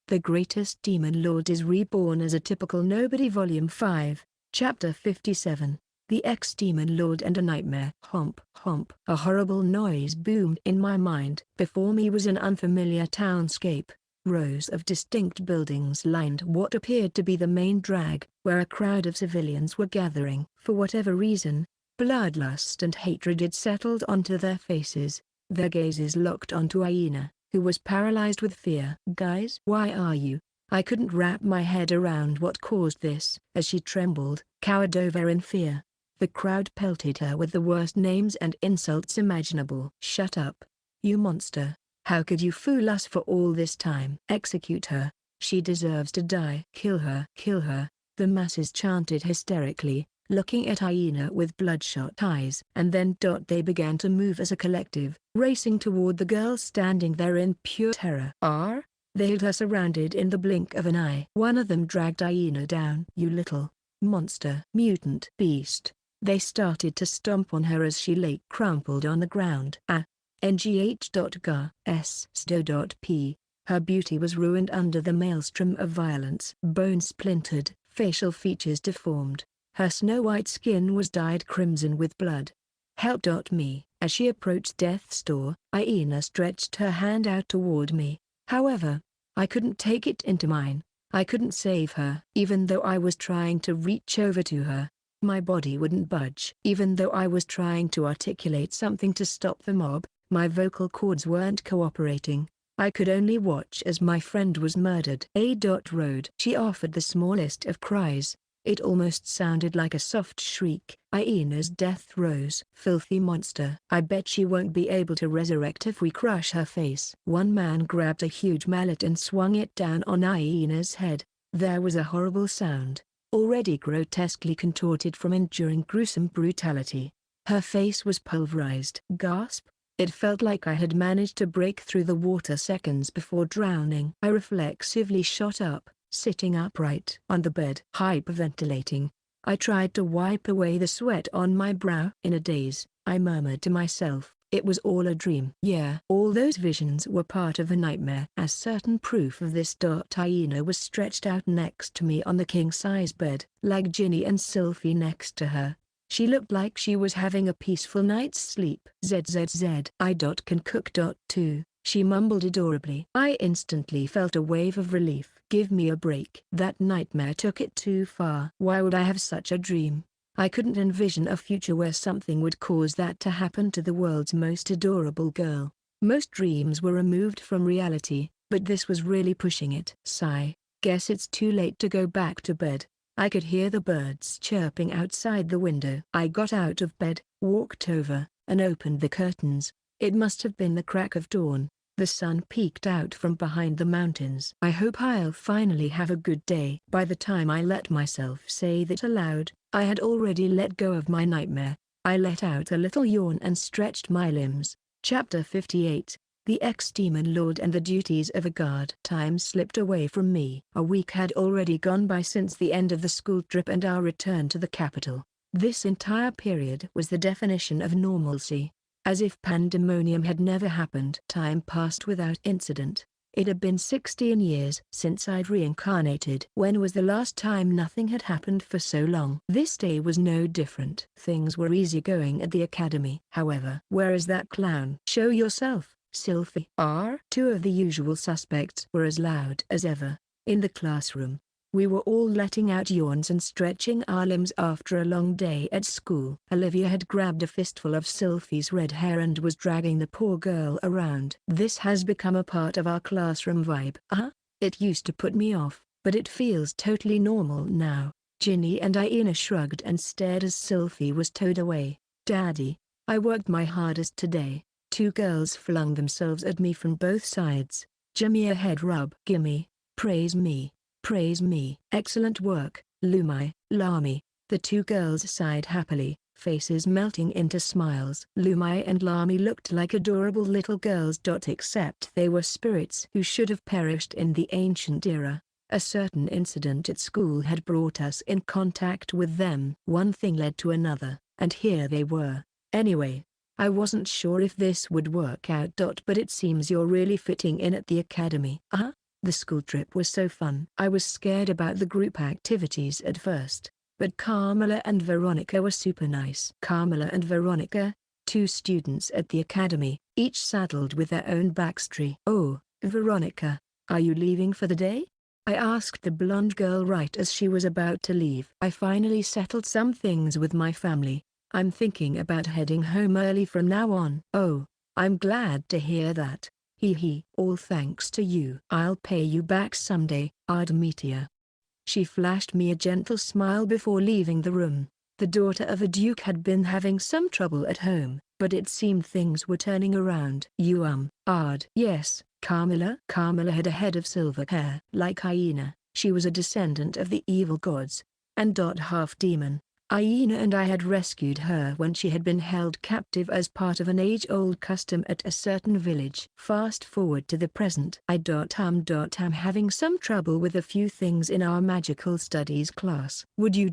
The Greatest Demon Lord is Reborn as a Typical Nobody Volume 5, Chapter 57. The Ex-Demon Lord and a Nightmare. Homp, homp. A horrible noise boomed in my mind. Before me was an unfamiliar townscape. Rows of distinct buildings lined what appeared to be the main drag, where a crowd of civilians were gathering. For whatever reason, bloodlust and hatred had settled onto their faces. Their gazes locked onto Aina, who was paralyzed with fear. "Guys, why are you?" I couldn't wrap my head around what caused this. As she trembled, cowered over in fear, the crowd pelted her with the worst names and insults imaginable. "Shut up, you monster. How could you fool us for all this time? Execute her. She deserves to die. Kill her. Kill her," the masses chanted hysterically, looking at Aina with bloodshot eyes. And then they began to move as a collective, racing toward the girl standing there in pure terror. They had her surrounded in the blink of an eye. One of them dragged Aina down. "You little monster, mutant beast." They started to stomp on her as she lay crumpled on the ground. ngh.g.s.sto.p. Her beauty was ruined under the maelstrom of violence. Bones splintered, facial features deformed. Her snow-white skin was dyed crimson with blood. "Help me." As she approached death's door, Aina stretched her hand out toward me. However, I couldn't take it into mine. I couldn't save her. Even though I was trying to reach over to her, my body wouldn't budge. Even though I was trying to articulate something to stop the mob, my vocal cords weren't cooperating. I could only watch as my friend was murdered. Road. She offered the smallest of cries. It almost sounded like a soft shriek. Aina's death rose. "Filthy monster. I bet she won't be able to resurrect if we crush her face." One man grabbed a huge mallet and swung it down on Aina's head. There was a horrible sound, already grotesquely contorted from enduring gruesome brutality. Her face was pulverized. Gasp! It felt like I had managed to break through the water seconds before drowning. I reflexively shot up, sitting upright on the bed. Hyperventilating, I tried to wipe away the sweat on my brow. In a daze, I murmured to myself, it was all a dream. Yeah, all those visions were part of a nightmare. As certain proof of this, Aina was stretched out next to me on the king-size bed, like Ginny and Sylphie next to her. She looked like she was having a peaceful night's sleep. "ZZZ. I can cook. Too," she mumbled adorably. I instantly felt a wave of relief. Give me a break. That nightmare took it too far. Why would I have such a dream? I couldn't envision a future where something would cause that to happen to the world's most adorable girl. Most dreams were removed from reality, but this was really pushing it. Sigh. Guess it's too late to go back to bed. I could hear the birds chirping outside the window. I got out of bed, walked over, and opened the curtains. It must have been the crack of dawn. The sun peeked out from behind the mountains. I hope I'll finally have a good day. By the time I let myself say that aloud, I had already let go of my nightmare. I let out a little yawn and stretched my limbs. Chapter 58. The Ex-Demon Lord and the Duties of a Guard. Time slipped away from me. A week had already gone by since the end of the school trip and our return to the capital. This entire period was the definition of normalcy. As if pandemonium had never happened. Time passed without incident. It had been 16 years since I'd reincarnated. When was the last time nothing had happened for so long? This day was no different. Things were easygoing at the academy. However, where is that clown? "Show yourself, Sylphie." Two of the usual suspects were as loud as ever. In the classroom, we were all letting out yawns and stretching our limbs after a long day at school. Olivia had grabbed a fistful of Sylphie's red hair and was dragging the poor girl around. This has become a part of our classroom vibe. It used to put me off, but it feels totally normal now. Ginny and Aina shrugged and stared as Sylphie was towed away. "Daddy, I worked my hardest today." Two girls flung themselves at me from both sides. "Gimme a head rub." "Gimme, praise me. Praise me." "Excellent work, Lami." The two girls sighed happily, faces melting into smiles. Lumai and Lami looked like adorable little girls. Except they were spirits who should have perished in the ancient era. A certain incident at school had brought us in contact with them. One thing led to another, and here they were. Anyway, I wasn't sure if this would work out. But it seems you're really fitting in at the academy. The school trip was so fun. I was scared about the group activities at first, but Carmela and Veronica were super nice. Carmela and Veronica, two students at the academy, each saddled with their own backstory. "Oh, Veronica, are you leaving for the day?" I asked the blonde girl right as she was about to leave. "I finally settled some things with my family. I'm thinking about heading home early from now on." "Oh, I'm glad to hear that. Hee hee. All thanks to you. I'll pay you back someday, Artemisia." She flashed me a gentle smile before leaving the room. The daughter of a duke had been having some trouble at home, but it seemed things were turning around. "You Ard." "Yes, Carmela." Carmela had a head of silver hair. Like Hyena, she was a descendant of the evil gods, and half demon. Hyena and I had rescued her when she had been held captive as part of an age-old custom at a certain village. Fast forward to the present. I'm having some trouble with a few things in our magical studies class. Would you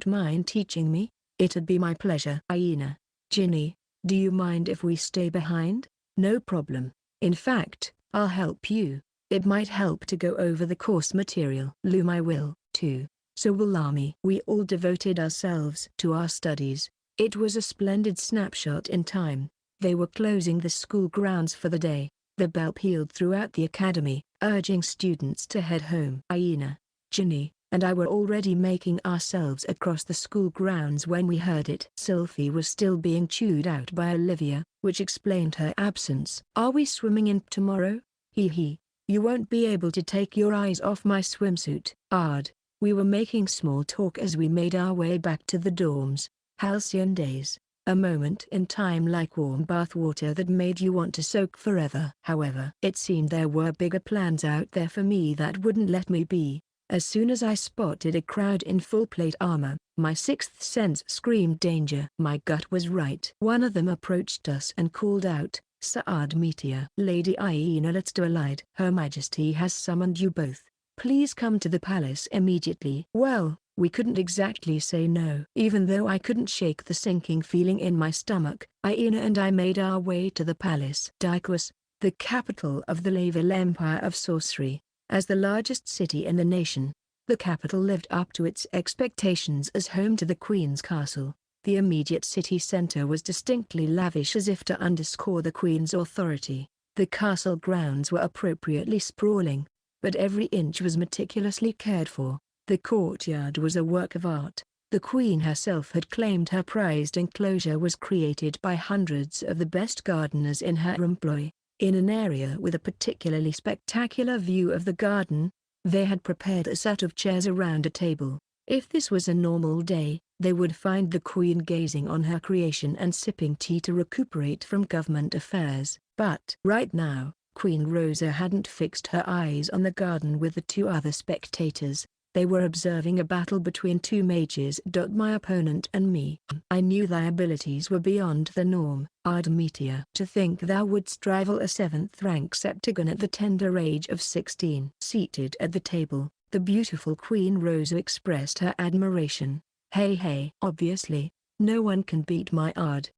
mind teaching me? It'd be my pleasure. Hyena. "Ginny, do you mind if we stay behind?" "No problem. In fact, I'll help you. It might help to go over the course material." "Loom, I will, too. So will Army." We all devoted ourselves to our studies. It was a splendid snapshot in time. They were closing the school grounds for the day. The bell pealed throughout the academy, urging students to head home. Hyena, Ginny, and I were already making ourselves across the school grounds when we heard it. Sylphie was still being chewed out by Olivia, which explained her absence. "Are we swimming in tomorrow?" "Hee hee. You won't be able to take your eyes off my swimsuit." "Ard." We were making small talk as we made our way back to the dorms. Halcyon days, a moment in time like warm bath water that made you want to soak forever. However, it seemed there were bigger plans out there for me that wouldn't let me be. As soon as I spotted a crowd in full plate armor, my sixth sense screamed danger. My gut was right. One of them approached us and called out, "Saad Meteor." "Lady Hyena, let's do a light. Her Majesty has summoned you both. Please come to the palace immediately." Well, we couldn't exactly say no. Even though I couldn't shake the sinking feeling in my stomach, Hyena and I made our way to the palace. Daiquos, the capital of the Laval Empire of Sorcery, as the largest city in the nation, the capital lived up to its expectations as home to the Queen's castle. The immediate city center was distinctly lavish, as if to underscore the Queen's authority. The castle grounds were appropriately sprawling, but every inch was meticulously cared for. The courtyard was a work of art. The Queen herself had claimed her prized enclosure was created by hundreds of the best gardeners in her employ. In an area with a particularly spectacular view of the garden, they had prepared a set of chairs around a table. If this was a normal day, they would find the Queen gazing on her creation and sipping tea to recuperate from government affairs. But right now, Queen Rosa hadn't fixed her eyes on the garden with the two other spectators. They were observing a battle between two mages. My opponent and me. I knew thy abilities were beyond the norm, Artemisia. To think thou wouldst rival a 7th-rank Septagon at the tender age of 16. Seated at the table, the beautiful Queen Rosa expressed her admiration. Hey, obviously, no one can beat my Ard,"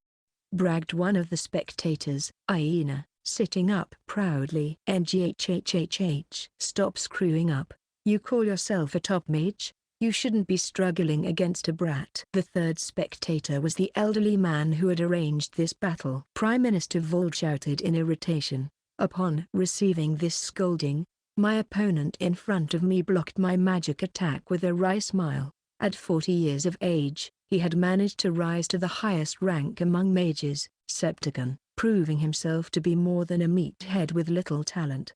bragged one of the spectators. Hyena, sitting up proudly. "NGHHHH. Stop screwing up. You call yourself a top mage? You shouldn't be struggling against a brat." The third spectator was the elderly man who had arranged this battle. Prime Minister Vold shouted in irritation. Upon receiving this scolding, my opponent in front of me blocked my magic attack with a wry smile. At 40 years of age, he had managed to rise to the highest rank among mages, Septagon, proving himself to be more than a meathead with little talent.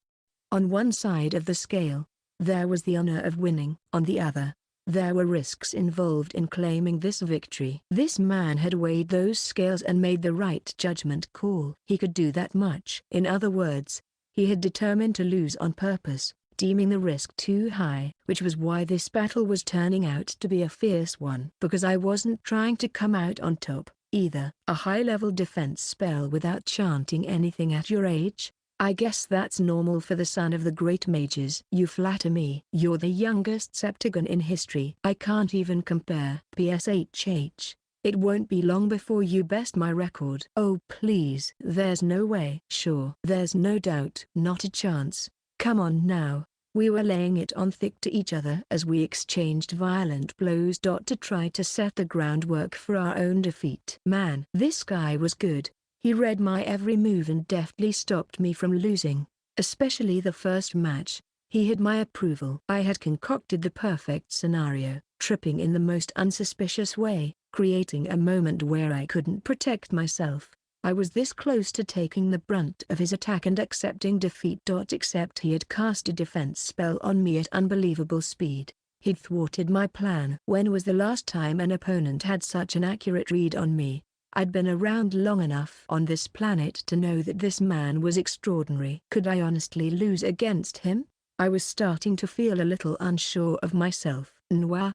On one side of the scale, there was the honor of winning. On the other, there were risks involved in claiming this victory. This man had weighed those scales and made the right judgment call. He could do that much. In other words, he had determined to lose on purpose, deeming the risk too high. Which was why this battle was turning out to be a fierce one. Because I wasn't trying to come out on top, either. A high-level defense spell without chanting anything at your age? I guess that's normal for the son of the great mages. You flatter me. You're the youngest Septagon in history. I can't even compare. PSHH. It won't be long before you best my record. Oh please. There's no way. Sure. There's no doubt. Not a chance. Come on now. We were laying it on thick to each other as we exchanged violent blows. To try to set the groundwork for our own defeat. Man, this guy was good. He read my every move and deftly stopped me from losing, especially the first match. He had my approval. I had concocted the perfect scenario, tripping in the most unsuspicious way, creating a moment where I couldn't protect myself. I was this close to taking the brunt of his attack and accepting defeat. Except he had cast a defense spell on me at unbelievable speed. He'd thwarted my plan. When was the last time an opponent had such an accurate read on me? I'd been around long enough on this planet to know that this man was extraordinary. Could I honestly lose against him? I was starting to feel a little unsure of myself. Noir.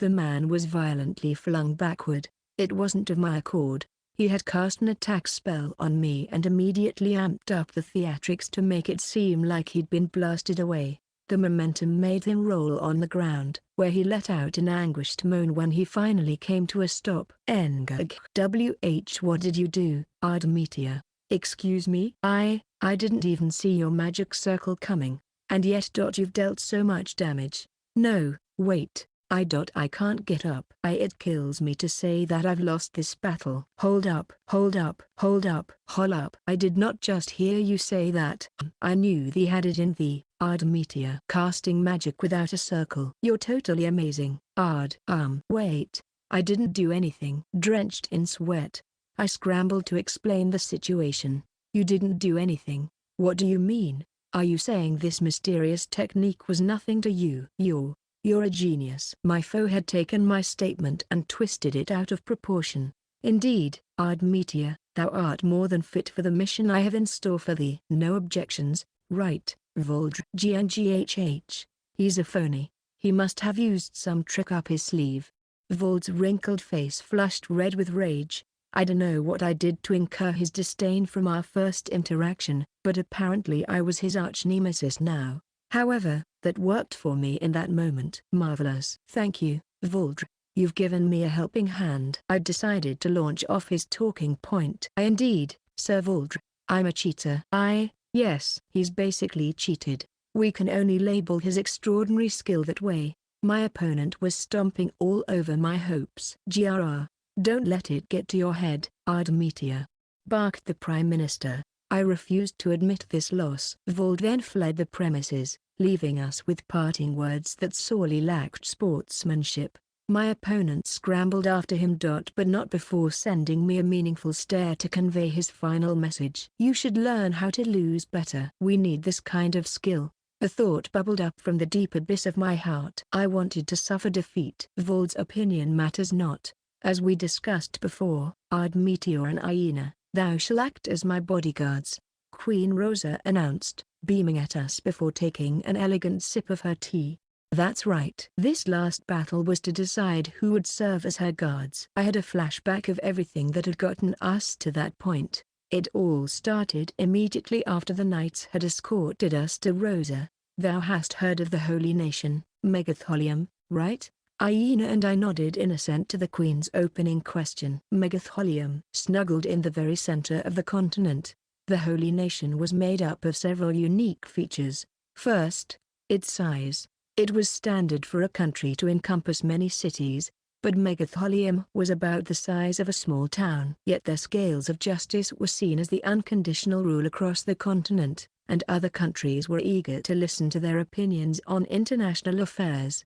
The man was violently flung backward. It wasn't of my accord. He had cast an attack spell on me and immediately amped up the theatrics to make it seem like he'd been blasted away. The momentum made him roll on the ground, where he let out an anguished moan when he finally came to a stop. Ngug. What did you do, Ardemetia? Excuse me? I didn't even see your magic circle coming. And yet. You've dealt so much damage. No, wait. I can't get up. It kills me to say that I've lost this battle. Hold up. I did not just hear you say that. I knew thee had it in thee, Ardemetia. Casting magic without a circle. You're totally amazing. Wait. I didn't do anything. Drenched in sweat, I scrambled to explain the situation. You didn't do anything. What do you mean? Are you saying this mysterious technique was nothing to you? You're a genius. My foe had taken my statement and twisted it out of proportion. Indeed, Ardemetia, thou art more than fit for the mission I have in store for thee. No objections, right, Voldr? GNGHH. He's a phony. He must have used some trick up his sleeve. Vold's wrinkled face flushed red with rage. I don't know what I did to incur his disdain from our first interaction, but apparently I was his arch-nemesis now. However, that worked for me in that moment. Marvelous. Thank you, Voldr. You've given me a helping hand. I decided to launch off his talking point. Indeed, Sir Voldr. I'm a cheater. Yes. He's basically cheated. We can only label his extraordinary skill that way. My opponent was stomping all over my hopes. Don't let it get to your head, Ardemetia. Barked the Prime Minister. I refused to admit this loss. Vold then fled the premises, leaving us with parting words that sorely lacked sportsmanship. My opponent scrambled after him. But not before sending me a meaningful stare to convey his final message. You should learn how to lose better. We need this kind of skill. A thought bubbled up from the deep abyss of my heart. I wanted to suffer defeat. Vold's opinion matters not. As we discussed before, Ardemetia and Aina, thou shall act as my bodyguards, Queen Rosa announced, beaming at us before taking an elegant sip of her tea. That's right. This last battle was to decide who would serve as her guards. I had a flashback of everything that had gotten us to that point. It all started immediately after the knights had escorted us to Rosa. Thou hast heard of the Holy Nation, Megatholium, right? Aina and I nodded in assent to the Queen's opening question. Megatholium, snuggled in the very center of the continent, the Holy Nation was made up of several unique features. First, its size. It was standard for a country to encompass many cities, but Megatholium was about the size of a small town. Yet their scales of justice were seen as the unconditional rule across the continent, and other countries were eager to listen to their opinions on international affairs.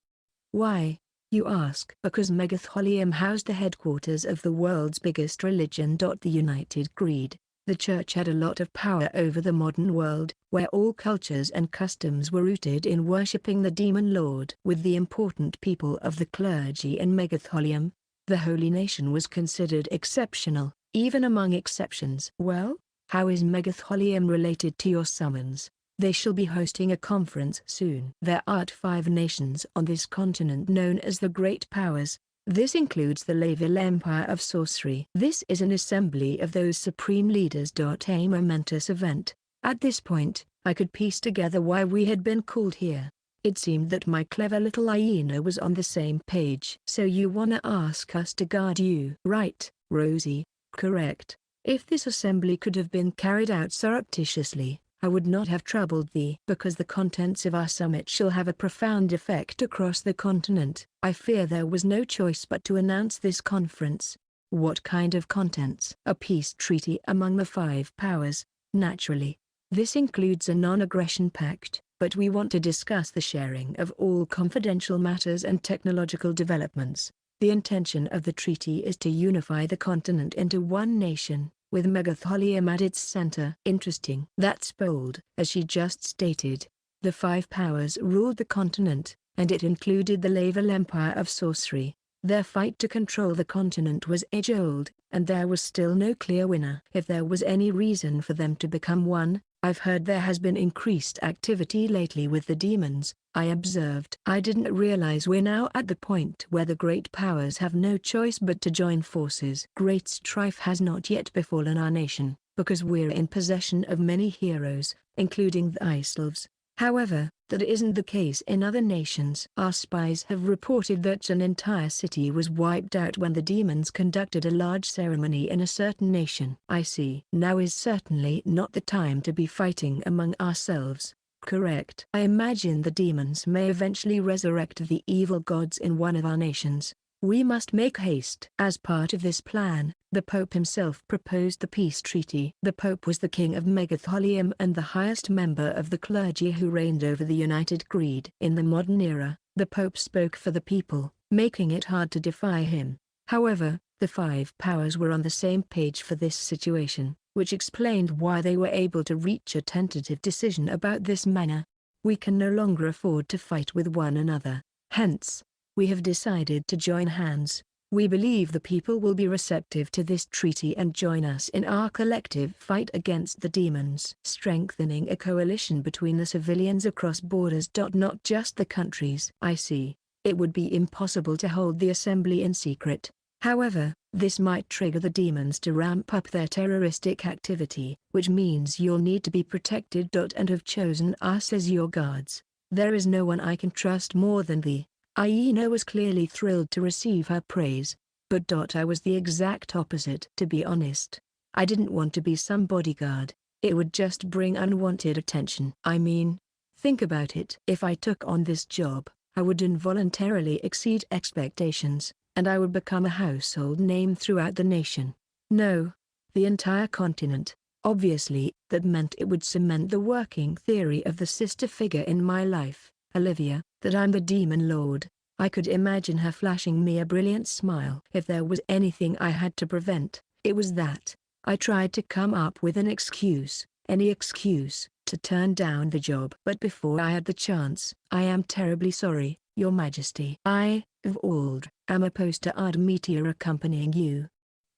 Why, you ask? Because Megatholium housed the headquarters of the world's biggest religion. The United Creed. The church had a lot of power over the modern world, where all cultures and customs were rooted in worshipping the demon lord. With the important people of the clergy in Megatholium, the Holy Nation was considered exceptional, even among exceptions. Well, how is Megatholium related to your summons? They shall be hosting a conference soon. There are 5 nations on this continent known as the Great Powers. This includes the Laville Empire of Sorcery. This is an assembly of those supreme leaders. A momentous event. At this point, I could piece together why we had been called here. It seemed that my clever little Aina was on the same page. So you wanna ask us to guard you? Right, Rosie, correct. If this assembly could have been carried out surreptitiously, I would not have troubled thee. Because the contents of our summit shall have a profound effect across the continent, I fear there was no choice but to announce this conference. What kind of contents? A peace treaty among the 5 powers, naturally. This includes a non-aggression pact, but we want to discuss the sharing of all confidential matters and technological developments. The intention of the treaty is to unify the continent into one nation, with Megatholium at its center. Interesting. That's bold. As she just stated, the 5 powers ruled the continent, and it included the Laval Empire of Sorcery. Their fight to control the continent was age-old, and there was still no clear winner. If there was any reason for them to become one, I've heard there has been increased activity lately with the demons, I observed. I didn't realize we're now at the point where the great powers have no choice but to join forces. Great strife has not yet befallen our nation, because we're in possession of many heroes, including the Ice Elves. However, that isn't the case in other nations. Our spies have reported that an entire city was wiped out when the demons conducted a large ceremony in a certain nation. I see. Now is certainly not the time to be fighting among ourselves. Correct. I imagine the demons may eventually resurrect the evil gods in one of our nations. We must make haste. As part of this plan, the Pope himself proposed the peace treaty. The Pope was the king of Megatholium and the highest member of the clergy who reigned over the United Creed. In the modern era, the Pope spoke for the people, making it hard to defy him. However, the 5 powers were on the same page for this situation, which explained why they were able to reach a tentative decision about this matter. We can no longer afford to fight with one another. Hence, we have decided to join hands. We believe the people will be receptive to this treaty and join us in our collective fight against the demons. Strengthening a coalition between the civilians across borders. Not just the countries. I see. It would be impossible to hold the assembly in secret. However, this might trigger the demons to ramp up their terroristic activity, which means you'll need to be protected. And have chosen us as your guards. There is no one I can trust more than thee. Aina was clearly thrilled to receive her praise, but I was the exact opposite. To be honest, I didn't want to be some bodyguard. It would just bring unwanted attention. I mean, think about it. If I took on this job, I would involuntarily exceed expectations, and I would become a household name throughout the nation. No, the entire continent. Obviously, that meant it would cement the working theory of the sister figure in my life, Olivia, that I'm the demon lord. I could imagine her flashing me a brilliant smile. If there was anything I had to prevent, it was that. I tried to come up with an excuse, any excuse, to turn down the job. But before I had the chance, I am terribly sorry, Your Majesty. I, Vald, am opposed to Ardmetia accompanying you.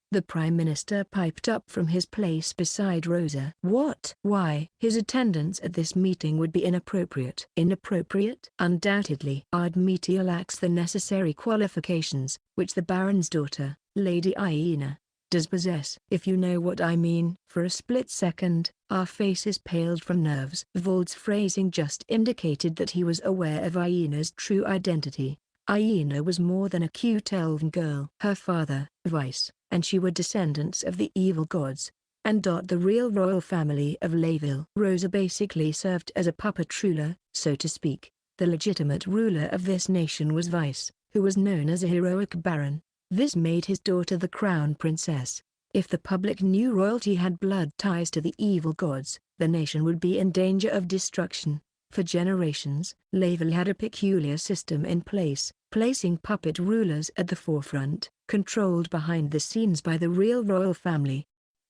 The Prime Minister piped up from his place beside Rosa. What? Why? His attendance at this meeting would be inappropriate. Inappropriate? Undoubtedly. Ardmetia lacks the necessary qualifications, which the Baron's daughter, Lady Aina, does possess. If you know what I mean. For a split second, our faces paled from nerves. Vald's phrasing just indicated that he was aware of Aina's true identity. Aina was more than a cute elven girl. Her father, Vice, and she were descendants of the evil gods, and the real royal family of Layville. Rosa basically served as a puppet ruler, so to speak. The legitimate ruler of this nation was Vice, who was known as a heroic baron. This made his daughter the crown princess. If the public knew royalty had blood ties to the evil gods, the nation would be in danger of destruction. For generations, Layville had a peculiar system in place, placing puppet rulers at the forefront, controlled behind the scenes by the real royal family.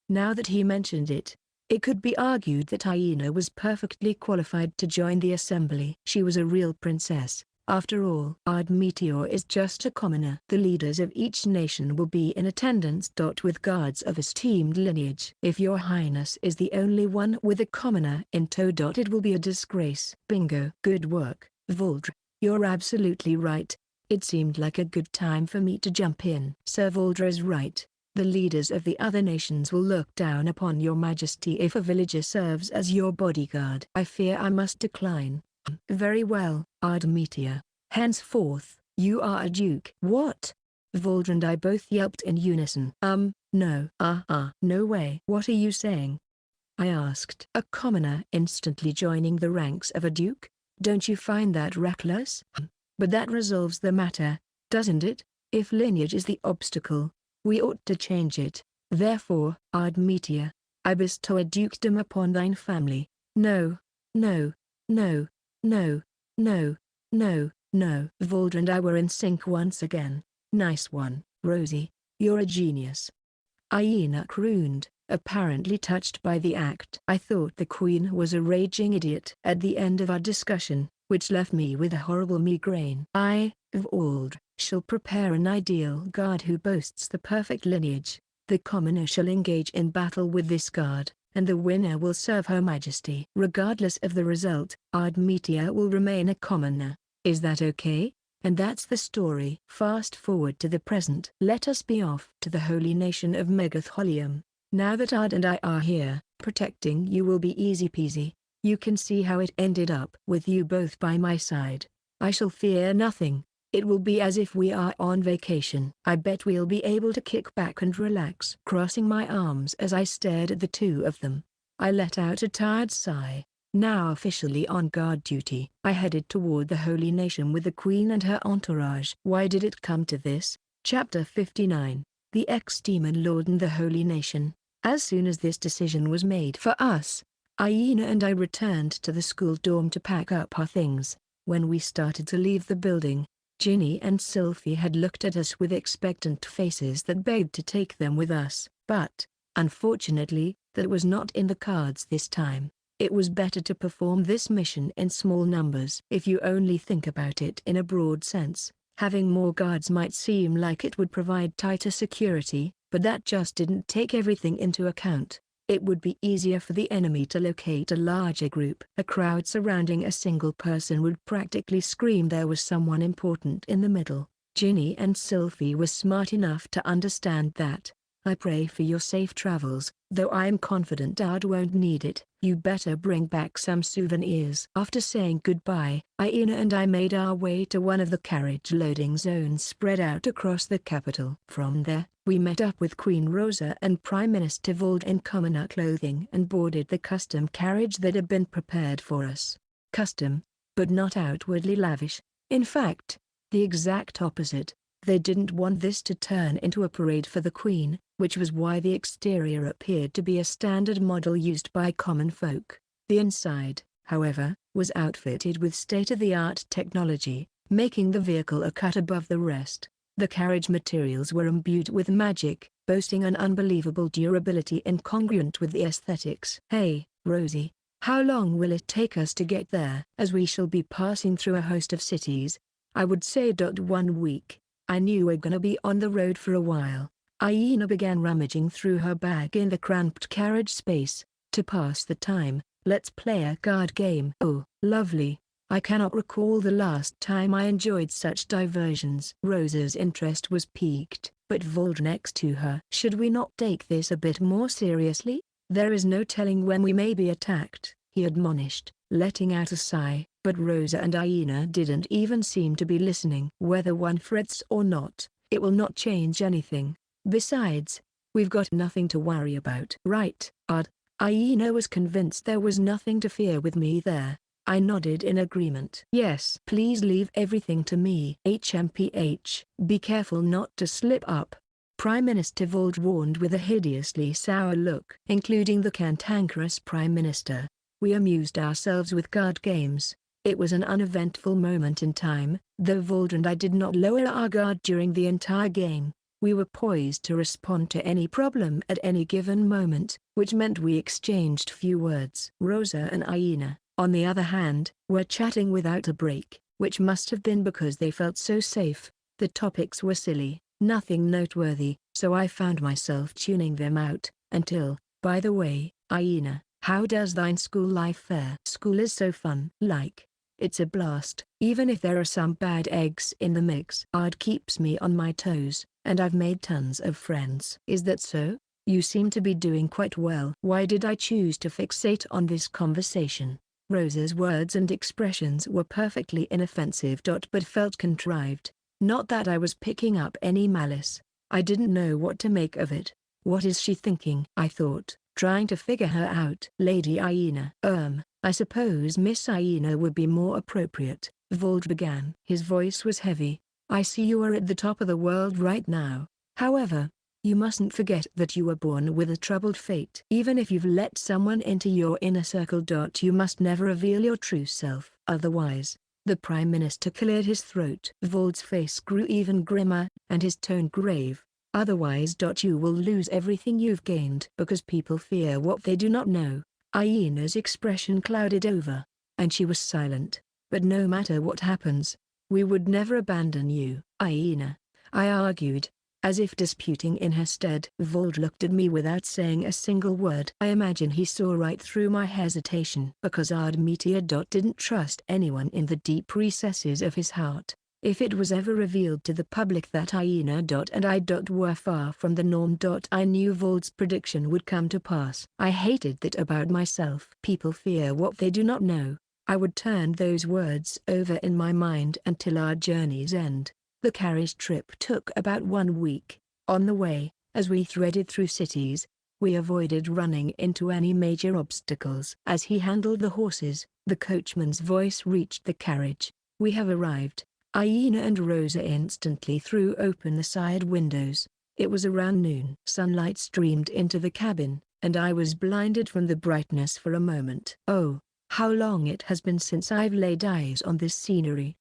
Now that he mentioned it, it could be argued that Aina was perfectly qualified to join the assembly. She was a real princess. After all, Ardmeteor is just a commoner. The leaders of each nation will be in attendance. With guards of esteemed lineage. If your highness is the only one with a commoner in tow. It will be a disgrace. Bingo. Good work, Valdr. You're absolutely right. It seemed like a good time for me to jump in. Sir Valdr is right. The leaders of the other nations will look down upon your majesty if a villager serves as your bodyguard. I fear I must decline. Very well, Ardmetia. Henceforth, you are a duke. What? Valdr and I both yelped in unison. No. No way. What are you saying? I asked. A commoner instantly joining the ranks of a duke? Don't you find that reckless? But that resolves the matter, doesn't it? If lineage is the obstacle, we ought to change it. Therefore, Admetia, I bestow a dukedom upon thine family. No, no, no, no, no, no, no. Voldra and I were in sync once again. Nice one, Rosie. You're a genius. Aina crooned, apparently touched by the act. I thought the queen was a raging idiot. At the end of our discussion, which left me with a horrible migraine, I, Voldra, shall prepare an ideal guard who boasts the perfect lineage. The commoner shall engage in battle with this guard, and the winner will serve Her Majesty. Regardless of the result, Admetia will remain a commoner. Is that okay? And that's the story. Fast forward to the present. Let us be off to the holy nation of Megatholium. Now that Ard and I are here, protecting you will be easy peasy. You can see how it ended up. With you both by my side, I shall fear nothing. It will be as if we are on vacation. I bet we'll be able to kick back and relax. Crossing my arms as I stared at the two of them, I let out a tired sigh. Now officially on guard duty, I headed toward the holy nation with the queen and her entourage. Why did it come to this? Chapter 59. The ex-demon lord and the holy nation. As soon as this decision was made for us, Aina and I returned to the school dorm to pack up our things. When we started to leave the building, Ginny and Sylphie had looked at us with expectant faces that begged to take them with us. But, unfortunately, that was not in the cards this time. It was better to perform this mission in small numbers. If you only think about it in a broad sense, having more guards might seem like it would provide tighter security, but that just didn't take everything into account. It would be easier for the enemy to locate a larger group. A crowd surrounding a single person would practically scream there was someone important in the middle. Ginny and Sylphie were smart enough to understand that. I pray for your safe travels, though I am confident Dad won't need it. You better bring back some souvenirs. After saying goodbye, Aina and I made our way to one of the carriage loading zones spread out across the capital. From there, we met up with Queen Rosa and Prime Minister Vold in commoner clothing and boarded the custom carriage that had been prepared for us. Custom, but not outwardly lavish. In fact, the exact opposite. They didn't want this to turn into a parade for the Queen, which was why the exterior appeared to be a standard model used by common folk. The inside, however, was outfitted with state-of-the-art technology, making the vehicle a cut above the rest. The carriage materials were imbued with magic, boasting an unbelievable durability incongruent with the aesthetics. Hey, Rosie, how long will it take us to get there? As we shall be passing through a host of cities, I would say 1 week. I knew we're gonna be on the road for a while. Aina began rummaging through her bag in the cramped carriage space. To pass the time, let's play a card game. Oh, lovely. I cannot recall the last time I enjoyed such diversions. Rosa's interest was piqued, but Vold next to her. Should we not take this a bit more seriously? There is no telling when we may be attacked, he admonished, letting out a sigh. But Rosa and Aina didn't even seem to be listening. Whether one frets or not, it will not change anything. Besides, we've got nothing to worry about. Right, Ard. Aina was convinced there was nothing to fear with me there. I nodded in agreement. Yes. Please leave everything to me. HMPH. Be careful not to slip up. Prime Minister Vold warned with a hideously sour look. Including the cantankerous Prime Minister, we amused ourselves with card games. It was an uneventful moment in time, though Vold and I did not lower our guard during the entire game. We were poised to respond to any problem at any given moment, which meant we exchanged few words. Rosa and Aina, on the other hand, were chatting without a break, which must have been because they felt so safe. The topics were silly, nothing noteworthy, so I found myself tuning them out, until, by the way, Aina, how does thine school life fare? School is so fun. It's a blast, even if there are some bad eggs in the mix. Ard keeps me on my toes, and I've made tons of friends. Is that so? You seem to be doing quite well. Why did I choose to fixate on this conversation? Rosa's words and expressions were perfectly inoffensive but felt contrived. Not that I was picking up any malice. I didn't know what to make of it. What is she thinking? I thought. trying to figure her out. Lady Aina. I suppose Miss Aina would be more appropriate, Vold began. His voice was heavy. I see you are at the top of the world right now. However, you mustn't forget that you were born with a troubled fate. Even if you've let someone into your inner circle. You must never reveal your true self. Otherwise, the Prime Minister cleared his throat. Vold's face grew even grimmer, and his tone grave. Otherwise, you will lose everything you've gained. Because people fear what they do not know. Aina's expression clouded over, and she was silent. But no matter what happens, we would never abandon you. Aina, I argued, as if disputing in her stead. Vold looked at me without saying a single word. I imagine he saw right through my hesitation. Because Ardmetia. Didn't trust anyone in the deep recesses of his heart. If it was ever revealed to the public that Aina. And I. Were far from the norm. I knew Vold's prediction would come to pass. I hated that about myself. People fear what they do not know. I would turn those words over in my mind until our journey's end. The carriage trip took about 1 week. On the way, as we threaded through cities, we avoided running into any major obstacles. As he handled the horses, the coachman's voice reached the carriage. We have arrived. Aina and Rosa instantly threw open the side windows. It was around noon. Sunlight streamed into the cabin, and I was blinded from the brightness for a moment. Oh, how long it has been since I've laid eyes on this scenery!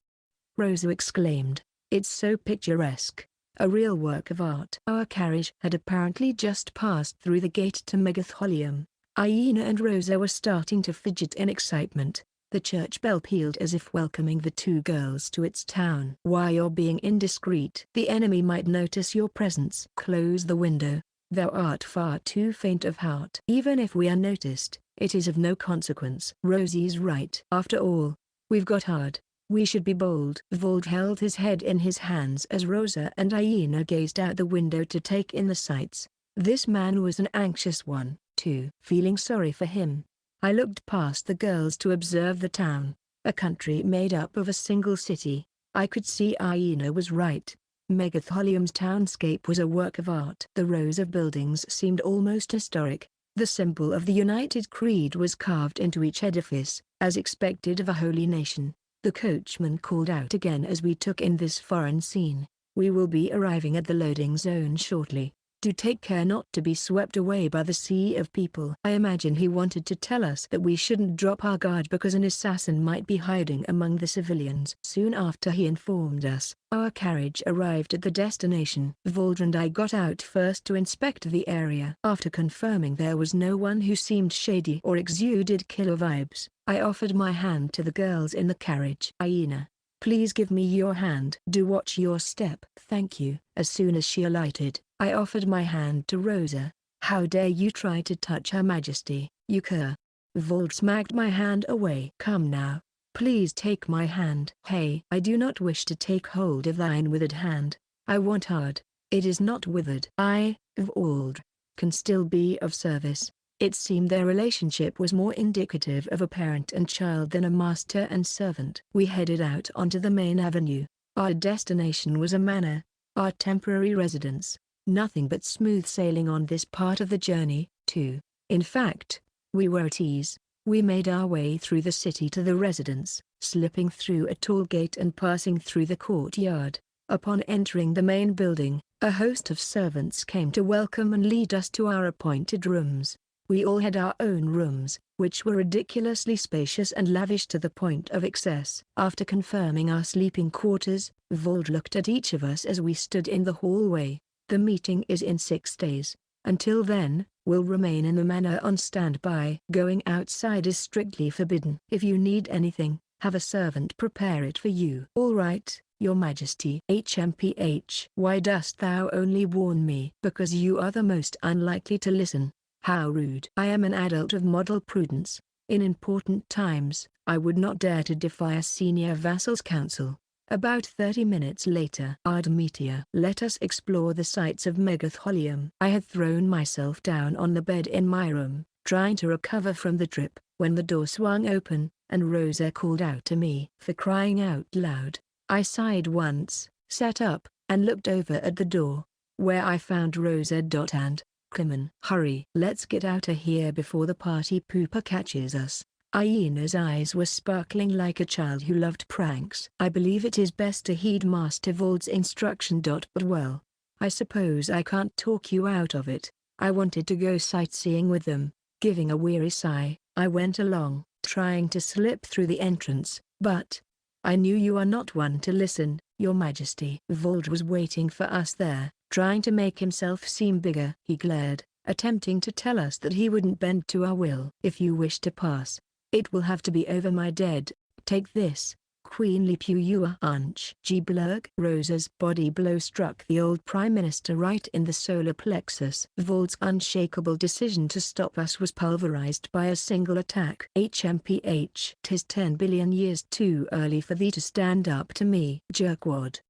Rosa exclaimed. It's so picturesque, a real work of art. Our carriage had apparently just passed through the gate to Megatholium. Aina and Rosa were starting to fidget in excitement. The church bell pealed as if welcoming the two girls to its town. Why you're being indiscreet? The enemy might notice your presence. Close the window. Thou art far too faint of heart. Even if we are noticed, it is of no consequence. Rosie's right. After all, we've got hard. We should be bold. Vold held his head in his hands as Rosa and Aina gazed out the window to take in the sights. This man was an anxious one, too. Feeling sorry for him, I looked past the girls to observe the town, a country made up of a single city. I could see Aina was right. Megatholium's townscape was a work of art. The rows of buildings seemed almost historic. The symbol of the United Creed was carved into each edifice, as expected of a holy nation. The coachman called out again as we took in this foreign scene. We will be arriving at the loading zone shortly. Do take care not to be swept away by the sea of people. I imagine he wanted to tell us that we shouldn't drop our guard because an assassin might be hiding among the civilians. Soon after he informed us, our carriage arrived at the destination. Vold and I got out first to inspect the area. After confirming there was no one who seemed shady or exuded killer vibes, I offered my hand to the girls in the carriage. Aina, please give me your hand. Do watch your step. Thank you. As soon as she alighted, I offered my hand to Rosa. How dare you try to touch Her Majesty, you cur. Vold smacked my hand away. Come now. Please take my hand. Hey, I do not wish to take hold of thine withered hand. I want hard. It is not withered. I, Vold, can still be of service. It seemed their relationship was more indicative of a parent and child than a master and servant. We headed out onto the main avenue. Our destination was a manor, our temporary residence. Nothing but smooth sailing on this part of the journey, too. In fact, we were at ease. We made our way through the city to the residence, slipping through a tall gate and passing through the courtyard. Upon entering the main building, a host of servants came to welcome and lead us to our appointed rooms. We all had our own rooms, which were ridiculously spacious and lavish to the point of excess. After confirming our sleeping quarters, Vold looked at each of us as we stood in the hallway. The meeting is in 6 days. Until then, we'll remain in the manor on standby. Going outside is strictly forbidden. If you need anything, have a servant prepare it for you. All right, Your Majesty. HMPH. Why dost thou only warn me? Because you are the most unlikely to listen. How rude. I am an adult of model prudence. In important times, I would not dare to defy a senior vassal's counsel. About 30 minutes later. Ardmetia. Let us explore the sights of Megatholium. I had thrown myself down on the bed in my room, trying to recover from the trip, when the door swung open, and Rosa called out to me. For crying out loud. I sighed once, sat up, and looked over at the door, where I found Rosa. And Crimin, hurry. Let's get out of here before the party pooper catches us. Hyena's eyes were sparkling like a child who loved pranks. I believe it is best to heed Master Vold's instruction. But well, I suppose I can't talk you out of it. I wanted to go sightseeing with them. Giving a weary sigh, I went along, trying to slip through the entrance, but I knew you are not one to listen, Your Majesty. Vold was waiting for us there, trying to make himself seem bigger. He glared, attempting to tell us that he wouldn't bend to our will. If you wish to pass, it will have to be over my dead. Take this. Queenly Puyua Unch. G. Blurg. Rosa's body blow struck the old Prime Minister right in the solar plexus. Vold's unshakable decision to stop us was pulverized by a single attack. HMPH. 'Tis 10 billion years too early for thee to stand up to me. Jerkwad.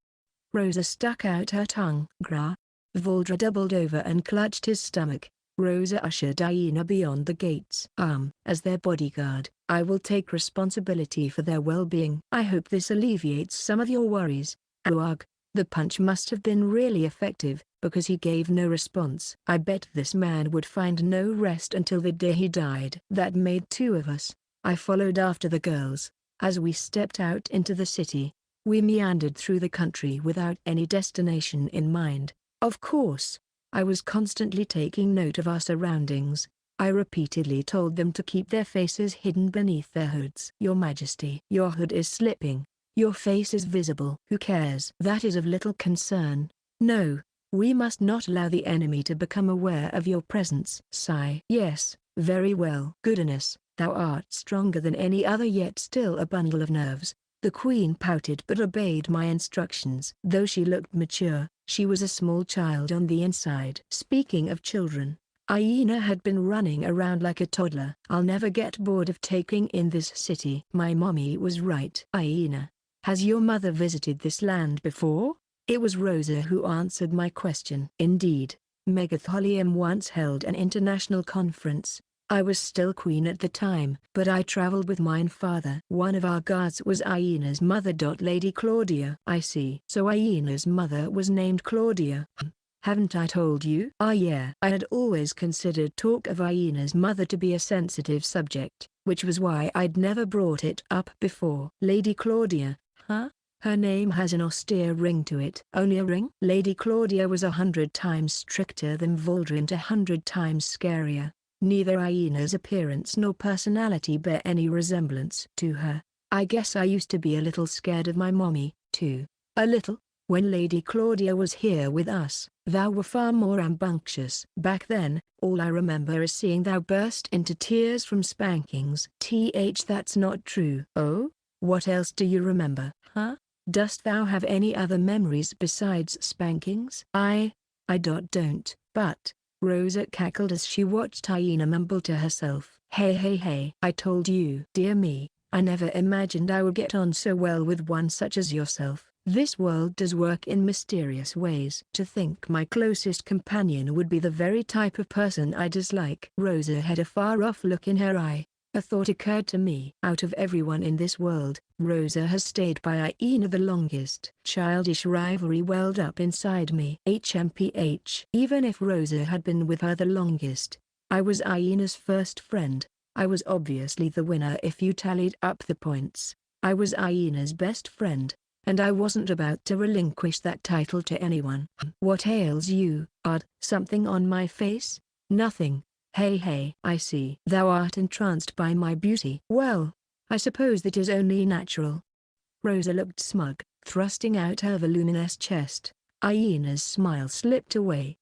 Rosa stuck out her tongue. Gra. Vold doubled over and clutched his stomach. Rosa ushered Hyena beyond the gates. As their bodyguard, I will take responsibility for their well-being. I hope this alleviates some of your worries. Ugh, the punch must have been really effective, because he gave no response. I bet this man would find no rest until the day he died. That made two of us. I followed after the girls. As we stepped out into the city, we meandered through the country without any destination in mind. Of course, I was constantly taking note of our surroundings. I repeatedly told them to keep their faces hidden beneath their hoods. Your Majesty, your hood is slipping. Your face is visible. Who cares? That is of little concern. No, we must not allow the enemy to become aware of your presence. Sigh. Yes, very well. Goodness, thou art stronger than any other, yet still a bundle of nerves. The Queen pouted but obeyed my instructions. Though she looked mature, she was a small child on the inside. Speaking of children, Hyena had been running around like a toddler. I'll never get bored of taking in this city. My mommy was right. Hyena, has your mother visited this land before? It was Rosa who answered my question. Indeed, Megatholium once held an international conference. I was still queen at the time, but I traveled with mine father. One of our guards was Hyena's mother. Lady Claudia. I see. So Hyena's mother was named Claudia. Haven't I told you? Ah yeah. I had always considered talk of Hyena's mother to be a sensitive subject, which was why I'd never brought it up before. Lady Claudia, huh? Her name has an austere ring to it. Only a ring? Lady Claudia was 100 times stricter than Voldra and 100 times scarier. Neither Hyena's appearance nor personality bear any resemblance to her. I guess I used to be a little scared of my mommy, too. A little? When Lady Claudia was here with us, thou were far more rambunctious. Back then, all I remember is seeing thou burst into tears from spankings. That's not true. Oh? What else do you remember? Huh? Dost thou have any other memories besides spankings? I don't, but Rosa cackled as she watched Hyena mumble to herself. Hey, I told you. Dear me, I never imagined I would get on so well with one such as yourself. This world does work in mysterious ways. To think my closest companion would be the very type of person I dislike. Rosa had a far-off look in her eye. A thought occurred to me. Out of everyone in this world, Rosa has stayed by Hyena the longest. Childish rivalry welled up inside me. HMPH. Even if Rosa had been with her the longest, I was Hyena's first friend. I was obviously the winner if you tallied up the points. I was Hyena's best friend, and I wasn't about to relinquish that title to anyone. What ails you? Odd. Something on my face? Nothing. Hey, I see. Thou art entranced by my beauty. Well, I suppose that is only natural. Rosa looked smug, thrusting out her voluminous chest. Hyena's smile slipped away.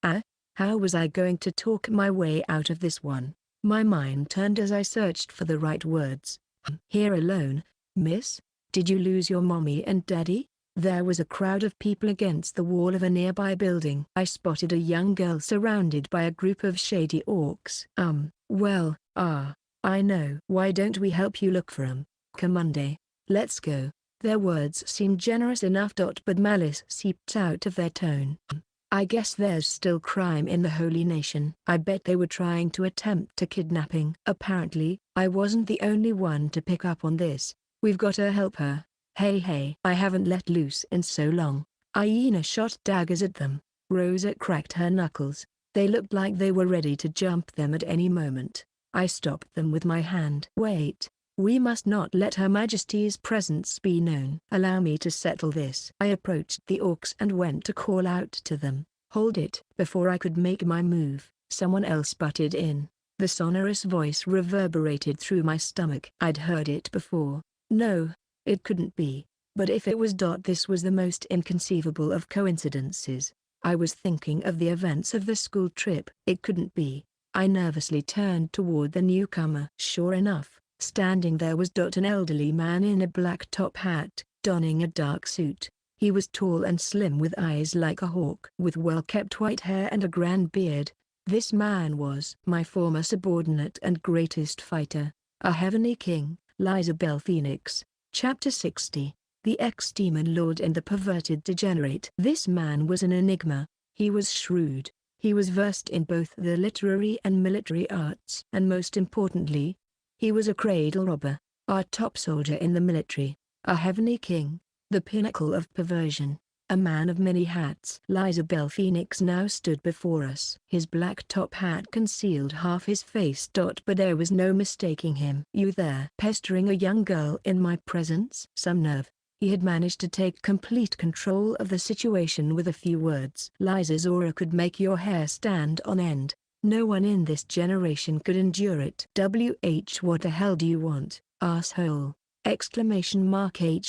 How was I going to talk my way out of this one? My mind turned as I searched for the right words. Here alone, miss? Did you lose your mommy and daddy? There was a crowd of people against the wall of a nearby building. I spotted a young girl surrounded by a group of shady orcs. I know. Why don't we help you look for 'em? Commanday, let's go. Their words seemed generous enough. But malice seeped out of their tone. I guess there's still crime in the holy nation. I bet they were trying to attempt a kidnapping. Apparently, I wasn't the only one to pick up on this. We've got to help her. Hey, I haven't let loose in so long. Hyena shot daggers at them. Rosa cracked her knuckles. They looked like they were ready to jump them at any moment. I stopped them with my hand. Wait. We must not let Her Majesty's presence be known. Allow me to settle this. I approached the orcs and went to call out to them. Hold it. Before I could make my move, someone else butted in. The sonorous voice reverberated through my stomach. I'd heard it before. No, it couldn't be. But if it was, this was the most inconceivable of coincidences. I was thinking of the events of the school trip. It couldn't be. I nervously turned toward the newcomer. Sure enough, standing there was an elderly man in a black top hat, donning a dark suit. He was tall and slim with eyes like a hawk. With well-kept white hair and a grand beard, this man was my former subordinate and greatest fighter, a heavenly king, Lizabel Phoenix. Chapter 60. The ex-demon lord and the perverted degenerate. This man was an enigma. He was shrewd. He was versed in both the literary and military arts. And most importantly, he was a cradle robber, our top soldier in the military, a heavenly king, the pinnacle of perversion, a man of many hats. Lizabel Phoenix now stood before us. His black top hat concealed half his face. But there was no mistaking him. You there? Pestering a young girl in my presence? Some nerve. He had managed to take complete control of the situation with a few words. Liza's aura could make your hair stand on end. No one in this generation could endure it. What the hell do you want, asshole? H.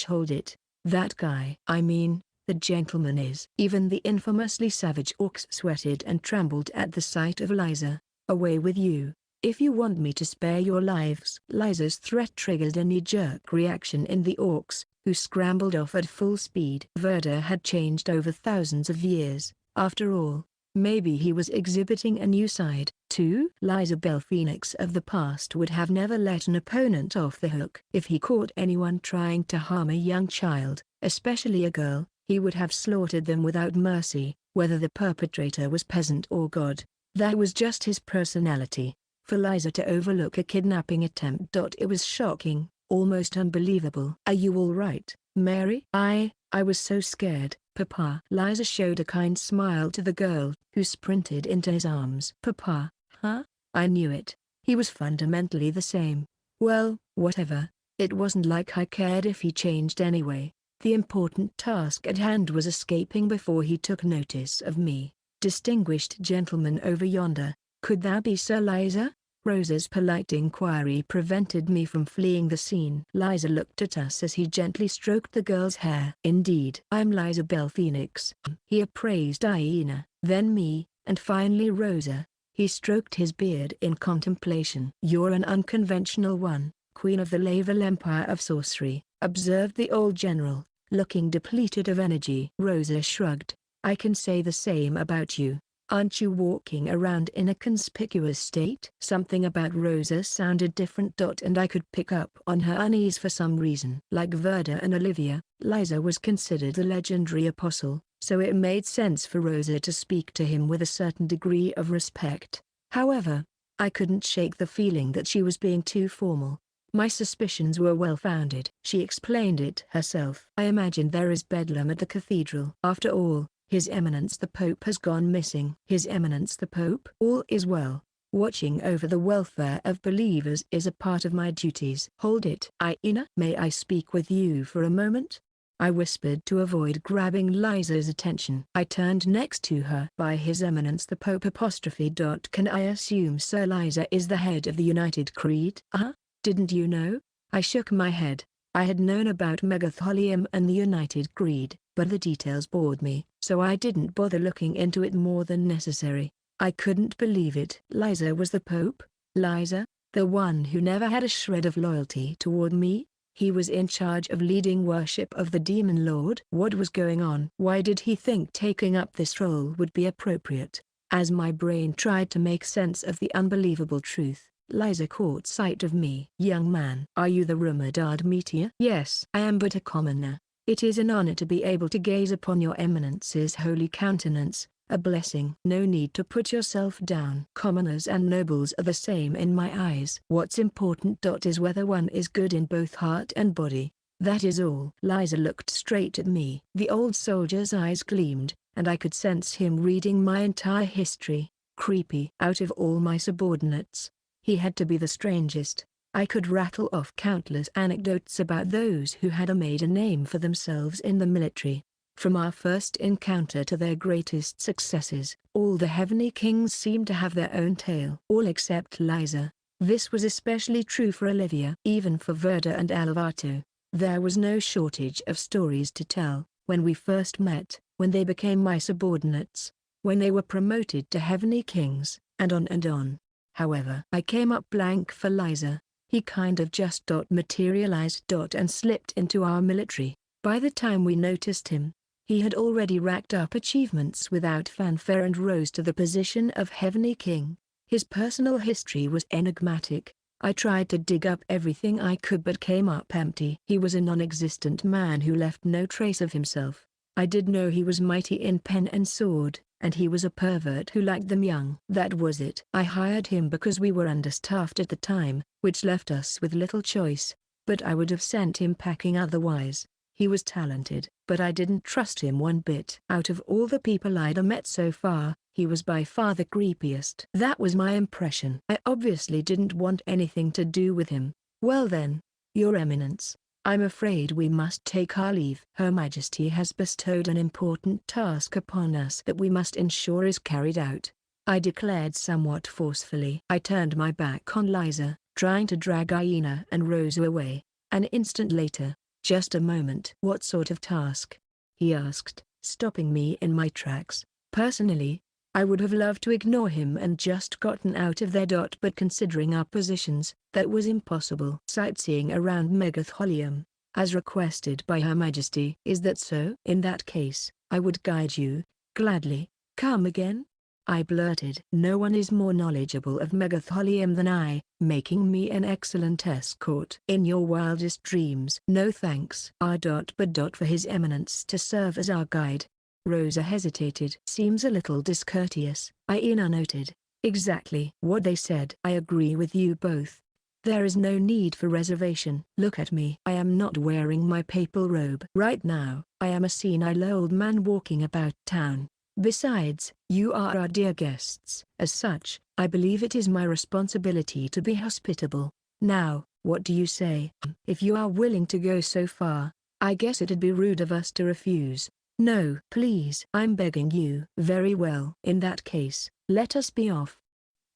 Hold it. That guy. I mean, the gentleman is. Even the infamously savage orcs sweated and trembled at the sight of Liza. Away with you, if you want me to spare your lives. Liza's threat triggered a knee-jerk reaction in the orcs, who scrambled off at full speed. Verda had changed over thousands of years, after all. Maybe he was exhibiting a new side, too. Lizabel Phoenix of the past would have never let an opponent off the hook. If he caught anyone trying to harm a young child, especially a girl, he would have slaughtered them without mercy, whether the perpetrator was peasant or god. That was just his personality. For Liza to overlook a kidnapping attempt. It was shocking, almost unbelievable. Are you all right, Mary? I was so scared, Papa. Liza showed a kind smile to the girl, who sprinted into his arms. Papa, huh? I knew it. He was fundamentally the same. Well, whatever. It wasn't like I cared if he changed anyway. The important task at hand was escaping before he took notice of me. Distinguished gentleman over yonder, could that be Sir Liza? Rosa's polite inquiry prevented me from fleeing the scene. Liza looked at us as he gently stroked the girl's hair. Indeed. I'm Lizabel Phoenix. He appraised Aina, then me, and finally Rosa. He stroked his beard in contemplation. You're an unconventional one, Queen of the Laval Empire of Sorcery, observed the old general, looking depleted of energy. Rosa shrugged. I can say the same about you. Aren't you walking around in a conspicuous state? Something about Rosa sounded different. And I could pick up on her unease for some reason. Like Verda and Olivia, Liza was considered the legendary apostle, so it made sense for Rosa to speak to him with a certain degree of respect. However, I couldn't shake the feeling that she was being too formal. My suspicions were well-founded. She explained it herself. I imagine there is bedlam at the cathedral. After all, His Eminence the Pope has gone missing. His Eminence the Pope? All is well. Watching over the welfare of believers is a part of my duties. Hold it. Aina, may I speak with you for a moment? I whispered to avoid grabbing Liza's attention. I turned next to her. By His Eminence the Pope apostrophe. Can I assume Sir Liza is the head of the United Creed? Didn't you know? I shook my head. I had known about Megatholium and the United Creed, but the details bored me, so I didn't bother looking into it more than necessary. I couldn't believe it. Liza was the Pope? Liza, the one who never had a shred of loyalty toward me? He was in charge of leading worship of the Demon Lord? What was going on? Why did he think taking up this role would be appropriate? As my brain tried to make sense of the unbelievable truth, Liza caught sight of me. Young man, are you the rumored Meteor? Yes. I am but a commoner. It is an honor to be able to gaze upon your Eminence's holy countenance, a blessing. No need to put yourself down. Commoners and nobles are the same in my eyes. What's important. Is whether one is good in both heart and body. That is all. Liza looked straight at me. The old soldier's eyes gleamed, and I could sense him reading my entire history. creepy. Out of all my subordinates, he had to be the strangest. I could rattle off countless anecdotes about those who had made a name for themselves in the military. From our first encounter to their greatest successes, all the heavenly kings seemed to have their own tale. All except Liza. This was especially true for Olivia. Even for Verda and Alvato, there was no shortage of stories to tell. When we first met, when they became my subordinates, when they were promoted to heavenly kings, and on and on. However, I came up blank for Liza. He kind of just materialized and slipped into our military. By the time we noticed him, he had already racked up achievements without fanfare and rose to the position of heavenly king. His personal history was enigmatic. I tried to dig up everything I could but came up empty. He was a non-existent man who left no trace of himself. I did know he was mighty in pen and sword, and he was a pervert who liked them young. That was it. I hired him because we were understaffed at the time, which left us with little choice, but I would have sent him packing otherwise. He was talented, but I didn't trust him one bit. Out of all the people I'd met so far, he was by far the creepiest. That was my impression. I obviously didn't want anything to do with him. Well then, Your Eminence, I'm afraid we must take our leave. Her Majesty has bestowed an important task upon us that we must ensure is carried out, I declared somewhat forcefully. I turned my back on Liza, trying to drag Aina and Rosa away. An instant later, just a moment. What sort of task? He asked, stopping me in my tracks. Personally, I would have loved to ignore him and just gotten out of there. But considering our positions, that was impossible. Sightseeing around Megatholium, as requested by Her Majesty. Is that so? In that case, I would guide you, gladly. Come again? I blurted. No one is more knowledgeable of Megatholium than I, making me an excellent escort. In your wildest dreams. No thanks. But for His Eminence to serve as our guide. Rosa hesitated. Seems a little discourteous, Aina noted. Exactly what they said. I agree with you both. There is no need for reservation. Look at me. I am not wearing my papal robe. Right now, I am a senile old man walking about town. Besides, you are our dear guests. As such, I believe it is my responsibility to be hospitable. Now, what do you say? If you are willing to go so far, I guess it'd be rude of us to refuse. No, please. I'm begging you. Very well. In that case, let us be off.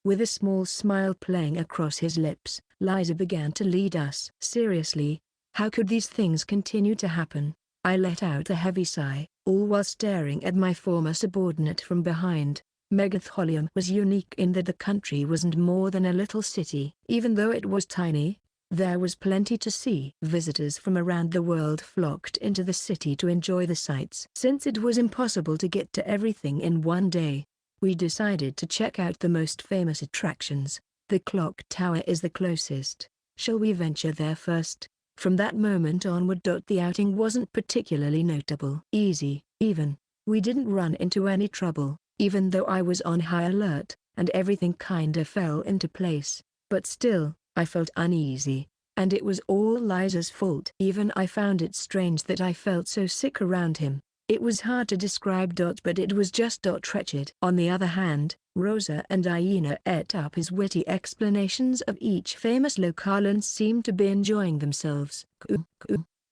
With a small smile playing across his lips, Liza began to lead us. Seriously, how could these things continue to happen? I let out a heavy sigh, all while staring at my former subordinate from behind. Megatholium was unique in that the country wasn't more than a little city. Even though it was tiny, there was plenty to see. Visitors from around the world flocked into the city to enjoy the sights. Since it was impossible to get to everything in one day, we decided to check out the most famous attractions. The clock tower is the closest. Shall we venture there first? From that moment onward, the outing wasn't particularly notable. Easy, even. We didn't run into any trouble, even though I was on high alert, and everything kinda fell into place. But still, I felt uneasy, and it was all Liza's fault. Even I found it strange that I felt so sick around him. It was hard to describe. But it was just wretched. On the other hand, Rosa and Aina ate up his witty explanations of each famous locale and seemed to be enjoying themselves.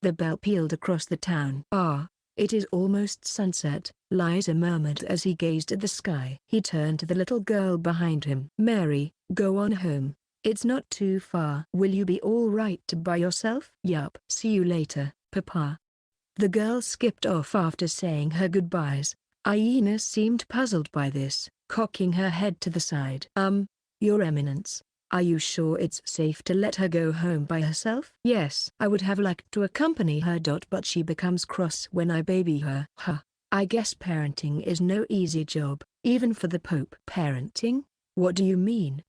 The bell pealed across the town. Ah, it is almost sunset, Liza murmured as he gazed at the sky. He turned to the little girl behind him. Mary, go on home. It's not too far. Will you be all right by yourself? Yup. See you later, Papa. The girl skipped off after saying her goodbyes. Aina seemed puzzled by this, cocking her head to the side. Your Eminence, are you sure it's safe to let her go home by herself? Yes. I would have liked to accompany her. But she becomes cross when I baby her. I guess parenting is no easy job, even for the Pope. Parenting? What do you mean?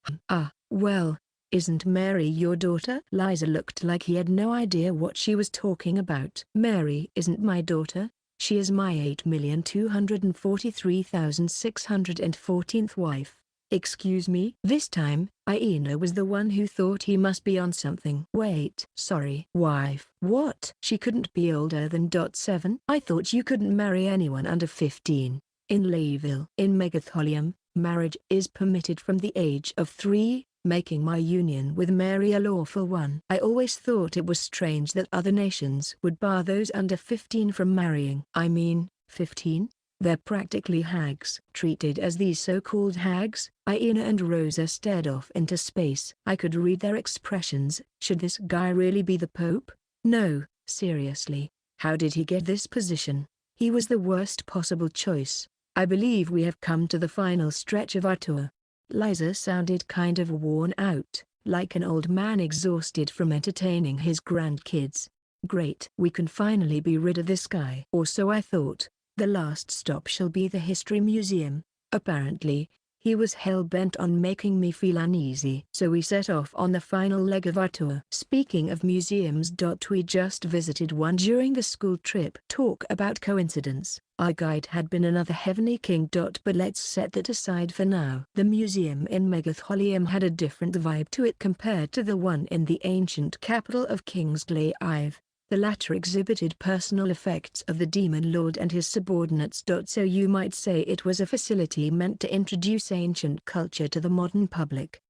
Well, isn't Mary your daughter? Liza looked like he had no idea what she was talking about. Mary isn't my daughter. She is my 8,243,614th wife. Excuse me? This time, Aina was the one who thought he must be on something. Wait. Sorry. Wife. What? She couldn't be older than 7? I thought you couldn't marry anyone under 15. In Layville. In Megatholium, Marriage is permitted from the age of 3, making my union with Mary a lawful one. I always thought it was strange that other nations would bar those under 15 from marrying. I mean, 15? They're practically hags. Treated as these so-called hags, Aina and Rosa stared off into space. I could read their expressions. Should this guy really be the Pope? No, seriously. How did he get this position? He was the worst possible choice. I believe we have come to the final stretch of our tour. Liza sounded kind of worn out, like an old man exhausted from entertaining his grandkids. Great. We can finally be rid of this guy. Or so I thought. The last stop shall be the History Museum. Apparently, he was hell-bent on making me feel uneasy. So we set off on the final leg of our tour. Speaking of museums, we just visited one during the school trip. Talk about coincidence. Our guide had been another heavenly king. But let's set that aside for now. The museum in Megatholium had a different vibe to it compared to the one in the ancient capital of Kingsley Ive. The latter exhibited personal effects of the demon lord and his subordinates. So you might say it was a facility meant to introduce ancient culture to the modern public.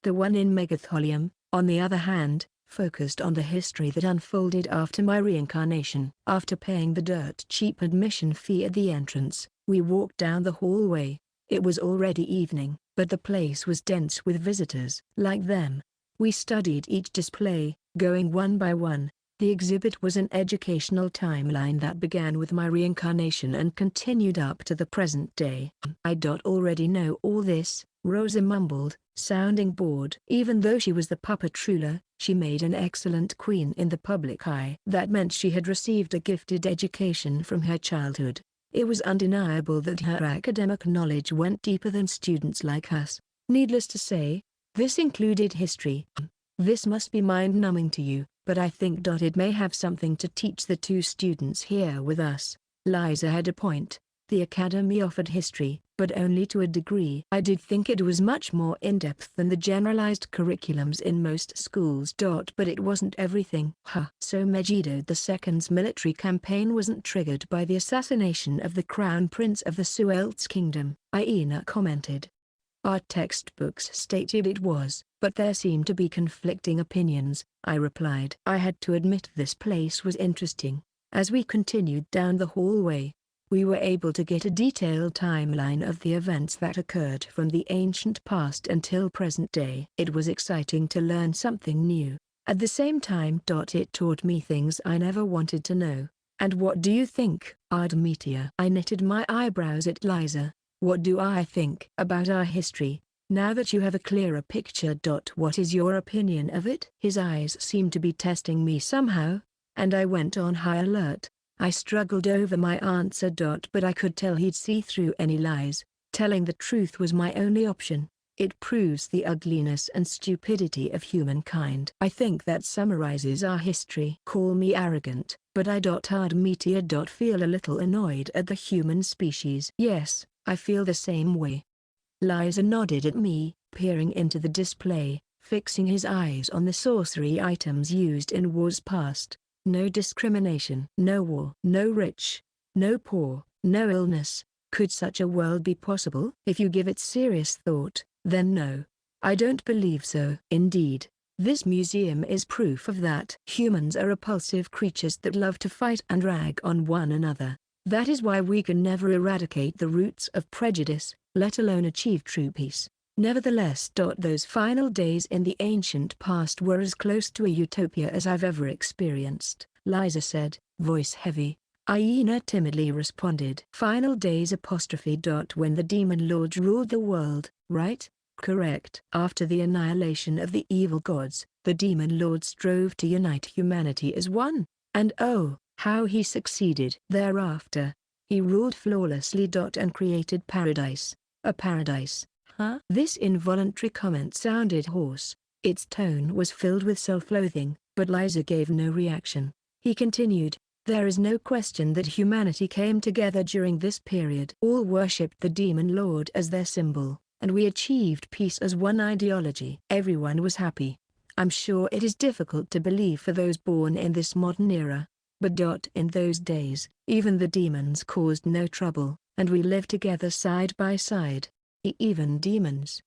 The one in Megatholium, on the other hand, focused on the history that unfolded after my reincarnation. After paying the dirt cheap admission fee at the entrance, we walked down the hallway. It was already evening, but the place was dense with visitors. Like them, we studied each display, going one by one. The exhibit was an educational timeline that began with my reincarnation and continued up to the present day. I already know all this, Rosa mumbled, sounding bored. Even though she was the puppet ruler, she made an excellent queen in the public eye. That meant she had received a gifted education from her childhood. It was undeniable that her academic knowledge went deeper than students like us. Needless to say, this included history. This must be mind-numbing to you, but I think it may have something to teach the 2 students here with us. Liza had a point. The academy offered history, but only to a degree. I did think it was much more in-depth than the generalized curriculums in most schools. But it wasn't everything. So Megiddo II's military campaign wasn't triggered by the assassination of the crown prince of the Suelts kingdom, Aina commented. Our textbooks stated it was, but there seemed to be conflicting opinions, I replied. I had to admit this place was interesting. As we continued down the hallway, we were able to get a detailed timeline of the events that occurred from the ancient past until present day. It was exciting to learn something new. At the same time, it taught me things I never wanted to know. And what do you think, Ardemetia? I knitted my eyebrows at Liza. What do I think about our history, now that you have a clearer picture? What is your opinion of it? His eyes seemed to be testing me somehow, and I went on high alert. I struggled over my answer. But I could tell he'd see through any lies. Telling the truth was my only option. It proves the ugliness and stupidity of humankind. I think that summarizes our history. Call me arrogant, but I Ardemetia feel a little annoyed at the human species. Yes, I feel the same way. Liza nodded at me, peering into the display, fixing his eyes on the sorcery items used in wars past. No discrimination. No war. No rich. No poor. No illness. Could such a world be possible? If you give it serious thought, then no. I don't believe so. Indeed, this museum is proof of that. Humans are repulsive creatures that love to fight and rag on one another. That is why we can never eradicate the roots of prejudice, let alone achieve true peace. Nevertheless, those final days in the ancient past were as close to a utopia as I've ever experienced, Liza said, voice heavy. Aina timidly responded. Final days apostrophe. When the demon lords ruled the world, right? Correct. After the annihilation of the evil gods, the demon lord strove to unite humanity as one. And oh, how he succeeded. Thereafter, he ruled flawlessly. And created paradise. A paradise, huh? This involuntary comment sounded hoarse. Its tone was filled with self-loathing, but Liza gave no reaction. He continued, there is no question that humanity came together during this period. All worshipped the demon lord as their symbol, and we achieved peace as one ideology. Everyone was happy. I'm sure it is difficult to believe for those born in this modern era. But in those days, even the demons caused no trouble, and we lived together side by side. Even demons.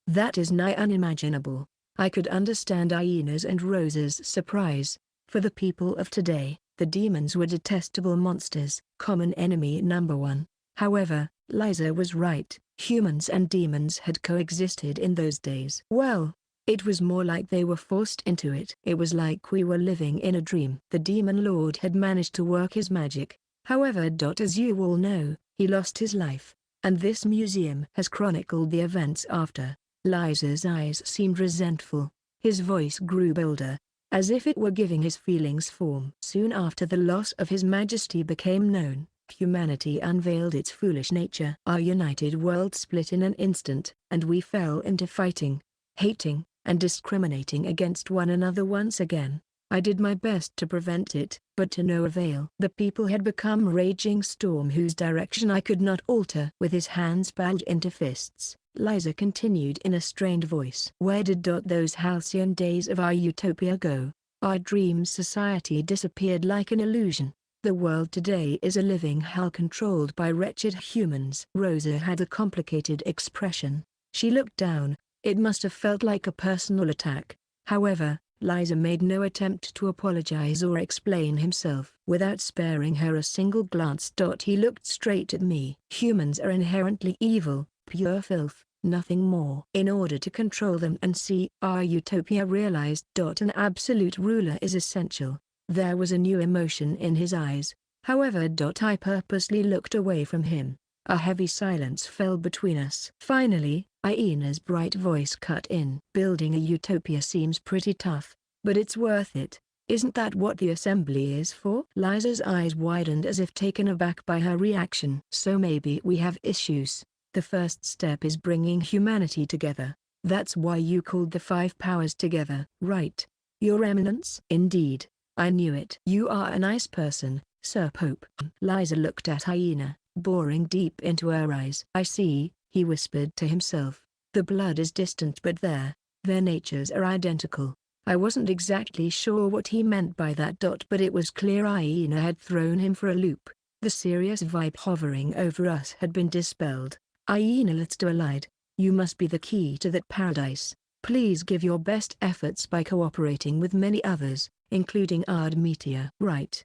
That is nigh unimaginable. I could understand Aina's and Rosa's surprise. For the people of today, the demons were detestable monsters, common enemy number one. However, Liza was right. Humans and demons had coexisted in those days. Well, it was more like they were forced into it. It was like we were living in a dream. The demon lord had managed to work his magic. However, as you all know, he lost his life. And this museum has chronicled the events after. Liza's eyes seemed resentful. His voice grew bolder, as if it were giving his feelings form. Soon after the loss of His Majesty became known, humanity unveiled its foolish nature. Our united world split in an instant, and we fell into fighting, hating, and discriminating against one another once again. I did my best to prevent it, but to no avail. The people had become a raging storm whose direction I could not alter. With his hands balled into fists, Liza continued in a strained voice. Where did those halcyon days of our utopia go? Our dream society disappeared like an illusion. The world today is a living hell controlled by wretched humans. Rosa had a complicated expression. She looked down. It must have felt like a personal attack. However, Liza made no attempt to apologize or explain himself. Without sparing her a single glance. He looked straight at me. Humans are inherently evil, pure filth, nothing more. In order to control them and see our utopia realized. An absolute ruler is essential. There was a new emotion in his eyes. However, I purposely looked away from him. A heavy silence fell between us. Finally, Aina's bright voice cut in. Building a utopia seems pretty tough, but it's worth it. Isn't that what the assembly is for? Liza's eyes widened as if taken aback by her reaction. So maybe we have issues. The first step is bringing humanity together. That's why you called the five powers together. Right, Your Eminence? Indeed, I knew it. You are a nice person, Sir Pope. Liza looked at Aina, boring deep into her eyes. I see, he whispered to himself. The blood is distant, but their natures are identical. I wasn't exactly sure what he meant by that. But it was clear Aina had thrown him for a loop. The serious vibe hovering over us had been dispelled. Aina, let's do allied. You must be the key to that paradise. Please give your best efforts by cooperating with many others, including Ardmetia. Right.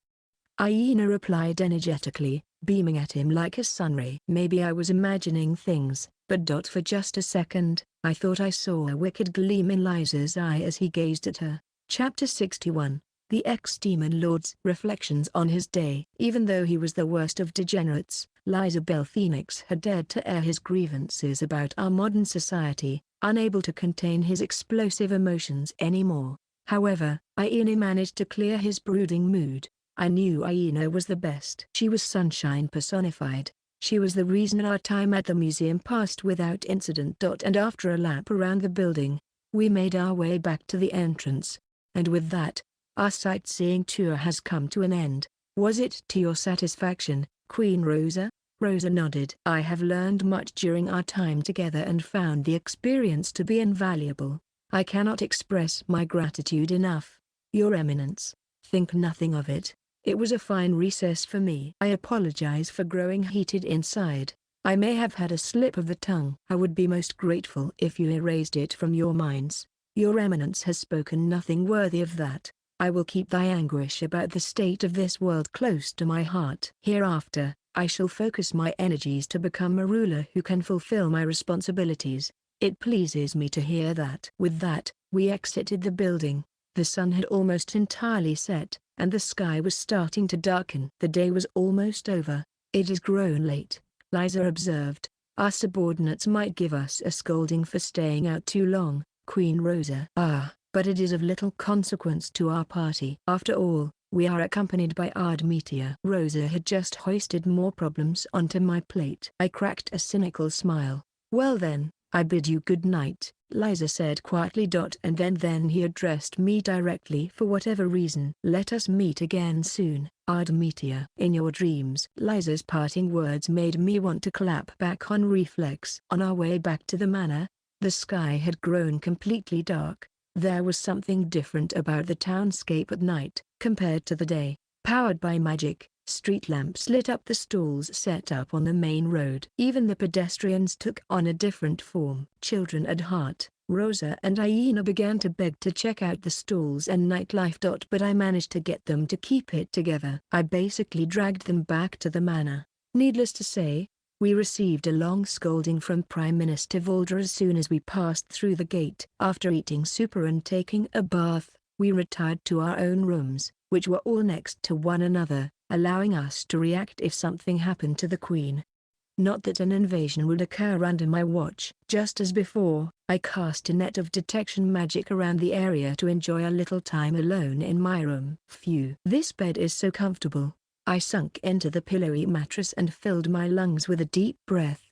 Aina replied energetically, beaming at him like a sunray. Maybe I was imagining things, but for just a second, I thought I saw a wicked gleam in Liza's eye as he gazed at her. Chapter 61. The Ex-Demon Lord's Reflections on his day. Even though he was the worst of degenerates, Liza Bell Phoenix had dared to air his grievances about our modern society, unable to contain his explosive emotions anymore. However, Aina managed to clear his brooding mood. I knew Aina was the best. She was sunshine personified. She was the reason our time at the museum passed without incident. And after a lap around the building, we made our way back to the entrance. And with that, our sightseeing tour has come to an end. Was it to your satisfaction, Queen Rosa? Rosa nodded. I have learned much during our time together and found the experience to be invaluable. I cannot express my gratitude enough. Your Eminence, think nothing of it. It was a fine recess for me. I apologize for growing heated inside. I may have had a slip of the tongue. I would be most grateful if you erased it from your minds. Your Eminence has spoken nothing worthy of that. I will keep thy anguish about the state of this world close to my heart. Hereafter, I shall focus my energies to become a ruler who can fulfill my responsibilities. It pleases me to hear that. With that, we exited the building. The sun had almost entirely set, and the sky was starting to darken. The day was almost over. It has grown late, Liza observed. Our subordinates might give us a scolding for staying out too long, Queen Rosa. But it is of little consequence to our party. After all, we are accompanied by Ardmetia. Rosa had just hoisted more problems onto my plate. I cracked a cynical smile. Well then, I bid you good night, Liza said quietly. And then he addressed me directly. For whatever reason, let us meet again soon, Ardmetia. In your dreams. Liza's parting words made me want to clap back on reflex. On our way back to the manor, the sky had grown completely dark. There was something different about the townscape at night, compared to the day. Powered by magic, Street lamps lit up the stalls set up on the main road. Even the pedestrians took on a different form. Children at heart, Rosa and Iena began to beg to check out the stalls and nightlife. But I managed to get them to keep it together. I basically dragged them back to the manor. Needless to say, we received a long scolding from Prime Minister Volder as soon as we passed through the gate. After eating supper and taking a bath, we retired to our own rooms, which were all next to one another, allowing us to react if something happened to the Queen. Not that an invasion would occur under my watch. Just as before, I cast a net of detection magic around the area to enjoy a little time alone in my room. Phew. This bed is so comfortable. I sunk into the pillowy mattress and filled my lungs with a deep breath.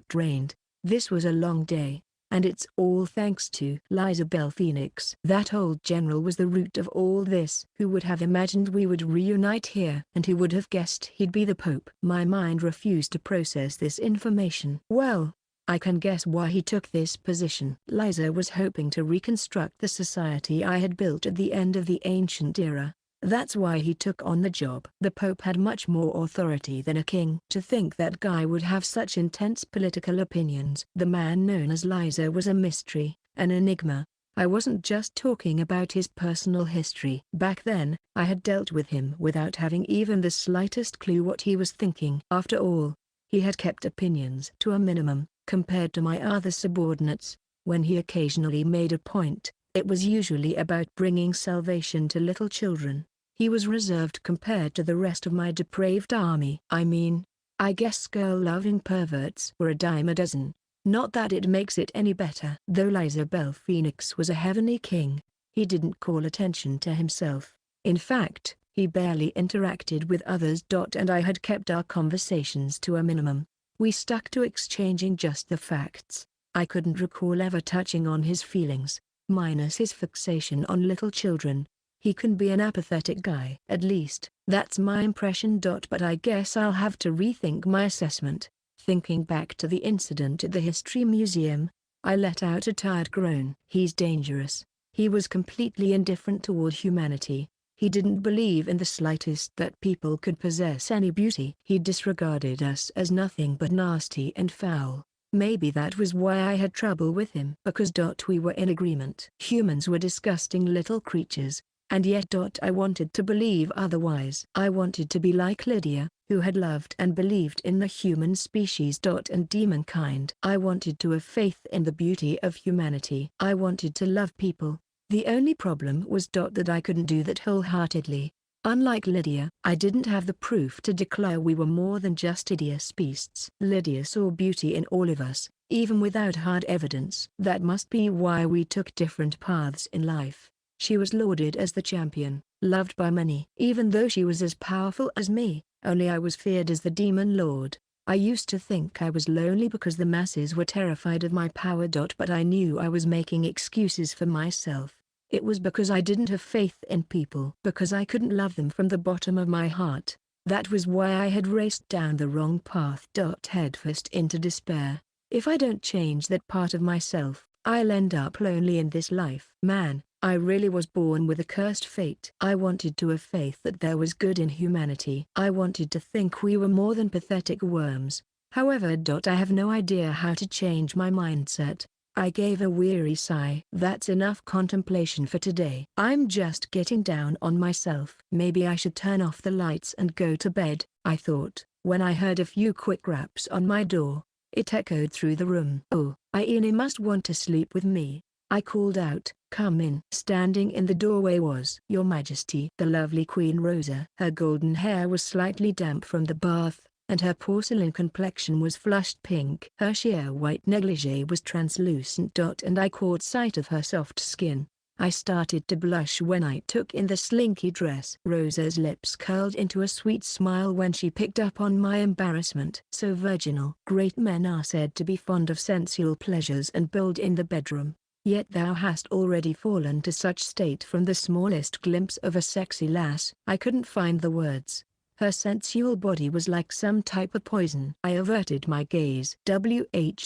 Drained. This was a long day, and it's all thanks to Liza Bell Phoenix. That old general was the root of all this. Who would have imagined we would reunite here? And who would have guessed he'd be the Pope? My mind refused to process this information. Well, I can guess why he took this position. Liza was hoping to reconstruct the society I had built at the end of the ancient era. That's why he took on the job. The Pope had much more authority than a king. To think that guy would have such intense political opinions. The man known as Liza was a mystery, an enigma. I wasn't just talking about his personal history. Back then, I had dealt with him without having even the slightest clue what he was thinking. After all, he had kept opinions to a minimum, compared to my other subordinates. When he occasionally made a point, it was usually about bringing salvation to little children. He was reserved compared to the rest of my depraved army. I guess girl-loving perverts were a dime a dozen. Not that it makes it any better. Though Liza Bell Phoenix was a heavenly king, he didn't call attention to himself. In fact, he barely interacted with others. And I had kept our conversations to a minimum. We stuck to exchanging just the facts. I couldn't recall ever touching on his feelings, minus his fixation on little children. He can be an apathetic guy. At least, that's my impression. But I guess I'll have to rethink my assessment. Thinking back to the incident at the History Museum, I let out a tired groan. He's dangerous. He was completely indifferent toward humanity. He didn't believe in the slightest that people could possess any beauty. He disregarded us as nothing but nasty and foul. Maybe that was why I had trouble with him. Because we were in agreement. Humans were disgusting little creatures. And yet I wanted to believe otherwise. I wanted to be like Lydia, who had loved and believed in the human species and demonkind. I wanted to have faith in the beauty of humanity. I wanted to love people. The only problem was that I couldn't do that wholeheartedly. Unlike Lydia, I didn't have the proof to declare we were more than just hideous beasts. Lydia saw beauty in all of us, even without hard evidence. That must be why we took different paths in life. She was lauded as the champion, loved by many. Even though she was as powerful as me, only I was feared as the demon lord. I used to think I was lonely because the masses were terrified of my power. But I knew I was making excuses for myself. It was because I didn't have faith in people. Because I couldn't love them from the bottom of my heart. That was why I had raced down the wrong path. Headfirst into despair. If I don't change that part of myself, I'll end up lonely in this life. Man, I really was born with a cursed fate. I wanted to have faith that there was good in humanity. I wanted to think we were more than pathetic worms. However, I have no idea how to change my mindset. I gave a weary sigh. That's enough contemplation for today. I'm just getting down on myself. Maybe I should turn off the lights and go to bed, I thought, when I heard a few quick raps on my door. It echoed through the room. Oh, Iena must want to sleep with me. I called out, "Come in." Standing in the doorway was Your Majesty, the lovely Queen Rosa. Her golden hair was slightly damp from the bath, and her porcelain complexion was flushed pink. Her sheer white negligee was translucent. And I caught sight of her soft skin. I started to blush when I took in the slinky dress. Rosa's lips curled into a sweet smile when she picked up on my embarrassment. So virginal. Great men are said to be fond of sensual pleasures and bold in the bedroom. Yet thou hast already fallen to such state from the smallest glimpse of a sexy lass. I couldn't find the words. Her sensual body was like some type of poison. I averted my gaze.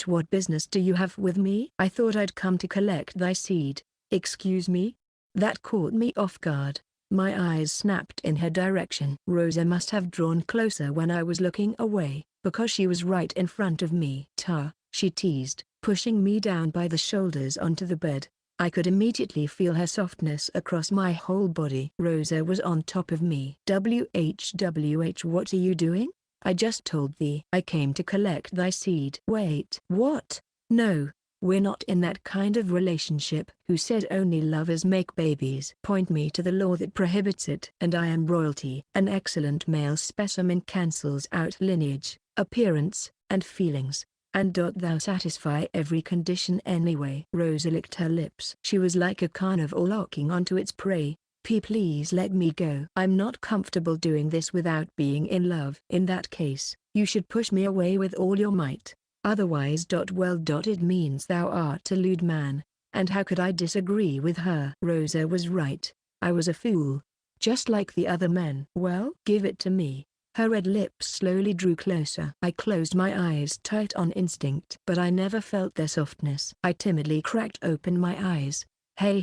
What business do you have with me? I thought I'd come to collect thy seed. Excuse me? That caught me off guard. My eyes snapped in her direction. Rosa must have drawn closer when I was looking away, because she was right in front of me. Ta, she teased, pushing me down by the shoulders onto the bed. I could immediately feel her softness across my whole body. Rosa was on top of me. WHWH, what are you doing? I just told thee I came to collect thy seed. Wait. What? No. We're not in that kind of relationship. Who said only lovers make babies? Point me to the law that prohibits it. And I am royalty. An excellent male specimen cancels out lineage, appearance, and feelings. And thou satisfy every condition anyway. Rosa licked her lips. She was like a carnivore locking onto its prey. Please let me go. I'm not comfortable doing this without being in love. In that case, you should push me away with all your might. Otherwise. Well. It means thou art a lewd man, and how could I disagree with her? Rosa was right. I was a fool, just like the other men. Well, give it to me. Her red lips slowly drew closer. I closed my eyes tight on instinct, but I never felt their softness. I timidly cracked open my eyes. Hey,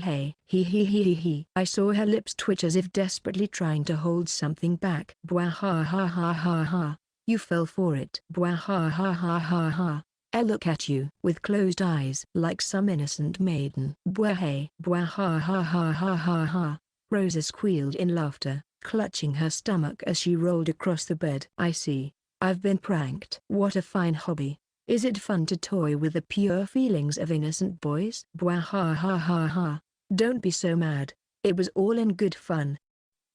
he. I saw her lips twitch as if desperately trying to hold something back. Bwah ha ha ha ha ha. You fell for it. Bwah ha ha ha ha ha. I look at you with closed eyes like some innocent maiden. Bwah hey. Bwah ha ha ha ha ha ha. Rosa squealed in laughter, clutching her stomach as she rolled across the bed. I see. I've been pranked. What a fine hobby. Is it fun to toy with the pure feelings of innocent boys? Bwah ha ha ha ha. Don't be so mad. It was all in good fun.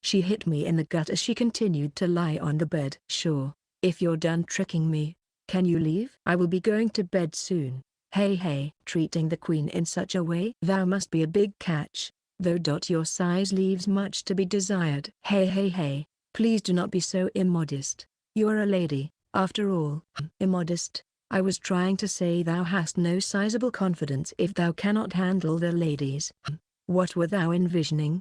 She hit me in the gut as she continued to lie on the bed. Sure. If you're done tricking me, can you leave? I will be going to bed soon. Hey, treating the queen in such a way? Thou must be a big catch, though. Your size leaves much to be desired. Hey, please do not be so immodest. You're a lady, after all. Immodest? I was trying to say thou hast no sizable confidence if thou cannot handle the ladies. What were thou envisioning?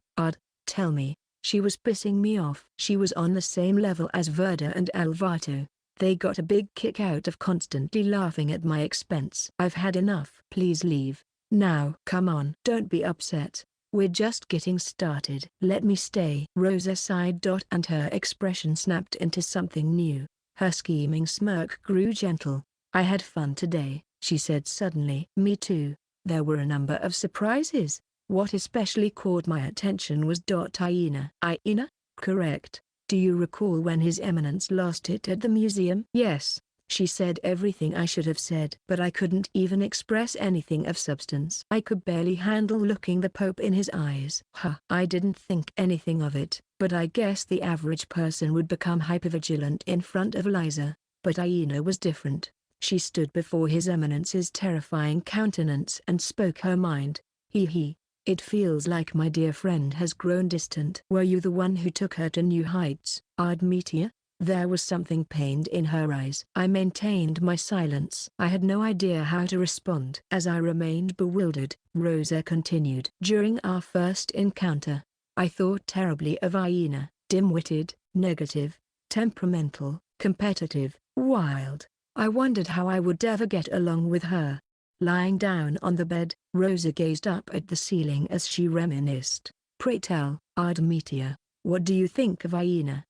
Tell me. She was pissing me off. She was on the same level as Verda and Alvato. They got a big kick out of constantly laughing at my expense. I've had enough. Please leave. Now. Come on. Don't be upset. We're just getting started. Let me stay. Rosa sighed. And her expression snapped into something new. Her scheming smirk grew gentle. I had fun today, she said suddenly. Me too. There were a number of surprises. What especially caught my attention was Iena. Iena? Correct. Do you recall when His Eminence lost it at the museum? Yes. She said everything I should have said. But I couldn't even express anything of substance. I could barely handle looking the Pope in his eyes. I didn't think anything of it, but I guess the average person would become hypervigilant in front of Liza. But Iena was different. She stood before His Eminence's terrifying countenance and spoke her mind. It feels like my dear friend has grown distant. Were you the one who took her to new heights? Admetia? There was something pained in her eyes. I maintained my silence. I had no idea how to respond. As I remained bewildered, Rosa continued. During our first encounter, I thought terribly of Iena. Dim-witted, negative, temperamental, competitive, wild. I wondered how I would ever get along with her. Lying down on the bed, Rosa gazed up at the ceiling as she reminisced. Pray tell, Admetia, what do you think of Iena?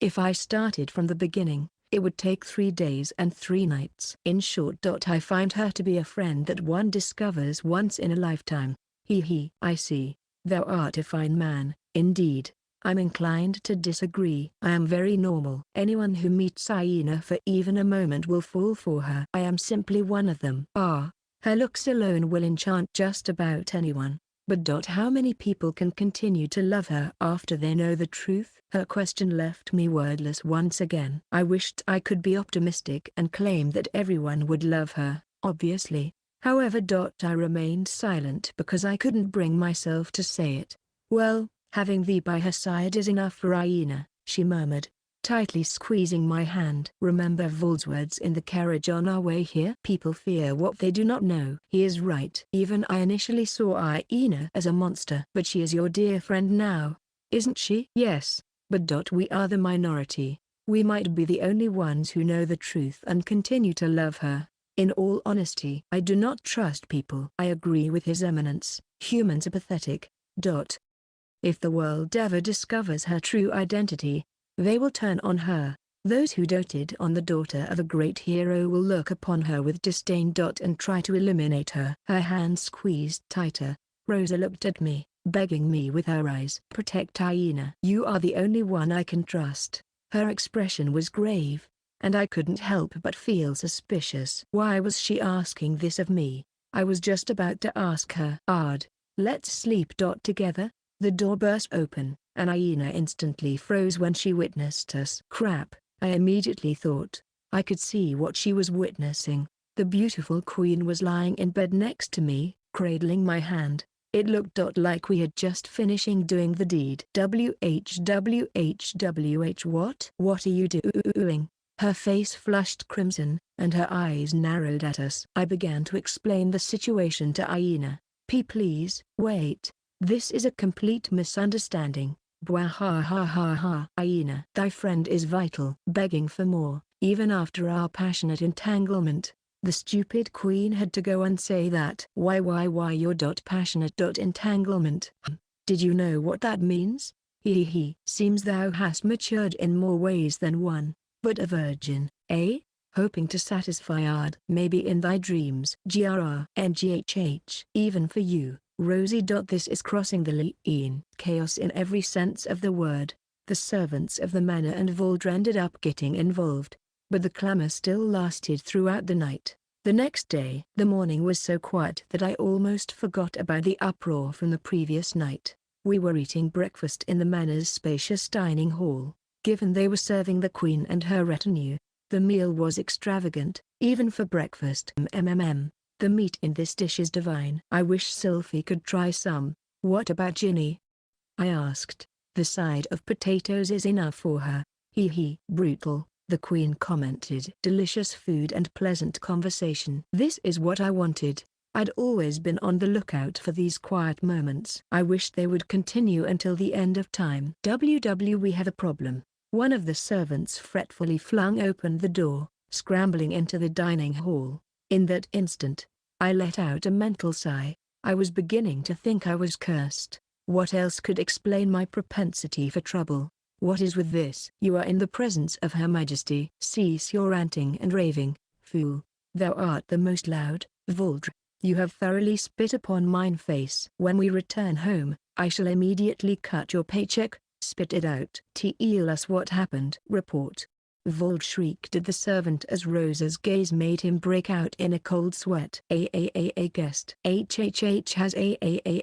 If I started from the beginning, it would take 3 days and 3 nights. In short. I find her to be a friend that one discovers once in a lifetime. I see. Thou art a fine man, indeed. I'm inclined to disagree. I am very normal. Anyone who meets Iena for even a moment will fall for her. I am simply one of them. Her looks alone will enchant just about anyone. But how many people can continue to love her after they know the truth? Her question left me wordless once again. I wished I could be optimistic and claim that everyone would love her, obviously. However. I remained silent because I couldn't bring myself to say it. Well, having thee by her side is enough for Iena, she murmured, tightly squeezing my hand. Remember Vol's words in the carriage on our way here? People fear what they do not know. He is right. Even I initially saw Iena as a monster. But she is your dear friend now, isn't she? Yes, but we are the minority. We might be the only ones who know the truth and continue to love her. In all honesty, I do not trust people. I agree with His Eminence. Humans are pathetic. If the world ever discovers her true identity, they will turn on her. Those who doted on the daughter of a great hero will look upon her with disdain. And try to eliminate her. Her hand squeezed tighter. Rosa looked at me, begging me with her eyes. Protect Aina. You are the only one I can trust. Her expression was grave, and I couldn't help but feel suspicious. Why was she asking this of me? I was just about to ask her. Let's sleep. Together? The door burst open, and Aina instantly froze when she witnessed us. Crap, I immediately thought. I could see what she was witnessing. The beautiful queen was lying in bed next to me, cradling my hand. It looked like we had just finishing doing the deed. WHWHWH. What are you doing? Her face flushed crimson, and her eyes narrowed at us. I began to explain the situation to Aina. Please, wait. This is a complete misunderstanding. Bwahahahaha. Aina, thy friend is vital. Begging for more, even after our passionate entanglement. The stupid queen had to go and say that. Why your passionate entanglement? Did you know what that means? Seems thou hast matured in more ways than one. But a virgin, eh? Hoping to satisfy Ard. Maybe in thy dreams. GRRNGHH. Even for you, Rosie. This is crossing the line. Chaos in every sense of the word. The servants of the manor and Voldre ended up getting involved. But the clamor still lasted throughout the night. The next day, the morning was so quiet that I almost forgot about the uproar from the previous night. We were eating breakfast in the manor's spacious dining hall. Given they were serving the queen and her retinue, the meal was extravagant, even for breakfast. The meat in this dish is divine. I wish Sylphie could try some. What about Ginny? I asked. The side of potatoes is enough for her. Brutal, the queen commented. Delicious food and pleasant conversation. This is what I wanted. I'd always been on the lookout for these quiet moments. I wish they would continue until the end of time. We have a problem. One of the servants fretfully flung open the door, scrambling into the dining hall. In that instant, I let out a mental sigh. I was beginning to think I was cursed. What else could explain my propensity for trouble? What is with this? You are in the presence of Her Majesty. Cease your ranting and raving, fool. Thou art the most loud, Voldre. You have thoroughly spit upon mine face. When we return home, I shall immediately cut your paycheck. Spit it out. Tell us what happened. Report. Vold shrieked at the servant as Rosa's gaze made him break out in a cold sweat. A guest. HHH has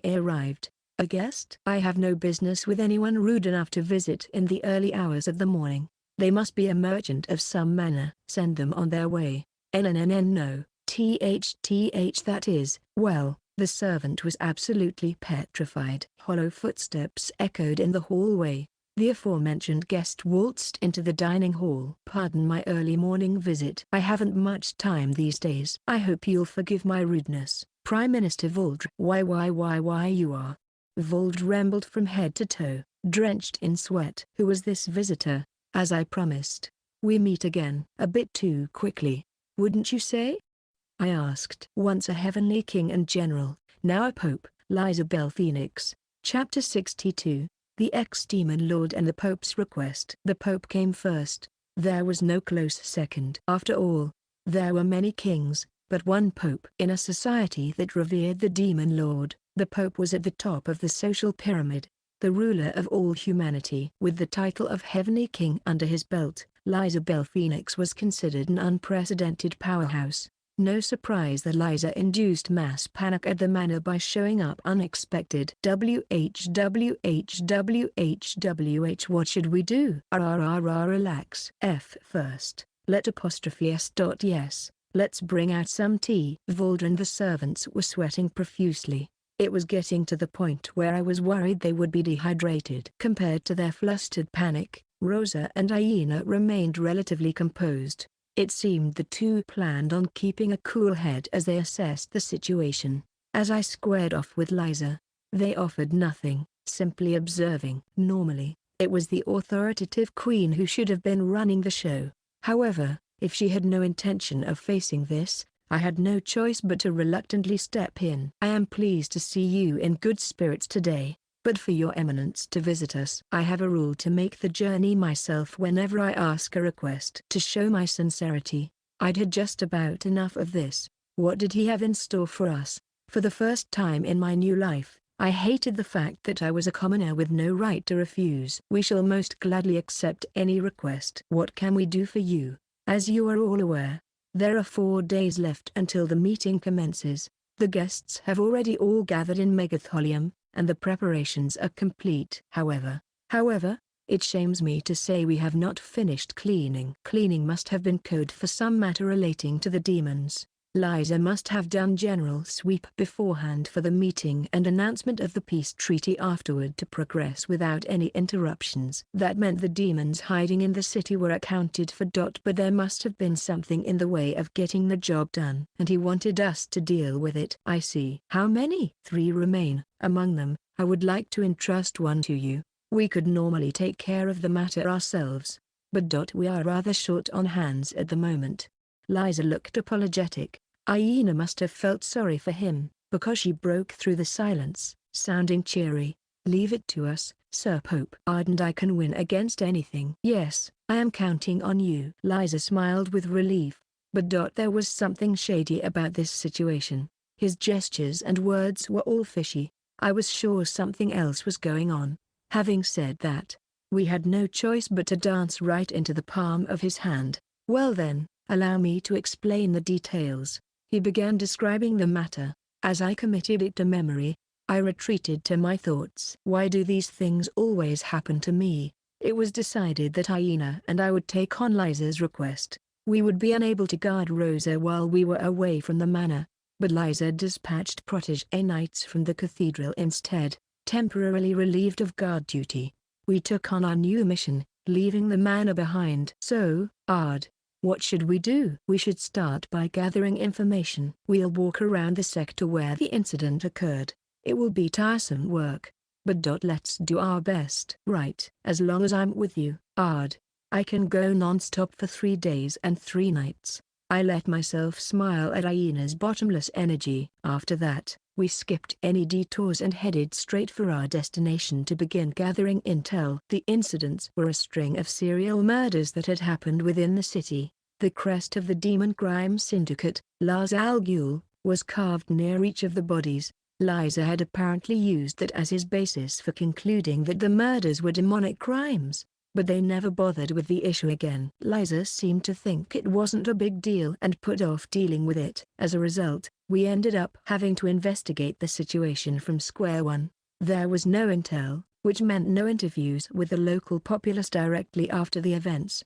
arrived. A guest? I have no business with anyone rude enough to visit in the early hours of the morning. They must be a merchant of some manner. Send them on their way. No. That is, well. The servant was absolutely petrified. Hollow footsteps echoed in the hallway. The aforementioned guest waltzed into the dining hall. Pardon my early morning visit. I haven't much time these days. I hope you'll forgive my rudeness. Prime Minister Voldre. Why you are? Voldre rambled from head to toe, drenched in sweat. Who was this visitor? As I promised. We meet again. A bit too quickly, wouldn't you say? I asked. Once a heavenly king and general, now a pope. Liza Bell Phoenix. Chapter 62. The ex-demon lord and the pope's request. The pope came first. There was no close second. After all, there were many kings, but one pope. In a society that revered the demon lord, the pope was at the top of the social pyramid, the ruler of all humanity. With the title of heavenly king under his belt, Liza Bell Phoenix was considered an unprecedented powerhouse. No surprise that Liza induced mass panic at the manor by showing up unexpected. WHWHWHWH. What should we do? Relax. First, let yes. Let's bring out some tea. Voldre and the servants were sweating profusely. It was getting to the point where I was worried they would be dehydrated. Compared to their flustered panic, Rosa and Aina remained relatively composed. It seemed the two planned on keeping a cool head as they assessed the situation. As I squared off with Liza, they offered nothing, simply observing. Normally, it was the authoritative queen who should have been running the show. However, if she had no intention of facing this, I had no choice but to reluctantly step in. I am pleased to see you in good spirits today. but for your eminence to visit us. I have a rule to make the journey myself whenever I ask a request. To show my sincerity, I'd had just about enough of this. What did he have in store for us? For the first time in my new life, I hated the fact that I was a commoner with no right to refuse. We shall most gladly accept any request. What can we do for you? As you are all aware, there are 4 days left until the meeting commences. The guests have already all gathered in Megatholium, and the preparations are complete. However, it shames me to say we have not finished cleaning. Cleaning must have been code for some matter relating to the demons. Liza must have done general sweep beforehand for the meeting and announcement of the peace treaty afterward to progress without any interruptions. That meant the demons hiding in the city were accounted for. But there must have been something in the way of getting the job done. And he wanted us to deal with it. I see. How many? 3 remain. Among them, I would like to entrust one to you. We could normally take care of the matter ourselves, but we are rather short on hands at the moment. Liza looked apologetic. Aina must have felt sorry for him, because she broke through the silence, sounding cheery. Leave it to us, Sir Pope. And I can win against anything. Yes, I am counting on you. Liza smiled with relief, but there was something shady about this situation. His gestures and words were all fishy. I was sure something else was going on. Having said that, we had no choice but to dance right into the palm of his hand. Well then, allow me to explain the details. He began describing the matter. As I committed it to memory, I retreated to my thoughts. Why do these things always happen to me? It was decided that Aina and I would take on Liza's request. We would be unable to guard Rosa while we were away from the manor, but Liza dispatched protégé knights from the cathedral instead, temporarily relieved of guard duty. We took on our new mission, leaving the manor behind. So, what should we do? We should start by gathering information. We'll walk around the sector where the incident occurred. It will be tiresome work, but let's do our best. Right. As long as I'm with you, I can go non-stop for 3 days and 3 nights. I let myself smile at Aina's bottomless energy. After that, we skipped any detours and headed straight for our destination to begin gathering intel. The incidents were a string of serial murders that had happened within the city. The crest of the demon crime syndicate, Lars Al Ghul, was carved near each of the bodies. Liza had apparently used that as his basis for concluding that the murders were demonic crimes, but they never bothered with the issue again. Liza seemed to think it wasn't a big deal and put off dealing with it. As a result, we ended up having to investigate the situation from square one. There was no intel, which meant no interviews with the local populace directly after the events.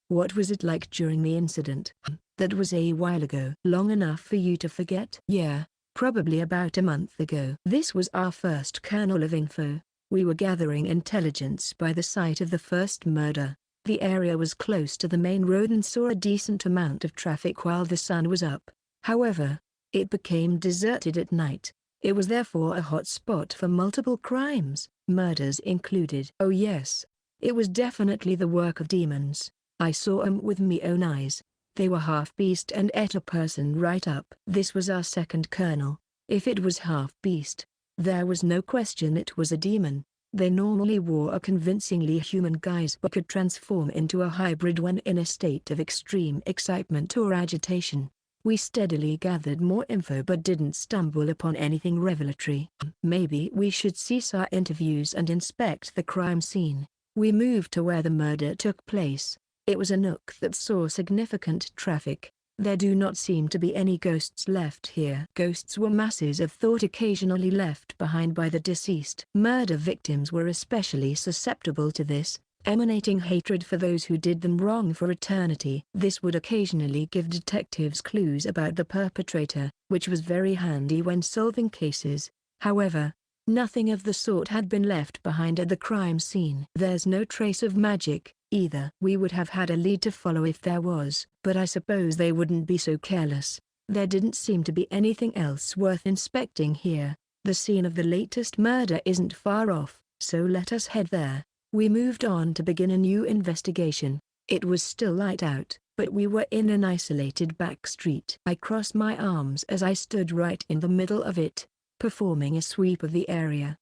What was it like during the incident? That was a while ago. Long enough for you to forget? Yeah, probably about a month ago. This was our first kernel of info. We were gathering intelligence by the site of the first murder. The area was close to the main road and saw a decent amount of traffic while the sun was up. However, it became deserted at night. It was therefore a hot spot for multiple crimes, murders included. Oh yes, it was definitely the work of demons. I saw 'em with me own eyes. They were half beast and ate a person right up. This was our second kernel. If it was half beast, there was no question it was a demon. They normally wore a convincingly human guise but could transform into a hybrid when in a state of extreme excitement or agitation. We steadily gathered more info but didn't stumble upon anything revelatory. Maybe we should cease our interviews and inspect the crime scene. We moved to where the murder took place. It was a nook that saw significant traffic. There do not seem to be any ghosts left here. Ghosts were masses of thought occasionally left behind by the deceased. Murder victims were especially susceptible to this, emanating hatred for those who did them wrong for eternity. This would occasionally give detectives clues about the perpetrator, which was very handy when solving cases. However, nothing of the sort had been left behind at the crime scene. There's no trace of magic, either. We would have had a lead to follow if there was, but I suppose they wouldn't be so careless. There didn't seem to be anything else worth inspecting here. The scene of the latest murder isn't far off, so let us head there. We moved on to begin a new investigation. It was still light out, but we were in an isolated back street. I crossed my arms as I stood right in the middle of it, performing a sweep of the area.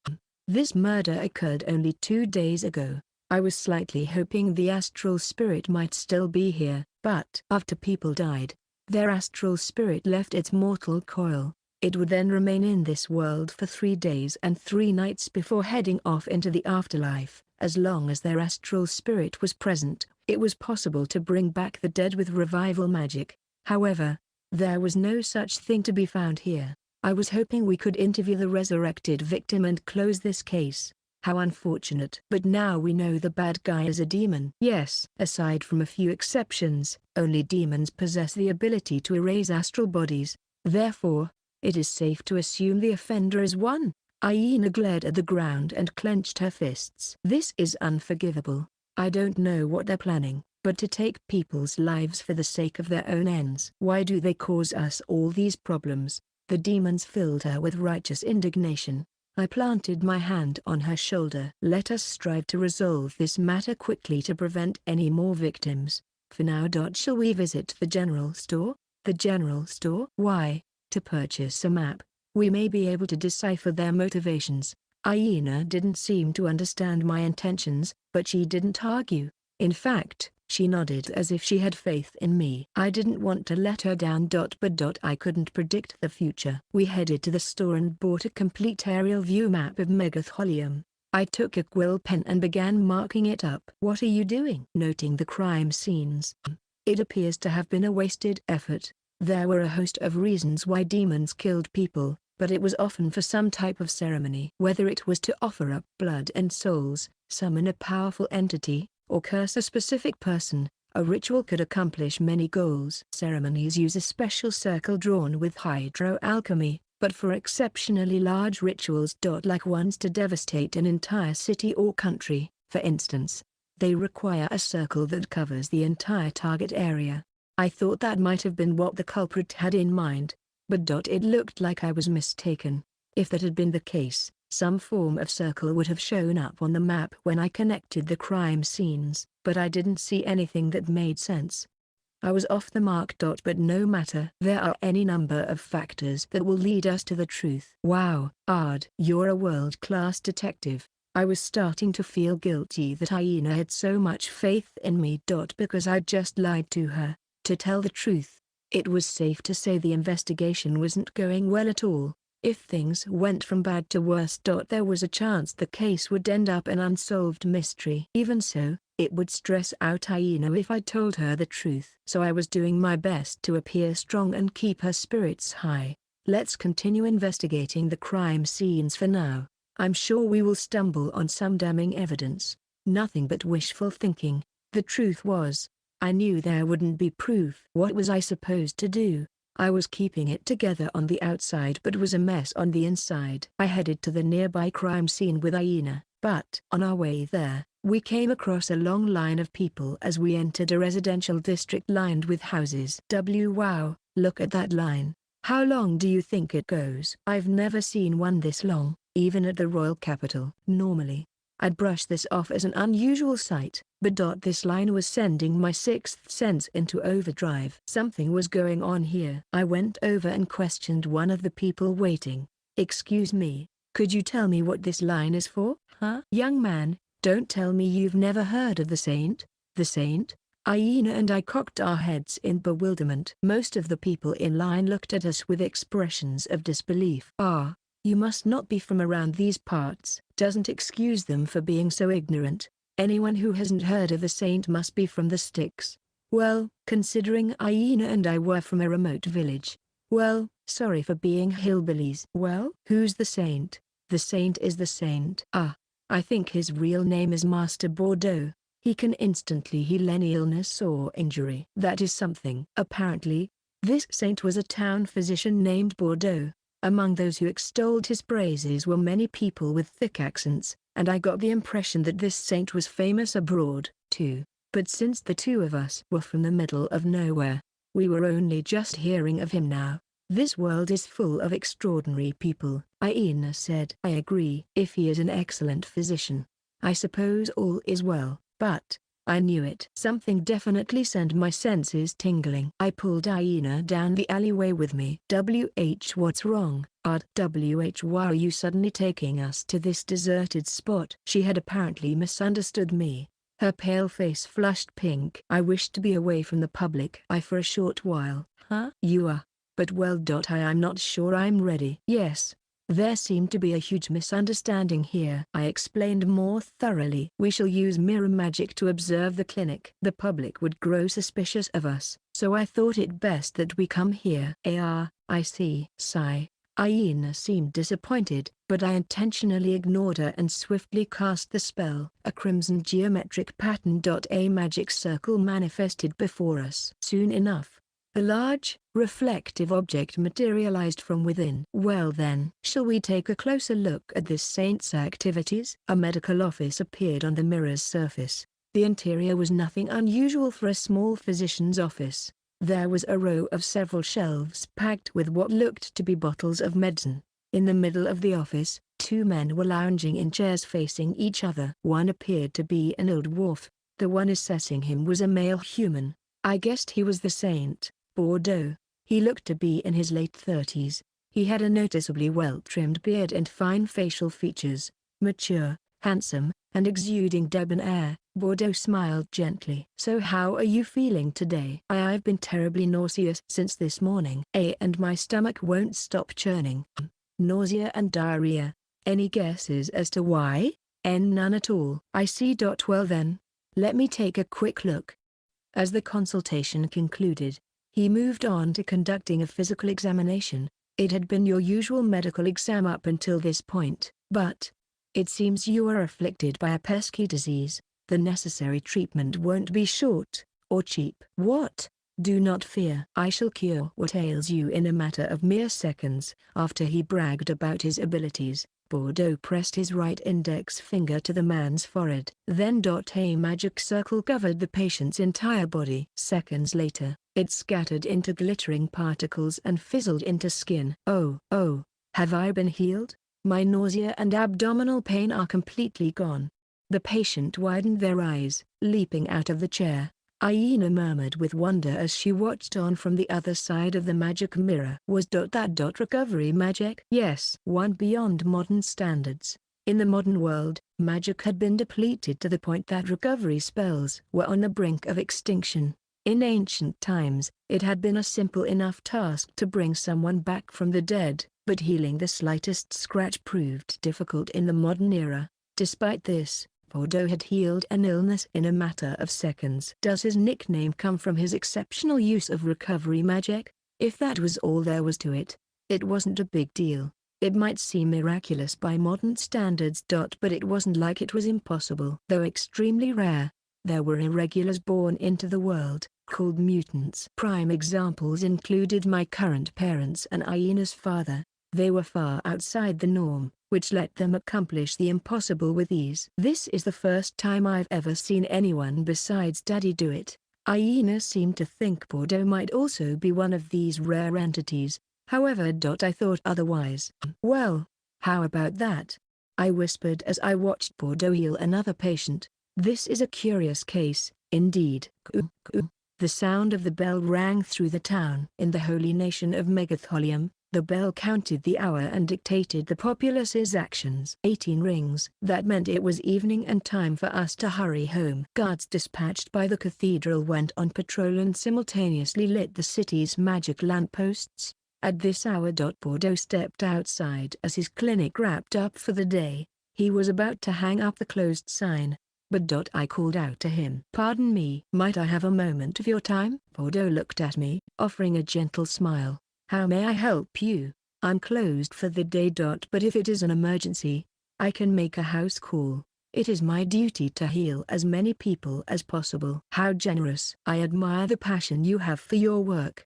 This murder occurred only 2 days ago. I was slightly hoping the astral spirit might still be here, but after people died, their astral spirit left its mortal coil. It would then remain in this world for 3 days and 3 nights before heading off into the afterlife. As long as their astral spirit was present, it was possible to bring back the dead with revival magic. However, there was no such thing to be found here. I was hoping we could interview the resurrected victim and close this case. How unfortunate. But now we know the bad guy is a demon. Yes. Aside from a few exceptions, only demons possess the ability to erase astral bodies. Therefore, it is safe to assume the offender is one. Aina glared at the ground and clenched her fists. This is unforgivable. I don't know what they're planning, but to take people's lives for the sake of their own ends. Why do they cause us all these problems? The demons filled her with righteous indignation. I planted my hand on her shoulder. Let us strive to resolve this matter quickly to prevent any more victims. For now. Shall we visit the general store? The general store? Why? To purchase a map. We may be able to decipher their motivations. Aina didn't seem to understand my intentions, but she didn't argue. In fact, she nodded as if she had faith in me. I didn't want to let her down. But I couldn't predict the future. We headed to the store and bought a complete aerial view map of Megatholium. I took a quill pen and began marking it up. What are you doing? Noting the crime scenes. It appears to have been a wasted effort. There were a host of reasons why demons killed people, but it was often for some type of ceremony. Whether it was to offer up blood and souls, summon a powerful entity, or curse a specific person, a ritual could accomplish many goals. Ceremonies use a special circle drawn with hydroalchemy, but for exceptionally large rituals like ones to devastate an entire city or country, for instance, they require a circle that covers the entire target area. I thought that might have been what the culprit had in mind, but it looked like I was mistaken. If that had been the case, some form of circle would have shown up on the map when I connected the crime scenes, but I didn't see anything that made sense. I was off the mark. But no matter. There are any number of factors that will lead us to the truth. Wow, Ard, you're a world-class detective. I was starting to feel guilty that Aina had so much faith in me. Because I'd just lied to her. To tell the truth, it was safe to say the investigation wasn't going well at all. If things went from bad to worse. There was a chance the case would end up an unsolved mystery. Even so, it would stress out Aina if I told her the truth. So I was doing my best to appear strong and keep her spirits high. Let's continue investigating the crime scenes for now. I'm sure we will stumble on some damning evidence. Nothing but wishful thinking. The truth was, I knew there wouldn't be proof. What was I supposed to do? I was keeping it together on the outside but was a mess on the inside. I headed to the nearby crime scene with Aina, but on our way there, we came across a long line of people as we entered a residential district lined with houses. Wow, look at that line. How long do you think it goes? I've never seen one this long, even at the royal capital. Normally, I'd brush this off as an unusual sight, but this line was sending my sixth sense into overdrive. Something was going on here. I went over and questioned one of the people waiting. Excuse me, could you tell me what this line is for? Huh? Young man, don't tell me you've never heard of the saint? The saint? Aina and I cocked our heads in bewilderment. Most of the people in line looked at us with expressions of disbelief. Ah, you must not be from around these parts. Doesn't excuse them for being so ignorant. Anyone who hasn't heard of the saint must be from the sticks. Well, considering Aina and I were from a remote village. Well, sorry for being hillbillies. Well, who's the saint? The saint is the saint. Ah, I think his real name is Master Bordeaux. He can instantly heal any illness or injury. That is something. Apparently, this saint was a town physician named Bordeaux. Among those who extolled his praises were many people with thick accents, and I got the impression that this saint was famous abroad, too. But since the two of us were from the middle of nowhere, we were only just hearing of him now. This world is full of extraordinary people, Aina said. I agree. If he is an excellent physician, I suppose all is well, but I knew it. Something definitely sent my senses tingling. I pulled Aina down the alleyway with me. What's wrong? Why are you suddenly taking us to this deserted spot? She had apparently misunderstood me. Her pale face flushed pink. I wished to be away from the public eye for a short while. Huh? You are? But well. I'm not sure I'm ready. Yes. There seemed to be a huge misunderstanding here. I explained more thoroughly. We shall use mirror magic to observe the clinic. The public would grow suspicious of us, so I thought it best that we come here. I see. Sigh. Aina seemed disappointed, but I intentionally ignored her and swiftly cast the spell. A crimson geometric pattern. A magic circle manifested before us. Soon enough, a large, reflective object materialized from within. Well then, shall we take a closer look at this saint's activities? A medical office appeared on the mirror's surface. The interior was nothing unusual for a small physician's office. There was a row of several shelves packed with what looked to be bottles of medicine. In the middle of the office, two men were lounging in chairs facing each other. One appeared to be an old dwarf. The one assessing him was a male human. I guessed he was the saint, Bordeaux. He looked to be in his late 30s. He had a noticeably well-trimmed beard and fine facial features. Mature, handsome, and exuding debonair, Bordeaux smiled gently. So how are you feeling today? I've been terribly nauseous since this morning. And my stomach won't stop churning. Nausea and diarrhea. Any guesses as to why? None at all. I see. Well then, let me take a quick look. As the consultation concluded, he moved on to conducting a physical examination. It had been your usual medical exam up until this point, but it seems you are afflicted by a pesky disease. The necessary treatment won't be short or cheap. What? Do not fear. I shall cure what ails you in a matter of mere seconds. After he bragged about his abilities, Bordeaux pressed his right index finger to the man's forehead. Then a magic circle covered the patient's entire body. Seconds later, it scattered into glittering particles and fizzled into skin. Oh, have I been healed? My nausea and abdominal pain are completely gone. The patient widened their eyes, leaping out of the chair. Aina murmured with wonder as she watched on from the other side of the magic mirror. Was that recovery magic? Yes. One beyond modern standards. In the modern world, magic had been depleted to the point that recovery spells were on the brink of extinction. In ancient times, it had been a simple enough task to bring someone back from the dead, but healing the slightest scratch proved difficult in the modern era. Despite this, Bordeaux had healed an illness in a matter of seconds. Does his nickname come from his exceptional use of recovery magic? If that was all there was to it, it wasn't a big deal. It might seem miraculous by modern standards. But it wasn't like it was impossible. Though extremely rare, there were irregulars born into the world, called mutants. Prime examples included my current parents and Aina's father. They were far outside the norm, which let them accomplish the impossible with ease. This is the first time I've ever seen anyone besides Daddy do it. Aina seemed to think Bordeaux might also be one of these rare entities. However, I thought otherwise. Well, how about that? I whispered as I watched Bordeaux heal another patient. This is a curious case, indeed. The sound of the bell rang through the town. In the holy nation of Megatholium, the bell counted the hour and dictated the populace's actions. 18 rings. That meant it was evening and time for us to hurry home. Guards dispatched by the cathedral went on patrol and simultaneously lit the city's magic lampposts. At this hour, Bordeaux stepped outside as his clinic wrapped up for the day. He was about to hang up the closed sign, but I called out to him. Pardon me. Might I have a moment of your time? Bordeaux looked at me, offering a gentle smile. How may I help you? I'm closed for the day. But if it is an emergency, I can make a house call. It is my duty to heal as many people as possible. How generous. I admire the passion you have for your work.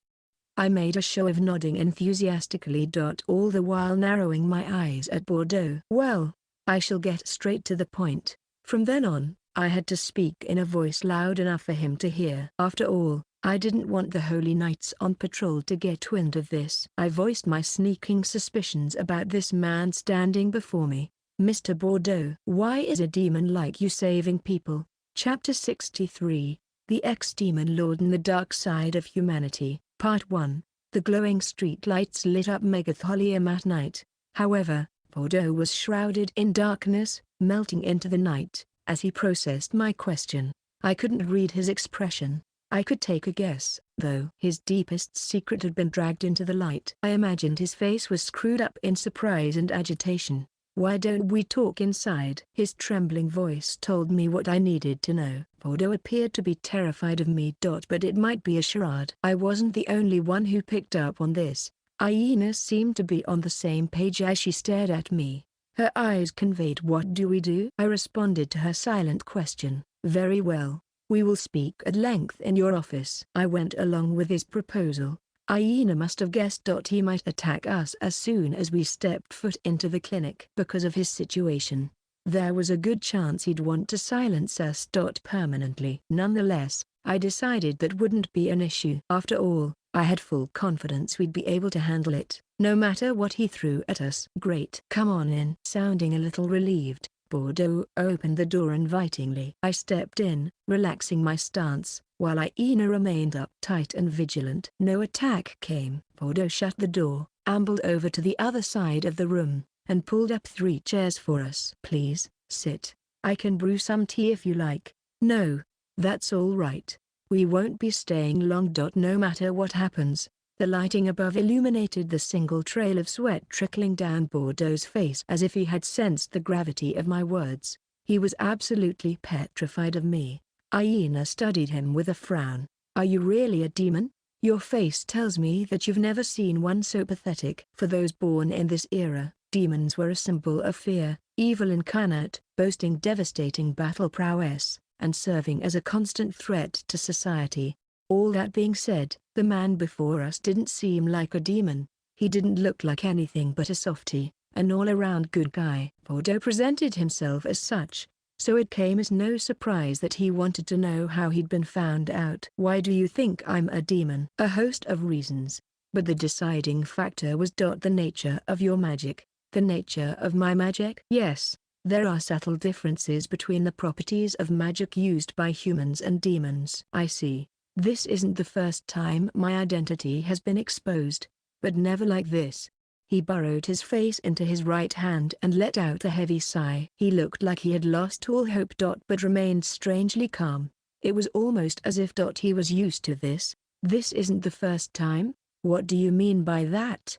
I made a show of nodding enthusiastically. All the while narrowing my eyes at Bordeaux. Well, I shall get straight to the point. From then on, I had to speak in a voice loud enough for him to hear. After all, I didn't want the holy knights on patrol to get wind of this. I voiced my sneaking suspicions about this man standing before me. Mr. Bordeaux. Why is a demon like you saving people? Chapter 63, The Ex-Demon Lord and the Dark Side of Humanity, Part 1. The glowing street lights lit up Megatholium at night. However, Bordeaux was shrouded in darkness, melting into the night. As he processed my question, I couldn't read his expression. I could take a guess, though. His deepest secret had been dragged into the light. I imagined his face was screwed up in surprise and agitation. "Why don't we talk inside?" His trembling voice told me what I needed to know. Bordeaux appeared to be terrified of me. But it might be a charade. I wasn't the only one who picked up on this. Aina seemed to be on the same page as she stared at me. Her eyes conveyed, "What do we do?" I responded to her silent question, "Very well. We will speak at length in your office." I went along with his proposal. Aina must have guessed he might attack us as soon as we stepped foot into the clinic. Because of his situation, there was a good chance he'd want to silence us permanently. Nonetheless, I decided that wouldn't be an issue. After all, I had full confidence we'd be able to handle it, no matter what he threw at us. "Great. Come on in." Sounding a little relieved, Bordeaux opened the door invitingly. I stepped in, relaxing my stance, while Aina remained uptight and vigilant. No attack came. Bordeaux shut the door, ambled over to the other side of the room, and pulled up 3 chairs for us. "Please, sit. I can brew some tea if you like." "No, that's all right. We won't be staying long. No matter what happens." The lighting above illuminated the single trail of sweat trickling down Bordeaux's face as if he had sensed the gravity of my words. He was absolutely petrified of me. Aina studied him with a frown. "Are you really a demon? Your face tells me that you've never seen one so pathetic." For those born in this era, demons were a symbol of fear, evil incarnate, boasting devastating battle prowess, and serving as a constant threat to society. All that being said, the man before us didn't seem like a demon. He didn't look like anything but a softie, an all-around good guy. Bordeaux presented himself as such, so it came as no surprise that he wanted to know how he'd been found out. "Why do you think I'm a demon?" "A host of reasons, but the deciding factor was the nature of your magic." "The nature of my magic?" "Yes. There are subtle differences between the properties of magic used by humans and demons." "I see. This isn't the first time my identity has been exposed, but never like this." He burrowed his face into his right hand and let out a heavy sigh. He looked like he had lost all hope. But remained strangely calm. It was almost as if he was used to this. "This isn't the first time? What do you mean by that?"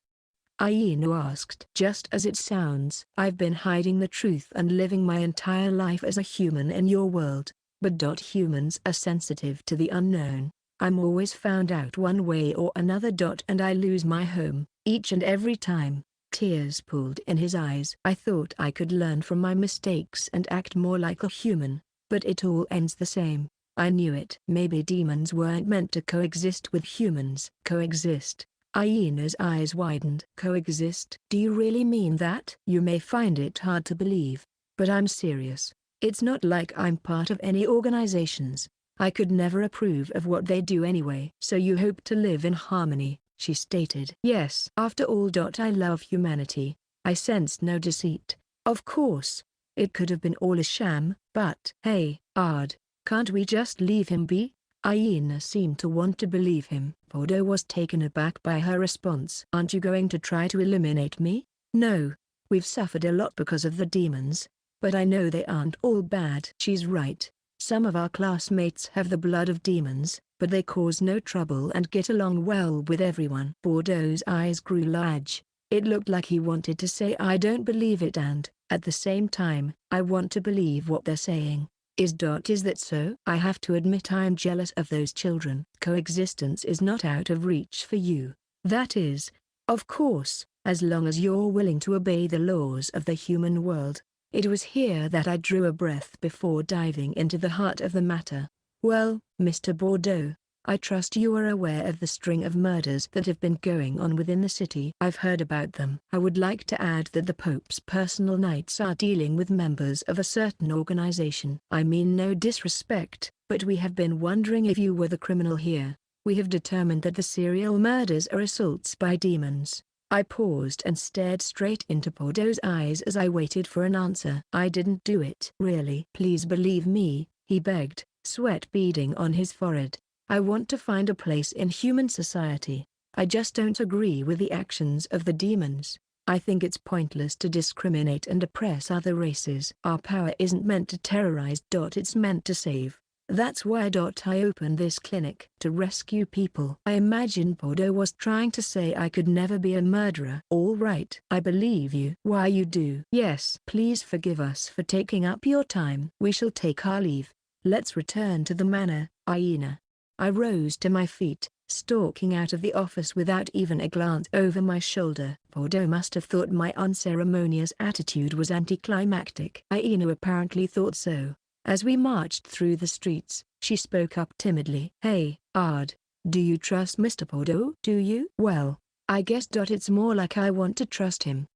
Aina asked. "Just as it sounds. I've been hiding the truth and living my entire life as a human in your world. But humans are sensitive to the unknown. I'm always found out one way or another. And I lose my home, each and every time." Tears pooled in his eyes. "I thought I could learn from my mistakes and act more like a human, but it all ends the same. I knew it." "Maybe demons weren't meant to coexist with humans." "Coexist?" Aina's eyes widened. "Coexist? Do you really mean that?" "You may find it hard to believe, but I'm serious. It's not like I'm part of any organizations. I could never approve of what they do anyway." "So you hope to live in harmony," she stated. "Yes. After all, I love humanity." I sensed no deceit. "Of course. It could have been all a sham, but..." "Hey, Ard, can't we just leave him be?" Aina seemed to want to believe him. Bordeaux was taken aback by her response. "Aren't you going to try to eliminate me?" "No. We've suffered a lot because of the demons, but I know they aren't all bad." "She's right. Some of our classmates have the blood of demons, but they cause no trouble and get along well with everyone." Bordeaux's eyes grew large. It looked like he wanted to say "I don't believe it," and, at the same time, "I want to believe what they're saying." Is that so?" "I have to admit I'm jealous of those children." "Coexistence is not out of reach for you." "That is, of course, as long as you're willing to obey the laws of the human world." It was here that I drew a breath before diving into the heart of the matter. "Well, Mr. Bordeaux, I trust you are aware of the string of murders that have been going on within the city." "I've heard about them." "I would like to add that the Pope's personal knights are dealing with members of a certain organization." "I mean no disrespect, but we have been wondering if you were the criminal here. We have determined that the serial murders are assaults by demons." I paused and stared straight into Bordeaux's eyes as I waited for an answer. "I didn't do it." "Really?" "Please believe me," he begged, sweat beading on his forehead. "I want to find a place in human society. I just don't agree with the actions of the demons. I think it's pointless to discriminate and oppress other races. Our power isn't meant to terrorize. It's meant to save. That's why I opened this clinic to rescue people. I imagine Bordeaux was trying to say I could never be a murderer. All right, I believe you. Why you do? Yes. Please forgive us for taking up your time. We shall take our leave. Let's return to the manor, Aina. I rose to my feet, stalking out of the office without even a glance over my shoulder. Bordeaux must have thought my unceremonious attitude was anticlimactic. Aina apparently thought so. As we marched through the streets, she spoke up timidly. Hey, Ard, do you trust Mr. Bordeaux? Do you? Well, I guess it's more like I want to trust him.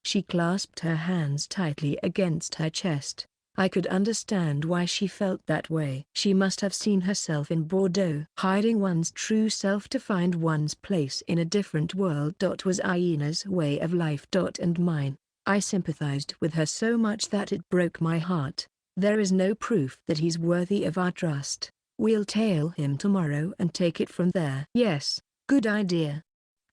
She clasped her hands tightly against her chest. I could understand why she felt that way. She must have seen herself in Bordeaux. Hiding one's true self to find one's place in a different world. Was Aina's way of life. And mine. I sympathized with her so much that it broke my heart. There is no proof that he's worthy of our trust. We'll tail him tomorrow and take it from there. Yes, good idea.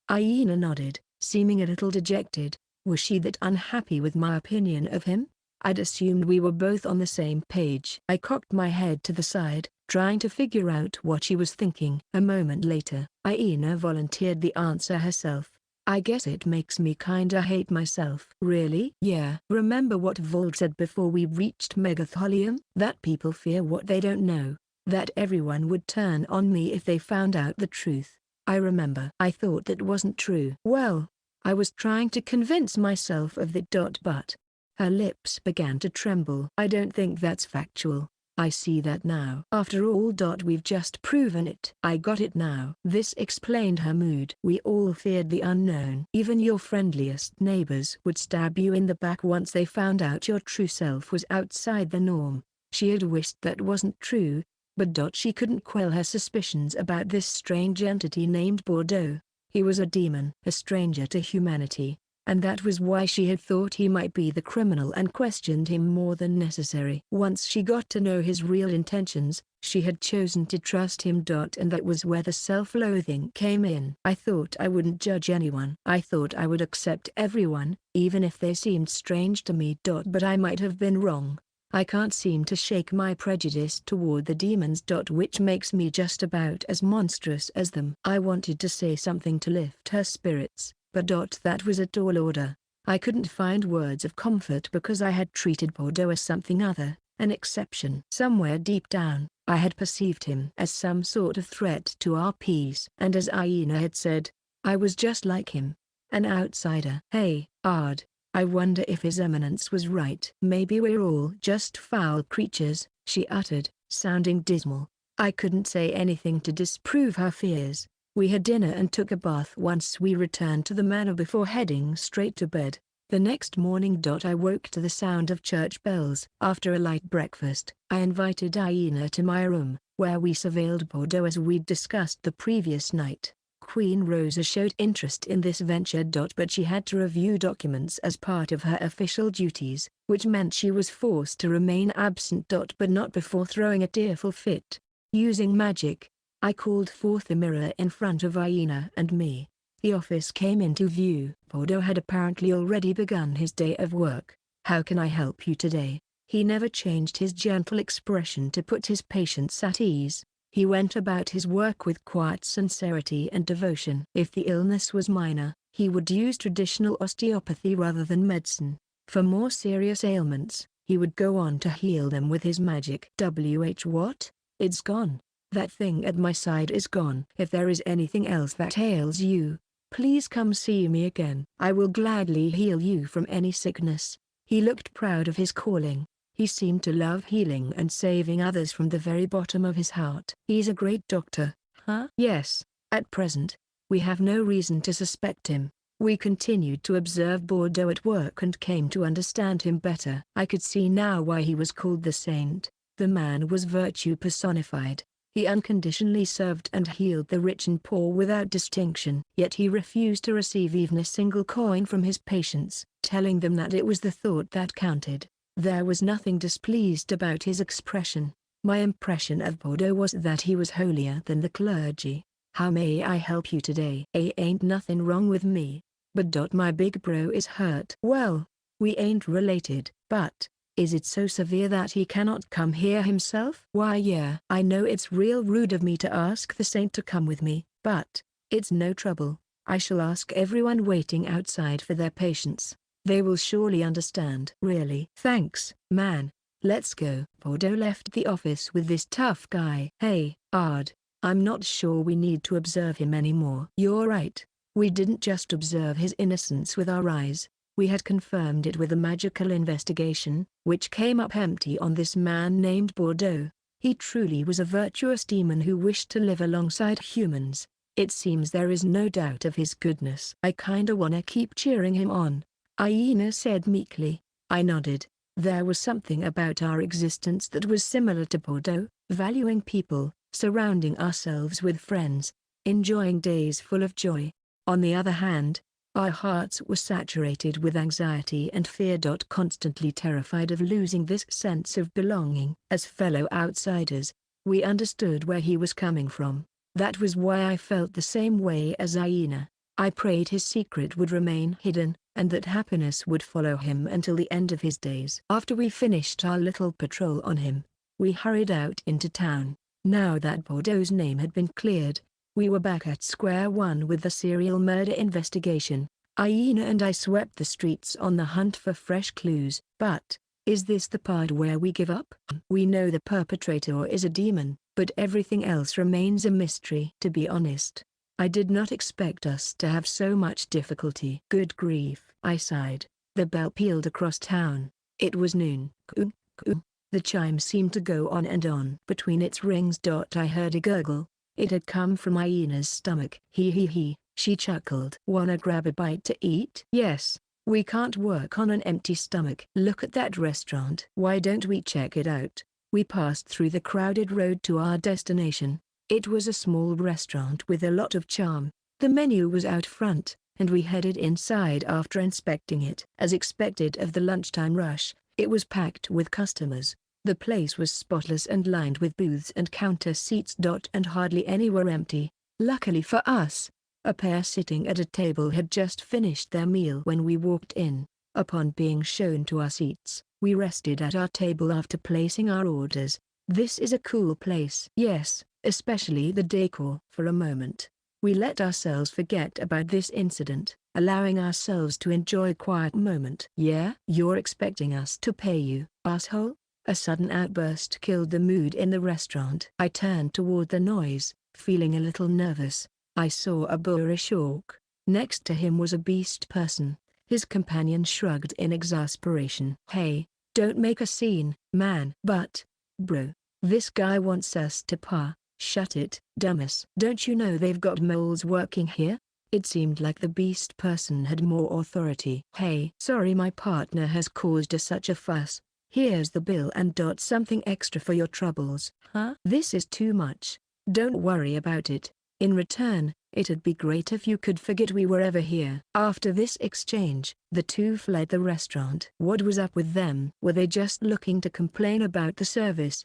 Aina nodded, seeming a little dejected. Was she that unhappy with my opinion of him? I'd assumed we were both on the same page. I cocked my head to the side, trying to figure out what she was thinking. A moment later, Aina volunteered the answer herself. I guess it makes me kinda hate myself. Really? Yeah. Remember what Vold said before we reached Megatholium? That people fear what they don't know. That everyone would turn on me if they found out the truth. I remember. I thought that wasn't true. Well, I was trying to convince myself of that. But her lips began to tremble. I don't think that's factual. I see that now. After all. We've just proven it. I got it now. This explained her mood. We all feared the unknown. Even your friendliest neighbors would stab you in the back once they found out your true self was outside the norm. She had wished that wasn't true, but she couldn't quell her suspicions about this strange entity named Bordeaux. He was a demon, a stranger to humanity, and that was why she had thought he might be the criminal and questioned him more than necessary. Once she got to know his real intentions, she had chosen to trust him. And that was where the self-loathing came in. I thought I wouldn't judge anyone. I thought I would accept everyone, even if they seemed strange to me. But I might have been wrong. I can't seem to shake my prejudice toward the demons. Which makes me just about as monstrous as them. I wanted to say something to lift her spirits, but that was a tall order. I couldn't find words of comfort because I had treated Bordeaux as something other, an exception. Somewhere deep down, I had perceived him as some sort of threat to our peace. And as Aina had said, I was just like him, an outsider. Hey, Ard, I wonder if His Eminence was right. Maybe we're all just foul creatures, she uttered, sounding dismal. I couldn't say anything to disprove her fears. We had dinner and took a bath once we returned to the manor before heading straight to bed. The next morning. I woke to the sound of church bells. After a light breakfast, I invited Aina to my room, where we surveilled Bordeaux as we'd discussed the previous night. Queen Rosa showed interest in this venture. But she had to review documents as part of her official duties, which meant she was forced to remain absent. But not before throwing a tearful fit. Using magic, I called forth a mirror in front of Aina and me. The office came into view. Bordeaux had apparently already begun his day of work. How can I help you today? He never changed his gentle expression to put his patients at ease. He went about his work with quiet sincerity and devotion. If the illness was minor, he would use traditional osteopathy rather than medicine. For more serious ailments, he would go on to heal them with his magic. What? It's gone. That thing at my side is gone. If there is anything else that ails you, please come see me again. I will gladly heal you from any sickness. He looked proud of his calling. He seemed to love healing and saving others from the very bottom of his heart. He's a great doctor, huh? Yes, at present, we have no reason to suspect him. We continued to observe Bordeaux at work and came to understand him better. I could see now why he was called the saint. The man was virtue personified. He unconditionally served and healed the rich and poor without distinction. Yet he refused to receive even a single coin from his patients, telling them that it was the thought that counted. There was nothing displeased about his expression. My impression of Bordeaux was that he was holier than the clergy. How may I help you today? Ain't nothing wrong with me. But my big bro is hurt. Well, we ain't related, but is it so severe that he cannot come here himself? Why yeah, I know it's real rude of me to ask the saint to come with me, but it's no trouble. I shall ask everyone waiting outside for their patience. They will surely understand. Really? Thanks, man. Let's go. Bordeaux left the office with this tough guy. Hey, Ard, I'm not sure we need to observe him anymore. You're right. We didn't just observe his innocence with our eyes. We had confirmed it with a magical investigation, which came up empty on this man named Bordeaux. He truly was a virtuous demon who wished to live alongside humans. It seems there is no doubt of his goodness. I kinda wanna keep cheering him on, Aina said meekly. I nodded. There was something about our existence that was similar to Bordeaux, valuing people, surrounding ourselves with friends, enjoying days full of joy. On the other hand, our hearts were saturated with anxiety and fear. Constantly terrified of losing this sense of belonging. As fellow outsiders, we understood where he was coming from. That was why I felt the same way as Aina. I prayed his secret would remain hidden, and that happiness would follow him until the end of his days. After we finished our little patrol on him, we hurried out into town. Now that Bordeaux's name had been cleared, we were back at square one with the serial murder investigation. Aina and I swept the streets on the hunt for fresh clues. But, is this the part where we give up? We know the perpetrator is a demon, but everything else remains a mystery. To be honest, I did not expect us to have so much difficulty. Good grief, I sighed. The bell pealed across town. It was noon. Coo, coo. The chime seemed to go on and on. Between its rings. I heard a gurgle. It had come from Aina's stomach. He, she chuckled. Wanna grab a bite to eat? Yes, we can't work on an empty stomach. Look at that restaurant. Why don't we check it out? We passed through the crowded road to our destination. It was a small restaurant with a lot of charm. The menu was out front, and we headed inside after inspecting it. As expected of the lunchtime rush, it was packed with customers. The place was spotless and lined with booths and counter seats. And hardly any were empty. Luckily for us, a pair sitting at a table had just finished their meal when we walked in. Upon being shown to our seats, we rested at our table after placing our orders. This is a cool place. Yes, especially the decor. For a moment, we let ourselves forget about this incident, allowing ourselves to enjoy a quiet moment. Yeah? You're expecting us to pay you, asshole? A sudden outburst killed the mood in the restaurant. I turned toward the noise, feeling a little nervous. I saw a boorish orc. Next to him was a beast person. His companion shrugged in exasperation. Hey, don't make a scene, man. But, bro, this guy wants us to pa. Shut it, dumbass. Don't you know they've got moles working here? It seemed like the beast person had more authority. Hey, sorry my partner has caused us such a fuss. Here's the bill and something extra for your troubles. Huh? This is too much. Don't worry about it. In return, it'd be great if you could forget we were ever here. After this exchange, the two fled the restaurant. What was up with them? Were they just looking to complain about the service?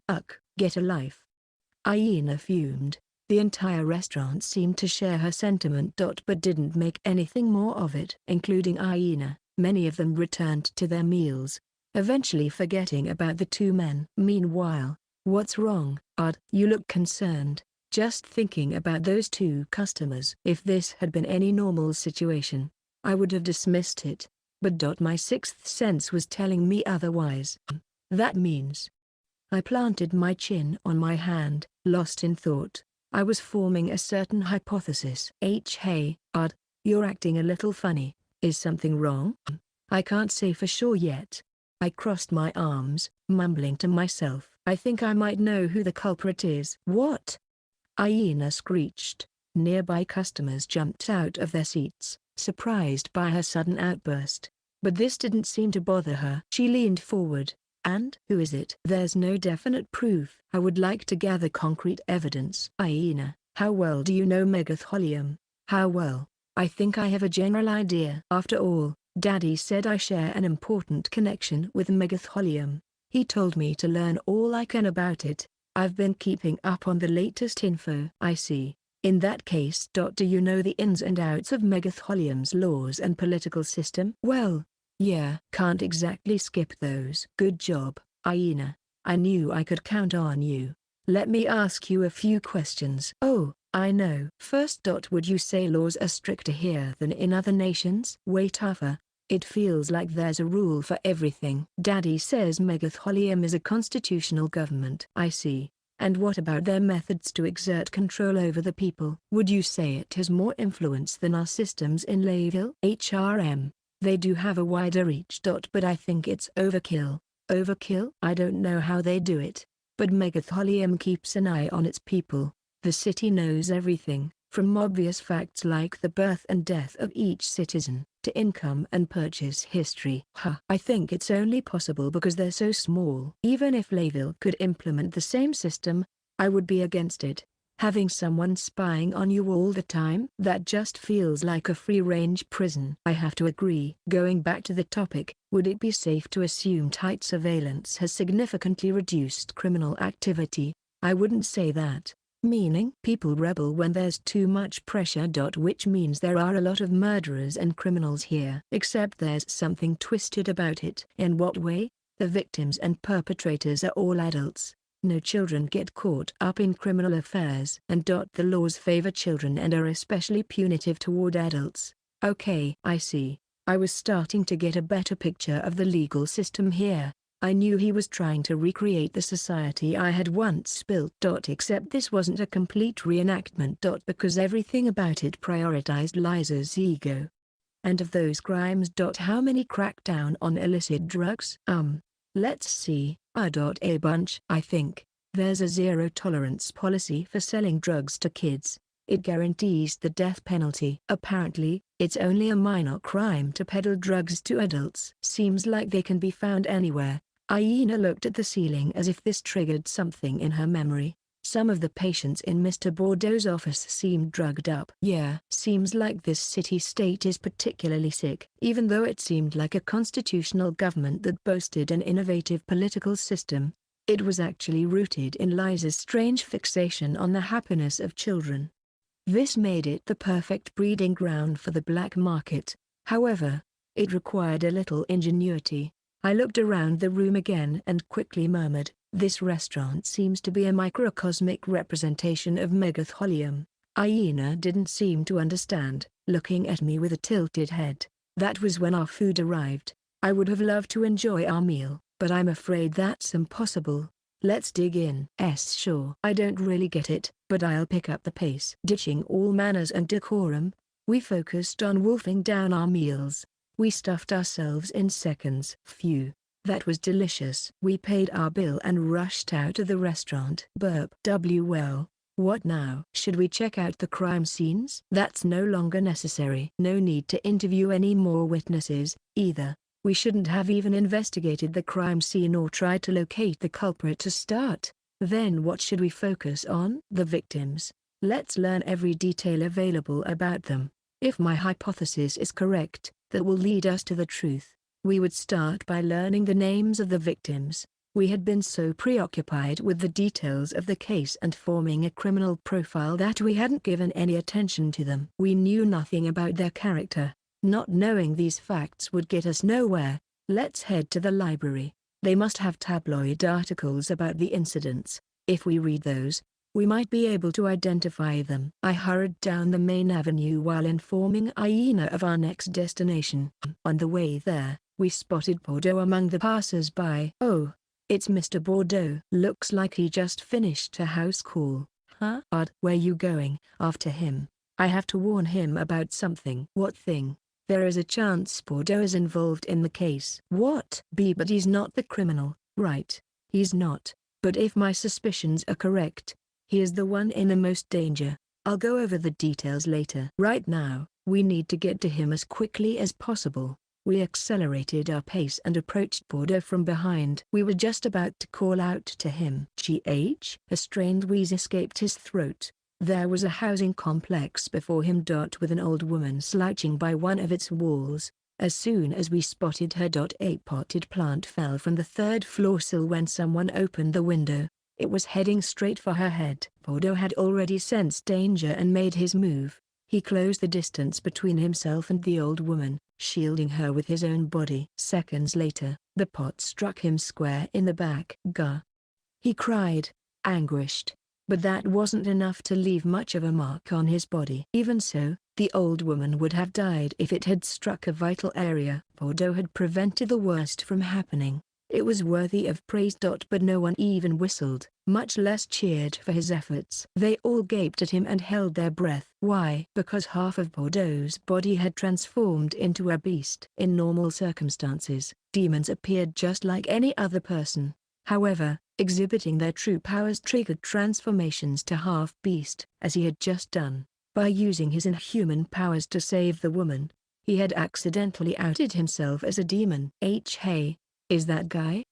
Get a life. Aina fumed. The entire restaurant seemed to share her sentiment. But didn't make anything more of it. Including Aina, many of them returned to their meals, eventually forgetting about the two men. Meanwhile, what's wrong, Ard? You look concerned. Just thinking about those two customers. If this had been any normal situation, I would have dismissed it. But my sixth sense was telling me otherwise. That means... I planted my chin on my hand, lost in thought. I was forming a certain hypothesis. Hey, Ard, you're acting a little funny. Is something wrong? I can't say for sure yet. I crossed my arms, mumbling to myself. I think I might know who the culprit is. What? Aina screeched. Nearby customers jumped out of their seats, surprised by her sudden outburst. But this didn't seem to bother her. She leaned forward. And who is it? There's no definite proof. I would like to gather concrete evidence. Aina, how well do you know Megatholium? How well? I think I have a general idea. After all, Daddy said I share an important connection with Megatholium. He told me to learn all I can about it. I've been keeping up on the latest info. I see. In that case. Do you know the ins and outs of Megatholium's laws and political system? Well, yeah. Can't exactly skip those. Good job, Hyena. I knew I could count on you. Let me ask you a few questions. Oh, I know. First. Would you say laws are stricter here than in other nations? Way tougher. It feels like there's a rule for everything. Daddy says Megatholium is a constitutional government. I see. And what about their methods to exert control over the people? Would you say it has more influence than our systems in Layville? They do have a wider reach. But I think it's overkill. Overkill? I don't know how they do it. But Megatholium keeps an eye on its people. The city knows everything, from obvious facts like the birth and death of each citizen, to income and purchase history. I think it's only possible because they're so small. Even if Layville could implement the same system, I would be against it. Having someone spying on you all the time? That just feels like a free-range prison. I have to agree. Going back to the topic, would it be safe to assume tight surveillance has significantly reduced criminal activity? I wouldn't say that. Meaning? People rebel when there's too much pressure. Which means there are a lot of murderers and criminals here. Except there's something twisted about it. In what way? The victims and perpetrators are all adults. No children get caught up in criminal affairs. And the laws favor children and are especially punitive toward adults. Okay, I see. I was starting to get a better picture of the legal system here. I knew he was trying to recreate the society I had once built. Except this wasn't a complete reenactment. Because everything about it prioritized Liza's ego. And of those crimes. How many cracked down on illicit drugs? Let's see. A bunch. I think there's a zero-tolerance policy for selling drugs to kids. It guarantees the death penalty. Apparently, it's only a minor crime to peddle drugs to adults. Seems like they can be found anywhere. Hyena looked at the ceiling as if this triggered something in her memory. Some of the patients in Mr. Bordeaux's office seemed drugged up. Yeah, seems like this city-state is particularly sick. Even though it seemed like a constitutional government that boasted an innovative political system, it was actually rooted in Liza's strange fixation on the happiness of children. This made it the perfect breeding ground for the black market. However, it required a little ingenuity. I looked around the room again and quickly murmured, "This restaurant seems to be a microcosmic representation of Megatholium." Hyena didn't seem to understand, looking at me with a tilted head. That was when our food arrived. I would have loved to enjoy our meal, but I'm afraid that's impossible. Let's dig in. Sure. I don't really get it, but I'll pick up the pace. Ditching all manners and decorum, we focused on wolfing down our meals. We stuffed ourselves in seconds. Phew. That was delicious. We paid our bill and rushed out of the restaurant. Well, what now? Should we check out the crime scenes? That's no longer necessary. No need to interview any more witnesses, either. We shouldn't have even investigated the crime scene or tried to locate the culprit to start. Then what should we focus on? The victims. Let's learn every detail available about them. If my hypothesis is correct, that will lead us to the truth. We would start by learning the names of the victims. We had been so preoccupied with the details of the case and forming a criminal profile that we hadn't given any attention to them. We knew nothing about their character. Not knowing these facts would get us nowhere. Let's head to the library. They must have tabloid articles about the incidents. If we read those, we might be able to identify them. I hurried down the main avenue while informing Hyena of our next destination. On the way there, we spotted Bordeaux among the passers-by. Oh, it's Mr. Bordeaux. Looks like he just finished a house call. Huh? Odd. Where you going? After him. I have to warn him about something. What thing? There is a chance Bordeaux is involved in the case. What? But he's not the criminal, right? He's not. But if my suspicions are correct, he is the one in the most danger. I'll go over the details later. Right now, we need to get to him as quickly as possible. We accelerated our pace and approached Bordeaux from behind. We were just about to call out to him. A strained wheeze escaped his throat. There was a housing complex before him. With an old woman slouching by one of its walls. As soon as we spotted her. A potted plant fell from the third floor sill when someone opened the window. It was heading straight for her head. Bordeaux had already sensed danger and made his move. He closed the distance between himself and the old woman, shielding her with his own body. Seconds later, the pot struck him square in the back. Gah! He cried, anguished. But that wasn't enough to leave much of a mark on his body. Even so, the old woman would have died if it had struck a vital area. Bordeaux had prevented the worst from happening. It was worthy of praise. But no one even whistled, much less cheered for his efforts. They all gaped at him and held their breath. Why? Because half of Bordeaux's body had transformed into a beast. In normal circumstances, demons appeared just like any other person. However, exhibiting their true powers triggered transformations to half-beast, as he had just done. By using his inhuman powers to save the woman, he had accidentally outed himself as a demon. Hey, is that guy?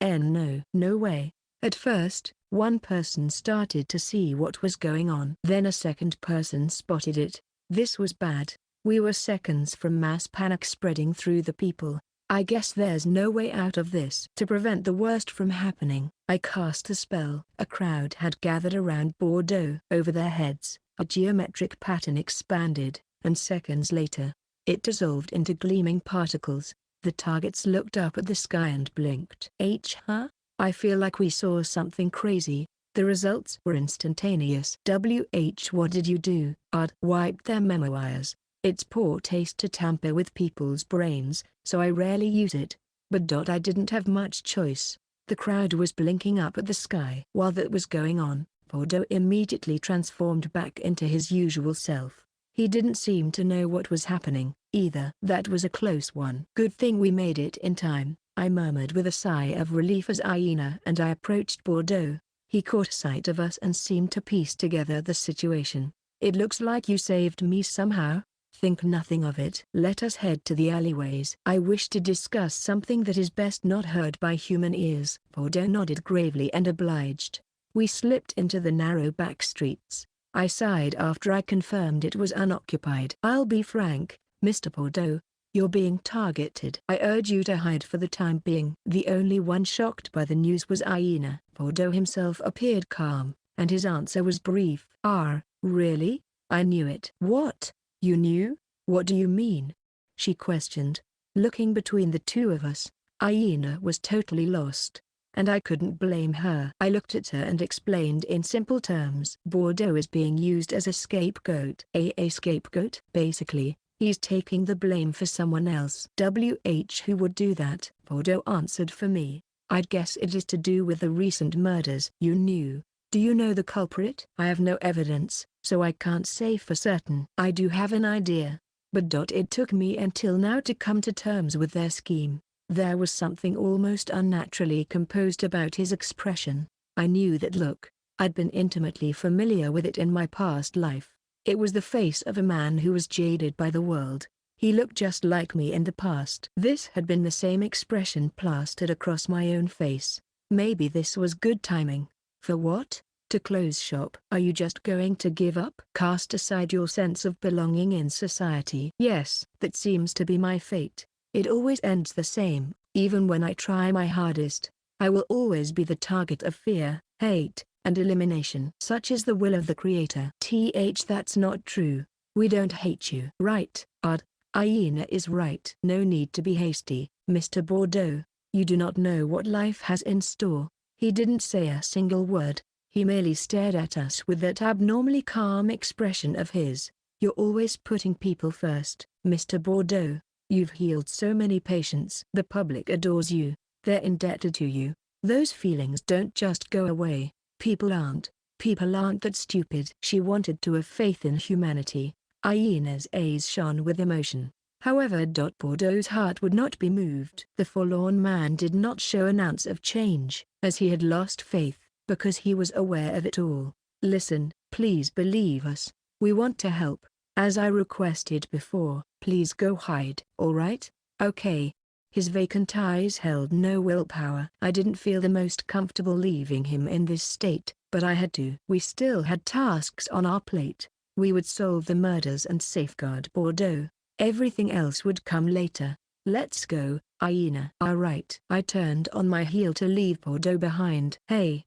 No way. At first, one person started to see what was going on. Then a second person spotted it. This was bad. We were seconds from mass panic spreading through the people. I guess there's no way out of this. To prevent the worst from happening, I cast a spell. A crowd had gathered around Bordeaux. Over their heads, a geometric pattern expanded, and seconds later, it dissolved into gleaming particles. The targets looked up at the sky and blinked. I feel like we saw something crazy. The results were instantaneous. What did you do? Wiped their memoirs. It's poor taste to tamper with people's brains, so I rarely use it. But I didn't have much choice. The crowd was blinking up at the sky. While that was going on, Bordeaux immediately transformed back into his usual self. He didn't seem to know what was happening, either. That was a close one. Good thing we made it in time, I murmured with a sigh of relief as Aina and I approached Bordeaux. He caught sight of us and seemed to piece together the situation. It looks like you saved me somehow. Think nothing of it. Let us head to the alleyways. I wish to discuss something that is best not heard by human ears. Bordeaux nodded gravely and obliged. We slipped into the narrow back streets. I sighed after I confirmed it was unoccupied. I'll be frank, Mr. Bordeaux. You're being targeted. I urge you to hide for the time being. The only one shocked by the news was Aina. Bordeaux himself appeared calm, and his answer was brief. Really? I knew it. What? You knew? What do you mean? She questioned. Looking between the two of us, Aina was totally lost, and I couldn't blame her. I looked at her and explained in simple terms. Bordeaux is being used as a scapegoat. A scapegoat? Basically, he's taking the blame for someone else. Who would do that? Bordeaux answered for me. I'd guess it is to do with the recent murders. You knew. Do you know the culprit? I have no evidence, so I can't say for certain. I do have an idea. But it took me until now to come to terms with their scheme. There was something almost unnaturally composed about his expression. I knew that look. I'd been intimately familiar with it in my past life. It was the face of a man who was jaded by the world. He looked just like me in the past. This had been the same expression plastered across my own face. Maybe this was good timing. For what? To close shop. Are you just going to give up? Cast aside your sense of belonging in society? Yes, that seems to be my fate. It always ends the same. Even when I try my hardest, I will always be the target of fear, hate, and elimination. Such is the will of the Creator. That's not true. We don't hate you. Right, Aina is right. No need to be hasty, Mr. Bordeaux. You do not know what life has in store. He didn't say a single word. He merely stared at us with that abnormally calm expression of his. You're always putting people first, Mr. Bordeaux. You've healed so many patients. The public adores you. They're indebted to you. Those feelings don't just go away. People aren't that stupid. She wanted to have faith in humanity. Aina's eyes shone with emotion. However, Bordeaux's heart would not be moved. The forlorn man did not show an ounce of change, as he had lost faith, because he was aware of it all. Listen, please believe us. We want to help. As I requested before, please go hide. Alright? Okay. His vacant eyes held no willpower. I didn't feel the most comfortable leaving him in this state, but I had to. We still had tasks on our plate. We would solve the murders and safeguard Bordeaux. Everything else would come later. Let's go, Aina. Alright. I turned on my heel to leave Bordeaux behind. Hey,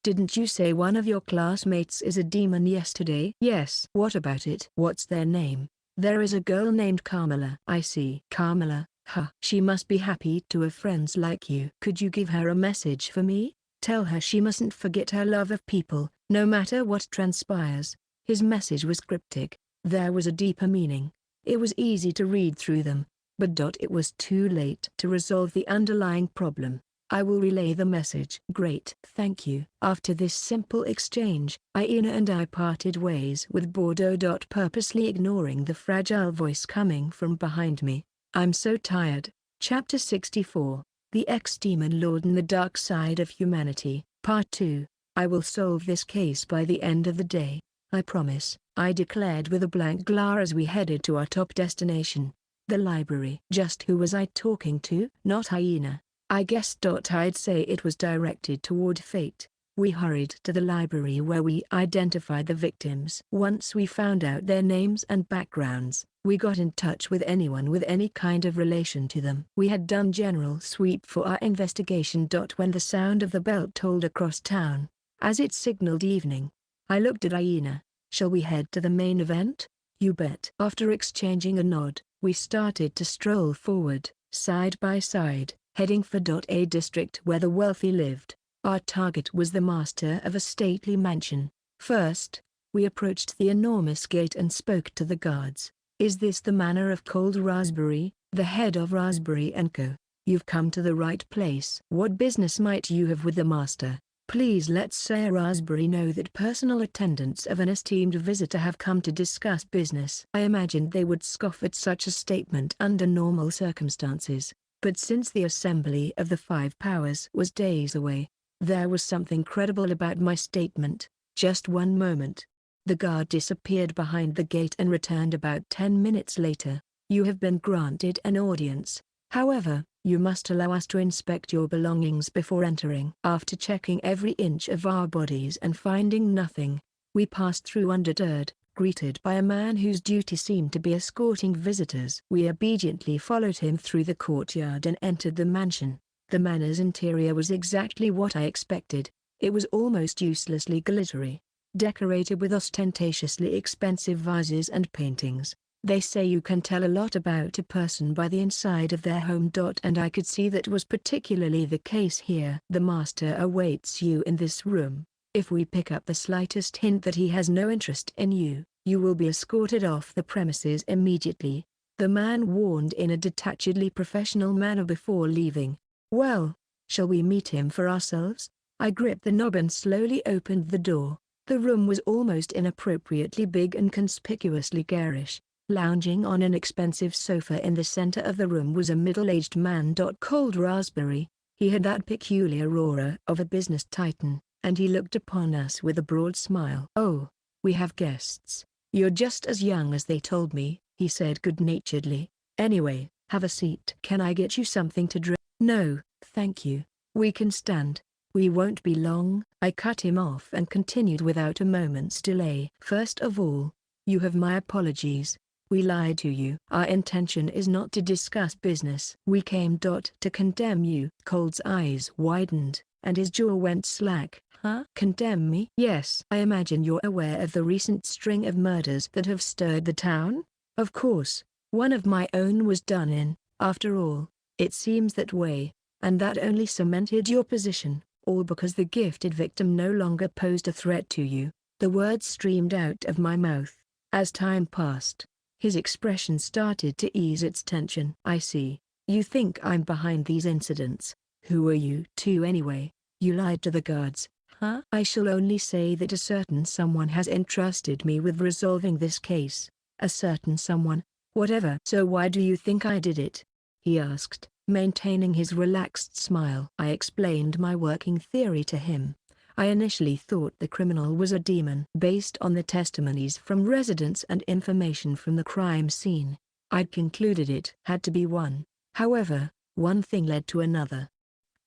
Didn't you say one of your classmates is a demon yesterday? Yes. What about it? What's their name? There is a girl named Carmela. I see. Carmela, huh. She must be happy to have friends like you. Could you give her a message for me? Tell her she mustn't forget her love of people, no matter what transpires. His message was cryptic. There was a deeper meaning. It was easy to read through them, but it was too late to resolve the underlying problem. I will relay the message. Great. Thank you. After this simple exchange, Aina and I parted ways with Bordeaux. Purposely ignoring the fragile voice coming from behind me. I'm so tired. Chapter 64. The Ex-Demon Lord and the Dark Side of Humanity, Part 2. I will solve this case by the end of the day. I promise, I declared with a blank glare as we headed to our top destination. The library. Just who was I talking to? Not Hyena. I guessed I'd say it was directed toward fate. We hurried to the library where we identified the victims. Once we found out their names and backgrounds, we got in touch with anyone with any kind of relation to them. We had done general sweep for our investigation. When the sound of the bell tolled across town, as it signaled evening, I looked at Aina. Shall we head to the main event? You bet. After exchanging a nod, we started to stroll forward, side by side, heading for a district where the wealthy lived. Our target was the master of a stately mansion. First, we approached the enormous gate and spoke to the guards. Is this the manor of Cold Raspberry, the head of Raspberry & Co.? You've come to the right place. What business might you have with the master? Please let Sir Raspberry know that personal attendants of an esteemed visitor have come to discuss business. I imagined they would scoff at such a statement under normal circumstances, but since the assembly of the Five Powers was days away, there was something credible about my statement. Just one moment. The guard disappeared behind the gate and returned about 10 minutes later. You have been granted an audience. However, you must allow us to inspect your belongings before entering. After checking every inch of our bodies and finding nothing, we passed through undeterred, greeted by a man whose duty seemed to be escorting visitors. We obediently followed him through the courtyard and entered the mansion. The manor's interior was exactly what I expected. It was almost uselessly glittery, decorated with ostentatiously expensive vases and paintings. They say you can tell a lot about a person by the inside of their home. And I could see that was particularly the case here. The master awaits you in this room. If we pick up the slightest hint that he has no interest in you, you will be escorted off the premises immediately, the man warned in a detachedly professional manner before leaving. Well, shall we meet him for ourselves? I gripped the knob and slowly opened the door. The room was almost inappropriately big and conspicuously garish. Lounging on an expensive sofa in the center of the room was a middle-aged man. Cold Raspberry. He had that peculiar aura of a business titan, and he looked upon us with a broad smile. Oh, we have guests. You're just as young as they told me, he said good-naturedly. Anyway, have a seat. Can I get you something to drink? No, thank you. We can stand. We won't be long. I cut him off and continued without a moment's delay. First of all, you have my apologies. We lied to you. Our intention is not to discuss business. We came to condemn you. Cold's eyes widened, and his jaw went slack. Huh? Condemn me? Yes. I imagine you're aware of the recent string of murders that have stirred the town? Of course. One of my own was done in. After all, it seems that way, and that only cemented your position, all because the gifted victim no longer posed a threat to you. The words streamed out of my mouth. As time passed, his expression started to ease its tension. I see. You think I'm behind these incidents. Who are you two anyway? You lied to the guards. Huh? I shall only say that a certain someone has entrusted me with resolving this case. A certain someone, whatever. So why do you think I did it? He asked, maintaining his relaxed smile. I explained my working theory to him. I initially thought the criminal was a demon. Based on the testimonies from residents and information from the crime scene, I'd concluded it had to be one. However, one thing led to another.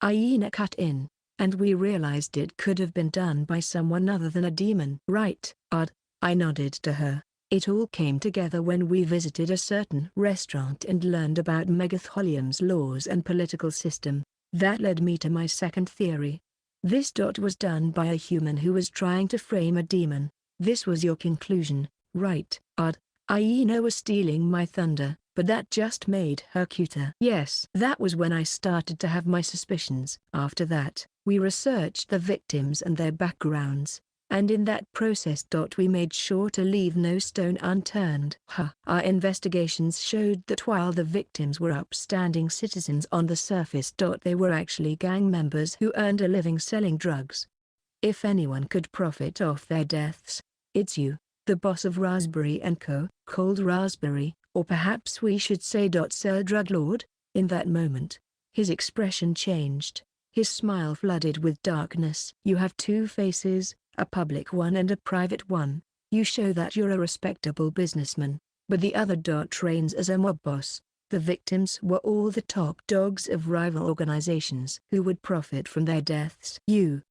Aina cut in, and we realized it could have been done by someone other than a demon. Right, Odd. I nodded to her. It all came together when we visited a certain restaurant and learned about Megatholium's laws and political system. That led me to my second theory. This was done by a human who was trying to frame a demon. This was your conclusion, right? Aina was stealing my thunder, but that just made her cuter. Yes. That was when I started to have my suspicions. After that, we researched the victims and their backgrounds. And in that process we made sure to leave no stone unturned. Our investigations showed that while the victims were upstanding citizens on the surface they were actually gang members who earned a living selling drugs. If anyone could profit off their deaths, it's you, the boss of Raspberry & Co., Cold Raspberry, or perhaps we should say Sir Drug Lord. In that moment, his expression changed. His smile flooded with darkness. You have two faces, a public one and a private one. You show that you're a respectable businessman, but the other trains as a mob boss. The victims were all the top dogs of rival organizations who would profit from their deaths. You,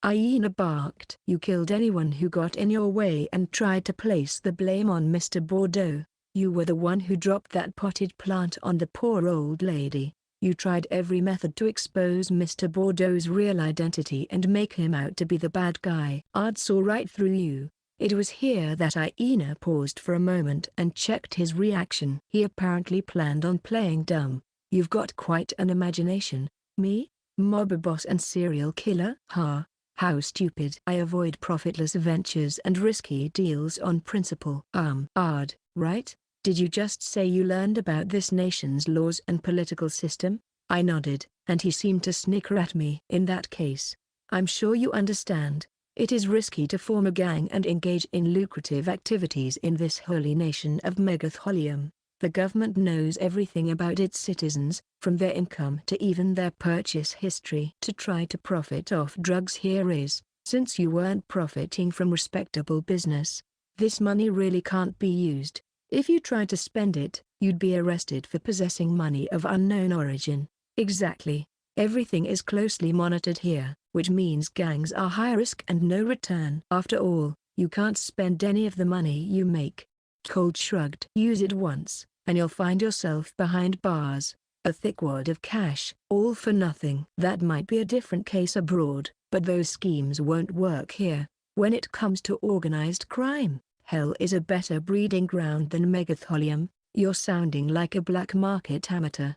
Aina barked. You killed anyone who got in your way and tried to place the blame on Mr. Bordeaux. You were the one who dropped that potted plant on the poor old lady. You tried every method to expose Mr. Bordeaux's real identity and make him out to be the bad guy. Ard saw right through you. It was here that Aina paused for a moment and checked his reaction. He apparently planned on playing dumb. You've got quite an imagination. Me? Mob boss and serial killer? How stupid. I avoid profitless ventures and risky deals on principle. Ard, right? Did you just say you learned about this nation's laws and political system? I nodded, and he seemed to snicker at me. In that case, I'm sure you understand. It is risky to form a gang and engage in lucrative activities in this holy nation of Megatholium. The government knows everything about its citizens, from their income to even their purchase history. To try to profit off drugs here is, since you weren't profiting from respectable business, this money really can't be used. If you tried to spend it, you'd be arrested for possessing money of unknown origin. Exactly. Everything is closely monitored here, which means gangs are high risk and no return. After all, you can't spend any of the money you make. Cold shrugged. Use it once, and you'll find yourself behind bars. A thick wad of cash, all for nothing. That might be a different case abroad, but those schemes won't work here. When it comes to organized crime, hell is a better breeding ground than Megatholium. You're sounding like a black market amateur.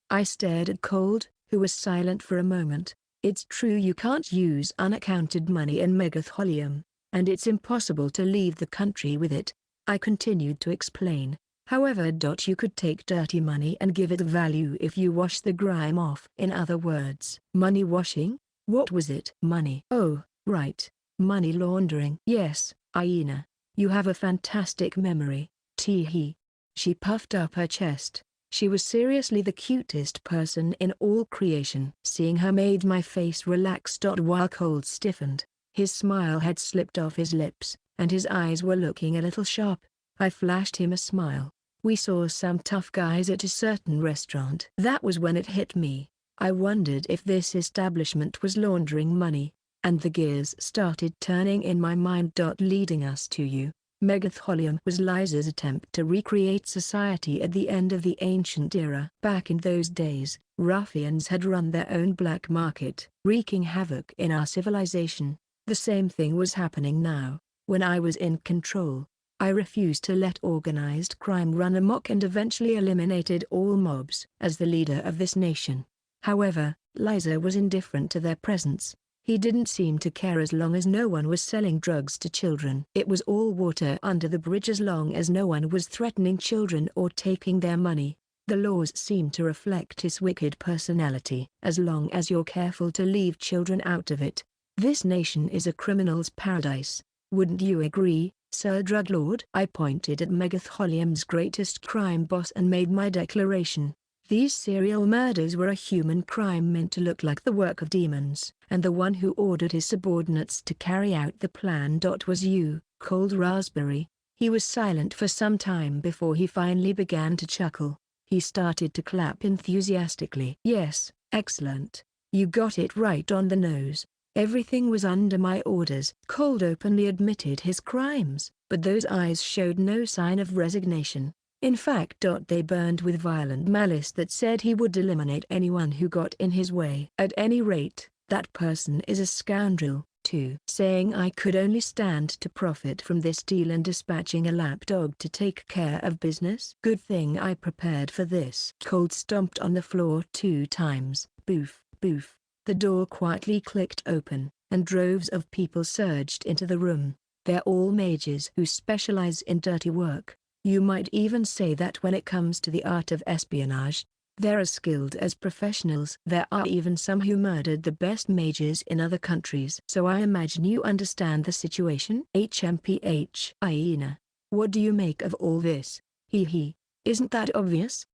I stared at Cold, who was silent for a moment. It's true you can't use unaccounted money in Megatholium, and it's impossible to leave the country with it. I continued to explain. However, you could take dirty money and give it value if you wash the grime off. In other words, money washing? What was it? Money. Oh, right. Money laundering. Yes, Aina. You have a fantastic memory. Tee-hee. She puffed up her chest. She was seriously the cutest person in all creation. Seeing her made my face relax. While Cold stiffened, his smile had slipped off his lips, and his eyes were looking a little sharp. I flashed him a smile. We saw some tough guys at a certain restaurant. That was when it hit me. I wondered if this establishment was laundering money. And the gears started turning in my mind. Leading us to you. Megatholium was Liza's attempt to recreate society at the end of the ancient era. Back in those days, ruffians had run their own black market, wreaking havoc in our civilization. The same thing was happening now. When I was in control, I refused to let organized crime run amok and eventually eliminated all mobs. As the leader of this nation, however, Liza was indifferent to their presence. He didn't seem to care as long as no one was selling drugs to children. It was all water under the bridge as long as no one was threatening children or taking their money. The laws seem to reflect his wicked personality. As long as you're careful to leave children out of it, this nation is a criminal's paradise. Wouldn't you agree, Sir Drug Lord? I pointed at Megatholium's greatest crime boss and made my declaration. These serial murders were a human crime meant to look like the work of demons, and the one who ordered his subordinates to carry out the plan. Was you, Cold Raspberry. He was silent for some time before he finally began to chuckle. He started to clap enthusiastically. Yes, excellent. You got it right on the nose. Everything was under my orders. Cold openly admitted his crimes, but those eyes showed no sign of resignation. In fact, they burned with violent malice that said he would eliminate anyone who got in his way. At any rate, That person is a scoundrel, too. Saying I could only stand to profit from this deal and dispatching a lapdog to take care of business. Good thing I prepared for this. Cold stomped on the floor 2 times. Boof, boof. The door quietly clicked open, and droves of people surged into the room. They're all mages who specialize in dirty work. You might even say that when it comes to the art of espionage, they're as skilled as professionals. There are even some who murdered the best mages in other countries. So I imagine you understand the situation? HMPH. Hyena. What do you make of all this? Hee. Isn't that obvious?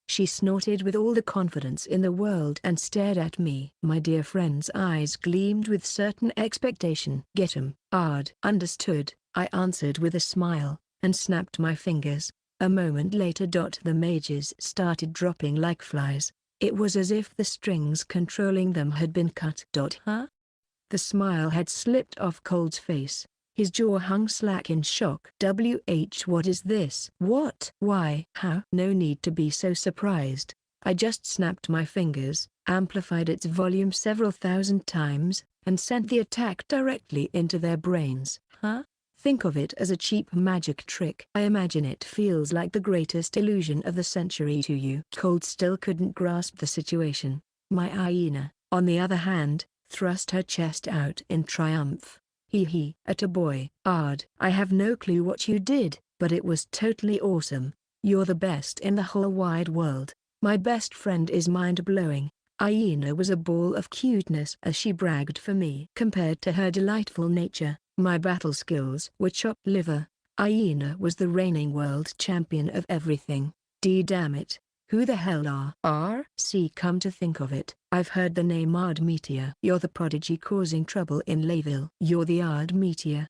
She snorted with all the confidence in the world and stared at me. My dear friend's eyes gleamed with certain expectation. Get 'em. Understood, I answered with a smile, and snapped my fingers. A moment later. The mages started dropping like flies. It was as if the strings controlling them had been cut. Huh? The smile had slipped off Cold's face. His jaw hung slack in shock. What is this? What? Why? How? No need to be so surprised. I just snapped my fingers, amplified its volume several thousand times, and sent the attack directly into their brains. Huh? Think of it as a cheap magic trick. I imagine it feels like the greatest illusion of the century to you. Cold still couldn't grasp the situation. My hyena, on the other hand, thrust her chest out in triumph. At a boy. I have no clue what you did, but it was totally awesome. You're the best in the whole wide world. My best friend is mind-blowing. Hyena was a ball of cuteness as she bragged for me. Compared to her delightful nature, my battle skills were chopped liver. Hyena was the reigning world champion of everything. Damn it. Who the hell are? See, come to think of it, I've heard the name Ard Meteor. You're the prodigy causing trouble in Layville. You're the Ard Meteor.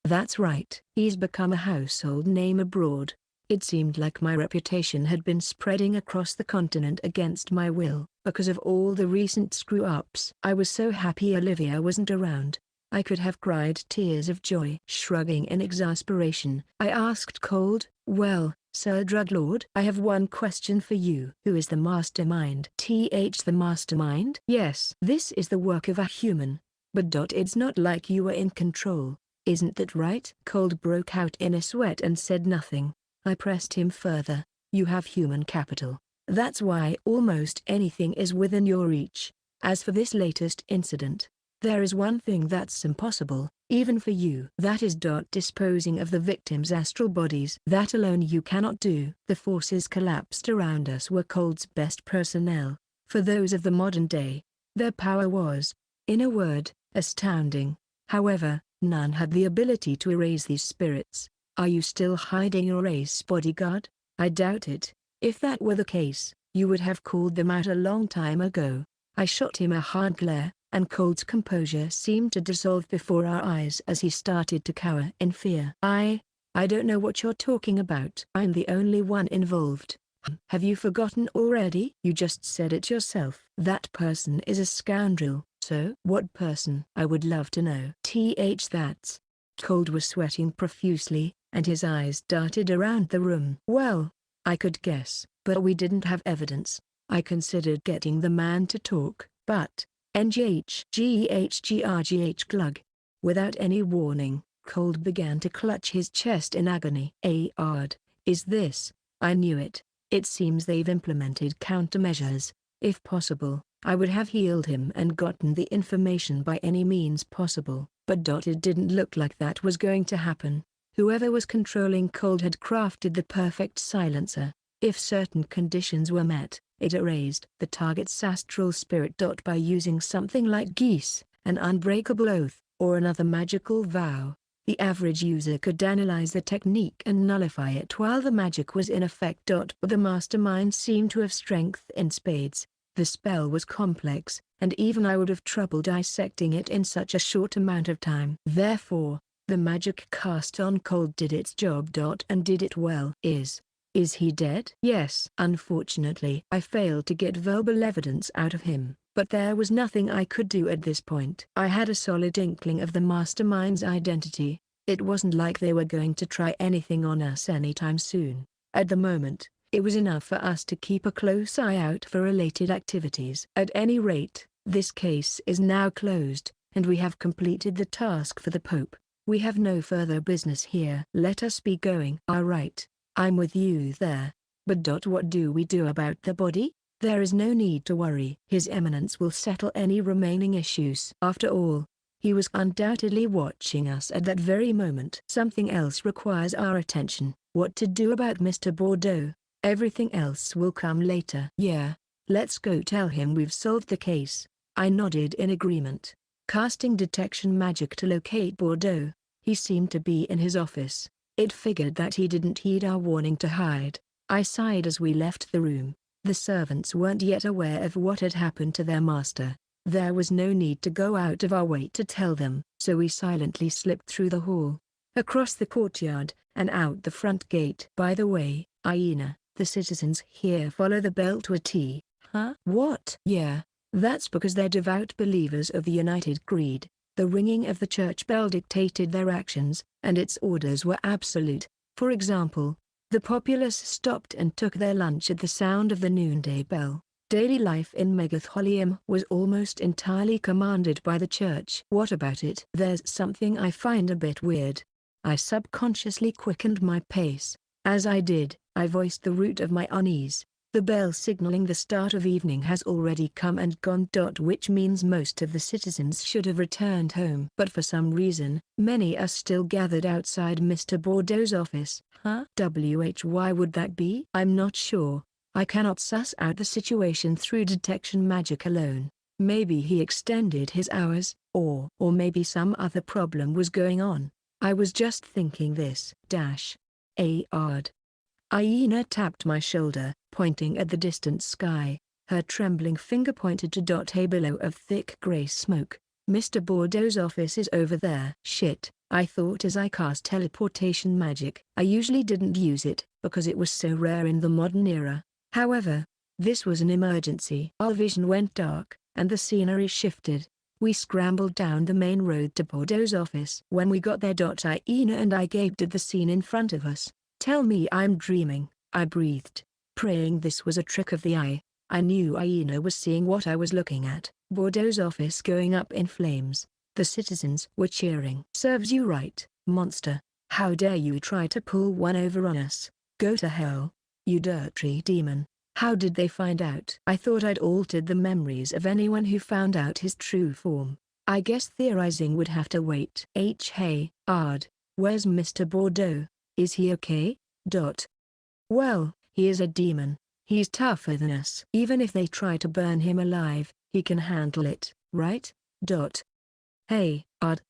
That's right. He's become a household name abroad. It seemed like my reputation had been spreading across the continent against my will, because of all the recent screw-ups. I was so happy Olivia wasn't around. I could have cried tears of joy. Shrugging in exasperation, I asked Cold, well, Sir Druglord, I have one question for you. Who is the mastermind? The mastermind? Yes. This is the work of a human. But it's not like you were in control. Isn't that right? Cold broke out in a sweat and said nothing. I pressed him further. You have human capital. That's why almost anything is within your reach. As for this latest incident, there is one thing that's impossible, even for you. That is disposing of the victims' astral bodies. That alone you cannot do. The forces collapsed around us were Cold's best personnel. For those of the modern day, their power was, in a word, astounding. However, none had the ability to erase these spirits. Are you still hiding your ace bodyguard? I doubt it. If that were the case, you would have called them out a long time ago. I shot him a hard glare, and Cold's composure seemed to dissolve before our eyes as he started to cower in fear. I don't know what you're talking about. I'm the only one involved. Have you forgotten already? You just said it yourself. That person is a scoundrel. So? What person? I would love to know. That's. Cold was sweating profusely, and his eyes darted around the room. Well, I could guess, but we didn't have evidence. I considered getting the man to talk, but glug. Without any warning, Cold began to clutch his chest in agony. Ard, is this? I knew it. It seems they've implemented countermeasures. If possible, I would have healed him and gotten the information by any means possible. But it didn't look like that was going to happen. Whoever was controlling Cold had crafted the perfect silencer. If certain conditions were met, it erased the target's astral spirit. By using something like geese, an unbreakable oath, or another magical vow, the average user could analyze the technique and nullify it while the magic was in effect. The mastermind seemed to have strength in spades. The spell was complex, and even I would have trouble dissecting it in such a short amount of time. Therefore, the magic cast on Cold did its job. And did it well. Is he dead? Yes. Unfortunately, I failed to get verbal evidence out of him, but there was nothing I could do at this point. I had a solid inkling of the mastermind's identity. It wasn't like they were going to try anything on us anytime soon. At the moment, it was enough for us to keep a close eye out for related activities. At any rate, This case is now closed, and we have completed the task for the Pope. We have no further business here. Let us be going. Right. I'm with you there. But what do we do about the body? There is no need to worry. His Eminence will settle any remaining issues. After all, he was undoubtedly watching us at that very moment. Something else requires our attention. What to do about Mr. Bordeaux? Everything else will come later. Yeah. Let's go tell him we've solved the case. I nodded in agreement. Casting detection magic to locate Bordeaux, he seemed to be in his office. It figured that he didn't heed our warning to hide. I sighed as we left the room. The servants weren't yet aware of what had happened to their master. There was no need to go out of our way to tell them, so we silently slipped through the hall, across the courtyard, and out the front gate. By the way, Aina, the citizens here follow the bell to a T. Huh? What? Yeah, that's because they're devout believers of the United Creed. The ringing of the church bell dictated their actions, and its orders were absolute. For example, the populace stopped and took their lunch at the sound of the noonday bell. Daily life in Megatholium was almost entirely commanded by the church. What about it? There's something I find a bit weird. I subconsciously quickened my pace. As I did, I voiced the root of my unease. The bell signaling the start of evening has already come and gone. Which means most of the citizens should have returned home. But for some reason, many are still gathered outside Mr. Bordeaux's office. Huh? Why would that be? I'm not sure. I cannot suss out the situation through detection magic alone. Maybe he extended his hours, or maybe some other problem was going on. I was just thinking this. Ard. Aina tapped my shoulder, pointing at the distant sky. Her trembling finger pointed to a billow of thick grey smoke. Mr. Bordeaux's office is over there. Shit, I thought as I cast teleportation magic. I usually didn't use it, because it was so rare in the modern era. However, this was an emergency. Our vision went dark, and the scenery shifted. We scrambled down the main road to Bordeaux's office. When we got there, Aina and I gaped at the scene in front of us. Tell me I'm dreaming, I breathed, praying this was a trick of the eye. I knew Aina was seeing what I was looking at. Bordeaux's office going up in flames. The citizens were cheering. Serves you right, monster. How dare you try to pull one over on us. Go to hell, you dirty demon. How did they find out? I thought I'd altered the memories of anyone who found out his true form. I guess theorizing would have to wait. Hey, Ard, where's Mr. Bordeaux? Is he okay? Well, he is a demon. He's tougher than us. Even if they try to burn him alive, he can handle it, right? Hey, Ard.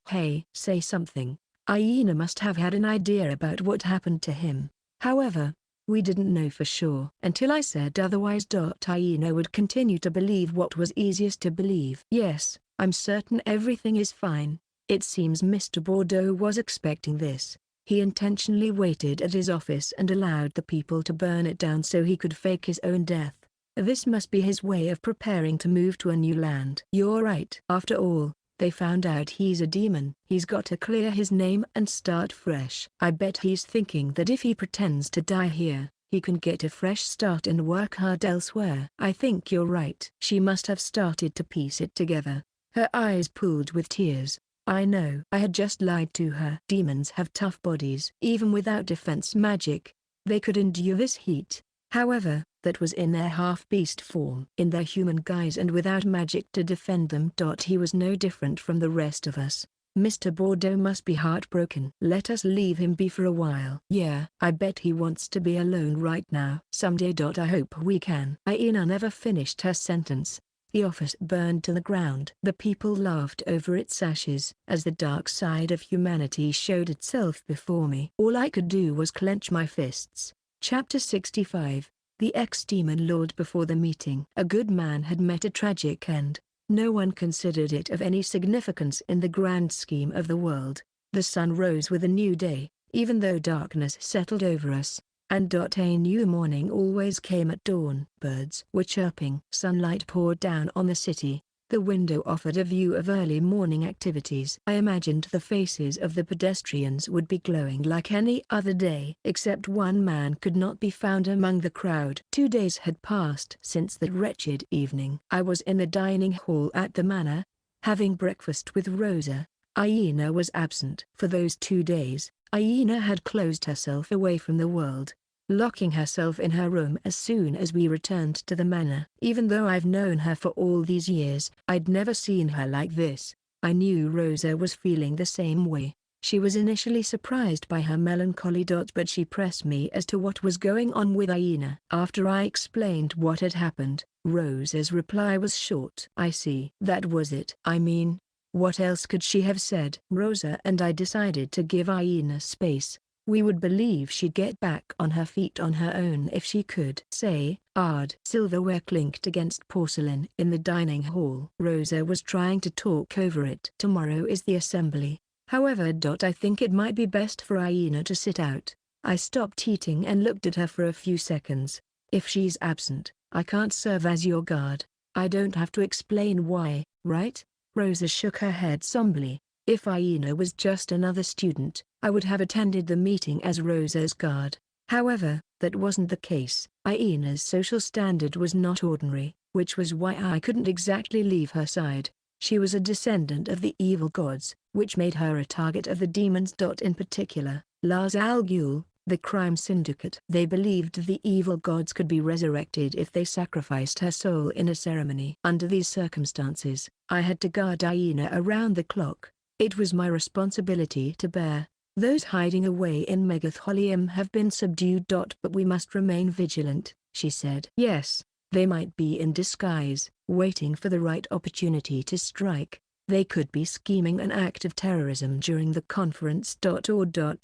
Hey, say something. Aina must have had an idea about what happened to him. However, we didn't know for sure until I said otherwise. Aina would continue to believe what was easiest to believe. Yes, I'm certain everything is fine. It seems Mr. Bordeaux was expecting this. He intentionally waited at his office and allowed the people to burn it down so he could fake his own death. This must be his way of preparing to move to a new land. You're right. After all, they found out he's a demon. He's got to clear his name and start fresh. I bet he's thinking that if he pretends to die here, he can get a fresh start and work hard elsewhere. I think you're right. She must have started to piece it together. Her eyes pooled with tears. I know. I had just lied to her. Demons have tough bodies. Even without defense magic, they could endure this heat. However, that was in their half-beast form. In their human guise and without magic to defend them. He was no different from the rest of us. Mr. Bordeaux must be heartbroken. Let us leave him be for a while. Yeah, I bet he wants to be alone right now. Someday. I hope we can. Aina never finished her sentence. The office burned to the ground. The people laughed over its ashes as the dark side of humanity showed itself before me. All I could do was clench my fists. Chapter 65. The ex-demon lord. Before the meeting, a good man had met a tragic end. No one considered it of any significance in the grand scheme of the world. The sun rose with a new day, even though darkness settled over us. And a new morning always came at dawn. Birds were chirping. Sunlight poured down on the city. The window offered a view of early morning activities. I imagined the faces of the pedestrians would be glowing like any other day. Except one man could not be found among the crowd. 2 days had passed since that wretched evening. I was in the dining hall at the manor, having breakfast with Rosa. Aina was absent. For those 2 days, Aina had closed herself away from the world, locking herself in her room as soon as we returned to the manor. Even though I've known her for all these years, I'd never seen her like this. I knew Rosa was feeling the same way. She was initially surprised by her melancholy, but she pressed me as to what was going on with Aina. After I explained what had happened, Rosa's reply was short. I see. That was it. I mean, what else could she have said? Rosa and I decided to give Aina space. We would believe she'd get back on her feet on her own if she could. Say, Ard. Silverware clinked against porcelain in the dining hall. Rosa was trying to talk over it. Tomorrow is the assembly. However, I think it might be best for Aina to sit out. I stopped eating and looked at her for a few seconds. If she's absent, I can't serve as your guard. I don't have to explain why, right? Rosa shook her head somberly. If Aina was just another student, I would have attended the meeting as Rosa's guard. However, that wasn't the case. Aina's social standard was not ordinary, which was why I couldn't exactly leave her side. She was a descendant of the evil gods, which made her a target of the demons. In particular, Lars Al Ghul, the crime syndicate. They believed the evil gods could be resurrected if they sacrificed her soul in a ceremony. Under these circumstances, I had to guard Aina around the clock. It was my responsibility to bear. Those hiding away in Megatholium have been subdued. But we must remain vigilant, she said. Yes, they might be in disguise, waiting for the right opportunity to strike. They could be scheming an act of terrorism during the conference. Or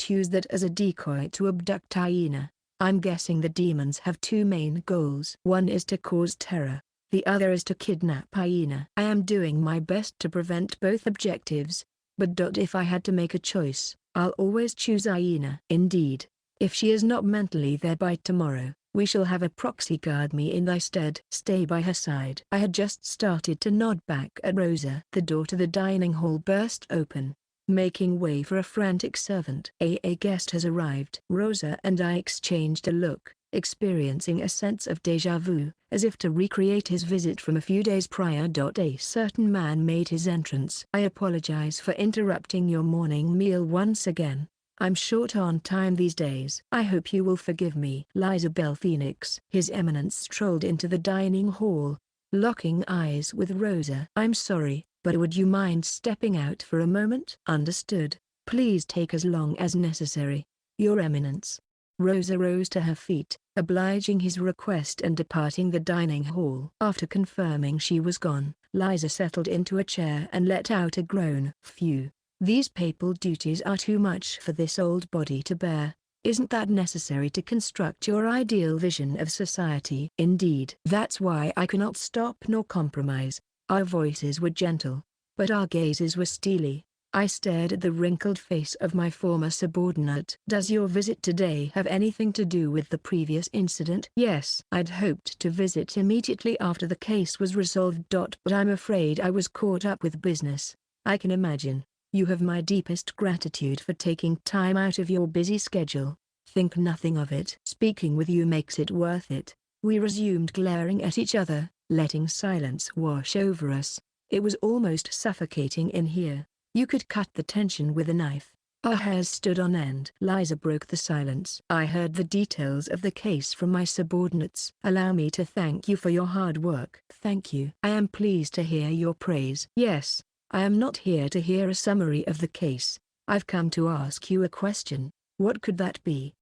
use that as a decoy to abduct Aina. I'm guessing the demons have 2 main goals. One is to cause terror. The other is to kidnap Aina. I am doing my best to prevent both objectives. But if I had to make a choice, I'll always choose Aina. Indeed, if she is not mentally there by tomorrow, we shall have a proxy guard me in thy stead. Stay by her side. I had just started to nod back at Rosa. The door to the dining hall burst open, making way for a frantic servant. A guest has arrived. Rosa and I exchanged a look, experiencing a sense of déjà vu, as if to recreate his visit from a few days prior. A certain man made his entrance. I apologize for interrupting your morning meal once again. I'm short on time these days. I hope you will forgive me. Lizabel Phoenix. His Eminence strolled into the dining hall, locking eyes with Rosa. I'm sorry, but would you mind stepping out for a moment? Understood. Please take as long as necessary, Your Eminence. Rosa rose to her feet, obliging his request and departing the dining hall. After confirming she was gone, Liza settled into a chair and let out a groan. Phew. These papal duties are too much for this old body to bear. Isn't that necessary to construct your ideal vision of society? Indeed. That's why I cannot stop nor compromise. Our voices were gentle, but our gazes were steely. I stared at the wrinkled face of my former subordinate. Does your visit today have anything to do with the previous incident? Yes. I'd hoped to visit immediately after the case was resolved. But I'm afraid I was caught up with business. I can imagine. You have my deepest gratitude for taking time out of your busy schedule. Think nothing of it. Speaking with you makes it worth it. We resumed glaring at each other, letting silence wash over us. It was almost suffocating in here. You could cut the tension with a knife. Our hairs stood on end. Liza broke the silence. I heard the details of the case from my subordinates. Allow me to thank you for your hard work. Thank you. I am pleased to hear your praise. Yes. I am not here to hear a summary of the case. I've come to ask you a question. What could that be?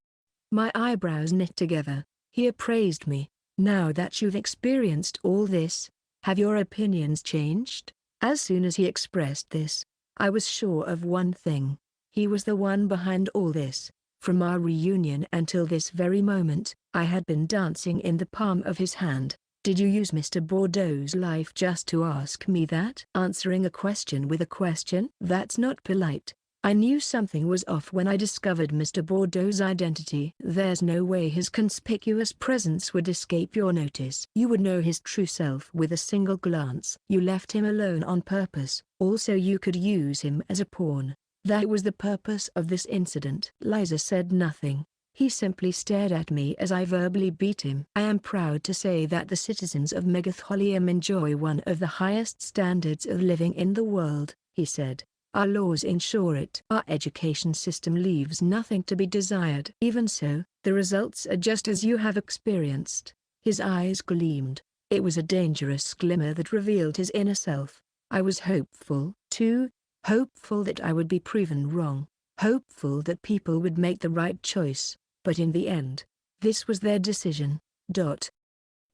My eyebrows knit together. He appraised me. Now that you've experienced all this, have your opinions changed? As soon as he expressed this, I was sure of one thing. He was the one behind all this. From our reunion until this very moment, I had been dancing in the palm of his hand. Did you use Mr. Bordeaux's life just to ask me that? Answering a question with a question? That's not polite. I knew something was off when I discovered Mr. Bordeaux's identity. There's no way his conspicuous presence would escape your notice. You would know his true self with a single glance. You left him alone on purpose, also you could use him as a pawn. That was the purpose of this incident. Liza said nothing. He simply stared at me as I verbally beat him. I am proud to say that the citizens of Megatholium enjoy one of the highest standards of living in the world, he said. Our laws ensure it. Our education system leaves nothing to be desired. Even so, the results are just as you have experienced. His eyes gleamed. It was a dangerous glimmer that revealed his inner self. I was hopeful, too. Hopeful that I would be proven wrong. Hopeful that people would make the right choice. But in the end, this was their decision.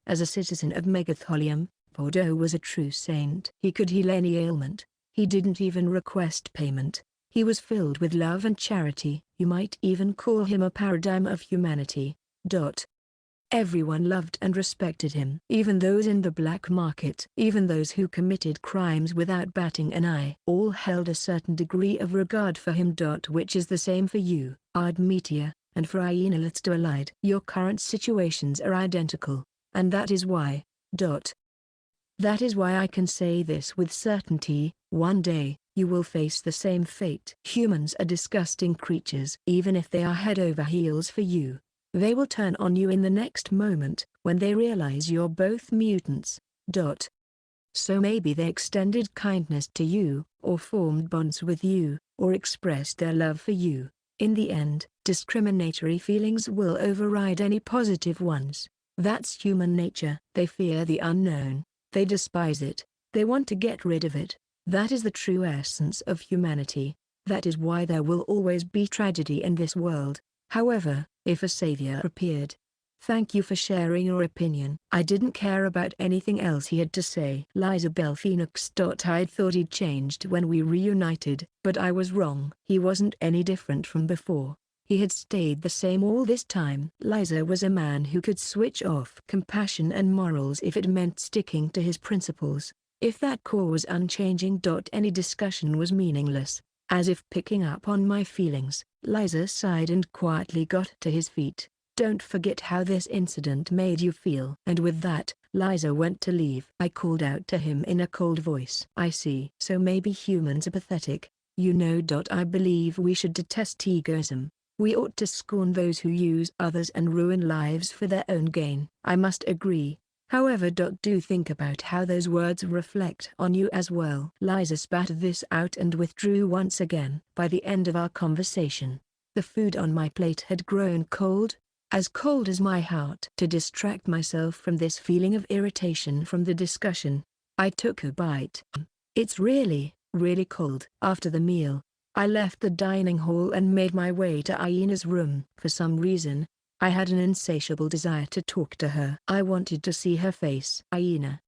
As a citizen of Megatholium, Bordeaux was a true saint. He could heal any ailment. He didn't even request payment. He was filled with love and charity. You might even call him a paradigm of humanity. Everyone loved and respected him. Even those in the black market. Even those who committed crimes without batting an eye. All held a certain degree of regard for him. Which is the same for you, Ardmetia, and for Aina Letstoalide. Your current situations are identical. And that is why. That is why I can say this with certainty, one day, you will face the same fate. Humans are disgusting creatures. Even if they are head over heels for you, they will turn on you in the next moment, when they realize you're both mutants. So maybe they extended kindness to you, or formed bonds with you, or expressed their love for you. In the end, discriminatory feelings will override any positive ones. That's human nature. They fear the unknown. They despise it. They want to get rid of it. That is the true essence of humanity. That is why there will always be tragedy in this world. However, if a savior appeared. Thank you for sharing your opinion. I didn't care about anything else he had to say. Lizabelle Phoenix. I thought he'd changed when we reunited, but I was wrong. He wasn't any different from before. He had stayed the same all this time. Liza was a man who could switch off compassion and morals if it meant sticking to his principles. If that core was unchanging. Any discussion was meaningless. As if picking up on my feelings, Liza sighed and quietly got to his feet. Don't forget how this incident made you feel. And with that, Liza went to leave. I called out to him in a cold voice. I see. So maybe humans are pathetic. You know. I believe we should detest egoism. We ought to scorn those who use others and ruin lives for their own gain. I must agree. However, do think about how those words reflect on you as well. Liza spat this out and withdrew once again. By the end of our conversation, the food on my plate had grown cold, as cold as my heart. To distract myself from this feeling of irritation from the discussion, I took a bite. It's really, really cold. After the meal, I left the dining hall and made my way to Aina's room. For some reason, I had an insatiable desire to talk to her. I wanted to see her face. Aina.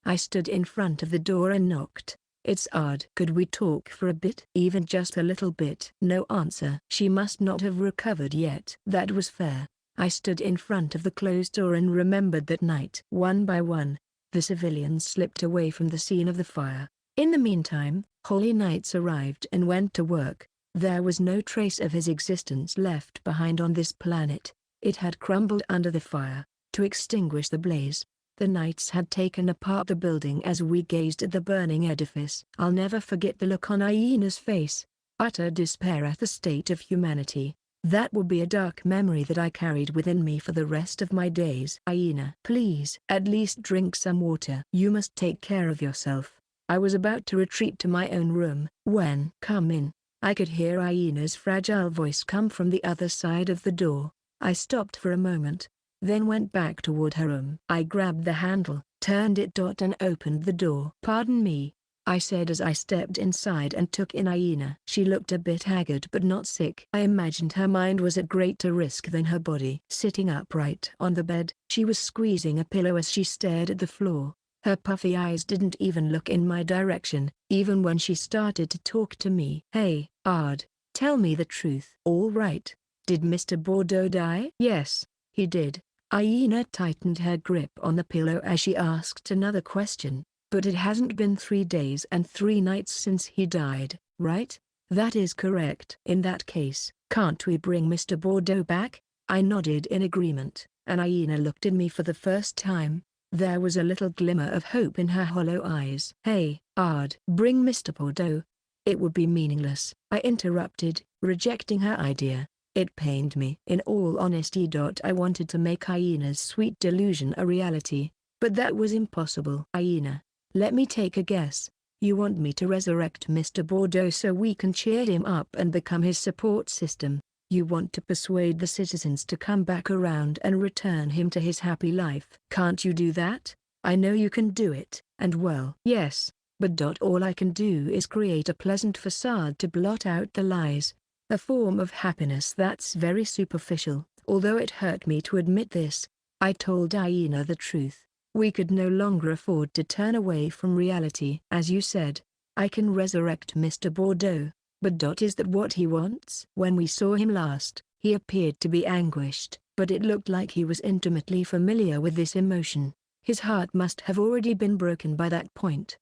I stood in front of the door and knocked. It's odd. Could we talk for a bit? Even just a little bit. No answer. She must not have recovered yet. That was fair. I stood in front of the closed door and remembered that night. One by one, the civilians slipped away from the scene of the fire. In the meantime, Holy Knights arrived and went to work. There was no trace of his existence left behind on this planet. It had crumbled under the fire. To extinguish the blaze, the Knights had taken apart the building. As we gazed at the burning edifice, I'll never forget the look on Aina's face. Utter despair at the state of humanity. That will be a dark memory that I carried within me for the rest of my days. Aina, please, at least drink some water. You must take care of yourself. I was about to retreat to my own room, when, come in. I could hear Aina's fragile voice come from the other side of the door. I stopped for a moment, then went back toward her room. I grabbed the handle, turned it. And opened the door. Pardon me, I said as I stepped inside and took in Aina. She looked a bit haggard but not sick. I imagined her mind was at greater risk than her body. Sitting upright on the bed, she was squeezing a pillow as she stared at the floor. Her puffy eyes didn't even look in my direction, even when she started to talk to me. Hey, Ard, tell me the truth. All right. Did Mr. Bordeaux die? Yes, he did. Aina tightened her grip on the pillow as she asked another question. But it hasn't been 3 days and 3 nights since he died, right? That is correct. In that case, can't we bring Mr. Bordeaux back? I nodded in agreement. An hyena looked at me for the first time. There was a little glimmer of hope in her hollow eyes. Hey, Ard, bring Mr. Bordeaux. It would be meaningless, I interrupted, rejecting her idea. It pained me. In all honesty, I wanted to make Hyena's sweet delusion a reality, but that was impossible. Hyena, let me take a guess. You want me to resurrect Mr. Bordeaux so we can cheer him up and become his support system. You want to persuade the citizens to come back around and return him to his happy life. Can't you do that? I know you can do it, and well. Yes, but all I can do is create a pleasant facade to blot out the lies. A form of happiness that's very superficial. Although it hurt me to admit this, I told Hyena the truth. We could no longer afford to turn away from reality. As you said, I can resurrect Mr. Bordeaux. But is that what he wants? When we saw him last, he appeared to be anguished, but it looked like he was intimately familiar with this emotion. His heart must have already been broken by that point.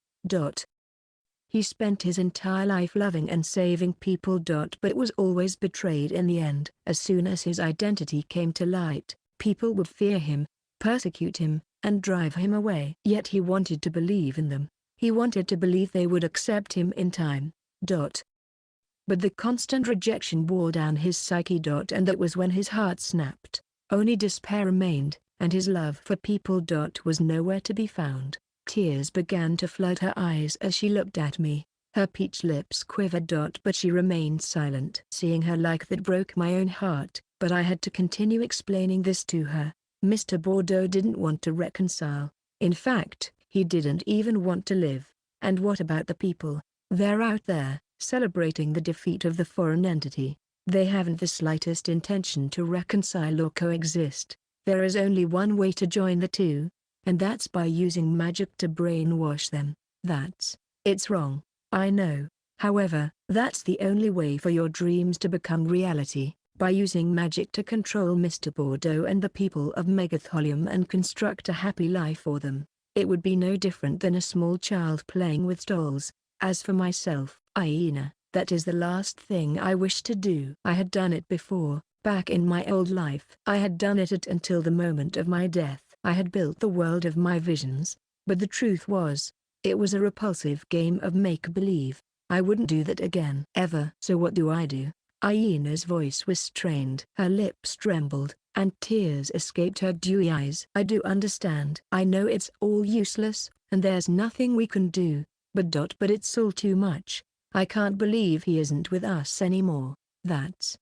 He spent his entire life loving and saving people. But was always betrayed in the end. As soon as his identity came to light, people would fear him, persecute him, and drive him away. Yet he wanted to believe in them. He wanted to believe they would accept him in time. But the constant rejection wore down his psyche. And that was when his heart snapped. Only despair remained, and his love for people. Was nowhere to be found. Tears began to flood her eyes as she looked at me. Her peach lips quivered. But she remained silent. Seeing her like that broke my own heart, but I had to continue explaining this to her. Mr. Bordeaux didn't want to reconcile. In fact, he didn't even want to live. And what about the people? They're out there, celebrating the defeat of the foreign entity. They haven't the slightest intention to reconcile or coexist. There is only one way to join the two, and that's by using magic to brainwash them. It's wrong, I know. However, that's the only way for your dreams to become reality, by using magic to control Mr. Bordeaux and the people of Megatholium and construct a happy life for them. It would be no different than a small child playing with dolls. As for myself, Hyena, that is the last thing I wish to do. I had done it before, back in my old life. I had done it until the moment of my death. I had built the world of my visions, but the truth was, it was a repulsive game of make-believe. I wouldn't do that again. Ever. So what do? Hyena's voice was strained. Her lips trembled, and tears escaped her dewy eyes. I do understand. I know it's all useless, and there's nothing we can do. But it's all too much. I can't believe he isn't with us anymore. That's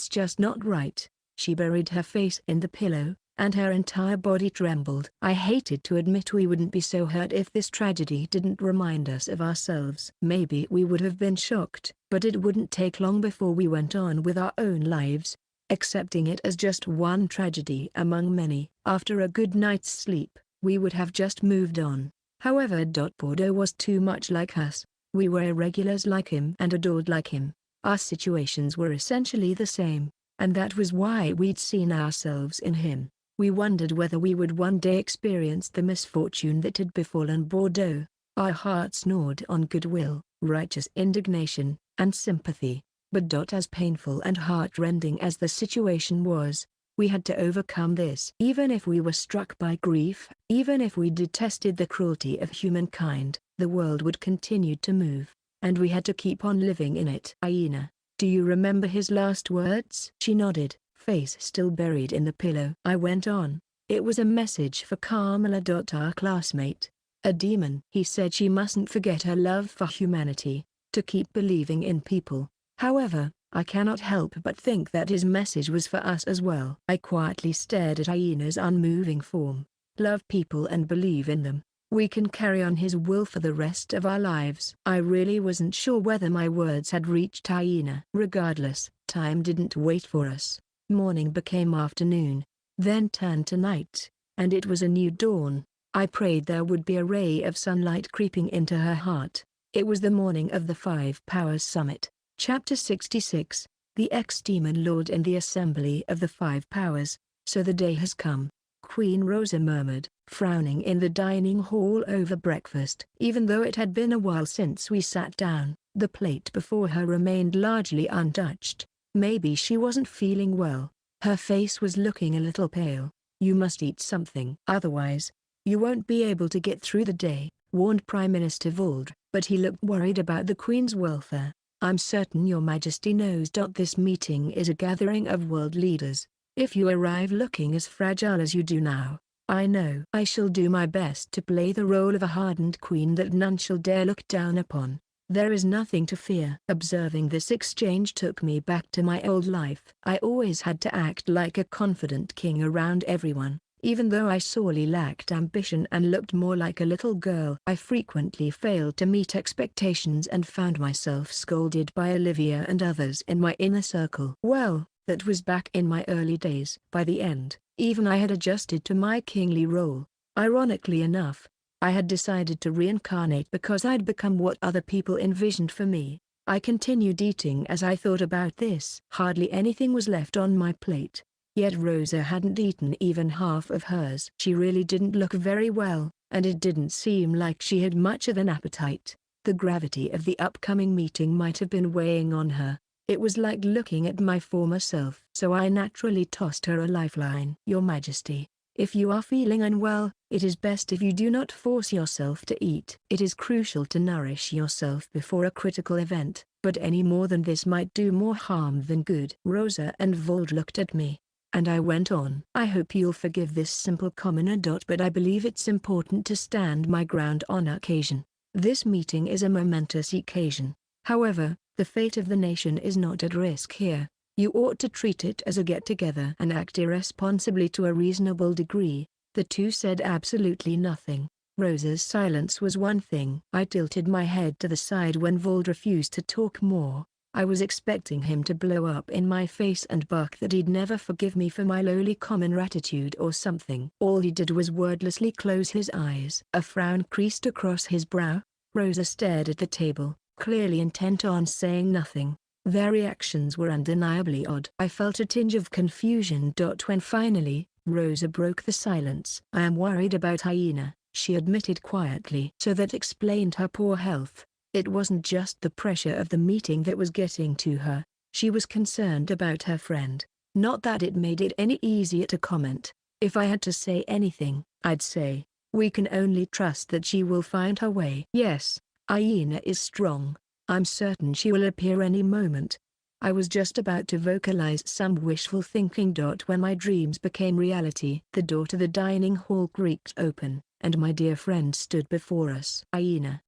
just not right. She buried her face in the pillow, and her entire body trembled. I hated to admit we wouldn't be so hurt if this tragedy didn't remind us of ourselves. Maybe we would have been shocked, but it wouldn't take long before we went on with our own lives, accepting it as just one tragedy among many. After a good night's sleep, we would have just moved on. However, Bordeaux was too much like us. We were irregulars like him and adored like him. Our situations were essentially the same, and that was why we'd seen ourselves in him. We wondered whether we would one day experience the misfortune that had befallen Bordeaux. Our hearts gnawed on goodwill, righteous indignation, and sympathy. But as painful and heart-rending as the situation was, we had to overcome this. Even if we were struck by grief, even if we detested the cruelty of humankind, the world would continue to move, and we had to keep on living in it. Hyena, do you remember his last words? She nodded, face still buried in the pillow. I went on. It was a message for Carmela. Our classmate. A demon. He said she mustn't forget her love for humanity, to keep believing in people. However, I cannot help but think that his message was for us as well. I quietly stared at Hyena's unmoving form. Love people and believe in them. We can carry on his will for the rest of our lives. I really wasn't sure whether my words had reached Hyena. Regardless, time didn't wait for us. Morning became afternoon, then turned to night, and it was a new dawn. I prayed there would be a ray of sunlight creeping into her heart. It was the morning of the Five Powers Summit. Chapter 66, The Ex-Demon Lord in the Assembly of the Five Powers. So the day has come. Queen Rosa murmured, frowning in the dining hall over breakfast. Even though it had been a while since we sat down, the plate before her remained largely untouched. Maybe she wasn't feeling well. Her face was looking a little pale. "You must eat something. Otherwise, you won't be able to get through the day," warned Prime Minister Vold, but he looked worried about the Queen's welfare. "I'm certain your Majesty knows this meeting is a gathering of world leaders. If you arrive looking as fragile as you do now, I know I shall do my best to play the role of a hardened queen that none shall dare look down upon. There is nothing to fear." Observing this exchange took me back to my old life. I always had to act like a confident king around everyone, even though I sorely lacked ambition and looked more like a little girl. I frequently failed to meet expectations and found myself scolded by Olivia and others in my inner circle. Well, that was back in my early days. By the end, even I had adjusted to my kingly role. Ironically enough, I had decided to reincarnate because I'd become what other people envisioned for me. I continued eating as I thought about this. Hardly anything was left on my plate. Yet Rosa hadn't eaten even half of hers. She really didn't look very well, and it didn't seem like she had much of an appetite. The gravity of the upcoming meeting might have been weighing on her. It was like looking at my former self. So I naturally tossed her a lifeline. "Your Majesty, if you are feeling unwell, it is best if you do not force yourself to eat. It is crucial to nourish yourself before a critical event, but any more than this might do more harm than good." Rosa and Vold looked at me, and I went on. "I hope you'll forgive this simple commoner. But I believe it's important to stand my ground on occasion. This meeting is a momentous occasion. However, the fate of the nation is not at risk here. You ought to treat it as a get-together and act irresponsibly to a reasonable degree." The two said absolutely nothing. Rosa's silence was one thing. I tilted my head to the side when Vold refused to talk more. I was expecting him to blow up in my face and bark that he'd never forgive me for my lowly commoner attitude or something. All he did was wordlessly close his eyes. A frown creased across his brow. Rosa stared at the table, clearly intent on saying nothing. Their reactions were undeniably odd. I felt a tinge of confusion. When finally, Rosa broke the silence. "I am worried about Hyena," she admitted quietly. So that explained her poor health. It wasn't just the pressure of the meeting that was getting to her. She was concerned about her friend. Not that it made it any easier to comment. If I had to say anything, I'd say, we can only trust that she will find her way. Yes, Hyena is strong. I'm certain she will appear any moment. I was just about to vocalize some wishful thinking. When my dreams became reality. The door to the dining hall creaked open, and my dear friend stood before us. "Hyena!"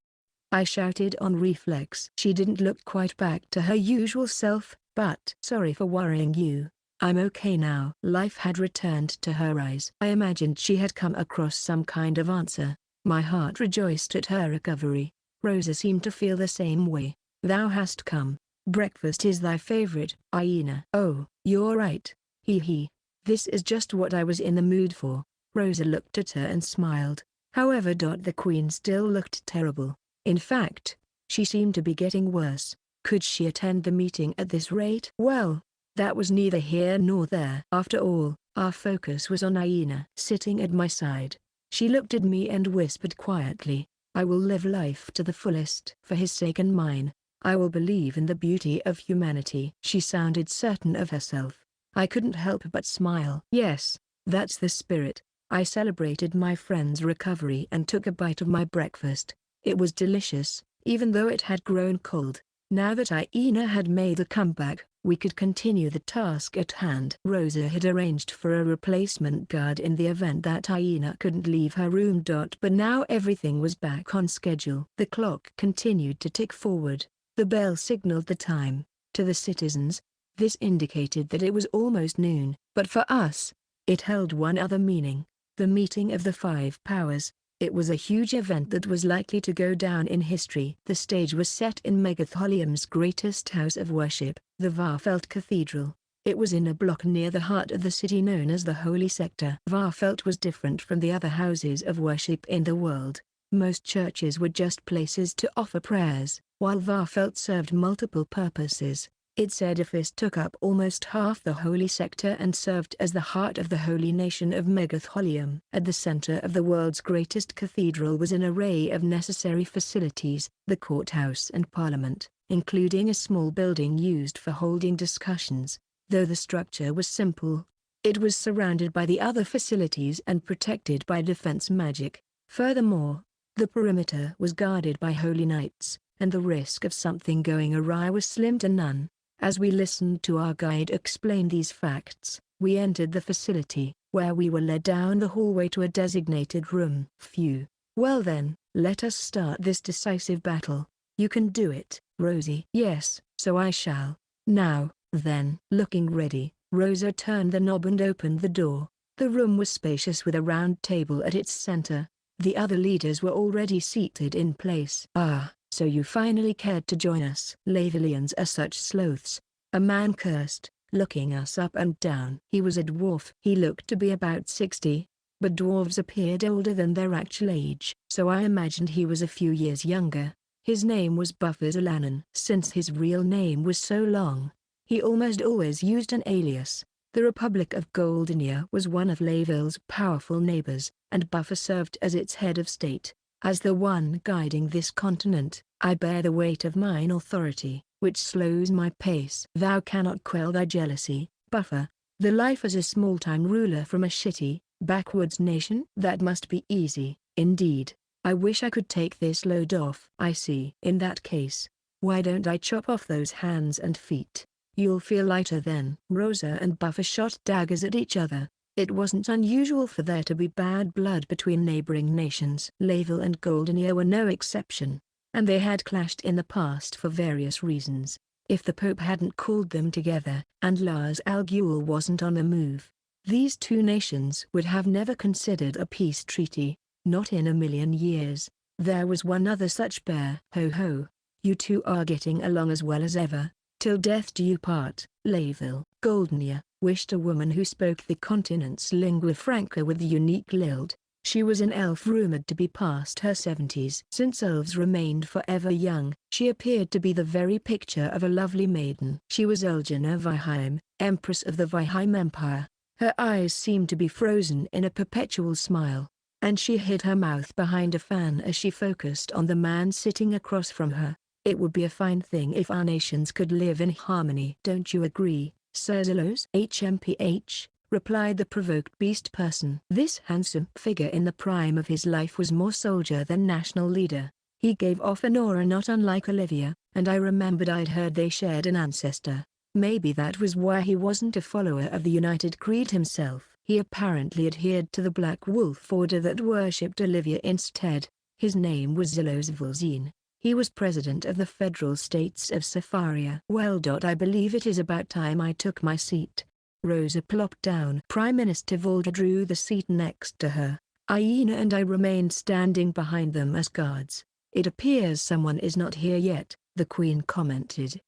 I shouted on reflex. She didn't look quite back to her usual self, but "Sorry for worrying you. I'm okay now." Life had returned to her eyes. I imagined she had come across some kind of answer. My heart rejoiced at her recovery. Rosa seemed to feel the same way. "Thou hast come. Breakfast is thy favorite, Hyena." "Oh, you're right. Hee. This is just what I was in the mood for." Rosa looked at her and smiled. However, the Queen still looked terrible. In fact, she seemed to be getting worse. Could she attend the meeting at this rate? Well, that was neither here nor there. After all, our focus was on Hyena. Sitting at my side, she looked at me and whispered quietly, "I will live life to the fullest. For his sake and mine, I will believe in the beauty of humanity." She sounded certain of herself. I couldn't help but smile. Yes, that's the spirit. I celebrated my friend's recovery and took a bite of my breakfast. It was delicious, even though it had grown cold. Now that Hyena had made a comeback, we could continue the task at hand. Rosa had arranged for a replacement guard in the event that Hyena couldn't leave her room. But now everything was back on schedule. The clock continued to tick forward. The bell signaled the time. To the citizens, this indicated that it was almost noon. But for us, it held one other meaning: the meeting of the five powers. It was a huge event that was likely to go down in history. The stage was set in Megatholium's greatest house of worship, the Varfelt Cathedral. It was in a block near the heart of the city known as the Holy Sector. Varfelt was different from the other houses of worship in the world. Most churches were just places to offer prayers, while Varfelt served multiple purposes. Its edifice took up almost half the holy sector and served as the heart of the holy nation of Megatholium. At the center of the world's greatest cathedral was an array of necessary facilities, the courthouse and parliament, including a small building used for holding discussions. Though the structure was simple, it was surrounded by the other facilities and protected by defense magic. Furthermore, the perimeter was guarded by holy knights, and the risk of something going awry was slim to none. As we listened to our guide explain these facts, we entered the facility, where we were led down the hallway to a designated room. Phew. Well then, let us start this decisive battle. You can do it, Rosie. Yes, so I shall. Now, then. Looking ready, Rosa turned the knob and opened the door. The room was spacious with a round table at its center. The other leaders were already seated in place. Ah, so you finally cared to join us. Lavilians are such sloths. A man cursed, looking us up and down. He was a dwarf. He looked to be about 60, but dwarves appeared older than their actual age, so I imagined he was a few years younger. His name was Buffer Zalanan. Since his real name was so long, he almost always used an alias. The Republic of Goldenia was one of Laville's powerful neighbors, and Buffer served as its head of state. As the one guiding this continent, I bear the weight of mine authority, which slows my pace. Thou cannot quell thy jealousy, Buffer. The life as a small-time ruler from a shitty, backwoods nation? That must be easy, indeed. I wish I could take this load off. I see. In that case, why don't I chop off those hands and feet? You'll feel lighter then. Rosa and Buffer shot daggers at each other. It wasn't unusual for there to be bad blood between neighboring nations. Laville and Goldenia were no exception, and they had clashed in the past for various reasons. If the Pope hadn't called them together, and Lars Algul wasn't on the move, these two nations would have never considered a peace treaty, not in a million years. There was one other such bear. Ho ho, you two are getting along as well as ever. Till death do you part. Laville. Goldenia wished a woman who spoke the continent's lingua franca with the unique lilt. She was an elf rumored to be past her 70s. Since elves remained forever young, she appeared to be the very picture of a lovely maiden. She was Elgina Viheim, Empress of the Viheim Empire. Her eyes seemed to be frozen in a perpetual smile, and she hid her mouth behind a fan as she focused on the man sitting across from her. It would be a fine thing if our nations could live in harmony. Don't you agree, Sir Zelos? HMPH, replied the provoked beast person. This handsome figure in the prime of his life was more soldier than national leader. He gave off an aura not unlike Olivia, and I remembered I'd heard they shared an ancestor. Maybe that was why he wasn't a follower of the United Creed himself. He apparently adhered to the Black Wolf Order that worshipped Olivia instead. His name was Zelos Volzine. He was president of the federal states of Safaria. Well. I believe it is about time I took my seat. Rosa plopped down. Prime Minister Volda drew the seat next to her. Aina and I remained standing behind them as guards. It appears someone is not here yet, the Queen commented.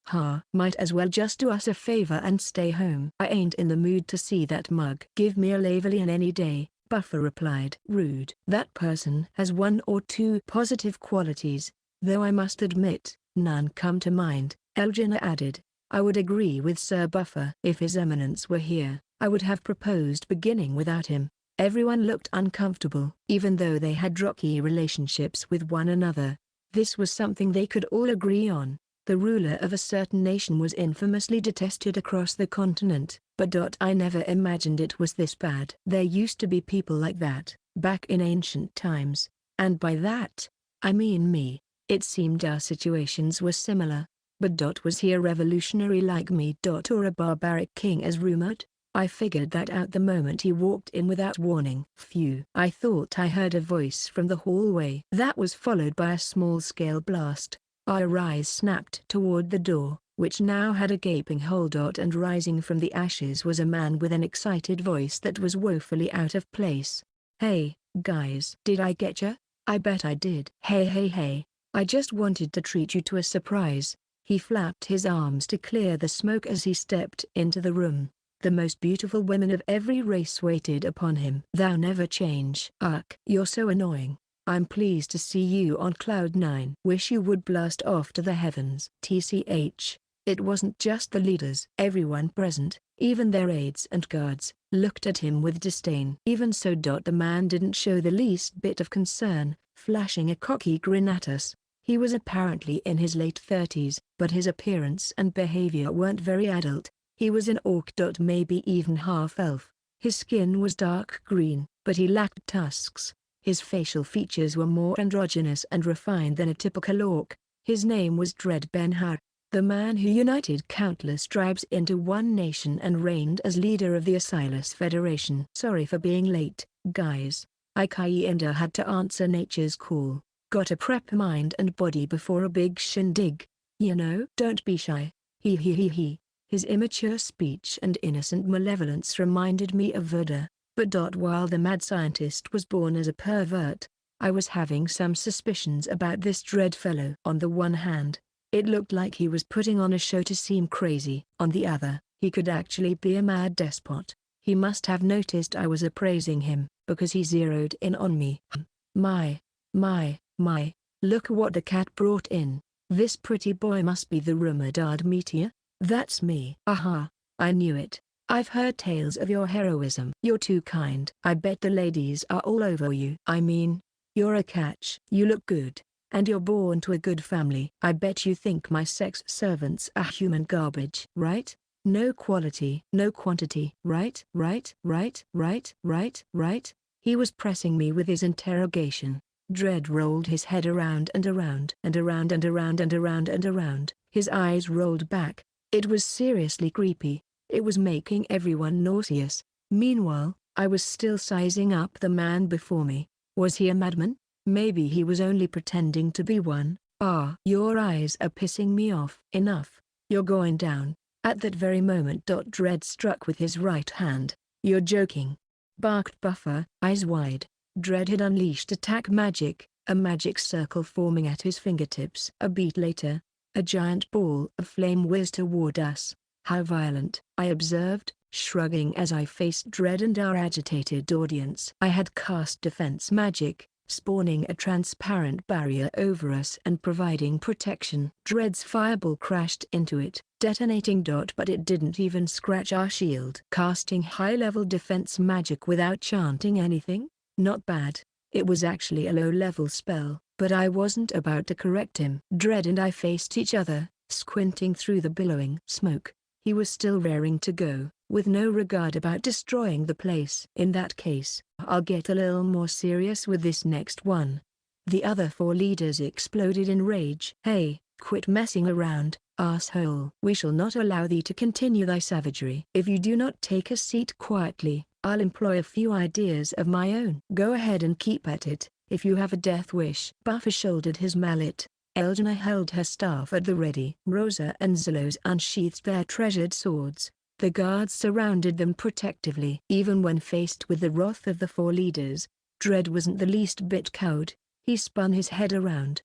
Might as well just do us a favor and stay home. I ain't in the mood to see that mug. Give me a Lavilian any day, Buffer replied. Rude. That person has one or two positive qualities, though I must admit, none come to mind, Elgina added. I would agree with Sir Buffer. If His Eminence were here, I would have proposed beginning without him. Everyone looked uncomfortable. Even though they had rocky relationships with one another, this was something they could all agree on. The ruler of a certain nation was infamously detested across the continent, but I never imagined it was this bad. There used to be people like that, back in ancient times, and by that, I mean me. It seemed our situations were similar. But was he a revolutionary like me? Or a barbaric king as rumored? I figured that out the moment he walked in without warning. Phew. I thought I heard a voice from the hallway. That was followed by a small-scale blast. Our eyes snapped toward the door, which now had a gaping hole. And rising from the ashes was a man with an excited voice that was woefully out of place. Hey, guys. Did I get ya? I bet I did. Hey. I just wanted to treat you to a surprise. He flapped his arms to clear the smoke as he stepped into the room. The most beautiful women of every race waited upon him. Thou never change. Ugh. You're so annoying. I'm pleased to see you on cloud 9. Wish you would blast off to the heavens. TCH. It wasn't just the leaders. Everyone present, even their aides and guards, looked at him with disdain. Even so, the man didn't show the least bit of concern, flashing a cocky grin at us. He was apparently in his late 30s, but his appearance and behavior weren't very adult. He was an orc. Maybe even half-elf. His skin was dark green, but he lacked tusks. His facial features were more androgynous and refined than a typical orc. His name was Dread Ben-Har, the man who united countless tribes into one nation and reigned as leader of the Assailants Federation. Sorry for being late, guys. I kinda had to answer nature's call. Gotta prep mind and body before a big shindig. You know? Don't be shy. He. His immature speech and innocent malevolence reminded me of Voda. But while the mad scientist was born as a pervert, I was having some suspicions about this dread fellow. On the one hand, it looked like he was putting on a show to seem crazy. On the other, he could actually be a mad despot. He must have noticed I was appraising him, because he zeroed in on me. My, look what the cat brought in. This pretty boy must be the rumored Meteor. That's me. Aha, I knew it. I've heard tales of your heroism. You're too kind. I bet the ladies are all over you. I mean, you're a catch. You look good, and you're born to a good family. I bet you think my sex servants are human garbage. Right? No quality, no quantity. Right? He was pressing me with his interrogation. Dread rolled his head around and around and around and around and around and around. His eyes rolled back. It was seriously creepy. It was making everyone nauseous. Meanwhile, I was still sizing up the man before me. Was he a madman? Maybe he was only pretending to be one. Your eyes are pissing me off. Enough. You're going down. At that very moment, Dread struck with his right hand. You're joking, barked Buffer, eyes wide. Dread had unleashed attack magic, a magic circle forming at his fingertips. A beat later, a giant ball of flame whizzed toward us. How violent, I observed, shrugging as I faced Dread and our agitated audience. I had cast defense magic, spawning a transparent barrier over us and providing protection. Dread's fireball crashed into it, detonating. But it didn't even scratch our shield. Casting high-level defense magic without chanting anything? Not bad. It was actually a low-level spell, but I wasn't about to correct him. Dread and I faced each other, squinting through the billowing smoke. He was still raring to go, with no regard about destroying the place. In that case, I'll get a little more serious with this next one. The other four leaders exploded in rage. Hey, quit messing around, asshole. We shall not allow thee to continue thy savagery. If you do not take a seat quietly, I'll employ a few ideas of my own. Go ahead and keep at it, if you have a death wish. Buffer shouldered his mallet. Elgina held her staff at the ready. Rosa and Zelos unsheathed their treasured swords. The guards surrounded them protectively. Even when faced with the wrath of the four leaders, Dread wasn't the least bit cowed. He spun his head around.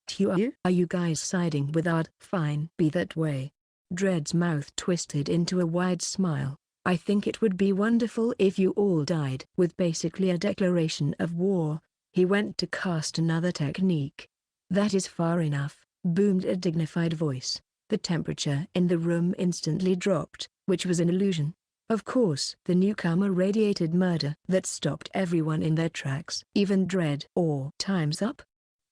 Are you guys siding with Ard? Fine. Be that way. Dread's mouth twisted into a wide smile. I think it would be wonderful if you all died. With basically a declaration of war, he went to cast another technique. That is far enough, boomed a dignified voice. The temperature in the room instantly dropped, which was an illusion. Of course, the newcomer radiated murder that stopped everyone in their tracks. Even Dread. Time's up?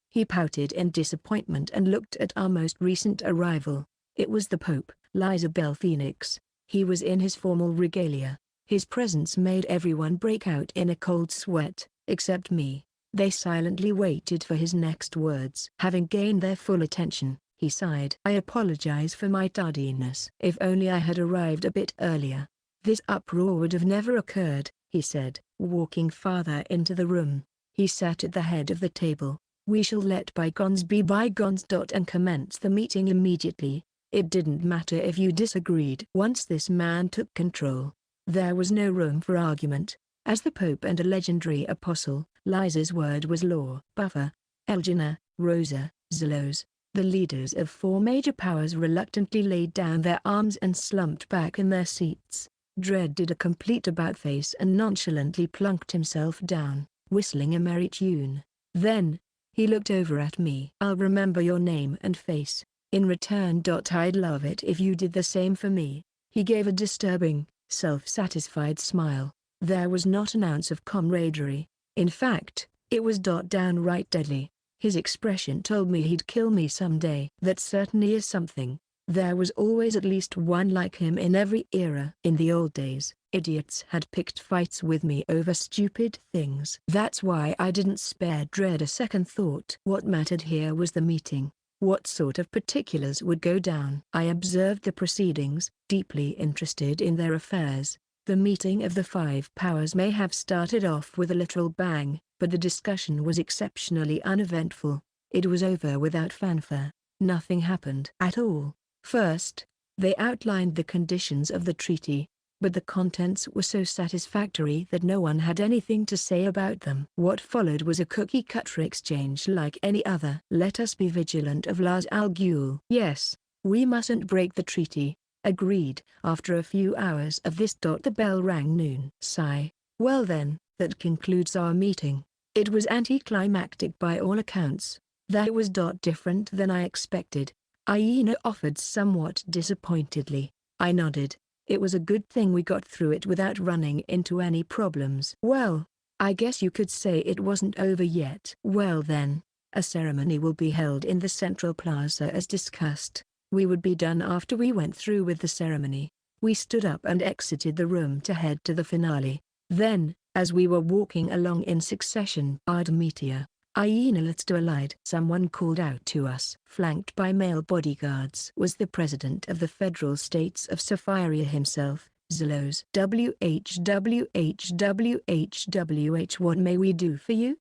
He pouted in disappointment and looked at our most recent arrival. It was the Pope, Lizabel Phoenix. He was in his formal regalia. His presence made everyone break out in a cold sweat, except me. They silently waited for his next words. Having gained their full attention, he sighed. I apologize for my tardiness. If only I had arrived a bit earlier, this uproar would have never occurred, he said, walking farther into the room. He sat at the head of the table. We shall let bygones be bygones. And commence the meeting immediately. It didn't matter if you disagreed. Once this man took control, there was no room for argument. As the Pope and a legendary apostle, Liza's word was law. Buffer, Elgina, Rosa, Zelos, the leaders of four major powers reluctantly laid down their arms and slumped back in their seats. Dread did a complete about-face and nonchalantly plunked himself down, whistling a merry tune. Then, he looked over at me. I'll remember your name and face. In return, I'd love it if you did the same for me. He gave a disturbing, self-satisfied smile. There was not an ounce of camaraderie. In fact, it was downright deadly. His expression told me he'd kill me someday. That certainly is something. There was always at least one like him in every era. In the old days, idiots had picked fights with me over stupid things. That's why I didn't spare dread a second thought. What mattered here was the meeting. What sort of particulars would go down? I observed the proceedings, deeply interested in their affairs. The meeting of the five powers may have started off with a literal bang, but the discussion was exceptionally uneventful. It was over without fanfare. Nothing happened at all. First, they outlined the conditions of the treaty, but the contents were so satisfactory that no one had anything to say about them. What followed was a cookie-cutter exchange like any other. Let us be vigilant of Lars Al Ghul. Yes, we mustn't break the treaty. Agreed. After a few hours of this, the bell rang noon. Sigh. Well then, that concludes our meeting. It was anticlimactic by all accounts. That was different than I expected. Aina offered somewhat disappointedly. I nodded. It was a good thing we got through it without running into any problems. Well, I guess you could say it wasn't over yet. Well then, a ceremony will be held in the central plaza as discussed. We would be done after we went through with the ceremony. We stood up and exited the room to head to the finale. Then, as we were walking along in succession, Ardmetia, Aina, let's do a light. Someone called out to us. Flanked by male bodyguards was the president of the federal states of Sapphira himself, Zelos. WHWHWHWH, what may we do for you?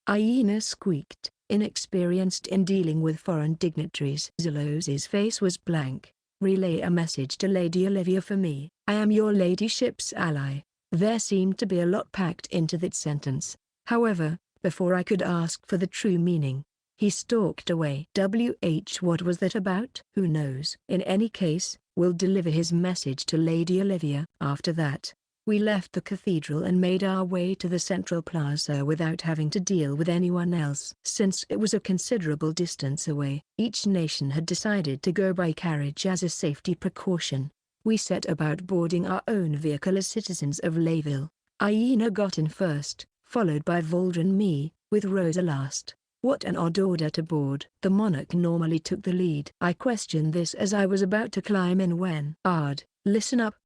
Aina squeaked, inexperienced in dealing with foreign dignitaries. Zelos's face was blank. Relay a message to Lady Olivia for me. I am your ladyship's ally. There seemed to be a lot packed into that sentence. However, before I could ask for the true meaning, he stalked away. What was that about? Who knows? In any case, we'll deliver his message to Lady Olivia. After that, we left the cathedral and made our way to the central plaza without having to deal with anyone else. Since it was a considerable distance away, each nation had decided to go by carriage as a safety precaution. We set about boarding our own vehicle as citizens of Layville. Aina got in first, followed by Voldra and me, with Rosa last. What an odd order to board. The monarch normally took the lead. I questioned this as I was about to climb in when Ard, listen up.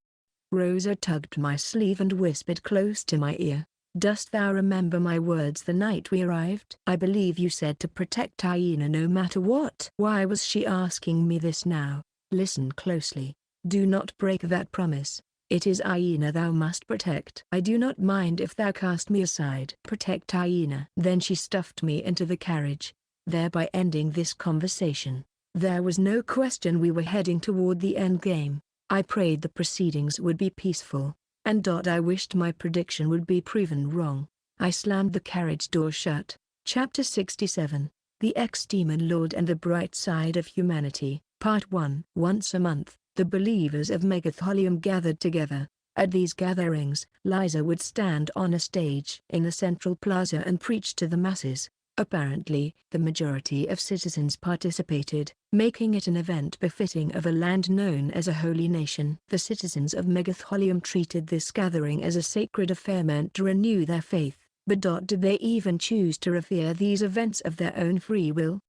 Rosa tugged my sleeve and whispered close to my ear. Dost thou remember my words the night we arrived? I believe you said to protect Aina no matter what. Why was she asking me this now? Listen closely. Do not break that promise. It is Aina thou must protect. I do not mind if thou cast me aside. Protect Aina. Then she stuffed me into the carriage, thereby ending this conversation. There was no question we were heading toward the end game. I prayed the proceedings would be peaceful, and I wished my prediction would be proven wrong. I slammed the carriage door shut. Chapter 67, The Ex-Demon Lord and the Bright Side of Humanity, Part 1. Once a month, the believers of Megatholium gathered together. At these gatherings, Liza would stand on a stage in the central plaza and preach to the masses. Apparently, the majority of citizens participated, making it an event befitting of a land known as a holy nation. The citizens of Megatholium treated this gathering as a sacred affair meant to renew their faith, but did they even choose to revere these events of their own free will?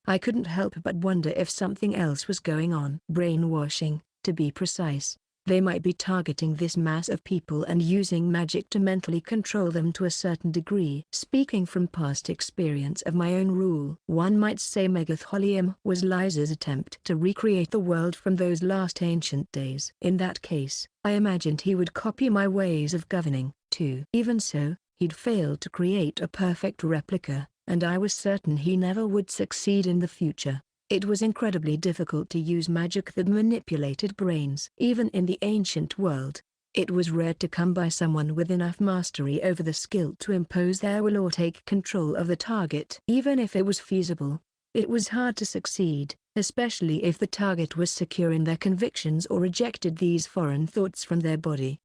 I couldn't help but wonder if something else was going on. Brainwashing, to be precise. They might be targeting this mass of people and using magic to mentally control them to a certain degree. Speaking from past experience of my own rule, one might say Megatholium was Liza's attempt to recreate the world from those last ancient days. In that case, I imagined he would copy my ways of governing, too. Even so, he'd failed to create a perfect replica, and I was certain he never would succeed in the future. It was incredibly difficult to use magic that manipulated brains. Even in the ancient world, it was rare to come by someone with enough mastery over the skill to impose their will or take control of the target. Even if it was feasible, it was hard to succeed, especially if the target was secure in their convictions or rejected these foreign thoughts from their body.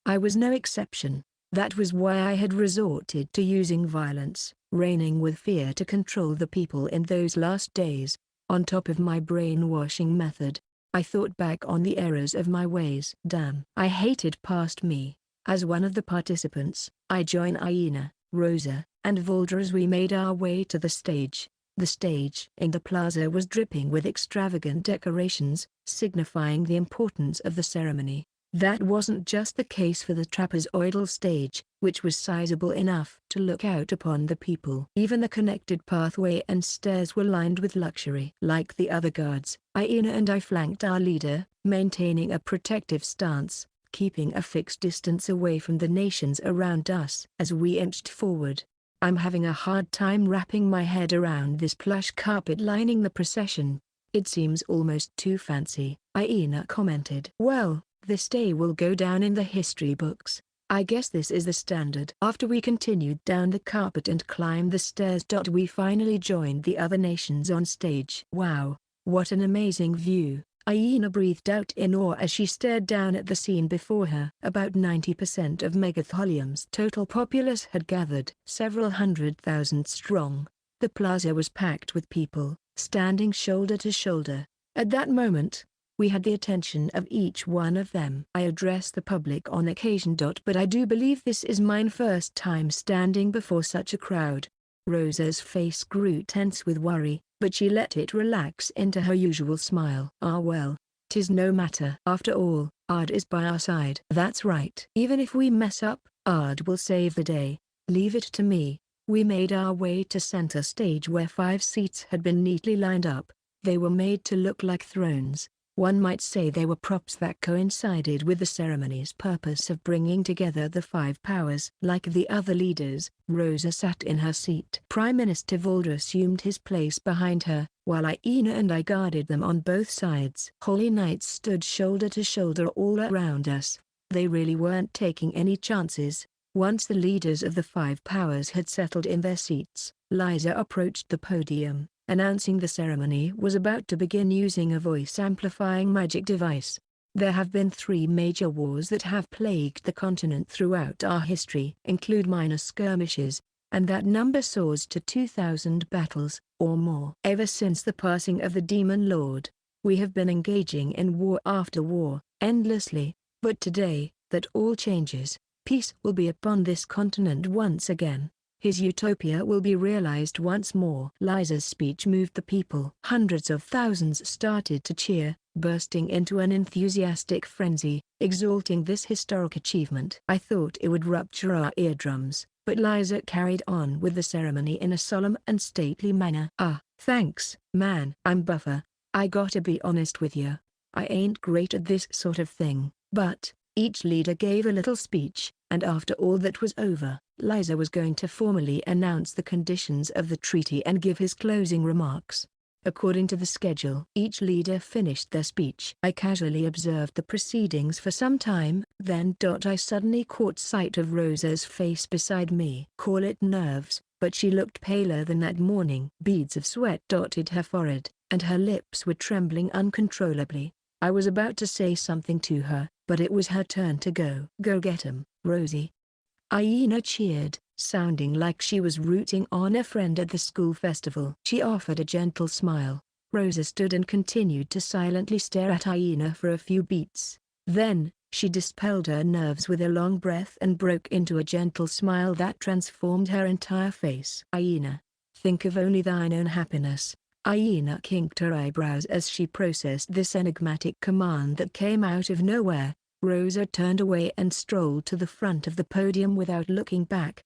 I was no exception. That was why I had resorted to using violence, reigning with fear to control the people in those last days. On top of my brainwashing method, I thought back on the errors of my ways. Damn. I hated past me. As one of the participants, I joined Aina, Rosa, and Voldra as we made our way to the stage. The stage in the plaza was dripping with extravagant decorations, signifying the importance of the ceremony. That wasn't just the case for the trapezoidal stage, which was sizable enough to look out upon the people. Even the connected pathway and stairs were lined with luxury. Like the other guards, Aina and I flanked our leader, maintaining a protective stance, keeping a fixed distance away from the nations around us. As we inched forward, I'm having a hard time wrapping my head around this plush carpet lining the procession. It seems almost too fancy, Aina commented. Well, this day will go down in the history books. I guess this is the standard. After we continued down the carpet and climbed the stairs, we finally joined the other nations on stage. Wow, what an amazing view, Aina breathed out in awe as she stared down at the scene before her. About 90% of Megatholium's total populace had gathered. Several 100,000 strong, the plaza was packed with people, standing shoulder to shoulder. At that moment, we had the attention of each one of them. I address the public on occasion. But I do believe this is my first time standing before such a crowd. Rosa's face grew tense with worry, but she let it relax into her usual smile. Ah well, 'tis no matter. After all, Ard is by our side. That's right. Even if we mess up, Ard will save the day. Leave it to me. We made our way to center stage where 5 seats had been neatly lined up. They were made to look like thrones. One might say they were props that coincided with the ceremony's purpose of bringing together the 5 powers. Like the other leaders, Rosa sat in her seat. Prime Minister Voldra assumed his place behind her, while Aina and I guarded them on both sides. Holy Knights stood shoulder to shoulder all around us. They really weren't taking any chances. Once the leaders of the 5 powers had settled in their seats, Liza approached the podium, announcing the ceremony was about to begin using a voice-amplifying magic device. There have been 3 major wars that have plagued the continent throughout our history, include minor skirmishes, and that number soars to 2,000 battles, or more. Ever since the passing of the Demon Lord, we have been engaging in war after war, endlessly, but today, that all changes. Peace will be upon this continent once again. His utopia will be realized once more. Liza's speech moved the people. Hundreds of thousands started to cheer, bursting into an enthusiastic frenzy, exalting this historic achievement. I thought it would rupture our eardrums, but Liza carried on with the ceremony in a solemn and stately manner. Thanks, man. I'm buffer. I gotta be honest with you. I ain't great at this sort of thing, but each leader gave a little speech, and after all that was over, Liza was going to formally announce the conditions of the treaty and give his closing remarks. According to the schedule, each leader finished their speech. I casually observed the proceedings for some time, then I suddenly caught sight of Rosa's face beside me. Call it nerves, but she looked paler than that morning. Beads of sweat dotted her forehead, and her lips were trembling uncontrollably. I was about to say something to her, but it was her turn to go. Go get 'em, Rosie. Aina cheered, sounding like she was rooting on a friend at the school festival. She offered a gentle smile. Rosa stood and continued to silently stare at Aina for a few beats. Then, she dispelled her nerves with a long breath and broke into a gentle smile that transformed her entire face. Aina, think of only thine own happiness. Aina kinked her eyebrows as she processed this enigmatic command that came out of nowhere. Rosa turned away and strolled to the front of the podium without looking back.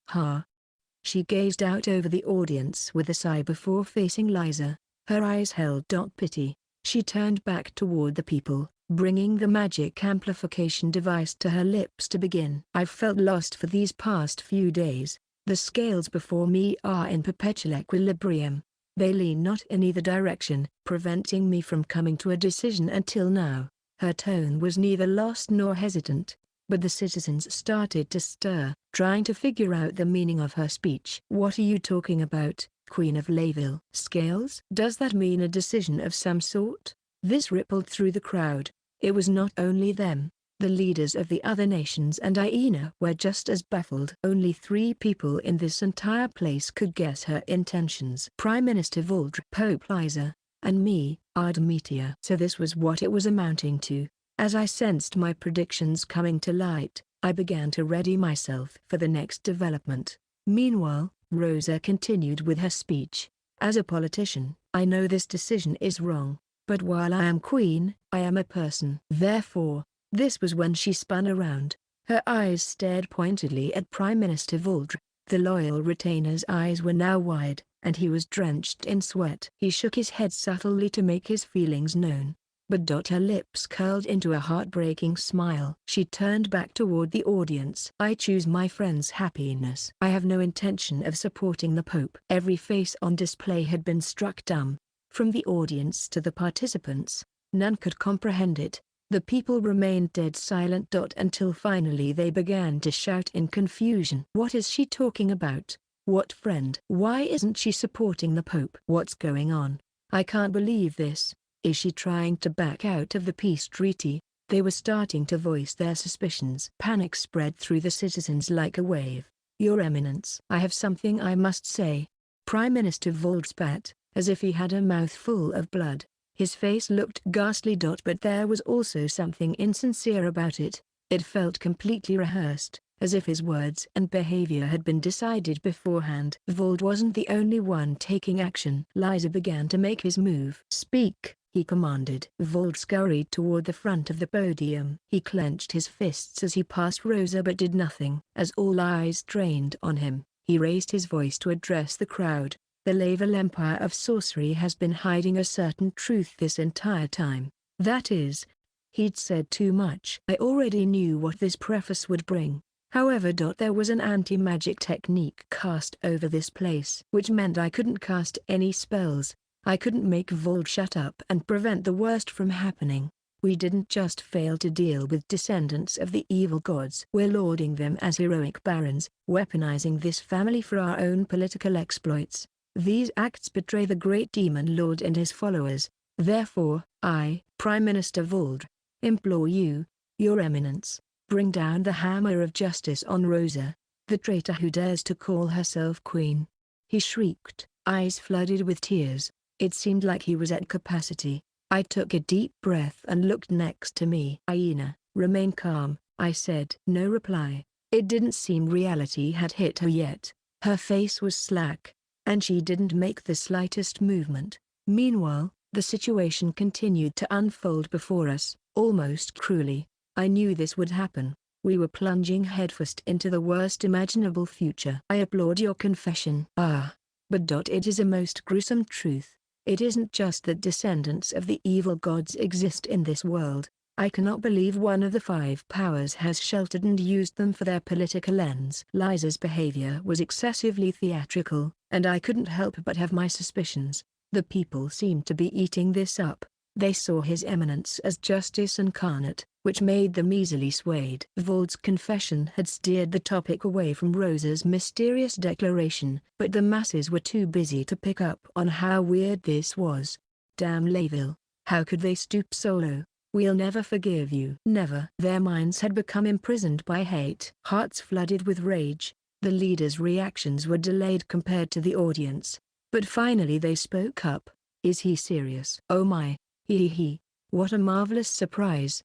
She gazed out over the audience with a sigh before facing Liza. Her eyes held pity. She turned back toward the people, bringing the magic amplification device to her lips to begin. I've felt lost for these past few days. The scales before me are in perpetual equilibrium. They lean not in either direction, preventing me from coming to a decision until now. Her tone was neither lost nor hesitant, but the citizens started to stir, trying to figure out the meaning of her speech. What are you talking about, Queen of Layville? Scales? Does that mean a decision of some sort? This rippled through the crowd. It was not only them. The leaders of the other nations and Aina were just as baffled. Only 3 people in this entire place could guess her intentions. Prime Minister Voldra, Pope Liza, And me, Ardemetia. So this was what it was amounting to. As I sensed my predictions coming to light, I began to ready myself for the next development. Meanwhile, Rosa continued with her speech. As a politician, I know this decision is wrong. But while I am queen, I am a person. Therefore, this was when she spun around. Her eyes stared pointedly at Prime Minister Voldr. The loyal retainer's eyes were now wide, and he was drenched in sweat. He shook his head subtly to make his feelings known. But her lips curled into a heartbreaking smile. She turned back toward the audience. I choose my friend's happiness. I have no intention of supporting the Pope. Every face on display had been struck dumb. From the audience to the participants, none could comprehend it. The people remained dead silent. Until finally they began to shout in confusion. What is she talking about? What friend? Why isn't she supporting the Pope? What's going on? I can't believe this. Is she trying to back out of the peace treaty? They were starting to voice their suspicions. Panic spread through the citizens like a wave. Your Eminence, I have something I must say. Prime Minister Vold spat, as if he had a mouthful of blood. His face looked ghastly. But there was also something insincere about it. It felt completely rehearsed, as if his words and behavior had been decided beforehand. Vold wasn't the only one taking action. Liza began to make his move. Speak, he commanded. Vold scurried toward the front of the podium. He clenched his fists as he passed Rosa but did nothing. As all eyes trained on him, he raised his voice to address the crowd. The Laval Empire of Sorcery has been hiding a certain truth this entire time. That is, he'd said too much. I already knew what this preface would bring. However, there was an anti-magic technique cast over this place, which meant I couldn't cast any spells. I couldn't make Vold shut up and prevent the worst from happening. We didn't just fail to deal with descendants of the evil gods. We're lauding them as heroic barons, weaponizing this family for our own political exploits. These acts betray the great demon lord and his followers. Therefore, I, Prime Minister Vold, implore you, Your Eminence, bring down the hammer of justice on Rosa, the traitor who dares to call herself queen. He shrieked, eyes flooded with tears. It seemed like he was at capacity. I took a deep breath and looked next to me. Hyena, remain calm, I said. No reply. It didn't seem reality had hit her yet. Her face was slack, and she didn't make the slightest movement. Meanwhile, the situation continued to unfold before us, almost cruelly. I knew this would happen. We were plunging headfirst into the worst imaginable future. I applaud your confession. But it is a most gruesome truth. It isn't just that descendants of the evil gods exist in this world. I cannot believe one of the five powers has sheltered and used them for their political ends. Liza's behavior was excessively theatrical, and I couldn't help but have my suspicions. The people seemed to be eating this up. They saw His Eminence as justice incarnate, which made them easily swayed. Vold's confession had steered the topic away from Rosa's mysterious declaration, but the masses were too busy to pick up on how weird this was. Damn Layville, how could they stoop so low? We'll never forgive you. Never. Their minds had become imprisoned by hate. Hearts flooded with rage, the leaders' reactions were delayed compared to the audience. But finally they spoke up. Is he serious? Oh my. He. What a marvelous surprise.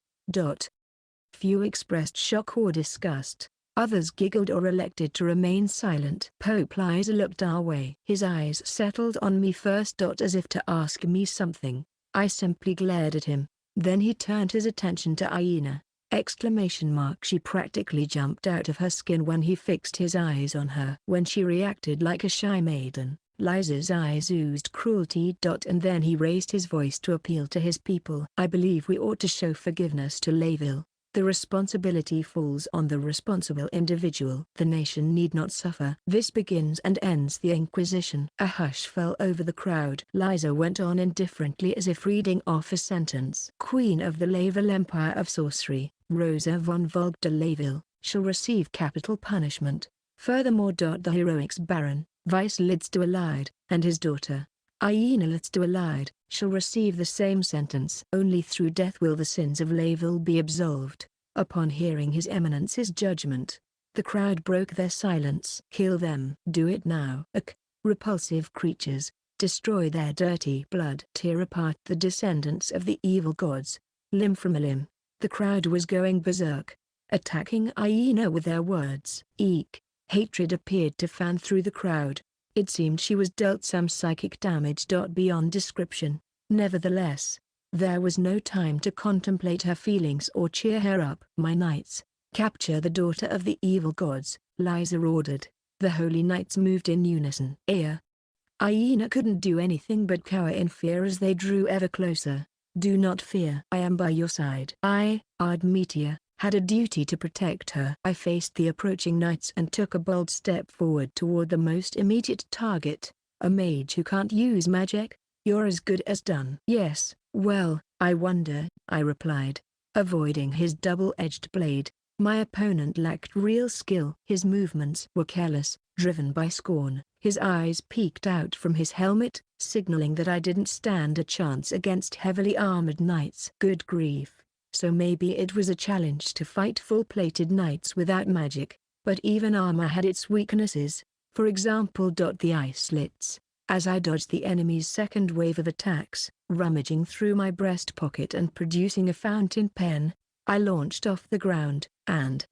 Few expressed shock or disgust. Others giggled or elected to remain silent. Pope Liza looked our way. His eyes settled on me first. As if to ask me something. I simply glared at him. Then he turned his attention to Hyena. She practically jumped out of her skin when he fixed his eyes on her. When she reacted like a shy maiden, Liza's eyes oozed cruelty. And then he raised his voice to appeal to his people. I believe we ought to show forgiveness to Layville. The responsibility falls on the responsible individual. The nation need not suffer. This begins and ends the Inquisition. A hush fell over the crowd. Liza went on indifferently as if reading off a sentence. Queen of the Laval Empire of Sorcery, Rosa von Vold de Layville, shall receive capital punishment. Furthermore, the heroics Baron, Vice Lidsduelide, and his daughter, Hyena Lidsduelide, shall receive the same sentence. Only through death will the sins of Layville be absolved. Upon hearing His Eminence's judgment, the crowd broke their silence. Kill them. Do it now. Repulsive creatures. destroy their dirty blood. Tear apart the descendants of the evil gods, limb from a limb. The crowd was going berserk, attacking Aina with their words. Eek. Hatred appeared to fan through the crowd. It seemed she was dealt some psychic damage beyond description. Nevertheless, there was no time to contemplate her feelings or cheer her up. My knights, capture the daughter of the evil gods, Liza ordered. The holy knights moved in unison. Aina couldn't do anything but cower in fear as they drew ever closer. Do not fear. I am by your side. I, Ardmetia, had a duty to protect her. I faced the approaching knights and took a bold step forward toward the most immediate target, a mage who can't use magic. You're as good as done. Yes, well, I wonder, I replied, avoiding his double-edged blade. My opponent lacked real skill. His movements were careless, driven by scorn. His eyes peeked out from his helmet, signaling that I didn't stand a chance against heavily armored knights. Good grief. So maybe it was a challenge to fight full-plated knights without magic, but even armor had its weaknesses. For example, the eye slits. As I dodged the enemy's second wave of attacks, rummaging through my breast pocket and producing a fountain pen, I launched off the ground, and...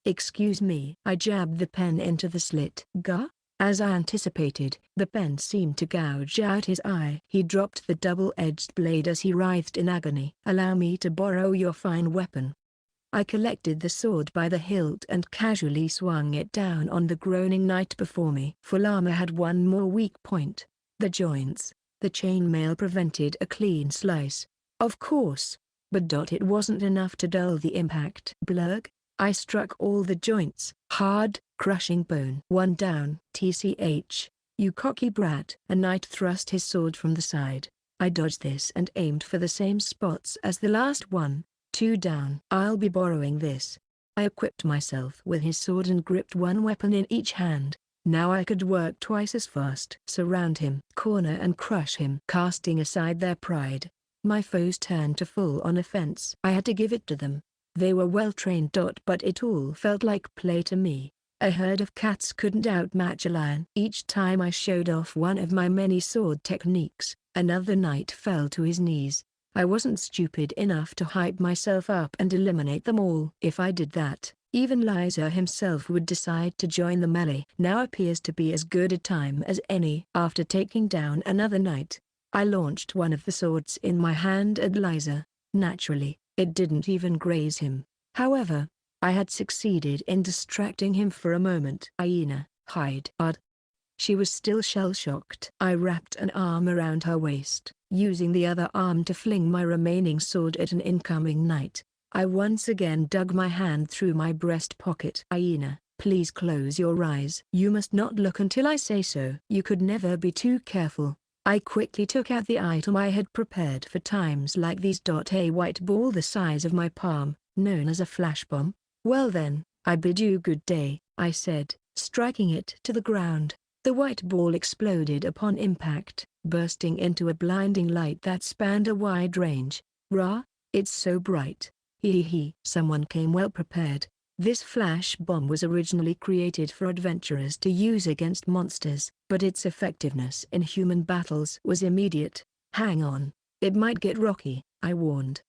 Excuse me. I jabbed the pen into the slit. Gah? As I anticipated, the pen seemed to gouge out his eye. He dropped the double-edged blade as he writhed in agony. Allow me to borrow your fine weapon. I collected the sword by the hilt and casually swung it down on the groaning knight before me. Full armor had one more weak point: the joints. The chainmail prevented a clean slice, of course, but it wasn't enough to dull the impact. Blurg. I struck all the joints. Hard, crushing bone. One down. TCH, you cocky brat. A knight thrust his sword from the side. I dodged this and aimed for the same spots as the last one. 2 down. I'll be borrowing this. I equipped myself with his sword and gripped one weapon in each hand. Now I could work twice as fast. Surround him. Corner and crush him. Casting aside their pride, my foes turned to full-on offense. I had to give it to them. They were well trained. But it all felt like play to me. A herd of cats couldn't outmatch a lion. Each time I showed off one of my many sword techniques, another knight fell to his knees. I wasn't stupid enough to hype myself up and eliminate them all. If I did that, even Liza himself would decide to join the melee. Now appears to be as good a time as any. After taking down another knight, I launched one of the swords in my hand at Liza. Naturally, it didn't even graze him. However, I had succeeded in distracting him for a moment. Aina, hide. She was still shell-shocked. I wrapped an arm around her waist, using the other arm to fling my remaining sword at an incoming knight. I once again dug my hand through my breast pocket. Aina, please close your eyes. You must not look until I say so. You could never be too careful. I quickly took out the item I had prepared for times like these. A white ball the size of my palm, known as a flash bomb. Well then, I bid you good day, I said, striking it to the ground. The white ball exploded upon impact, bursting into a blinding light that spanned a wide range. Rah, it's so bright. Hee. Someone came well prepared. This flash bomb was originally created for adventurers to use against monsters, but its effectiveness in human battles was immediate. Hang on, it might get rocky, I warned.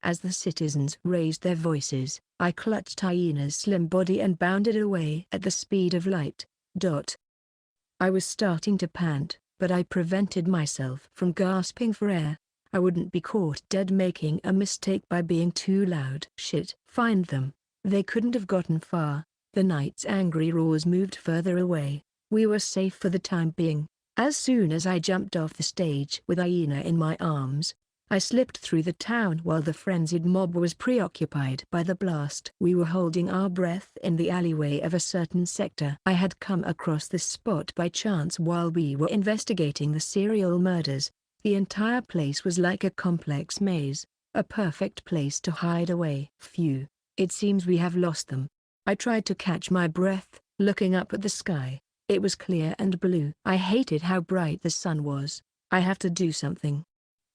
As the citizens raised their voices, I clutched Aina's slim body and bounded away at the speed of light. I was starting to pant, but I prevented myself from gasping for air. I wouldn't be caught dead making a mistake by being too loud. Shit. Find them. They couldn't have gotten far. The knight's angry roars moved further away. We were safe for the time being. As soon as I jumped off the stage with Aina in my arms, I slipped through the town while the frenzied mob was preoccupied by the blast. We were holding our breath in the alleyway of a certain sector. I had come across this spot by chance while we were investigating the serial murders. The entire place was like a complex maze, a perfect place to hide away. Phew, it seems we have lost them. I tried to catch my breath, looking up at the sky. It was clear and blue. I hated how bright the sun was. I have to do something.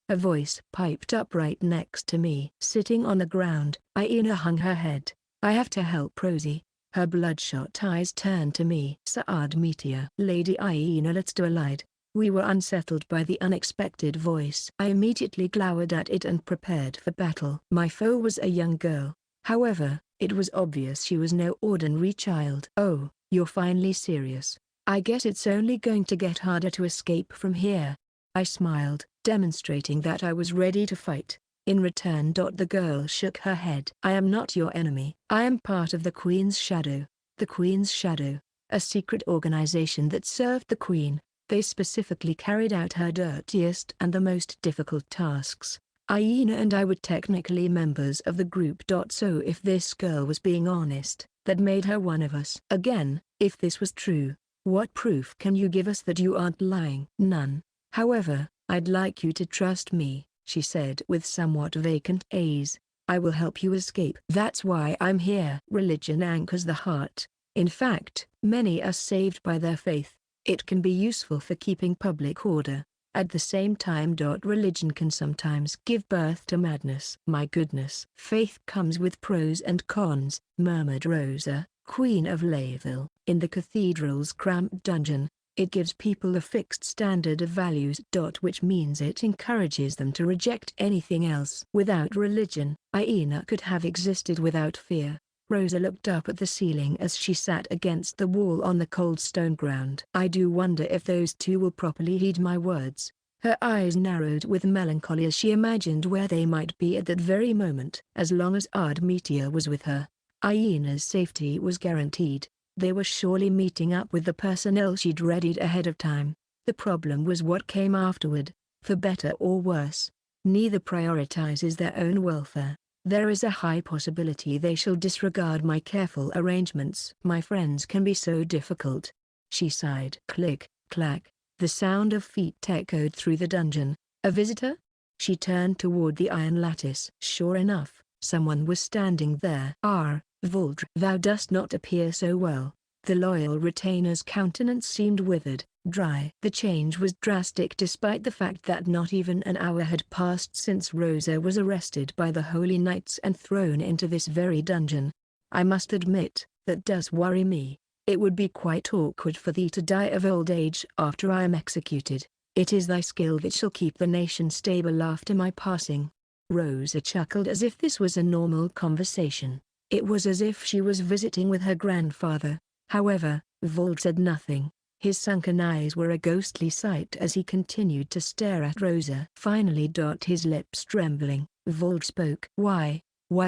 A voice piped up right next to me. Sitting on the ground, Aina hung her head. I have to help Rosie. Her bloodshot eyes turned to me. Saad Meteor. Lady Aina let's do allied. We were unsettled by the unexpected voice. I immediately glowered at it and prepared for battle. My foe was a young girl. However, it was obvious she was no ordinary child. Oh, you're finally serious. I guess it's only going to get harder to escape from here. I smiled, demonstrating that I was ready to fight. In return, the girl shook her head. I am not your enemy. I am part of the Queen's Shadow. The Queen's Shadow, a secret organization that served the Queen. They specifically carried out her dirtiest and the most difficult tasks. Aina and I were technically members of the group. So if this girl was being honest, that made her one of us. Again, if this was true, what proof can you give us that you aren't lying? None. However, I'd like you to trust me, she said with somewhat vacant ease. I will help you escape. That's why I'm here. Religion anchors the heart. In fact, many are saved by their faith. It can be useful for keeping public order. At the same time, religion can sometimes give birth to madness. My goodness. Faith comes with pros and cons, murmured Rosa, Queen of Layville. In the cathedral's cramped dungeon, it gives people a fixed standard of values. Which means it encourages them to reject anything else. Without religion, Aina could have existed without fear. Rosa looked up at the ceiling as she sat against the wall on the cold stone ground. I do wonder if those two will properly heed my words. Her eyes narrowed with melancholy as she imagined where they might be at that very moment. As long as Ard Meteor was with her, Aina's safety was guaranteed. They were surely meeting up with the personnel she'd readied ahead of time. The problem was what came afterward, for better or worse. Neither prioritizes their own welfare. There is a high possibility they shall disregard my careful arrangements. My friends can be so difficult. She sighed. Click, clack, the sound of feet echoed through the dungeon. A visitor? She turned toward the iron lattice. Sure enough, someone was standing there. Voldr. Thou dost not appear so well. The loyal retainer's countenance seemed withered, dry. The change was drastic despite the fact that not even an hour had passed since Rosa was arrested by the Holy Knights and thrown into this very dungeon. I must admit, that does worry me. It would be quite awkward for thee to die of old age after I am executed. It is thy skill that shall keep the nation stable after my passing. Rosa chuckled as if this was a normal conversation. It was as if she was visiting with her grandfather. However, Vold said nothing. His sunken eyes were a ghostly sight as he continued to stare at Rosa. Finally, his lips trembling, Vold spoke. Why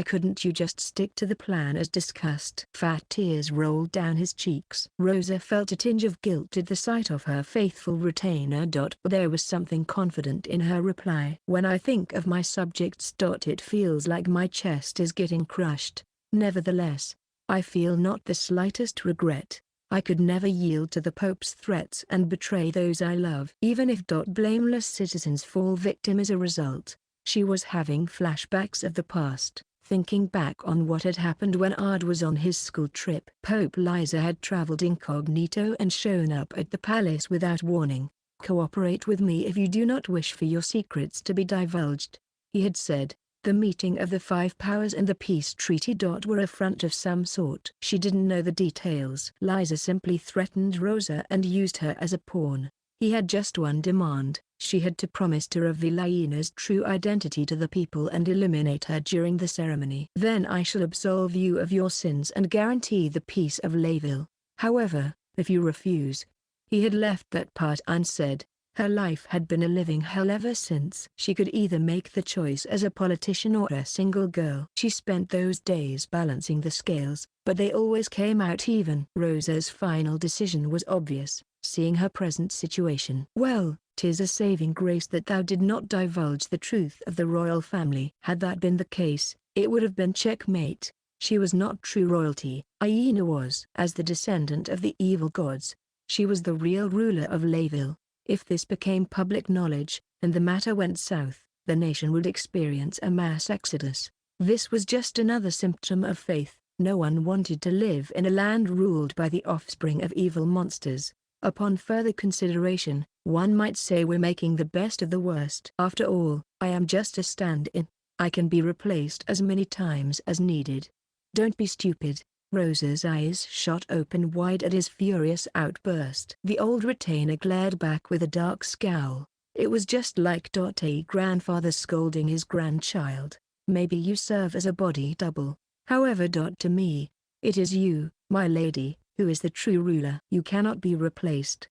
couldn't you just stick to the plan as discussed? Fat tears rolled down his cheeks. Rosa felt a tinge of guilt at the sight of her faithful retainer. There was something confident in her reply. When I think of my subjects. It feels like my chest is getting crushed. Nevertheless, I feel not the slightest regret. I could never yield to the Pope's threats and betray those I love. Even if blameless citizens fall victim as a result. She was having flashbacks of the past, thinking back on what had happened when Ard was on his school trip. Pope Liza had traveled incognito and shown up at the palace without warning. Cooperate with me if you do not wish for your secrets to be divulged, he had said. The meeting of the Five Powers and the peace treaty. Were a front of some sort. She didn't know the details. Liza simply threatened Rosa and used her as a pawn. He had just one demand. She had to promise to reveal Aina's true identity to the people and eliminate her during the ceremony. Then I shall absolve you of your sins and guarantee the peace of Layville. However, if you refuse. He had left that part unsaid. Her life had been a living hell ever since. She could either make the choice as a politician or a single girl. She spent those days balancing the scales, but they always came out even. Rosa's final decision was obvious, seeing her present situation. Well, 'tis a saving grace that thou did not divulge the truth of the royal family. Had that been the case, it would have been checkmate. She was not true royalty. Aina was. As the descendant of the evil gods, she was the real ruler of Layville. If this became public knowledge, and the matter went south, the nation would experience a mass exodus. This was just another symptom of faith. No one wanted to live in a land ruled by the offspring of evil monsters. Upon further consideration, one might say we're making the best of the worst. After all, I am just a stand-in. I can be replaced as many times as needed. Don't be stupid. Rosa's eyes shot open wide at his furious outburst. The old retainer glared back with a dark scowl. It was just like a grandfather scolding his grandchild. Maybe you serve as a body double. However, to me, it is you, my lady, who is the true ruler. You cannot be replaced.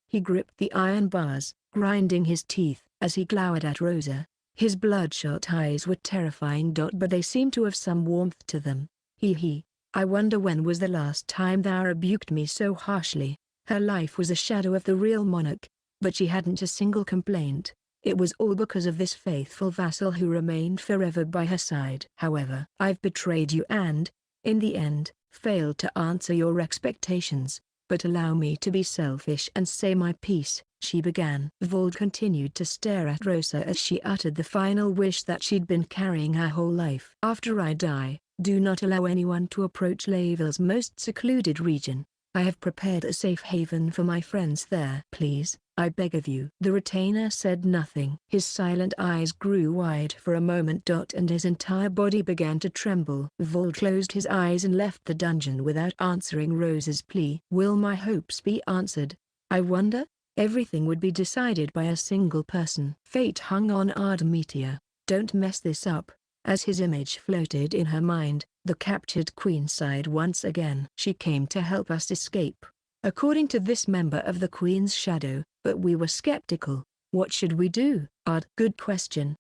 He gripped the iron bars, grinding his teeth, as he glowered at Rosa. His bloodshot eyes were terrifying. But they seemed to have some warmth to them. I wonder when was the last time thou rebuked me so harshly. Her life was a shadow of the real monarch, but she hadn't a single complaint. It was all because of this faithful vassal who remained forever by her side. However, I've betrayed you and, in the end, failed to answer your expectations. But allow me to be selfish and say my piece, she began. Vold continued to stare at Rosa as she uttered the final wish that she'd been carrying her whole life. After I die, do not allow anyone to approach Lavel's most secluded region. I have prepared a safe haven for my friends there. Please, I beg of you. The retainer said nothing. His silent eyes grew wide for a moment. And his entire body began to tremble. Vold closed his eyes and left the dungeon without answering Rosa's plea. Will my hopes be answered? I wonder? Everything would be decided by a single person. Fate hung on Ardemetia. Don't mess this up. As his image floated in her mind, the captured queen sighed once again. She came to help us escape, according to this member of the queen's shadow, but we were skeptical. What should we do? Good question.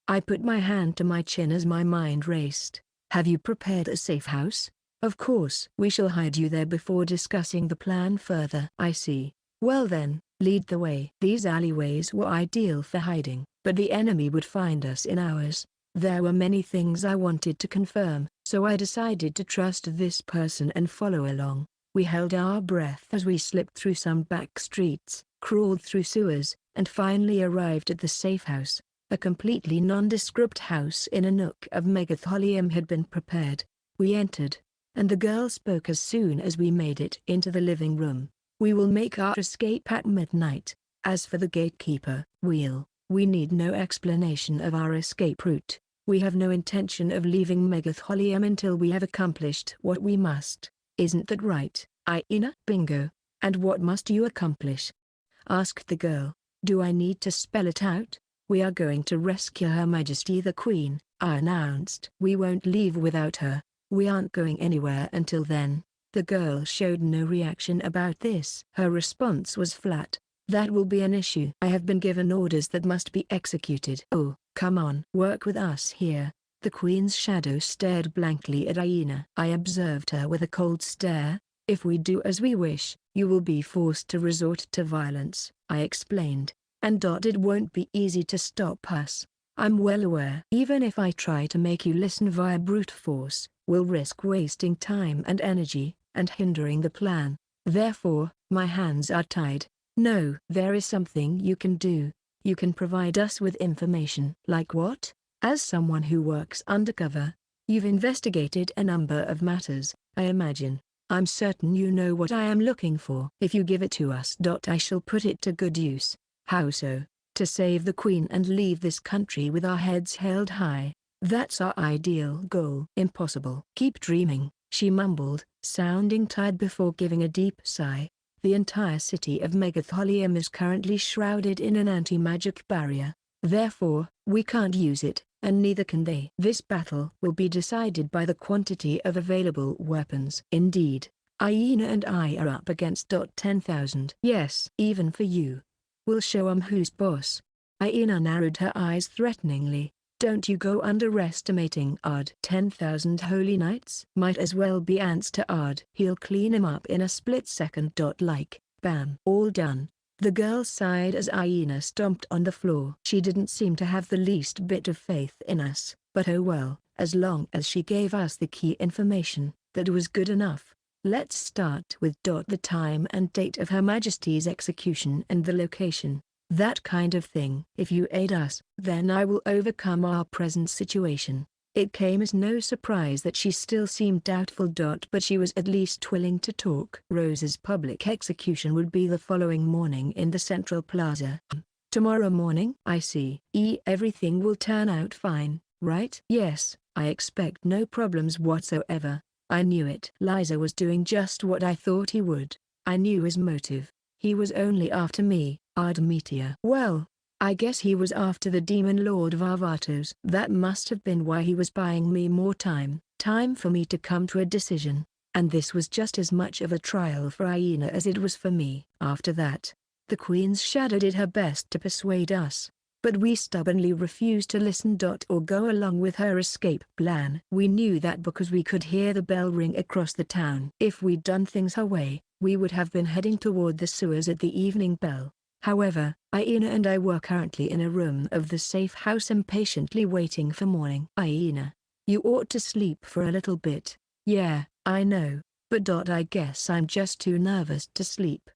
I put my hand to my chin as my mind raced. Have you prepared a safe house? Of course. We shall hide you there before discussing the plan further. I see. Well then, lead the way. These alleyways were ideal for hiding, but the enemy would find us in hours. There were many things I wanted to confirm, so I decided to trust this person and follow along. We held our breath as we slipped through some back streets, crawled through sewers, and finally arrived at the safe house. A completely nondescript house in a nook of Megatholium had been prepared. We entered, and the girl spoke as soon as we made it into the living room. We will make our escape at midnight. As for the gatekeeper, we need no explanation of our escape route. We have no intention of leaving Megatholium until we have accomplished what we must. Isn't that right, Aina? Bingo. And what must you accomplish? Asked the girl. Do I need to spell it out? We are going to rescue Her Majesty the Queen, I announced. We won't leave without her. We aren't going anywhere until then. The girl showed no reaction about this. Her response was flat. That will be an issue. I have been given orders that must be executed. Oh, come on. Work with us here. The queen's shadow stared blankly at Aina. I observed her with a cold stare. If we do as we wish, you will be forced to resort to violence, I explained. And it won't be easy to stop us. I'm well aware. Even if I try to make you listen via brute force, we'll risk wasting time and energy, and hindering the plan. Therefore, my hands are tied. No. There is something you can do. You can provide us with information. Like what? As someone who works undercover, you've investigated a number of matters, I imagine. I'm certain you know what I am looking for. If you give it to us. I shall put it to good use. How so? To save the queen and leave this country with our heads held high. That's our ideal goal. Impossible. Keep dreaming, she mumbled, sounding tired before giving a deep sigh. The entire city of Megatholium is currently shrouded in an anti-magic barrier. Therefore, we can't use it, and neither can they. This battle will be decided by the quantity of available weapons. Indeed, Aina and I are up against 10,000. Yes, even for you. We'll show 'em who's boss. Aina narrowed her eyes threateningly. Don't you go underestimating 10,000 holy knights. Might as well be ants to He'll clean 'em up in a split second. Like, bam. All done. The girl sighed as Aina stomped on the floor. She didn't seem to have the least bit of faith in us, but oh well, as long as she gave us the key information, that was good enough. Let's start with the time and date of Her Majesty's execution and the location. That kind of thing. If you aid us, then I will overcome our present situation. It came as no surprise that she still seemed doubtful. But she was at least willing to talk. Rosa's public execution would be the following morning in the central plaza. Tomorrow morning? I see. Everything will turn out fine, right? Yes, I expect no problems whatsoever. I knew it. Liza was doing just what I thought he would. I knew his motive. He was only after me, Artemisia. Well, I guess he was after the demon lord Varvatos. That must have been why he was buying me more time. Time for me to come to a decision. And this was just as much of a trial for Aina as it was for me. After that, the Queen's shadow did her best to persuade us. But we stubbornly refused to listen or go along with her escape plan. We knew that because we could hear the bell ring across the town. If we'd done things her way, we would have been heading toward the sewers at the evening bell. However, Aina and I were currently in a room of the safe house impatiently waiting for morning. Aina, you ought to sleep for a little bit. Yeah, I know, but I guess I'm just too nervous to sleep.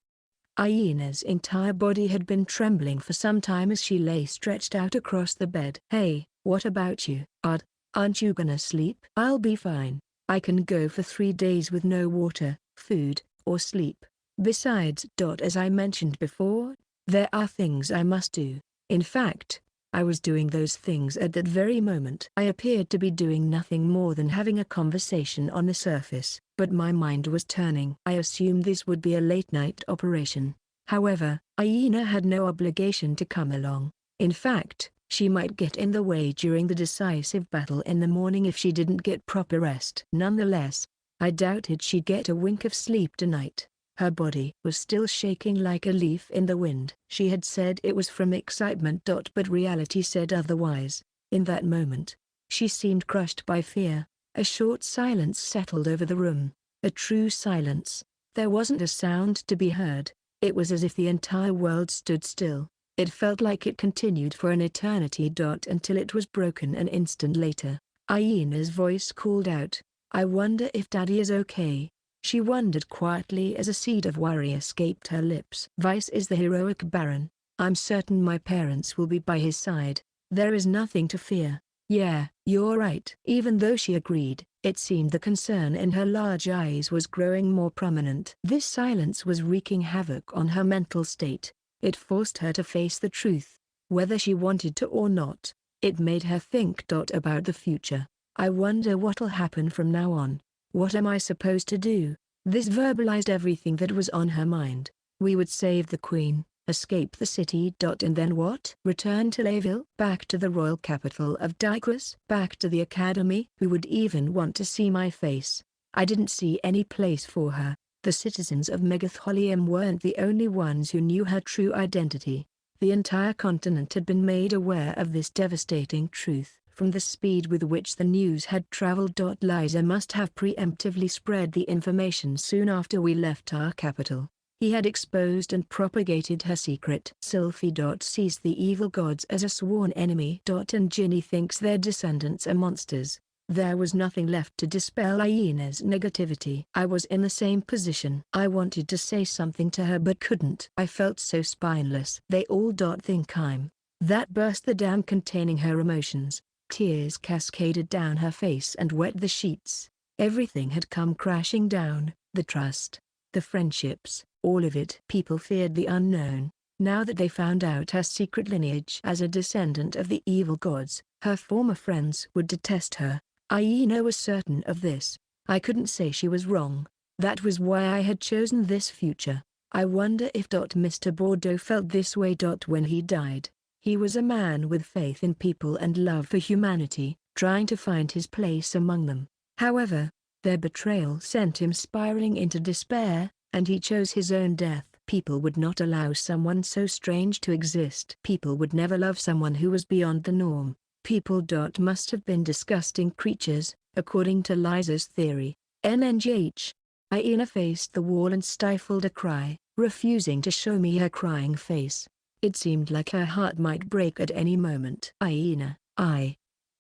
Aina's entire body had been trembling for some time as she lay stretched out across the bed. Hey, what about you? Aren't you gonna sleep? I'll be fine. I can go for 3 days with no water, food, or sleep. Besides, as I mentioned before, there are things I must do. In fact, I was doing those things at that very moment. I appeared to be doing nothing more than having a conversation on the surface, but my mind was turning. I assumed this would be a late-night operation. However, Aina had no obligation to come along. In fact, she might get in the way during the decisive battle in the morning if she didn't get proper rest. Nonetheless, I doubted she'd get a wink of sleep tonight. Her body was still shaking like a leaf in the wind. She had said it was from excitement. But reality said otherwise. In that moment, she seemed crushed by fear. A short silence settled over the room. A true silence. There wasn't a sound to be heard. It was as if the entire world stood still. It felt like it continued for an eternity. Until it was broken an instant later. Aina's voice called out, "I wonder if Daddy is okay." She wondered quietly as a seed of worry escaped her lips. "Vice is the heroic Baron. I'm certain my parents will be by his side. There is nothing to fear." "Yeah, you're right." Even though she agreed, it seemed the concern in her large eyes was growing more prominent. This silence was wreaking havoc on her mental state. It forced her to face the truth, whether she wanted to or not. It made her think about the future. "I wonder what'll happen from now on. What am I supposed to do?" This verbalized everything that was on her mind. We would save the Queen, escape the city. And then what? Return to Layville? Back to the royal capital of Dicus? Back to the academy? Who would even want to see my face? I didn't see any place for her. The citizens of Megatholium weren't the only ones who knew her true identity. The entire continent had been made aware of this devastating truth. From the speed with which the news had traveled. Liza must have preemptively spread the information soon after we left our capital. He had exposed and propagated her secret. Sylphie sees the evil gods as a sworn enemy. And Ginny thinks their descendants are monsters. There was nothing left to dispel Aina's negativity. I was in the same position. I wanted to say something to her but couldn't. I felt so spineless. They all think I'm. That burst the dam containing her emotions. Tears cascaded down her face and wet the sheets. Everything had come crashing down, the trust, the friendships, all of it. People feared the unknown. Now that they found out her secret lineage as a descendant of the evil gods, her former friends would detest her. Aina was certain of this. I couldn't say she was wrong. That was why I had chosen this future. I wonder if Mr. Bordeaux felt this way. When he died. He was a man with faith in people and love for humanity, trying to find his place among them. However, their betrayal sent him spiraling into despair, and he chose his own death. People would not allow someone so strange to exist. People would never love someone who was beyond the norm. People. Must have been disgusting creatures, according to Liza's theory. NNGH. Aina faced the wall and stifled a cry, refusing to show me her crying face. It seemed like her heart might break at any moment. Aina,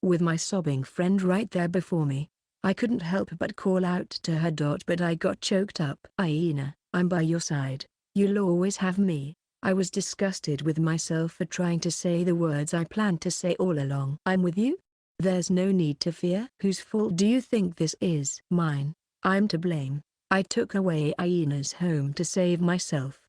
with my sobbing friend right there before me. I couldn't help but call out to her. But I got choked up. Aina, I'm by your side. You'll always have me. I was disgusted with myself for trying to say the words I planned to say all along. I'm with you? There's no need to fear. Whose fault do you think this is? Mine. I'm to blame. I took away Aina's home to save myself.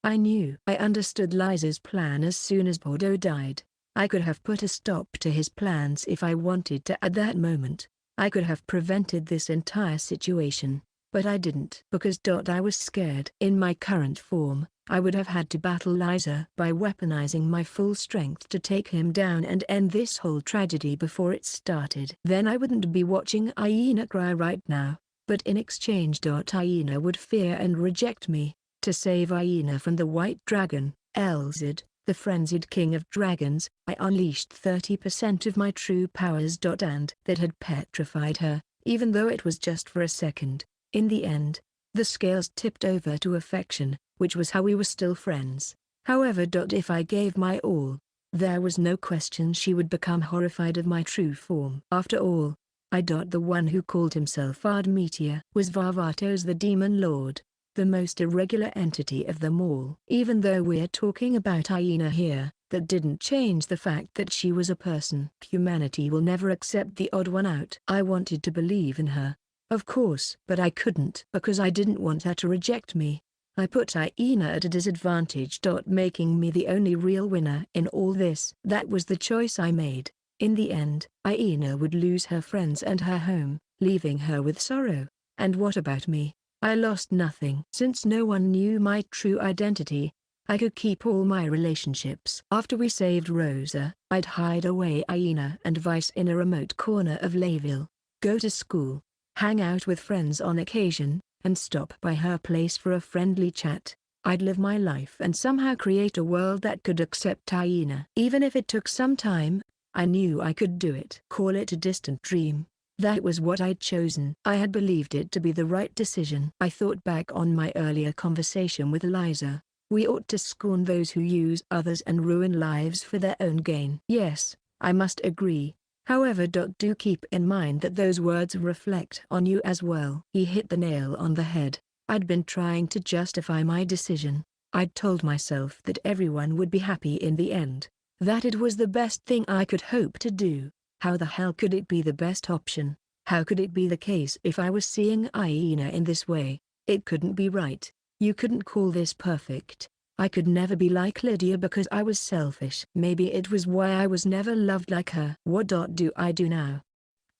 I knew. I understood Liza's plan as soon as Bordeaux died. I could have put a stop to his plans if I wanted to at that moment. I could have prevented this entire situation, but I didn't because I was scared. In my current form, I would have had to battle Liza by weaponizing my full strength to take him down and end this whole tragedy before it started. Then I wouldn't be watching Aina cry right now, but in exchange Aina would fear and reject me. To save Aina from the White Dragon, Elzid, the frenzied king of dragons, I unleashed 30% of my true powers. And that had petrified her, even though it was just for a second. In the end, the scales tipped over to affection, which was how we were still friends. However, if I gave my all, there was no question she would become horrified of my true form. After all, the one who called himself Ardmetia was Varvatos, the demon lord, the most irregular entity of them all. Even though we're talking about Aina here, that didn't change the fact that she was a person. Humanity will never accept the odd one out. I wanted to believe in her, of course, but I couldn't because I didn't want her to reject me. I put Aina at a disadvantage. Making me the only real winner in all this. That was the choice I made. In the end, Aina would lose her friends and her home, leaving her with sorrow. And what about me? I lost nothing. Since no one knew my true identity, I could keep all my relationships. After we saved Rosa, I'd hide away Aina and Vice in a remote corner of Layville, go to school, hang out with friends on occasion, and stop by her place for a friendly chat. I'd live my life and somehow create a world that could accept Aina. Even if it took some time, I knew I could do it. Call it a distant dream. That was what I'd chosen. I had believed it to be the right decision. I thought back on my earlier conversation with Liza. We ought to scorn those who use others and ruin lives for their own gain. Yes, I must agree. However, do keep in mind that those words reflect on you as well. He hit the nail on the head. I'd been trying to justify my decision. I'd told myself that everyone would be happy in the end, that it was the best thing I could hope to do. How the hell could it be the best option? How could it be the case if I was seeing Aina in this way? It couldn't be right. You couldn't call this perfect. I could never be like Lydia because I was selfish. Maybe it was why I was never loved like her. What do I do now?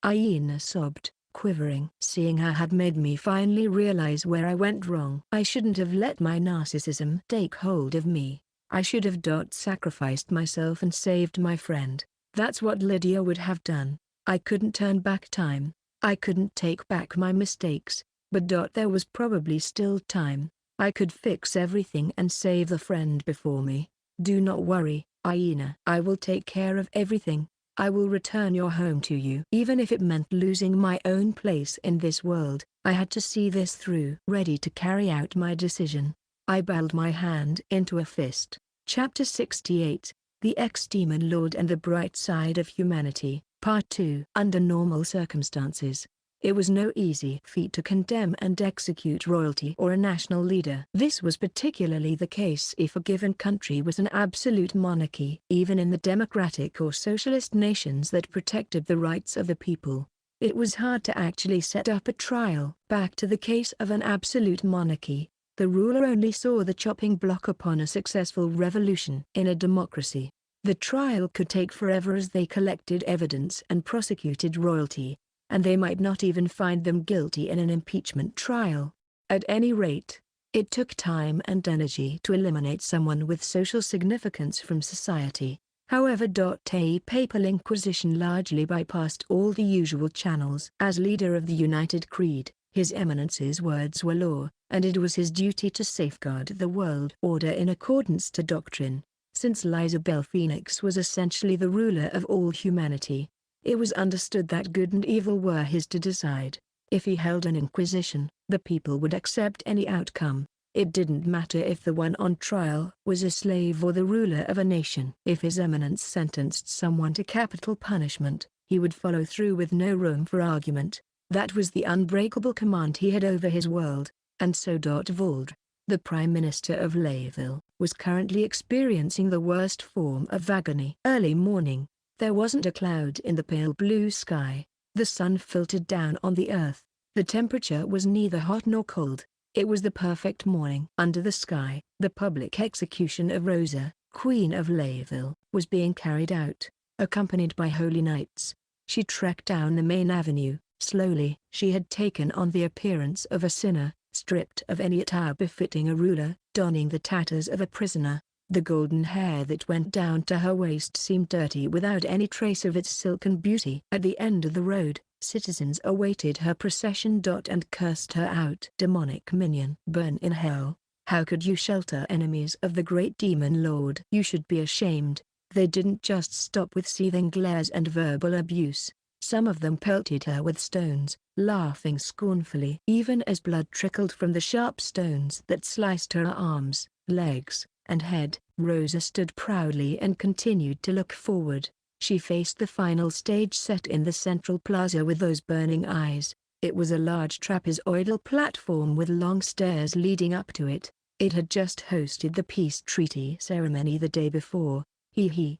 Aina sobbed, quivering. Seeing her had made me finally realize where I went wrong. I shouldn't have let my narcissism take hold of me. I should have sacrificed myself and saved my friend. That's what Lydia would have done. I couldn't turn back time. I couldn't take back my mistakes, but there was probably still time. I could fix everything and save the friend before me. Do not worry, Aina. I will take care of everything. I will return your home to you. Even if it meant losing my own place in this world, I had to see this through. Ready to carry out my decision, I balled my hand into a fist. Chapter 68. The Ex-Demon Lord and the Bright Side of Humanity, Part 2. Under normal circumstances, it was no easy feat to condemn and execute royalty or a national leader. This was particularly the case if a given country was an absolute monarchy. Even in the democratic or socialist nations that protected the rights of the people, it was hard to actually set up a trial. Back to the case of an absolute monarchy. The ruler only saw the chopping block upon a successful revolution. In a democracy, the trial could take forever as they collected evidence and prosecuted royalty, and they might not even find them guilty in an impeachment trial. At any rate, it took time and energy to eliminate someone with social significance from society. However, a papal inquisition largely bypassed all the usual channels. As leader of the United Creed, His Eminence's words were law, and it was his duty to safeguard the world order in accordance to doctrine. Since Liza Phoenix was essentially the ruler of all humanity, it was understood that good and evil were his to decide. If he held an inquisition, the people would accept any outcome. It didn't matter if the one on trial was a slave or the ruler of a nation. If His Eminence sentenced someone to capital punishment, he would follow through with no room for argument. That was the unbreakable command he had over his world. And so Valdre, the Prime Minister of Layville, was currently experiencing the worst form of agony. Early morning, there wasn't a cloud in the pale blue sky. The sun filtered down on the earth. The temperature was neither hot nor cold. It was the perfect morning. Under the sky, the public execution of Rosa, Queen of Layville, was being carried out, accompanied by holy knights. She trekked down the main avenue, Slowly, she had taken on the appearance of a sinner, stripped of any attire befitting a ruler, donning the tatters of a prisoner. The golden hair that went down to her waist seemed dirty without any trace of its silken beauty. At the end of the road, citizens awaited her procession and cursed her out. Demonic minion. Burn in hell. How could you shelter enemies of the great demon lord? You should be ashamed. They didn't just stop with seething glares and verbal abuse. Some of them pelted her with stones, laughing scornfully. Even as blood trickled from the sharp stones that sliced her arms, legs, and head, Rosa stood proudly and continued to look forward. She faced the final stage set in the central plaza with those burning eyes. It was a large trapezoidal platform with long stairs leading up to it. It had just hosted the peace treaty ceremony the day before.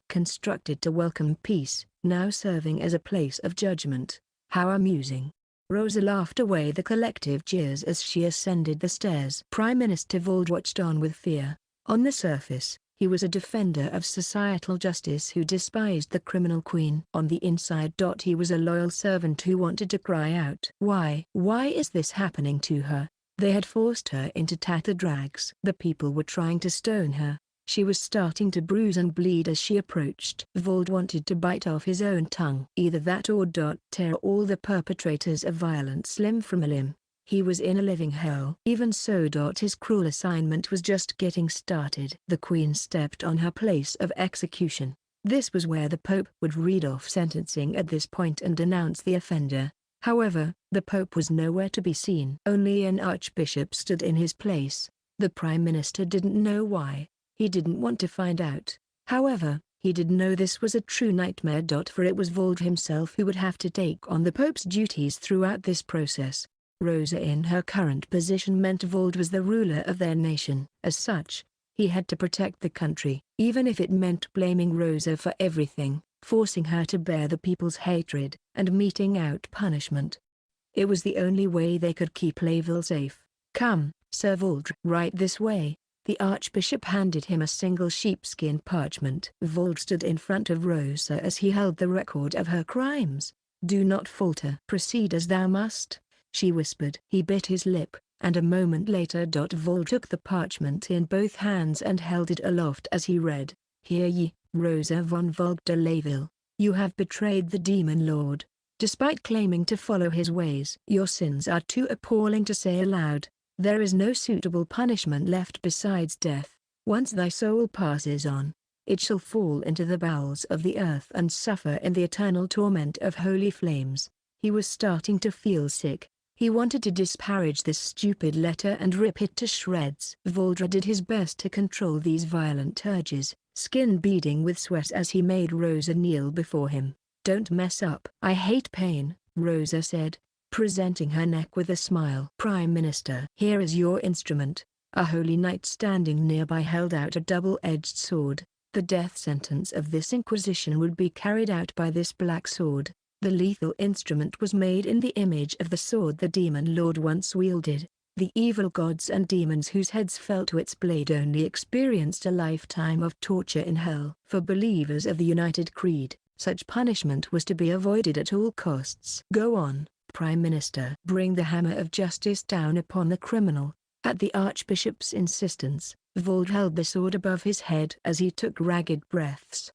Constructed to welcome peace, now serving as a place of judgment. How amusing. Rosa laughed away the collective jeers as she ascended the stairs. Prime Minister Vold watched on with fear. On the surface, he was a defender of societal justice who despised the criminal queen. On the inside, he was a loyal servant who wanted to cry out. Why is this happening to her? They had forced her into tattered rags. The people were trying to stone her. She was starting to bruise and bleed as she approached. Vold wanted to bite off his own tongue. Either that or tear all the perpetrators of violence limb from a limb. He was in a living hell. Even so, his cruel assignment was just getting started. The queen stepped on her place of execution. This was where the Pope would read off sentencing at this point and denounce the offender. However, the Pope was nowhere to be seen. Only an archbishop stood in his place. The Prime Minister didn't know why. He didn't want to find out. However, he did know this was a true nightmare. For it was Vold himself who would have to take on the Pope's duties throughout this process. Rosa in her current position meant Vold was the ruler of their nation. As such, he had to protect the country, even if it meant blaming Rosa for everything, forcing her to bear the people's hatred, and meting out punishment. It was the only way they could keep Layville safe. Come, Sir Vold. Right this way. The archbishop handed him a single sheepskin parchment. Vold stood in front of Rosa as he held the record of her crimes. Do not falter. Proceed as thou must, she whispered. He bit his lip, and a moment later Vold took the parchment in both hands and held it aloft as he read. Hear ye, Rosa von Vogt de Layville, you have betrayed the demon lord. Despite claiming to follow his ways, your sins are too appalling to say aloud. There is no suitable punishment left besides death. Once thy soul passes on, it shall fall into the bowels of the earth and suffer in the eternal torment of holy flames. He was starting to feel sick. He wanted to disparage this stupid letter and rip it to shreds. Voldra did his best to control these violent urges, skin beading with sweat as he made Rosa kneel before him. Don't mess up. I hate pain, Rosa said, presenting her neck with a smile. Prime Minister, here is your instrument. A holy knight standing nearby held out a double-edged sword. The death sentence of this inquisition would be carried out by this black sword. The lethal instrument was made in the image of the sword the demon lord once wielded. The evil gods and demons whose heads fell to its blade only experienced a lifetime of torture in hell. For believers of the United Creed, such punishment was to be avoided at all costs. Go on, Prime Minister. Bring the hammer of justice down upon the criminal. At the Archbishop's insistence, Vold held the sword above his head as he took ragged breaths.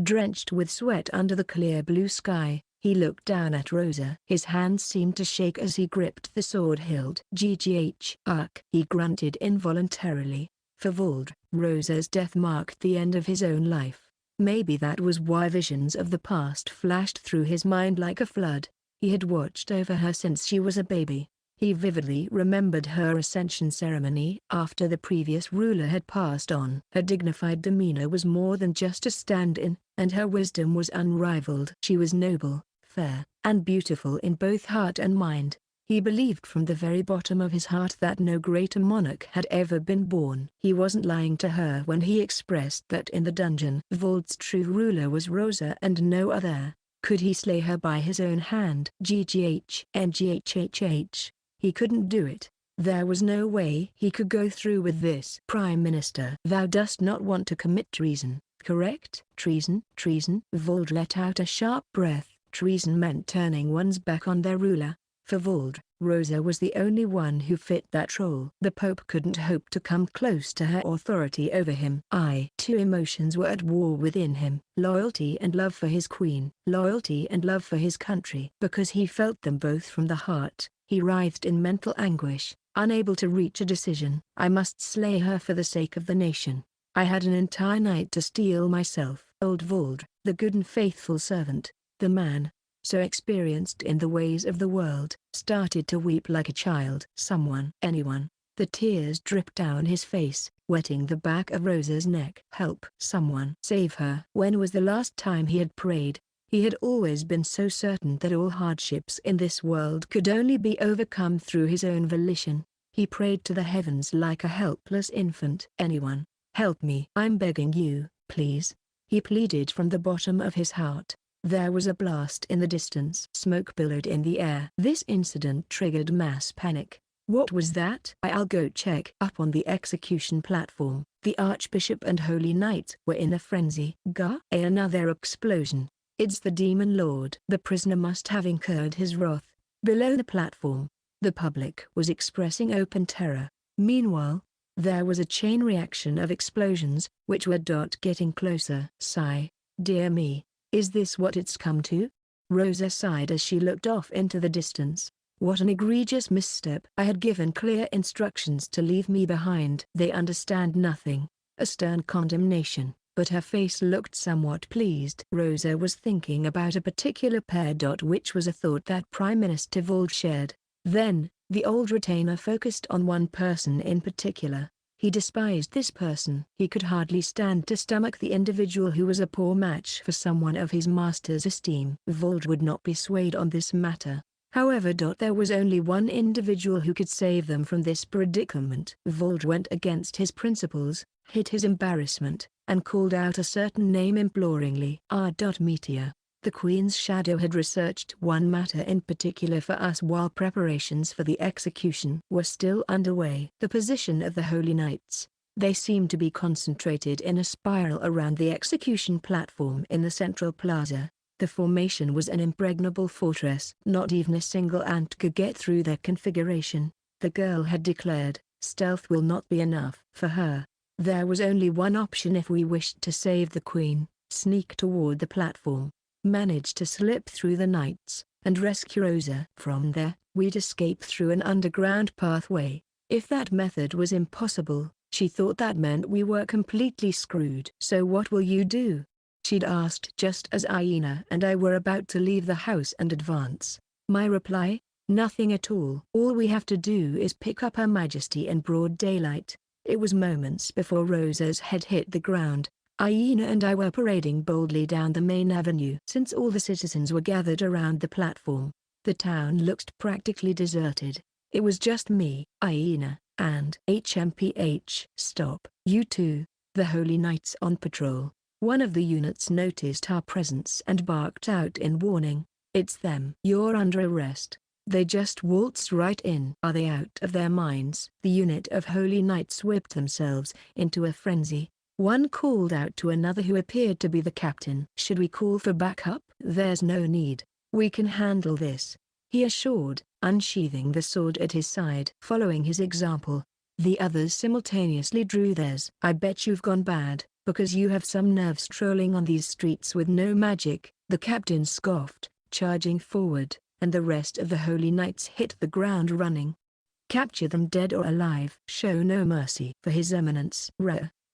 Drenched with sweat under the clear blue sky, he looked down at Rosa. His hands seemed to shake as he gripped the sword hilt. He grunted involuntarily. For Vold, Rosa's death marked the end of his own life. Maybe that was why visions of the past flashed through his mind like a flood. He had watched over her since she was a baby. He vividly remembered her ascension ceremony after the previous ruler had passed on. Her dignified demeanor was more than just a stand-in, and her wisdom was unrivaled. She was noble, fair, and beautiful in both heart and mind. He believed from the very bottom of his heart that no greater monarch had ever been born. He wasn't lying to her when he expressed that in the dungeon Vold's true ruler was Rosa and no other. Could he slay her by his own hand? He couldn't do it. There was no way he could go through with this. Prime Minister, thou dost not want to commit treason, correct? Treason? Vold let out a sharp breath. Treason meant turning one's back on their ruler. For Vold, Rosa was the only one who fit that role. The Pope couldn't hope to come close to her authority over him. Two emotions were at war within him: loyalty and love for his queen. Loyalty and love for his country. Because he felt them both from the heart, he writhed in mental anguish, unable to reach a decision. I must slay her for the sake of the nation. I had an entire night to steel myself. Old Vold, the good and faithful servant, the man, so experienced in the ways of the world, started to weep like a child. Someone, anyone. The tears dripped down his face, wetting the back of Rosa's neck. Help! Someone save her! When was the last time he had prayed? He had always been so certain that all hardships in this world could only be overcome through his own volition. He prayed to the heavens like a helpless infant. Anyone, help me! I'm begging you, please. He pleaded from the bottom of his heart. There was a blast in the distance. Smoke billowed in the air. This incident triggered mass panic. What was that? I'll go check. Up on the execution platform, the Archbishop and Holy Knight were in a frenzy. Another explosion. It's the Demon Lord. The prisoner must have incurred his wrath. Below the platform, the public was expressing open terror. Meanwhile, there was a chain reaction of explosions, which were getting closer. Sigh. Dear me. Is this what it's come to? Rosa sighed as she looked off into the distance. What an egregious misstep. I had given clear instructions to leave me behind. They understand nothing. A stern condemnation, but her face looked somewhat pleased. Rosa was thinking about a particular pair. Which was a thought that Prime Minister Vold shared. Then, the old retainer focused on one person in particular. He despised this person. He could hardly stand to stomach the individual who was a poor match for someone of his master's esteem. Vold would not be swayed on this matter. However, there was only one individual who could save them from this predicament. Vold went against his principles, hid his embarrassment, and called out a certain name imploringly. Meteor. The Queen's shadow had researched one matter in particular for us while preparations for the execution were still underway. The position of the Holy Knights. They seemed to be concentrated in a spiral around the execution platform in the central plaza. The formation was an impregnable fortress. Not even a single ant could get through their configuration. The girl had declared, stealth will not be enough for her. There was only one option if we wished to save the Queen: sneak toward the platform, manage to slip through the knights, and rescue Rosa. From there, we'd escape through an underground pathway. If that method was impossible, she thought that meant we were completely screwed. So what will you do? She'd asked just as Aina and I were about to leave the house and advance. My reply? Nothing at all. All we have to do is pick up Her Majesty in broad daylight. It was moments before Rosa's head hit the ground. Aina and I were parading boldly down the main avenue. Since all the citizens were gathered around the platform, the town looked practically deserted. It was just me, Aina, and HMPH. Stop. You two, the Holy Knights on patrol. One of the units noticed our presence and barked out in warning. It's them. You're under arrest. They just waltzed right in. Are they out of their minds? The unit of Holy Knights whipped themselves into a frenzy. One called out to another who appeared to be the captain. Should we call for backup? There's no need. We can handle this, he assured, unsheathing the sword at his side. Following his example, the others simultaneously drew theirs. I bet you've gone bad, because you have some nerve strolling on these streets with no magic, the captain scoffed, charging forward, and the rest of the Holy Knights hit the ground running. Capture them dead or alive. Show no mercy for His Eminence.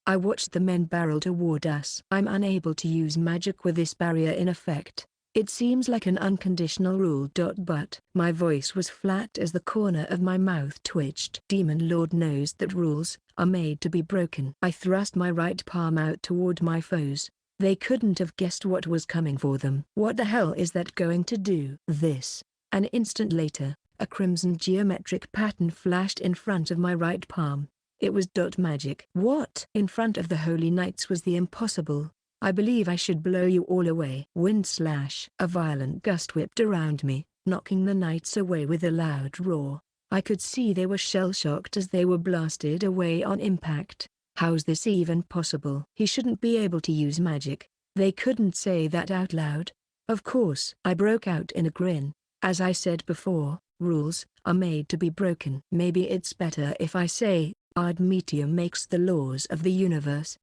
I watched the men barrel toward us. I'm unable to use magic with this barrier in effect. It seems like an unconditional rule. But my voice was flat as the corner of my mouth twitched. Demon Lord knows that rules are made to be broken. I thrust my right palm out toward my foes. They couldn't have guessed what was coming for them. What the hell is that going to do? This. An instant later, a crimson geometric pattern flashed in front of my right palm. It was magic. What? In front of the Holy Knights was the impossible. I believe I should blow you all away. A violent gust whipped around me, knocking the knights away with a loud roar. I could see they were shell-shocked as they were blasted away on impact. How's this even possible? He shouldn't be able to use magic. They couldn't say that out loud. Of course. I broke out in a grin. As I said before, rules are made to be broken. Maybe it's better if I say, Ardmetia makes the laws of the universe.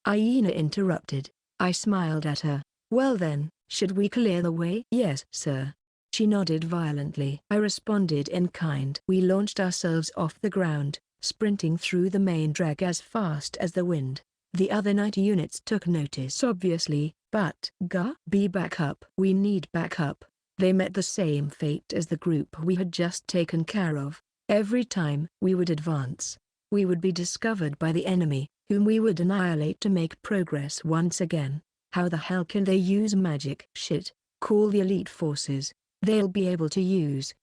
Aina interrupted. I smiled at her. Well then, should we clear the way? Yes, sir. She nodded violently. I responded in kind. We launched ourselves off the ground, sprinting through the main drag as fast as the wind. The other night units took notice obviously, but be backup. We need backup. They met the same fate as the group we had just taken care of. Every time we would advance, we would be discovered by the enemy, whom we would annihilate to make progress once again. How the hell can they use magic? Shit, call the elite forces. They'll be able to use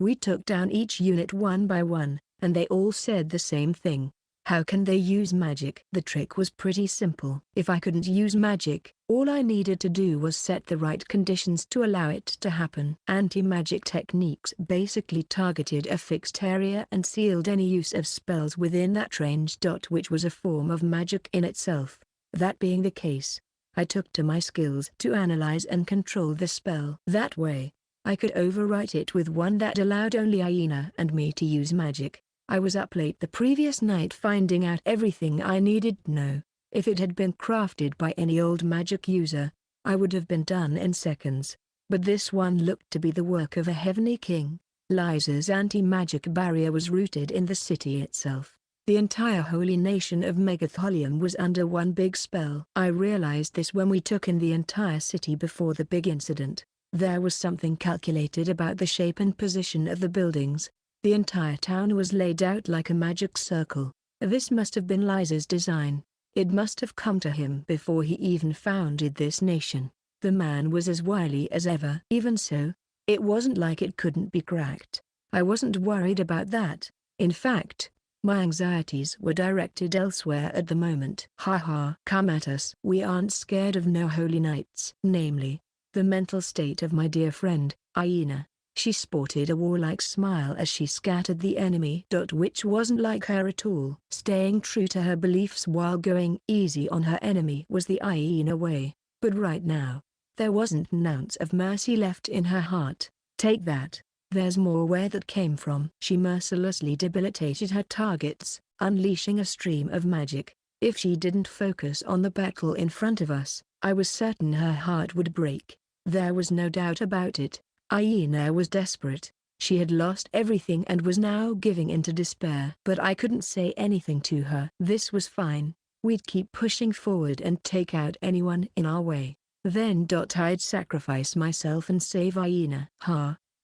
We took down each unit one by one, and they all said the same thing. How can they use magic? The trick was pretty simple. If I couldn't use magic, all I needed to do was set the right conditions to allow it to happen. Anti-magic techniques basically targeted a fixed area and sealed any use of spells within that range. Which was a form of magic in itself. That being the case, I took to my skills to analyze and control the spell. That way, I could overwrite it with one that allowed only Aina and me to use magic. I was up late the previous night finding out everything I needed to know. If it had been crafted by any old magic user, I would have been done in seconds. But this one looked to be the work of a heavenly king. Liza's anti-magic barrier was rooted in the city itself. The entire holy nation of Megatholium was under one big spell. I realized this when we took in the entire city before the big incident. There was something calculated about the shape and position of the buildings. The entire town was laid out like a magic circle. This must have been Liza's design. It must have come to him before he even founded this nation. The man was as wily as ever. Even so, it wasn't like it couldn't be cracked. I wasn't worried about that. In fact, my anxieties were directed elsewhere at the moment. Haha. Come at us. We aren't scared of no holy knights. Namely, the mental state of my dear friend, Aina. She sported a warlike smile as she scattered the enemy. Which wasn't like her at all. Staying true to her beliefs while going easy on her enemy was the Aina way. But right now, there wasn't an ounce of mercy left in her heart. Take that. There's more where that came from. She mercilessly debilitated her targets, unleashing a stream of magic. If she didn't focus on the battle in front of us, I was certain her heart would break. There was no doubt about it. Aina was desperate. She had lost everything and was now giving in to despair. But I couldn't say anything to her. This was fine. We'd keep pushing forward and take out anyone in our way. Then I'd sacrifice myself and save Aina.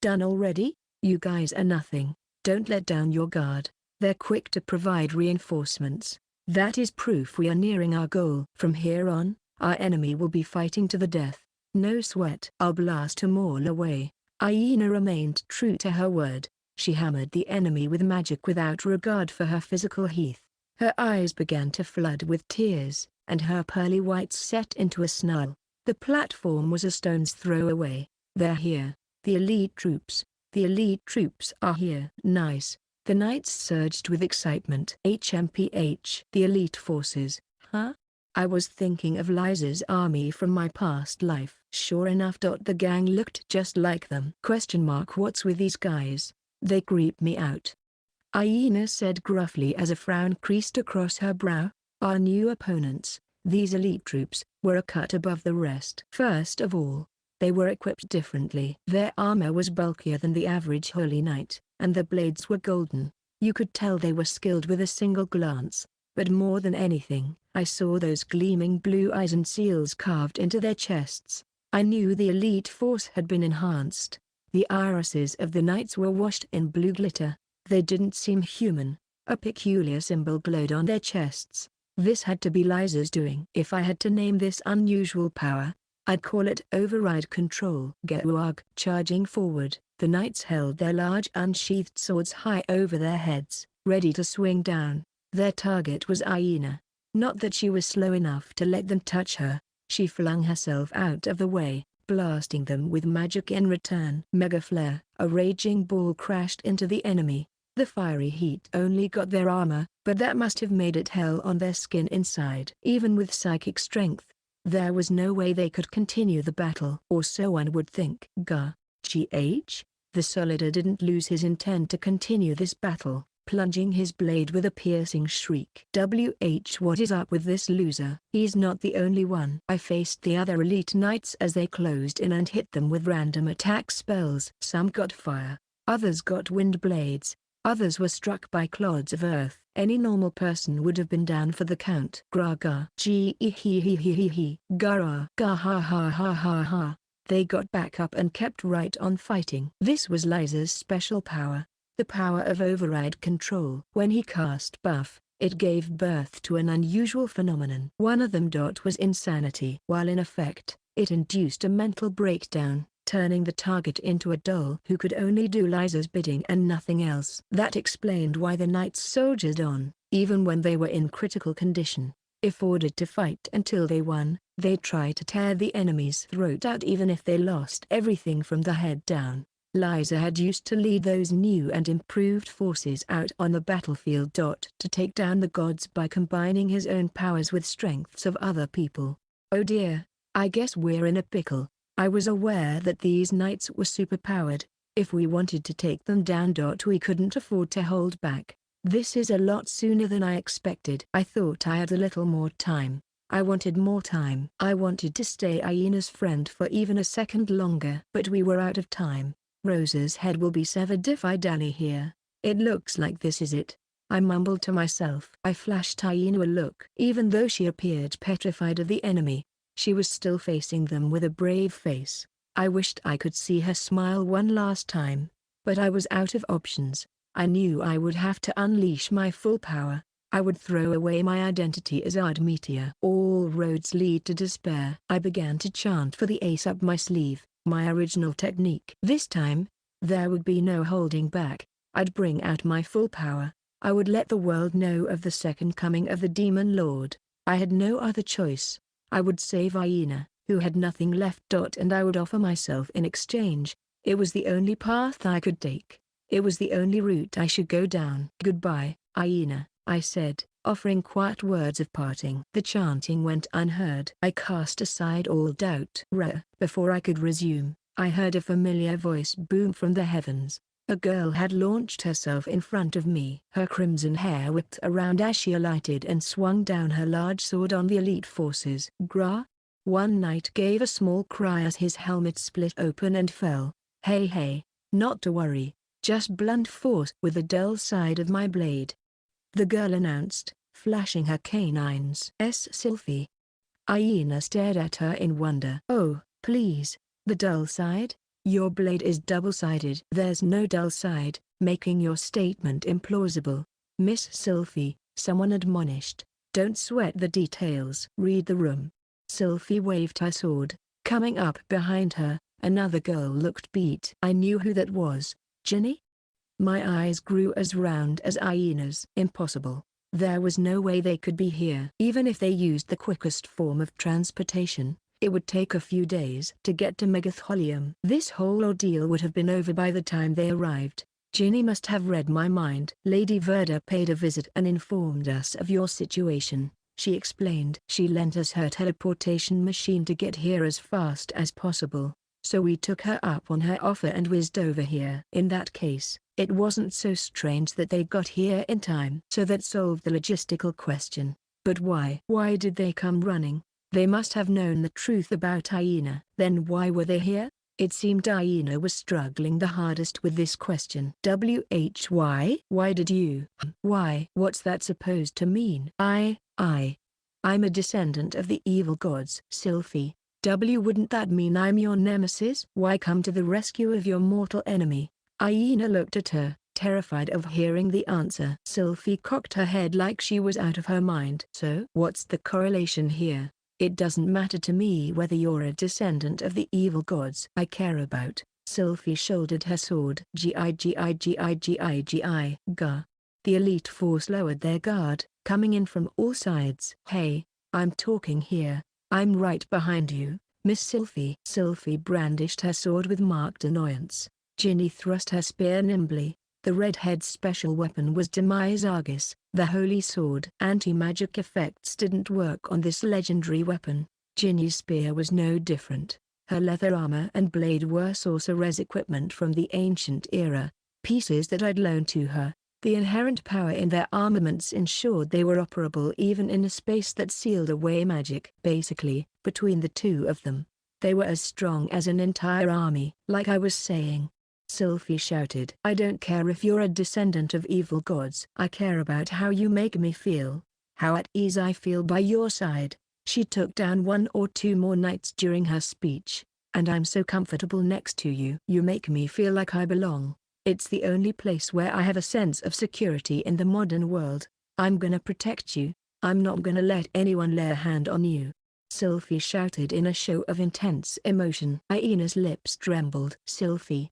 Done already? You guys are nothing. Don't let down your guard. They're quick to provide reinforcements. That is proof we are nearing our goal. From here on, our enemy will be fighting to the death. No sweat. I'll blast them all away. Aina remained true to her word. She hammered the enemy with magic without regard for her physical heath. Her eyes began to flood with tears, and her pearly whites set into a snarl. The platform was a stone's throw away. They're here. The elite troops. The elite troops are here. Nice. The knights surged with excitement. HMPH. The elite forces. Huh? I was thinking of Liza's army from my past life. Sure enough. The gang looked just like them. What's with these guys? They creep me out. Aina said gruffly as a frown creased across her brow. Our new opponents, these elite troops, were a cut above the rest. First of all, they were equipped differently. Their armor was bulkier than the average holy knight, and the blades were golden. You could tell they were skilled with a single glance. But more than anything, I saw those gleaming blue eyes and seals carved into their chests. I knew the elite force had been enhanced. The irises of the knights were washed in blue glitter. They didn't seem human. A peculiar symbol glowed on their chests. This had to be Liza's doing. If I had to name this unusual power, I'd call it override control. Geouag. Charging forward, the knights held their large unsheathed swords high over their heads, ready to swing down. Their target was Aina. Not that she was slow enough to let them touch her. She flung herself out of the way, blasting them with magic in return. Mega flare. A raging ball crashed into the enemy. The fiery heat only got their armor, but that must have made it hell on their skin inside. Even with psychic strength, There was no way they could continue the battle, or so one would think. GH? The Soldier didn't lose his intent to continue this battle, plunging his blade with a piercing shriek. What is up with this loser? He's not the only one. I faced the other elite knights as they closed in and hit them with random attack spells. Some got fire, others got wind blades, others were struck by clods of earth. Any normal person would have been down for the count. Graga. Gee Gara. Ga ha ha ha ha ha. They got back up and kept right on fighting. This was Liza's special power, the power of override control. When he cast buff, it gave birth to an unusual phenomenon. One of them was insanity. While in effect, it induced a mental breakdown, turning the target into a doll who could only do Liza's bidding and nothing else. That explained why the knights soldiered on, even when they were in critical condition. If ordered to fight until they won, they'd try to tear the enemy's throat out even if they lost everything from the head down. Liza had used to lead those new and improved forces out on the battlefield. To take down the gods by combining his own powers with strengths of other people. Oh dear, I guess we're in a pickle. I was aware that these knights were superpowered. If we wanted to take them down, we couldn't afford to hold back. This is a lot sooner than I expected. I thought I had a little more time. I wanted more time. I wanted to stay Aina's friend for even a second longer. But we were out of time. Rosa's head will be severed if I dally here. It looks like this is it. I mumbled to myself. I flashed Aina a look. Even though she appeared petrified of the enemy, she was still facing them with a brave face. I wished I could see her smile one last time, but I was out of options. I knew I would have to unleash my full power. I would throw away my identity as Meteor. All roads lead to despair. I began to chant for the ace up my sleeve, my original technique. This time, there would be no holding back. I'd bring out my full power. I would let the world know of the second coming of the Demon Lord. I had no other choice. I would save Aina, who had nothing left. And I would offer myself in exchange. It was the only path I could take. It was the only route I should go down. Goodbye, Aina, I said, offering quiet words of parting. The chanting went unheard. I cast aside all doubt. Before I could resume, I heard a familiar voice boom from the heavens. A girl had launched herself in front of me. Her crimson hair whipped around as she alighted and swung down her large sword on the elite forces. One knight gave a small cry as his helmet split open and fell. Hey, not to worry. Just blunt force with the dull side of my blade, the girl announced, flashing her canines. Sylphie. Aina stared at her in wonder. Oh, please, the dull side? Your blade is double-sided. There's no dull side, making your statement implausible. Miss Sylphie, someone admonished. Don't sweat the details. Read the room. Sylphie waved her sword. Coming up behind her, another girl looked beat. I knew who that was. Ginny? My eyes grew as round as Aina's. Impossible. There was no way they could be here. Even if they used the quickest form of transportation, it would take a few days to get to Megatholium. This whole ordeal would have been over by the time they arrived. Ginny must have read my mind. Lady Verda paid a visit and informed us of your situation, she explained. She lent us her teleportation machine to get here as fast as possible. So we took her up on her offer and whizzed over here. In that case, it wasn't so strange that they got here in time. So that solved the logistical question. But why? Why did they come running? They must have known the truth about Aina. Then why were they here? It seemed Aina was struggling the hardest with this question. Why did you? Why? What's that supposed to mean? I'm a descendant of the evil gods. Sylphie. Wouldn't that mean I'm your nemesis? Why come to the rescue of your mortal enemy? Aina looked at her, terrified of hearing the answer. Sylphie cocked her head like she was out of her mind. So what's the correlation here? It doesn't matter to me whether you're a descendant of the evil gods. I care about. Sylphie shouldered her sword. Gah. The elite force lowered their guard, coming in from all sides. Hey, I'm talking here. I'm right behind you, Miss Sylphie. Sylphie brandished her sword with marked annoyance. Ginny thrust her spear nimbly. The redhead's special weapon was Demise Argus, the holy sword. Anti-magic effects didn't work on this legendary weapon. Ginny's spear was no different. Her leather armor and blade were sorcerer's equipment from the ancient era, pieces that I'd loaned to her. The inherent power in their armaments ensured they were operable even in a space that sealed away magic. Basically, between the two of them, they were as strong as an entire army. Like I was saying, Sylphie shouted. I don't care if you're a descendant of evil gods. I care about how you make me feel, how at ease I feel by your side. She took down one or two more knights during her speech. And I'm so comfortable next to you. You make me feel like I belong. It's the only place where I have a sense of security in the modern world. I'm gonna protect you. I'm not gonna let anyone lay a hand on you. Sylphie shouted in a show of intense emotion. Aina's lips trembled. Sylphie.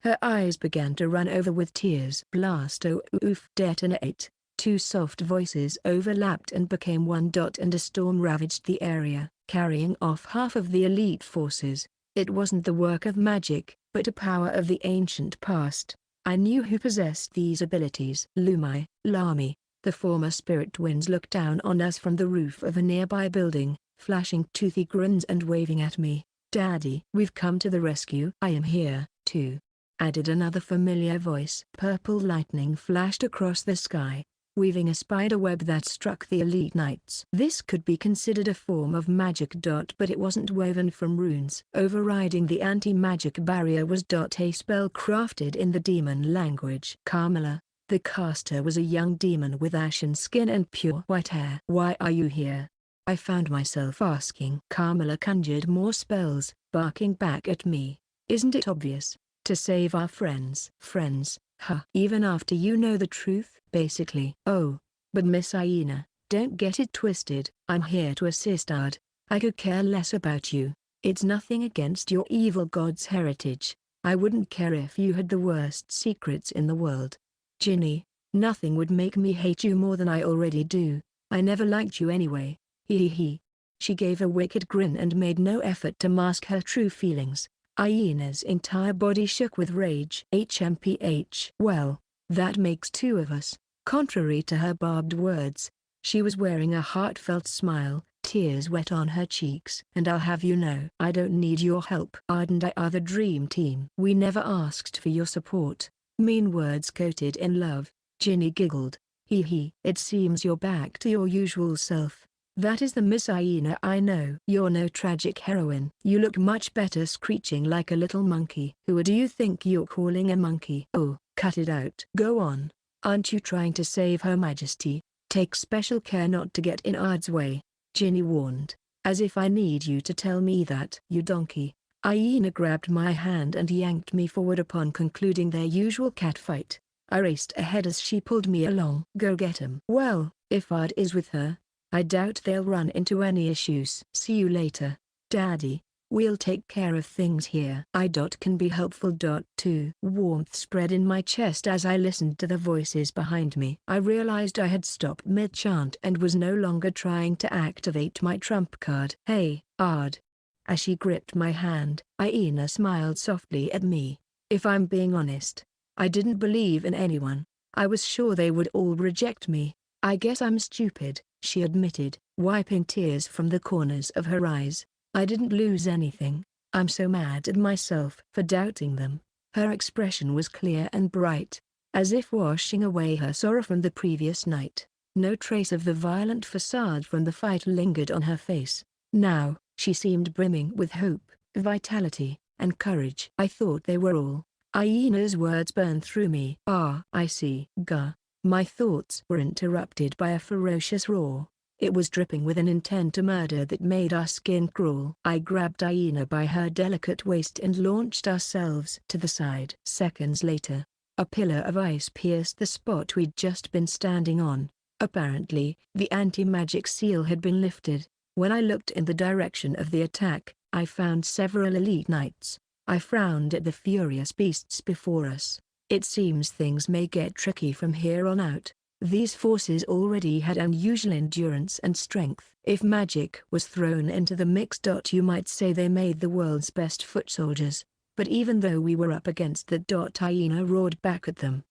Her eyes began to run over with tears. Blast oh oof detonate. Two soft voices overlapped and became one. And a storm ravaged the area, carrying off half of the elite forces. It wasn't the work of magic, but a power of the ancient past. I knew who possessed these abilities. Lumai, Lami, the former spirit twins looked down on us from the roof of a nearby building, flashing toothy grins and waving at me. Daddy, we've come to the rescue. I am here, too, added another familiar voice. Purple lightning flashed across the sky, weaving a spider web that struck the elite knights. This could be considered a form of magic. But it wasn't woven from runes. Overriding the anti-magic barrier was a spell crafted in the demon language. Carmilla, the caster, was a young demon with ashen skin and pure white hair. Why are you here? I found myself asking. Carmilla conjured more spells, barking back at me. Isn't it obvious? To save our friends. Friends, huh? Even after you know the truth? Basically. Oh, but Miss Aina, don't get it twisted. I'm here to assist. I could care less about you. It's nothing against your evil god's heritage. I wouldn't care if you had the worst secrets in the world. Ginny, nothing would make me hate you more than I already do. I never liked you anyway. Hee. She gave a wicked grin and made no effort to mask her true feelings. Aina's entire body shook with rage. HMPH. Well, that makes two of us. Contrary to her barbed words, she was wearing a heartfelt smile, tears wet on her cheeks. And I'll have you know, I don't need your help. Ard and I are the dream team. We never asked for your support. Mean words coated in love. Ginny giggled. Hee. It seems you're back to your usual self. That is the Miss Aina I know. You're no tragic heroine. You look much better screeching like a little monkey. Who do you think you're calling a monkey? Oh, cut it out. Go on. Aren't you trying to save Her Majesty? Take special care not to get in Ard's way, Ginny warned. As if I need you to tell me that. You donkey. Aina grabbed my hand and yanked me forward upon concluding their usual catfight. I raced ahead as she pulled me along. Go get him. Well, if Ard is with her, I doubt they'll run into any issues. See you later, Daddy. We'll take care of things here. I can be helpful. Too. Warmth spread in my chest as I listened to the voices behind me. I realized I had stopped mid-chant and was no longer trying to activate my trump card. Hey, Ard. As she gripped my hand, Aina smiled softly at me. If I'm being honest, I didn't believe in anyone. I was sure they would all reject me. I guess I'm stupid, she admitted, wiping tears from the corners of her eyes. I didn't lose anything. I'm so mad at myself for doubting them. Her expression was clear and bright, as if washing away her sorrow from the previous night. No trace of the violent facade from the fight lingered on her face. Now, she seemed brimming with hope, vitality, and courage. I thought they were all. Aina's words burned through me. I see. Gah. My thoughts were interrupted by a ferocious roar. It was dripping with an intent to murder that made our skin crawl. I grabbed Aina by her delicate waist and launched ourselves to the side. Seconds later, a pillar of ice pierced the spot we'd just been standing on. Apparently, the anti-magic seal had been lifted. When I looked in the direction of the attack, I found several elite knights. I frowned at the furious beasts before us. It seems things may get tricky from here on out. These forces already had unusual endurance and strength. If magic was thrown into the mix, you might say they made the world's best foot soldiers. But even though we were up against the Aina roared back at them.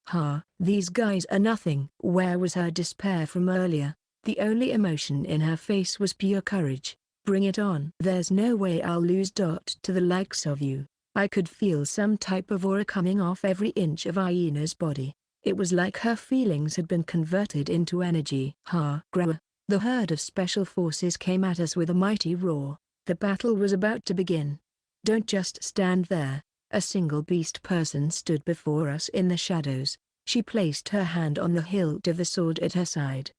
These guys are nothing. Where was her despair from earlier? The only emotion in her face was pure courage. Bring it on. There's no way I'll lose to the likes of you. I could feel some type of aura coming off every inch of Aina's body. It was like her feelings had been converted into energy. Grower. The herd of special forces came at us with a mighty roar. The battle was about to begin. Don't just stand there. A single beast person stood before us in the shadows. She placed her hand on the hilt of the sword at her side.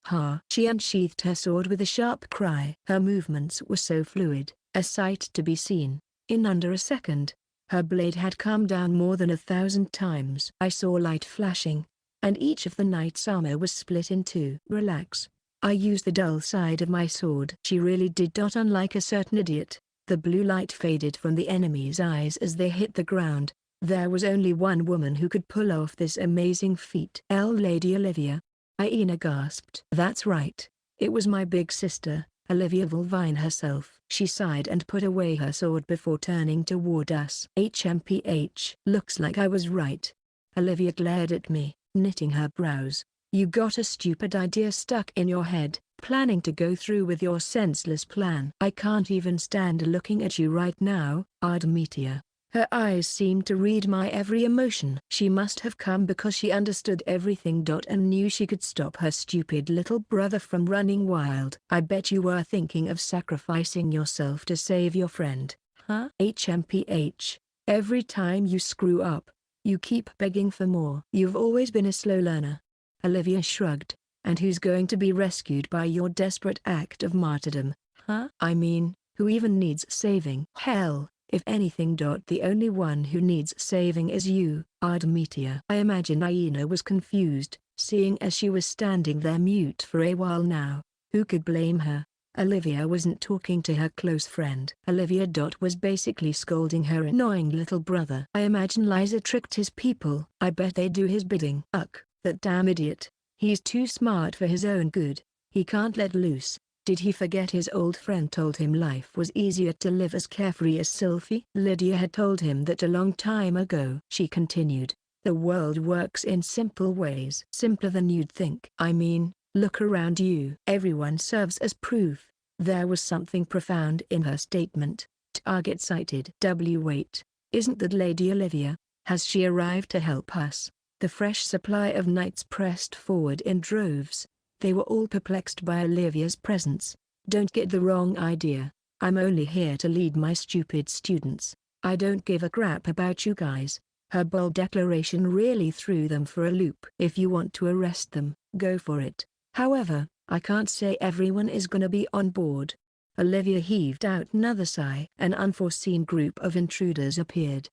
She unsheathed her sword with a sharp cry. Her movements were so fluid, a sight to be seen. In under a second, her blade had come down more than 1,000 times. I saw light flashing, and each of the knight's armor was split in two. Relax. I used the dull side of my sword. She really did. Unlike a certain idiot, the blue light faded from the enemy's eyes as they hit the ground. There was only one woman who could pull off this amazing feat. Lady Olivia. Aina gasped. That's right. It was my big sister, Olivia Vulvine herself. She sighed and put away her sword before turning toward us. HMPH. Looks like I was right. Olivia glared at me, knitting her brows. You got a stupid idea stuck in your head, planning to go through with your senseless plan. I can't even stand looking at you right now, Ardemetia. Her eyes seemed to read my every emotion. She must have come because she understood everything. And knew she could stop her stupid little brother from running wild. I bet you were thinking of sacrificing yourself to save your friend. HMPH. Every time you screw up, you keep begging for more. You've always been a slow learner. Olivia shrugged. And who's going to be rescued by your desperate act of martyrdom? I mean, who even needs saving? Hell, if anything. The only one who needs saving is you, Ardemetia. I imagine Aina was confused, seeing as she was standing there mute for a while now. Who could blame her? Olivia wasn't talking to her close friend. Olivia was basically scolding her annoying little brother. I imagine Liza tricked his people. I bet they do his bidding. That damn idiot. He's too smart for his own good. He can't let loose. Did he forget his old friend told him life was easier to live as carefree as Sylphie? Lydia had told him that a long time ago. She continued, the world works in simple ways. Simpler than you'd think. I mean, look around you. Everyone serves as proof. There was something profound in her statement. Target sighted. Wait. Isn't that Lady Olivia? Has she arrived to help us? The fresh supply of knights pressed forward in droves. They were all perplexed by Olivia's presence. Don't get the wrong idea. I'm only here to lead my stupid students. I don't give a crap about you guys. Her bold declaration really threw them for a loop. If you want to arrest them, go for it. However, I can't say everyone is gonna be on board. Olivia heaved out another sigh. An unforeseen group of intruders appeared.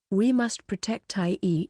We must protect Aina.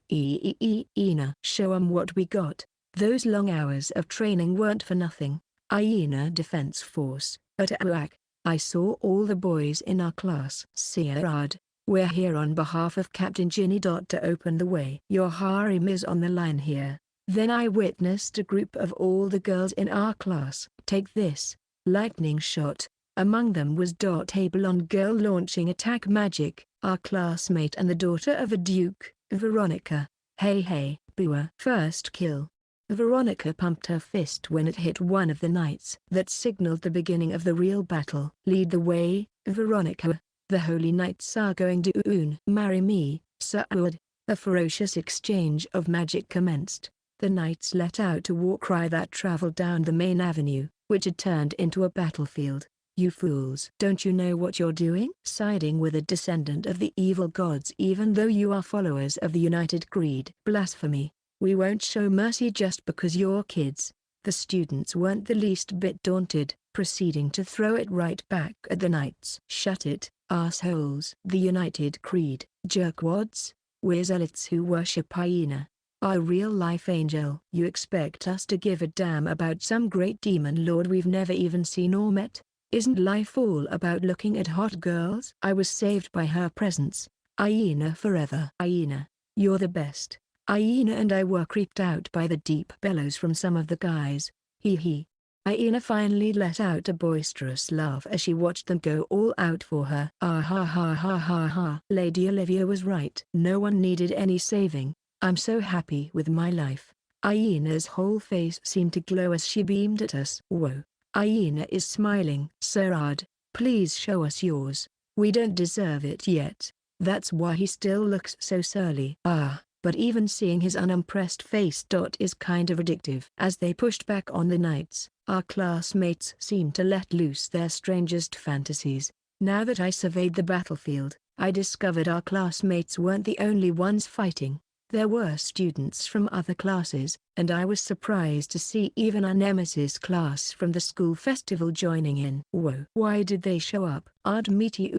Show 'em what we got. Those long hours of training weren't for nothing. Aina Defense Force, at Aouak. I saw all the boys in our class. Sierad, we're here on behalf of Captain Ginny. To open the way. Your harem is on the line here. Then I witnessed a group of all the girls in our class. Take this. Lightning shot. Among them was a blonde girl launching attack magic. Our classmate and the daughter of a duke, Veronica. Hey, booer. First kill. Veronica pumped her fist when it hit one of the knights. That signaled the beginning of the real battle. Lead the way, Veronica. The holy knights are going to marry me, Sir Wood. A ferocious exchange of magic commenced. The knights let out a war cry that traveled down the main avenue, which had turned into a battlefield. You fools! Don't you know what you're doing? Siding with a descendant of the evil gods even though you are followers of the United Creed. Blasphemy! We won't show mercy just because you're kids. The students weren't the least bit daunted, proceeding to throw it right back at the knights. Shut it, assholes! The United Creed, jerkwads? We're zealots who worship Aina. Our real-life angel. You expect us to give a damn about some great demon lord we've never even seen or met? Isn't life all about looking at hot girls? I was saved by her presence. Aina forever. Aina, you're the best. Aina and I were creeped out by the deep bellows from some of the guys. Hee. Aina finally let out a boisterous laugh as she watched them go all out for her. Ah ha ha ha ha ha. Lady Olivia was right. No one needed any saving. I'm so happy with my life. Aina's whole face seemed to glow as she beamed at us. Whoa. Aina is smiling. Sirad, Please show us yours. We don't deserve it yet. That's why he still looks so surly. But even seeing his unimpressed face is kind of addictive. As they pushed back on the knights, our classmates seemed to let loose their strangest fantasies. Now that I surveyed the battlefield, I discovered our classmates weren't the only ones fighting. There were students from other classes, and I was surprised to see even our nemesis class from the school festival joining in. Whoa. Why did they show up? Admiti,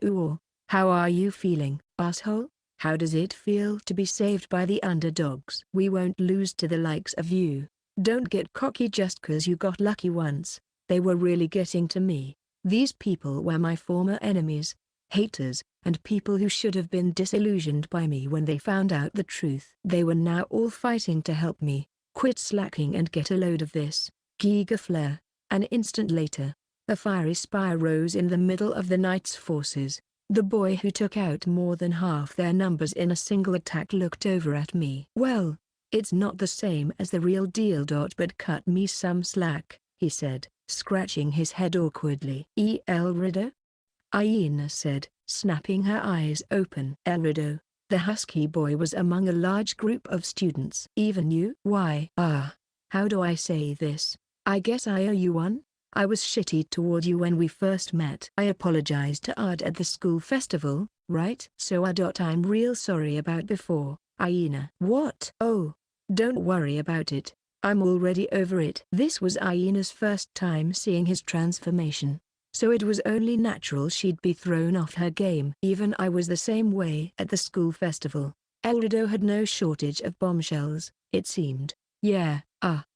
how are you feeling, asshole? How does it feel to be saved by the underdogs? We won't lose to the likes of you. Don't get cocky just 'cause you got lucky once. They were really getting to me. These people were my former enemies, haters, and people who should have been disillusioned by me when they found out the truth. They were now all fighting to help me. Quit slacking and get a load of this. Giga flare. An instant later, a fiery spire rose in the middle of the knights' forces. The boy who took out more than half their numbers in a single attack looked over at me. Well, it's not the same as the real deal. But cut me some slack, he said, scratching his head awkwardly. Elrido? Aina said, snapping her eyes open. Elrido, the husky boy, was among a large group of students. Even you? Why? How do I say this? I guess I owe you one? I was shitty toward you when we first met. I apologized to Ard at the school festival, right? So I'm real sorry about before, Aina. What? Oh, don't worry about it. I'm already over it. This was Aina's first time seeing his transformation, so it was only natural she'd be thrown off her game. Even I was the same way at the school festival. Elrido had no shortage of bombshells, it seemed. Yeah,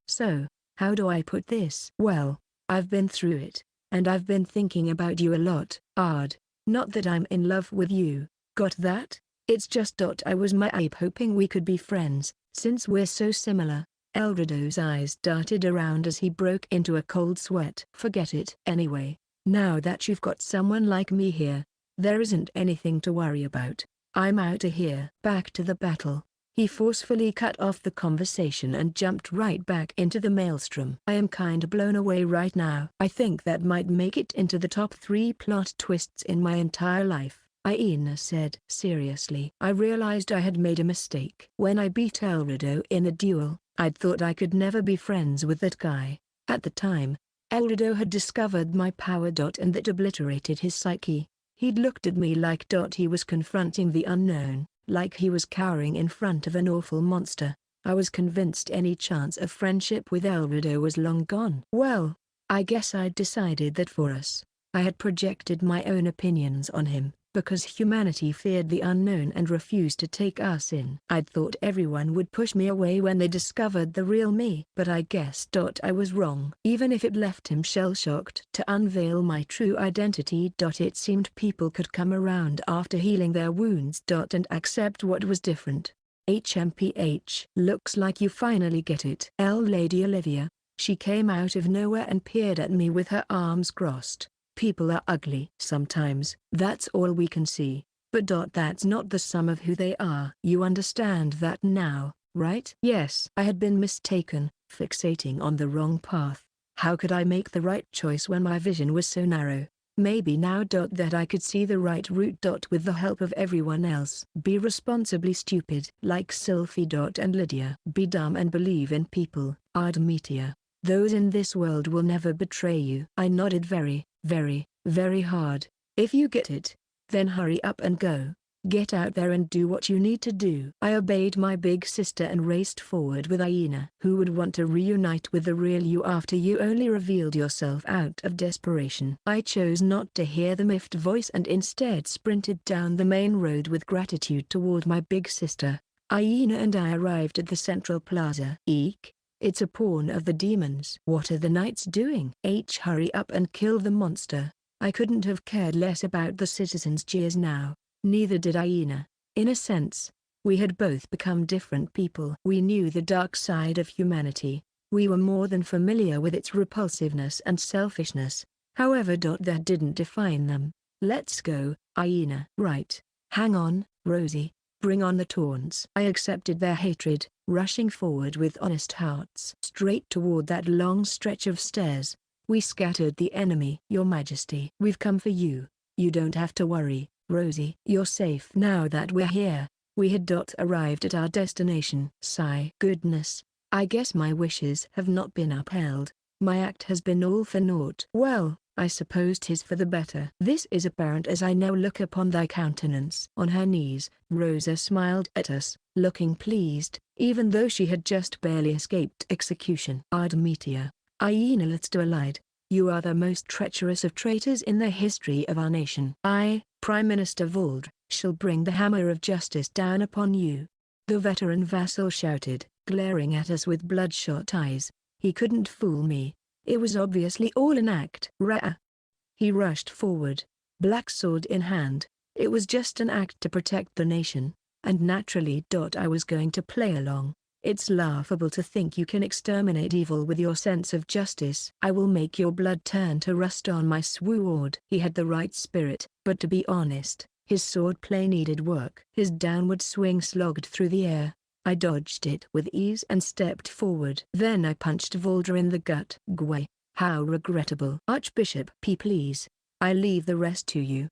so, how do I put this? Well, I've been through it, and I've been thinking about you a lot, Ard. Not that I'm in love with you, got that? It's just I was my ape hoping we could be friends, since we're so similar. Elrido's eyes darted around as he broke into a cold sweat. Forget it. Anyway, now that you've got someone like me here, there isn't anything to worry about. I'm outta here. Back to the battle. He forcefully cut off the conversation and jumped right back into the maelstrom. I am kinda blown away right now. I think that might make it into the top 3 plot twists in my entire life, Aina said. Seriously, I realized I had made a mistake. When I beat Elrido in a duel, I'd thought I could never be friends with that guy. At the time, Elrido had discovered my power. And that obliterated his psyche. He'd looked at me like he was confronting the unknown, like he was cowering in front of an awful monster. I was convinced any chance of friendship with Elrido was long gone. Well, I guess I'd decided that for us. I had projected my own opinions on him, because humanity feared the unknown and refused to take us in. I'd thought everyone would push me away when they discovered the real me. But I guess I was wrong. Even if it left him shell-shocked to unveil my true identity. It seemed people could come around after healing their wounds. And accept what was different. HMPH. Looks like you finally get it. Lady Olivia. She came out of nowhere and peered at me with her arms crossed. People are ugly. Sometimes, that's all we can see. But that's not the sum of who they are. You understand that now, right? Yes. I had been mistaken, fixating on the wrong path. How could I make the right choice when my vision was so narrow? Maybe now that I could see the right route. With the help of everyone else. Be responsibly stupid. Like Sylphie. And Lydia. Be dumb and believe in people. Ardemetia. Those in this world will never betray you. I nodded very, very hard. If you get it, then hurry up and go. Get out there and do what you need to do. I obeyed my big sister and raced forward with Aina. Who would want to reunite with the real you after you only revealed yourself out of desperation? I chose not to hear the miffed voice and instead sprinted down the main road with gratitude toward my big sister. Aina and I arrived at the central plaza. Eek. It's a pawn of the demons. What are the knights doing? Hurry up and kill the monster. I couldn't have cared less about the citizens' jeers now. Neither did Aina. In a sense, we had both become different people. We knew the dark side of humanity. We were more than familiar with its repulsiveness and selfishness. However, that didn't define them. Let's go, Aina. Right. Hang on, Rosie. Bring on the taunts. I accepted their hatred, rushing forward with honest hearts. Straight toward that long stretch of stairs. We scattered the enemy. Your Majesty, we've come for you. You don't have to worry, Rosie. You're safe now that we're here. We had arrived at our destination. Sigh. Goodness, I guess my wishes have not been upheld. My act has been all for naught. Well, I suppose 'tis for the better. This is apparent as I now look upon thy countenance. On her knees, Rosa smiled at us, looking pleased, even though she had just barely escaped execution. Ardemetia, Aina Litzdualide, you are the most treacherous of traitors in the history of our nation. I, Prime Minister Voldr, shall bring the hammer of justice down upon you. The veteran vassal shouted, glaring at us with bloodshot eyes. He couldn't fool me. It was obviously all an act. Rah! He rushed forward, black sword in hand. It was just an act to protect the nation, and naturally I was going to play along. It's laughable to think you can exterminate evil with your sense of justice. I will make your blood turn to rust on my sword. He had the right spirit, but to be honest, his swordplay needed work. His downward swing slogged through the air. I dodged it with ease and stepped forward. Then I punched Voldr in the gut. Gway, how regrettable. Archbishop P, please. I leave the rest to you.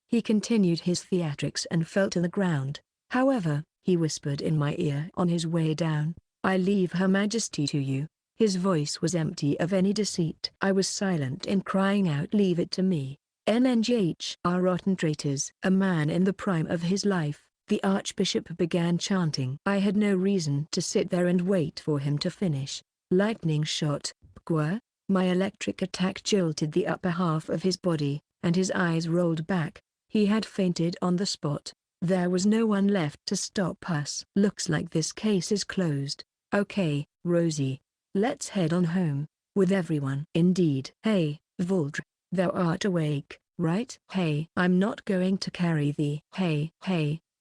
He continued his theatrics and fell to the ground. However, he whispered in my ear on his way down, I leave Her Majesty to you. His voice was empty of any deceit. I was silent in crying out, leave it to me. NNGH are rotten traitors. A man in the prime of his life, the Archbishop began chanting. I had no reason to sit there and wait for him to finish. Lightning shot, Pgwa. My electric attack jolted the upper half of his body, and his eyes rolled back. He had fainted on the spot. There was no one left to stop us. Looks like this case is closed. Okay, Rosie. Let's head on home, with everyone. Indeed. Hey, Voldr, thou art awake, right? Hey, I'm not going to carry thee. Hey,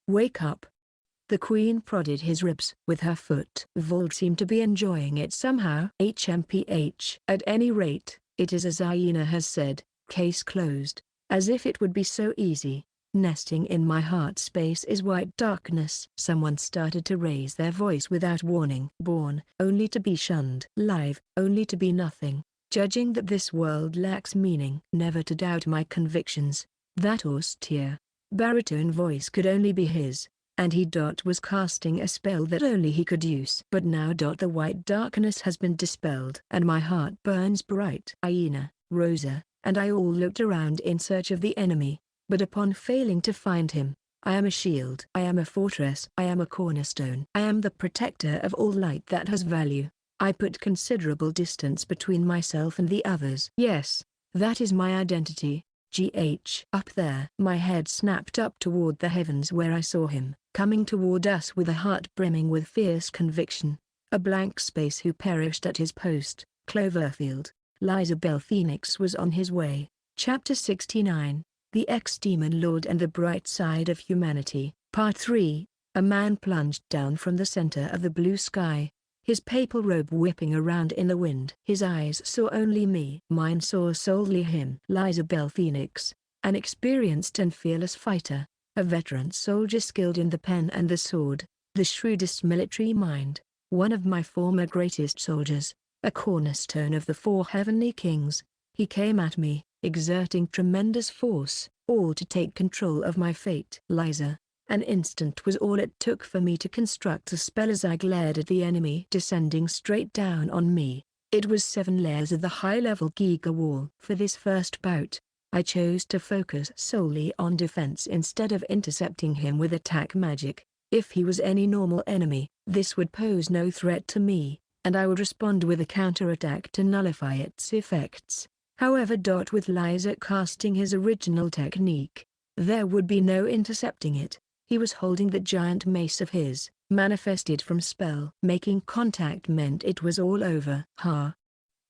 wake up. The Queen prodded his ribs with her foot. Voldr seemed to be enjoying it somehow. HMPH. At any rate, it is as Aina has said, case closed. As if it would be so easy. Nesting in my heart space is white darkness. Someone started to raise their voice without warning. Born, only to be shunned. Live, only to be nothing. Judging that this world lacks meaning. Never to doubt my convictions. That austere, baritone voice could only be his, and he was casting a spell that only he could use. But now the white darkness has been dispelled, and my heart burns bright. Aina, Rosa, and I all looked around in search of the enemy. But upon failing to find him, I am a shield. I am a fortress. I am a cornerstone. I am the protector of all light that has value. I put considerable distance between myself and the others. Yes, that is my identity. Up there. My head snapped up toward the heavens where I saw him, coming toward us with a heart brimming with fierce conviction. A blank space who perished at his post, Cloverfield. Lizabel Phoenix was on his way. Chapter 69. The Ex-Demon Lord and the Bright Side of Humanity. Part 3. A man plunged down from the center of the blue sky, his papal robe whipping around in the wind. His eyes saw only me. Mine saw solely him. Lizabel Phoenix, an experienced and fearless fighter, a veteran soldier skilled in the pen and the sword, the shrewdest military mind, one of my former greatest soldiers, a cornerstone of the 4 heavenly kings. He came at me, exerting tremendous force, all to take control of my fate. Liza. An instant was all it took for me to construct a spell as I glared at the enemy descending straight down on me. It was 7 layers of the high-level Giga Wall. For this first bout, I chose to focus solely on defense instead of intercepting him with attack magic. If he was any normal enemy, this would pose no threat to me, and I would respond with a counterattack to nullify its effects. However, with Liza casting his original technique, there would be no intercepting it. He was holding the giant mace of his, manifested from spell. Making contact meant it was all over. Ha!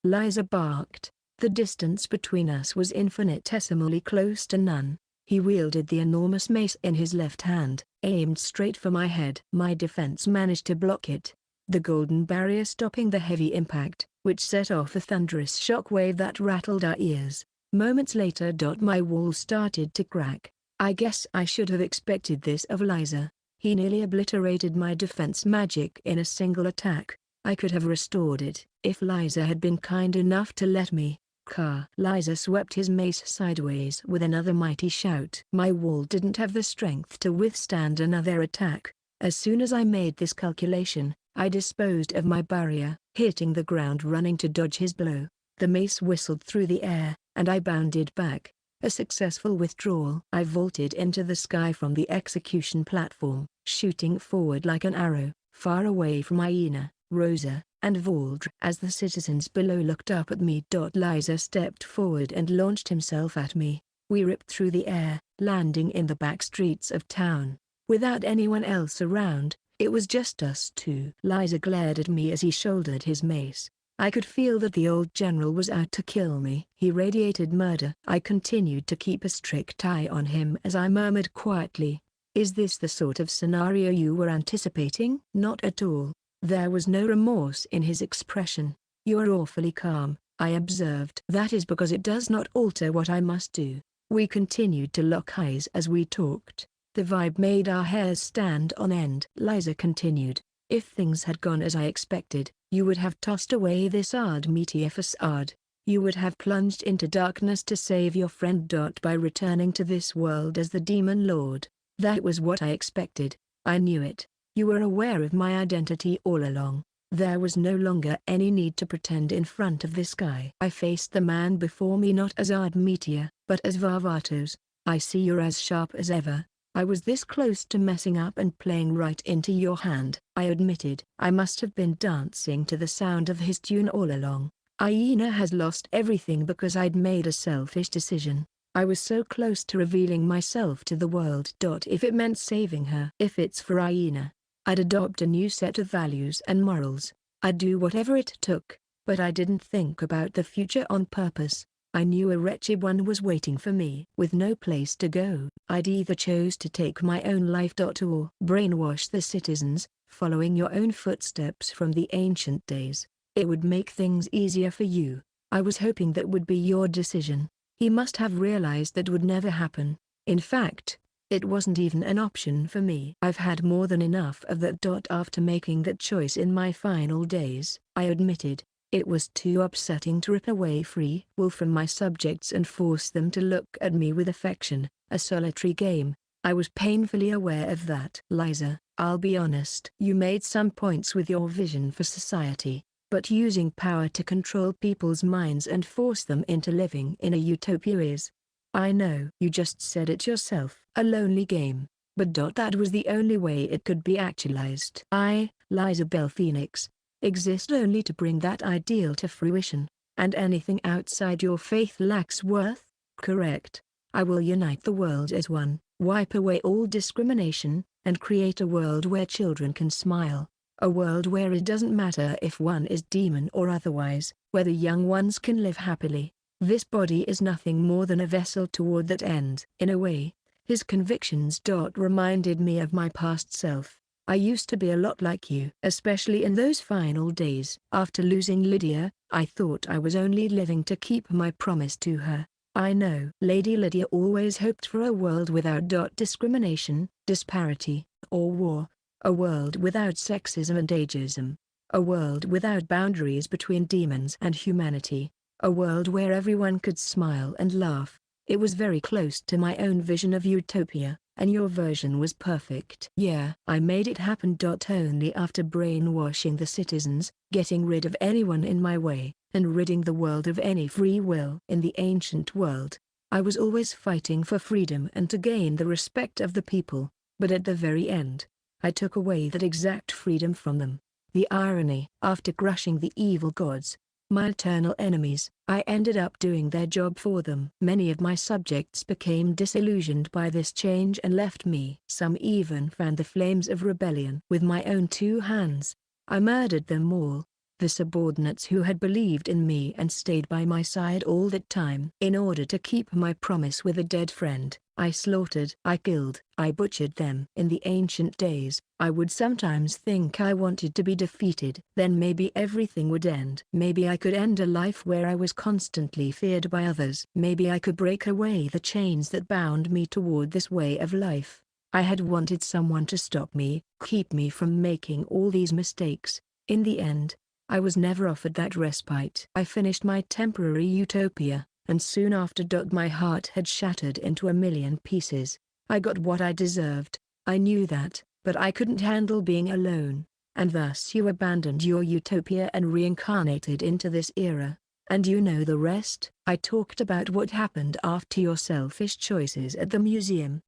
Liza barked. The distance between us was infinitesimally close to none. He wielded the enormous mace in his left hand, aimed straight for my head. My defense managed to block it, the golden barrier stopping the heavy impact, which set off a thunderous shockwave that rattled our ears. Moments later, my wall started to crack. I guess I should have expected this of Liza. He nearly obliterated my defense magic in a single attack. I could have restored it, if Liza had been kind enough to let me. Car. Liza swept his mace sideways with another mighty shout. My wall didn't have the strength to withstand another attack. As soon as I made this calculation, I disposed of my barrier, hitting the ground running to dodge his blow. The mace whistled through the air, and I bounded back. A successful withdrawal. I vaulted into the sky from the execution platform, shooting forward like an arrow, far away from Aina, Rosa, and Valdre. As the citizens below looked up at me. Liza stepped forward and launched himself at me. We ripped through the air, landing in the back streets of town. Without anyone else around, it was just us two. Liza glared at me as he shouldered his mace. I could feel that the old general was out to kill me. He radiated murder. I continued to keep a strict eye on him as I murmured quietly, "Is this the sort of scenario you were anticipating?" Not at all. There was no remorse in his expression. "You are awfully calm," I observed. "That is because it does not alter what I must do." We continued to lock eyes as we talked. The vibe made our hairs stand on end. Liza continued, "If things had gone as I expected, you would have tossed away this meteor facade. You would have plunged into darkness to save your friend. By returning to this world as the Demon Lord. That was what I expected. I knew it. You were aware of my identity all along. There was no longer any need to pretend in front of this guy." I faced the man before me not as Meteor, but as Varvatos. "I see you're as sharp as ever. I was this close to messing up and playing right into your hand," I admitted. I must have been dancing to the sound of his tune all along. Aina has lost everything because I'd made a selfish decision. I was so close to revealing myself to the world. If it meant saving her. If it's for Aina, I'd adopt a new set of values and morals. I'd do whatever it took, but I didn't think about the future on purpose. I knew a wretched one was waiting for me. With no place to go, I'd either chose to take my own life or brainwash the citizens, following your own footsteps from the ancient days. It would make things easier for you. I was hoping that would be your decision." He must have realized that would never happen. In fact, it wasn't even an option for me. "I've had more than enough of that. After making that choice in my final days," I admitted, "it was too upsetting to rip away free will from my subjects and force them to look at me with affection, a solitary game. I was painfully aware of that." "Liza, I'll be honest. You made some points with your vision for society, but using power to control people's minds and force them into living in a utopia is, I know you just said it yourself, a lonely game, but that was the only way it could be actualized. I, Liza Bell Phoenix, exist only to bring that ideal to fruition, and anything outside your faith lacks worth." "Correct. I will unite the world as one, wipe away all discrimination, and create a world where children can smile. A world where it doesn't matter if one is demon or otherwise, where the young ones can live happily. This body is nothing more than a vessel toward that end." In a way, his convictions reminded me of my past self. I used to be a lot like you. Especially in those final days. After losing Lydia, I thought I was only living to keep my promise to her. I know. Lady Lydia always hoped for a world without discrimination, disparity, or war. A world without sexism and ageism. A world without boundaries between demons and humanity. A world where everyone could smile and laugh. It was very close to my own vision of utopia, and your version was perfect. Yeah, I made it happen. Only after brainwashing the citizens, getting rid of anyone in my way, and ridding the world of any free will. In the ancient world, I was always fighting for freedom and to gain the respect of the people, but at the very end, I took away that exact freedom from them. The irony. After crushing the evil gods, my eternal enemies, I ended up doing their job for them. Many of my subjects became disillusioned by this change and left me. Some even fanned the flames of rebellion. With my own 2 hands, I murdered them all. The subordinates who had believed in me and stayed by my side all that time. In order to keep my promise with a dead friend, I slaughtered, I killed, I butchered them. In the ancient days, I would sometimes think I wanted to be defeated. Then maybe everything would end. Maybe I could end a life where I was constantly feared by others. Maybe I could break away the chains that bound me toward this way of life. I had wanted someone to stop me, keep me from making all these mistakes. In the end, I was never offered that respite. I finished my temporary utopia, and soon after. My heart had shattered into a million pieces. I got what I deserved. I knew that, but I couldn't handle being alone, and thus you abandoned your utopia and reincarnated into this era. And you know the rest. I talked about what happened after your selfish choices at the museum.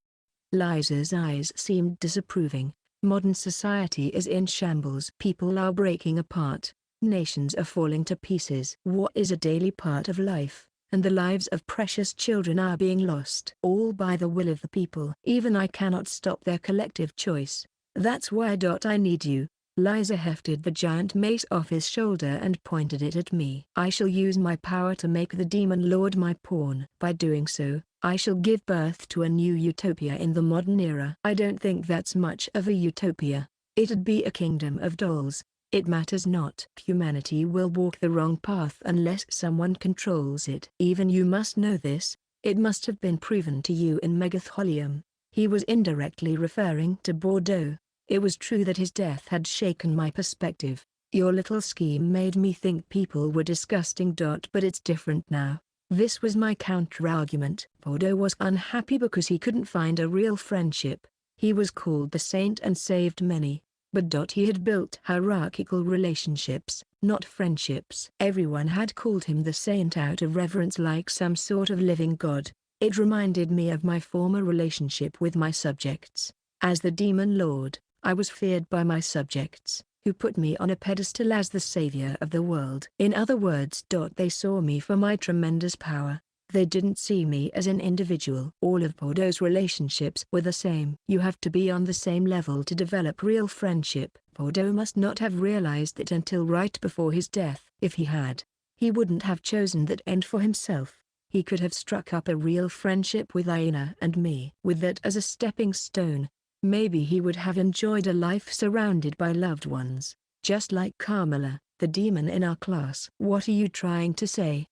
Liza's eyes seemed disapproving. Modern society is in shambles. People are breaking apart. Nations are falling to pieces. War is a daily part of life, and the lives of precious children are being lost. All by the will of the people. Even I cannot stop their collective choice. That's why. I need you. Liza hefted the giant mace off his shoulder and pointed it at me. I shall use my power to make the demon lord my pawn. By doing so, I shall give birth to a new utopia in the modern era. I don't think that's much of a utopia. It'd be a kingdom of dolls. It matters not. Humanity will walk the wrong path unless someone controls it. Even you must know this. It must have been proven to you in Megatholium. He was indirectly referring to Bordeaux. It was true that his death had shaken my perspective. Your little scheme made me think people were disgusting. But it's different now. This was my counter-argument. Bordeaux was unhappy because he couldn't find a real friendship. He was called the saint and saved many. But he had built hierarchical relationships, not friendships. Everyone had called him the saint out of reverence, like some sort of living god. It reminded me of my former relationship with my subjects. As the demon lord, I was feared by my subjects, who put me on a pedestal as the savior of the world. In other words, they saw me for my tremendous power. They didn't see me as an individual. All of Bordeaux's relationships were the same. You have to be on the same level to develop real friendship. Bordeaux must not have realized it until right before his death. If he had, he wouldn't have chosen that end for himself. He could have struck up a real friendship with Aina and me. With that as a stepping stone, maybe he would have enjoyed a life surrounded by loved ones, just like Carmela, the demon in our class. What are you trying to say?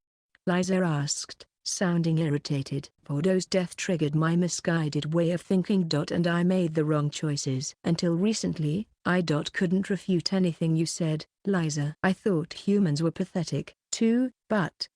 Liza asked, sounding irritated. Bordeaux's death triggered my misguided way of thinking. And I made the wrong choices. Until recently, I couldn't refute anything you said, Liza. I thought humans were pathetic, too. But,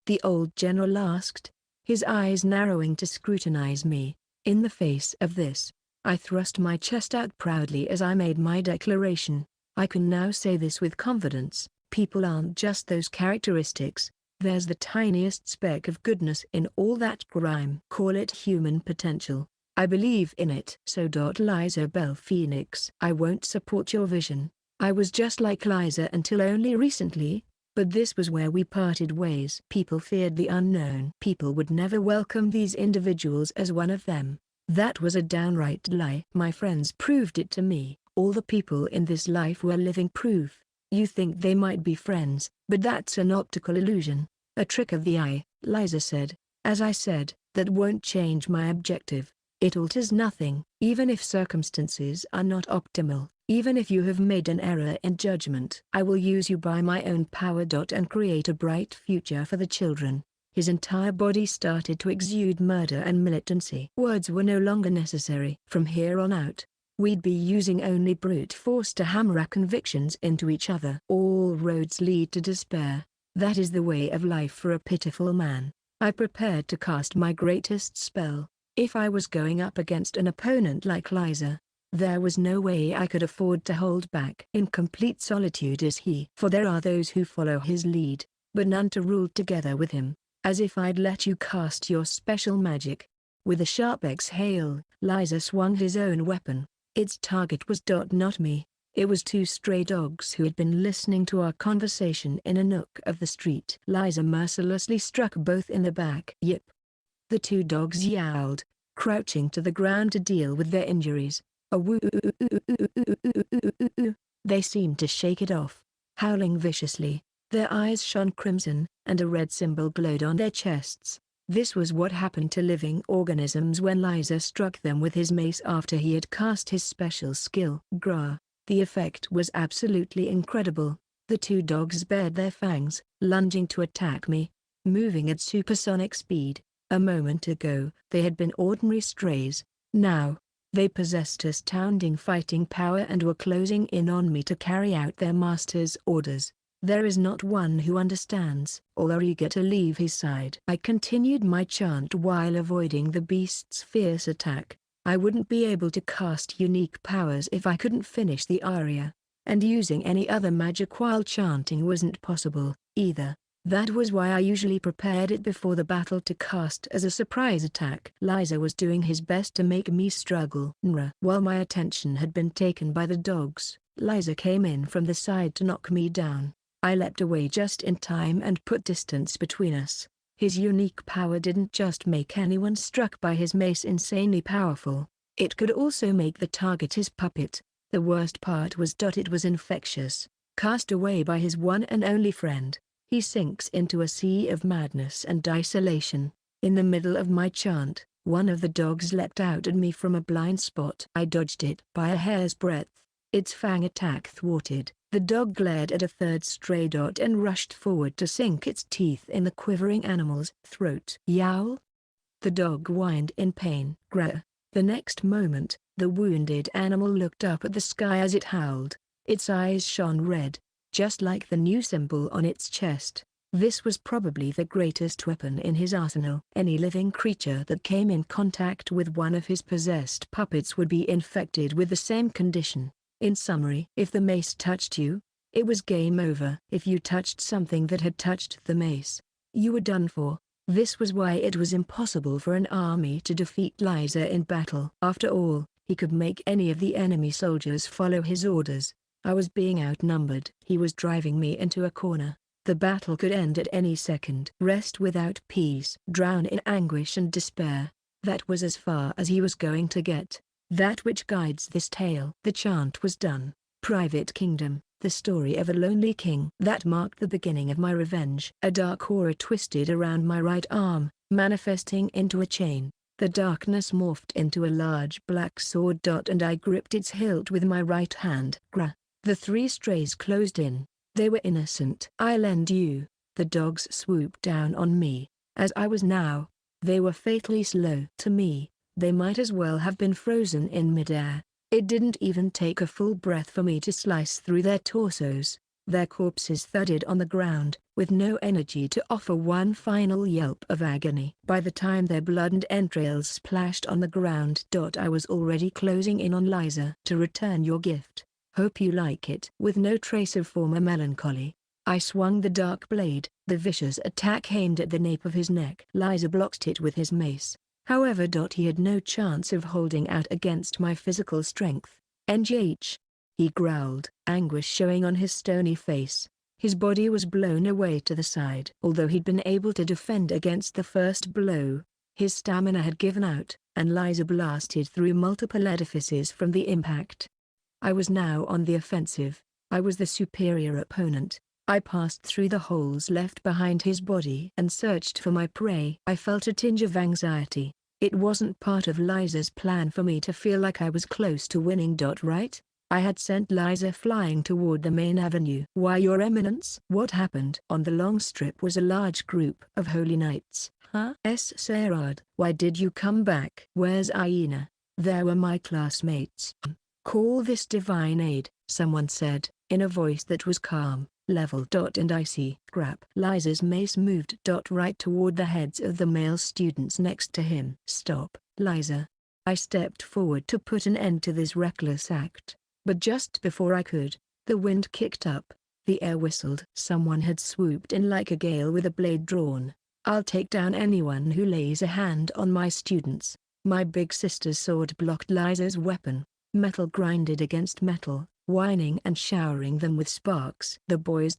the old general asked, his eyes narrowing to scrutinize me. In the face of this, I thrust my chest out proudly as I made my declaration. I can now say this with confidence. People aren't just those characteristics. There's the tiniest speck of goodness in all that grime. Call it human potential. I believe in it. So. Liza Bell Phoenix. I won't support your vision. I was just like Liza until only recently, but this was where we parted ways. People feared the unknown. People would never welcome these individuals as one of them. That was a downright lie. My friends proved it to me. All the people in this life were living proof. You think they might be friends, but that's an optical illusion, a trick of the eye, Liza said. As I said, that won't change my objective. It alters nothing. Even if circumstances are not optimal, even if you have made an error in judgment, I will use you by my own power. And create a bright future for the children. His entire body started to exude murder and militancy. Words were no longer necessary. From here on out, we'd be using only brute force to hammer our convictions into each other. All roads lead to despair. That is the way of life for a pitiful man. I prepared to cast my greatest spell. If I was going up against an opponent like Liza, there was no way I could afford to hold back. In complete solitude is he. For there are those who follow his lead, but none to rule together with him. As if I'd let you cast your special magic. With a sharp exhale, Liza swung his own weapon. Its target was not me. It was two stray dogs who had been listening to our conversation in a nook of the street. Liza mercilessly struck both in the back. Yip. The two dogs yowled, crouching to the ground to deal with their injuries. They seemed to shake it off, howling viciously. Their eyes shone crimson, and a red symbol glowed on their chests. This was what happened to living organisms when Liza struck them with his mace after he had cast his special skill. Grah. The effect was absolutely incredible. The two dogs bared their fangs, lunging to attack me, moving at supersonic speed. A moment ago, they had been ordinary strays. Now, They possessed astounding fighting power and were closing in on me to carry out their master's orders. There is not one who understands. All are eager to leave his side. I continued my chant while avoiding the beast's fierce attack. I wouldn't be able to cast unique powers if I couldn't finish the aria. And using any other magic while chanting wasn't possible, either. That was why I usually prepared it before the battle to cast as a surprise attack. Liza was doing his best to make me struggle. While my attention had been taken by the dogs, Liza came in from the side to knock me down. I leapt away just in time and put distance between us. His unique power didn't just make anyone struck by his mace insanely powerful, it could also make the target his puppet. The worst part was it was infectious. Cast away by his one and only friend, he sinks into a sea of madness and isolation. In the middle of my chant, one of the dogs leapt out at me from a blind spot. I dodged it by a hair's breadth. Its fang attack thwarted, the dog glared at a third stray dot and rushed forward to sink its teeth in the quivering animal's throat. Yowl! The dog whined in pain. Grr! The next moment, the wounded animal looked up at the sky as it howled. Its eyes shone red, just like the new symbol on its chest. This was probably the greatest weapon in his arsenal. Any living creature that came in contact with one of his possessed puppets would be infected with the same condition. In summary, if the mace touched you, it was game over. If you touched something that had touched the mace, you were done for. This was why it was impossible for an army to defeat Liza in battle. After all, he could make any of the enemy soldiers follow his orders. I was being outnumbered. He was driving me into a corner. The battle could end at any second. Rest without peace. Drown in anguish and despair. That was as far as he was going to get. That which guides this tale. The chant was done. Private Kingdom, the story of a lonely king. That marked the beginning of my revenge. A dark aura twisted around my right arm, manifesting into a chain. The darkness morphed into a large black sword and I gripped its hilt with my right hand. Grah! The three strays closed in. They were innocent. I'll end you. The dogs swooped down on me. As I was now, they were fatally slow. To me, they might as well have been frozen in midair. It didn't even take a full breath for me to slice through their torsos. Their corpses thudded on the ground, with no energy to offer one final yelp of agony. By the time their blood and entrails splashed on the ground, I was already closing in on Liza. To return your gift. Hope you like it. With no trace of former melancholy, I swung the dark blade. The vicious attack aimed at the nape of his neck. Liza blocked it with his mace. However, he had no chance of holding out against my physical strength. NGH! He growled, anguish showing on his stony face. His body was blown away to the side. Although he'd been able to defend against the first blow, his stamina had given out, and Liza blasted through multiple edifices from the impact. I was now on the offensive. I was the superior opponent. I passed through the holes left behind his body and searched for my prey. I felt a tinge of anxiety. It wasn't part of Liza's plan for me to feel like I was close to winning. Right? I had sent Liza flying toward the main avenue. Why, Your Eminence? What happened? On the long strip was a large group of holy knights. Huh? Sarad. Why did you come back? Where's Aina? There were my classmates. Call this divine aid, someone said, in a voice that was calm, level. And icy. Crap. Liza's mace moved. Right toward the heads of the male students next to him. Stop, Liza. I stepped forward to put an end to this reckless act. But just before I could, the wind kicked up, the air whistled. Someone had swooped in like a gale with a blade drawn. I'll take down anyone who lays a hand on my students. My big sister's sword blocked Liza's weapon. Metal grinded against metal, whining and showering them with sparks. The boys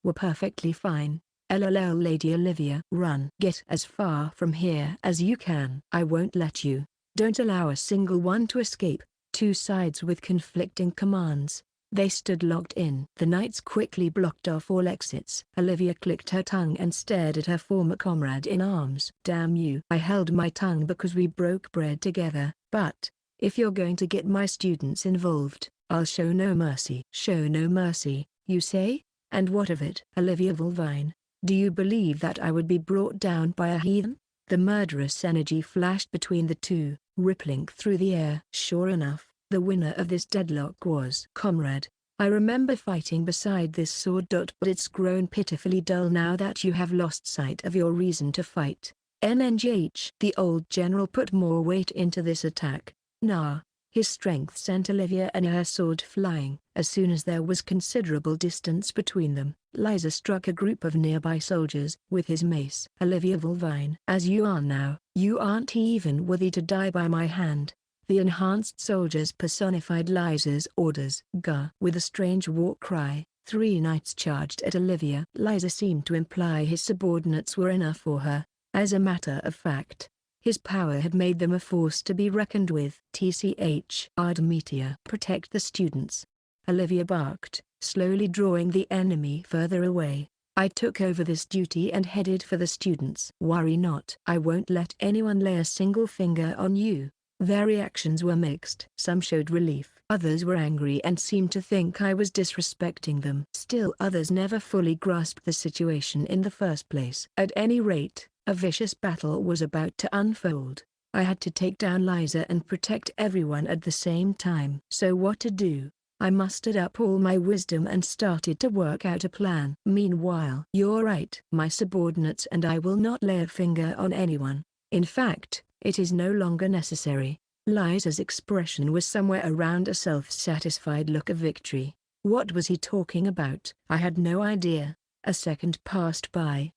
were perfectly fine. LOL Lady Olivia. Run. Get as far from here as you can. I won't let you. Don't allow a single one to escape. Two sides with conflicting commands. They stood locked in. The knights quickly blocked off all exits. Olivia clicked her tongue and stared at her former comrade in arms. Damn you. I held my tongue because we broke bread together, but if you're going to get my students involved, I'll show no mercy. Show no mercy, you say? And what of it? Olivia Vulvine, do you believe that I would be brought down by a heathen? The murderous energy flashed between the two. rippling through the air. Sure enough, the winner of this deadlock was Comrade. I remember fighting beside this sword. But it's grown pitifully dull now that you have lost sight of your reason to fight. NNGH. The old general put more weight into this attack. Nah. His strength sent Olivia and her sword flying. As soon as there was considerable distance between them, Liza struck a group of nearby soldiers with his mace. Olivia Vulvine. As you are now, you aren't even worthy to die by my hand. The enhanced soldiers personified Liza's orders. Gah! With a strange war cry, 3 knights charged at Olivia. Liza seemed to imply his subordinates were enough for her. As a matter of fact, his power had made them a force to be reckoned with. TCH. Ardemetia. Protect the students. Olivia barked, slowly drawing the enemy further away. I took over this duty and headed for the students. Worry not. I won't let anyone lay a single finger on you. Their reactions were mixed. Some showed relief. Others were angry and seemed to think I was disrespecting them. Still others never fully grasped the situation in the first place. At any rate, a vicious battle was about to unfold. I had to take down Liza and protect everyone at the same time. So what to do? I mustered up all my wisdom and started to work out a plan. Meanwhile, you're right. My subordinates and I will not lay a finger on anyone. In fact, it is no longer necessary. Liza's expression was somewhere around a self-satisfied look of victory. What was he talking about? I had no idea. A second passed by.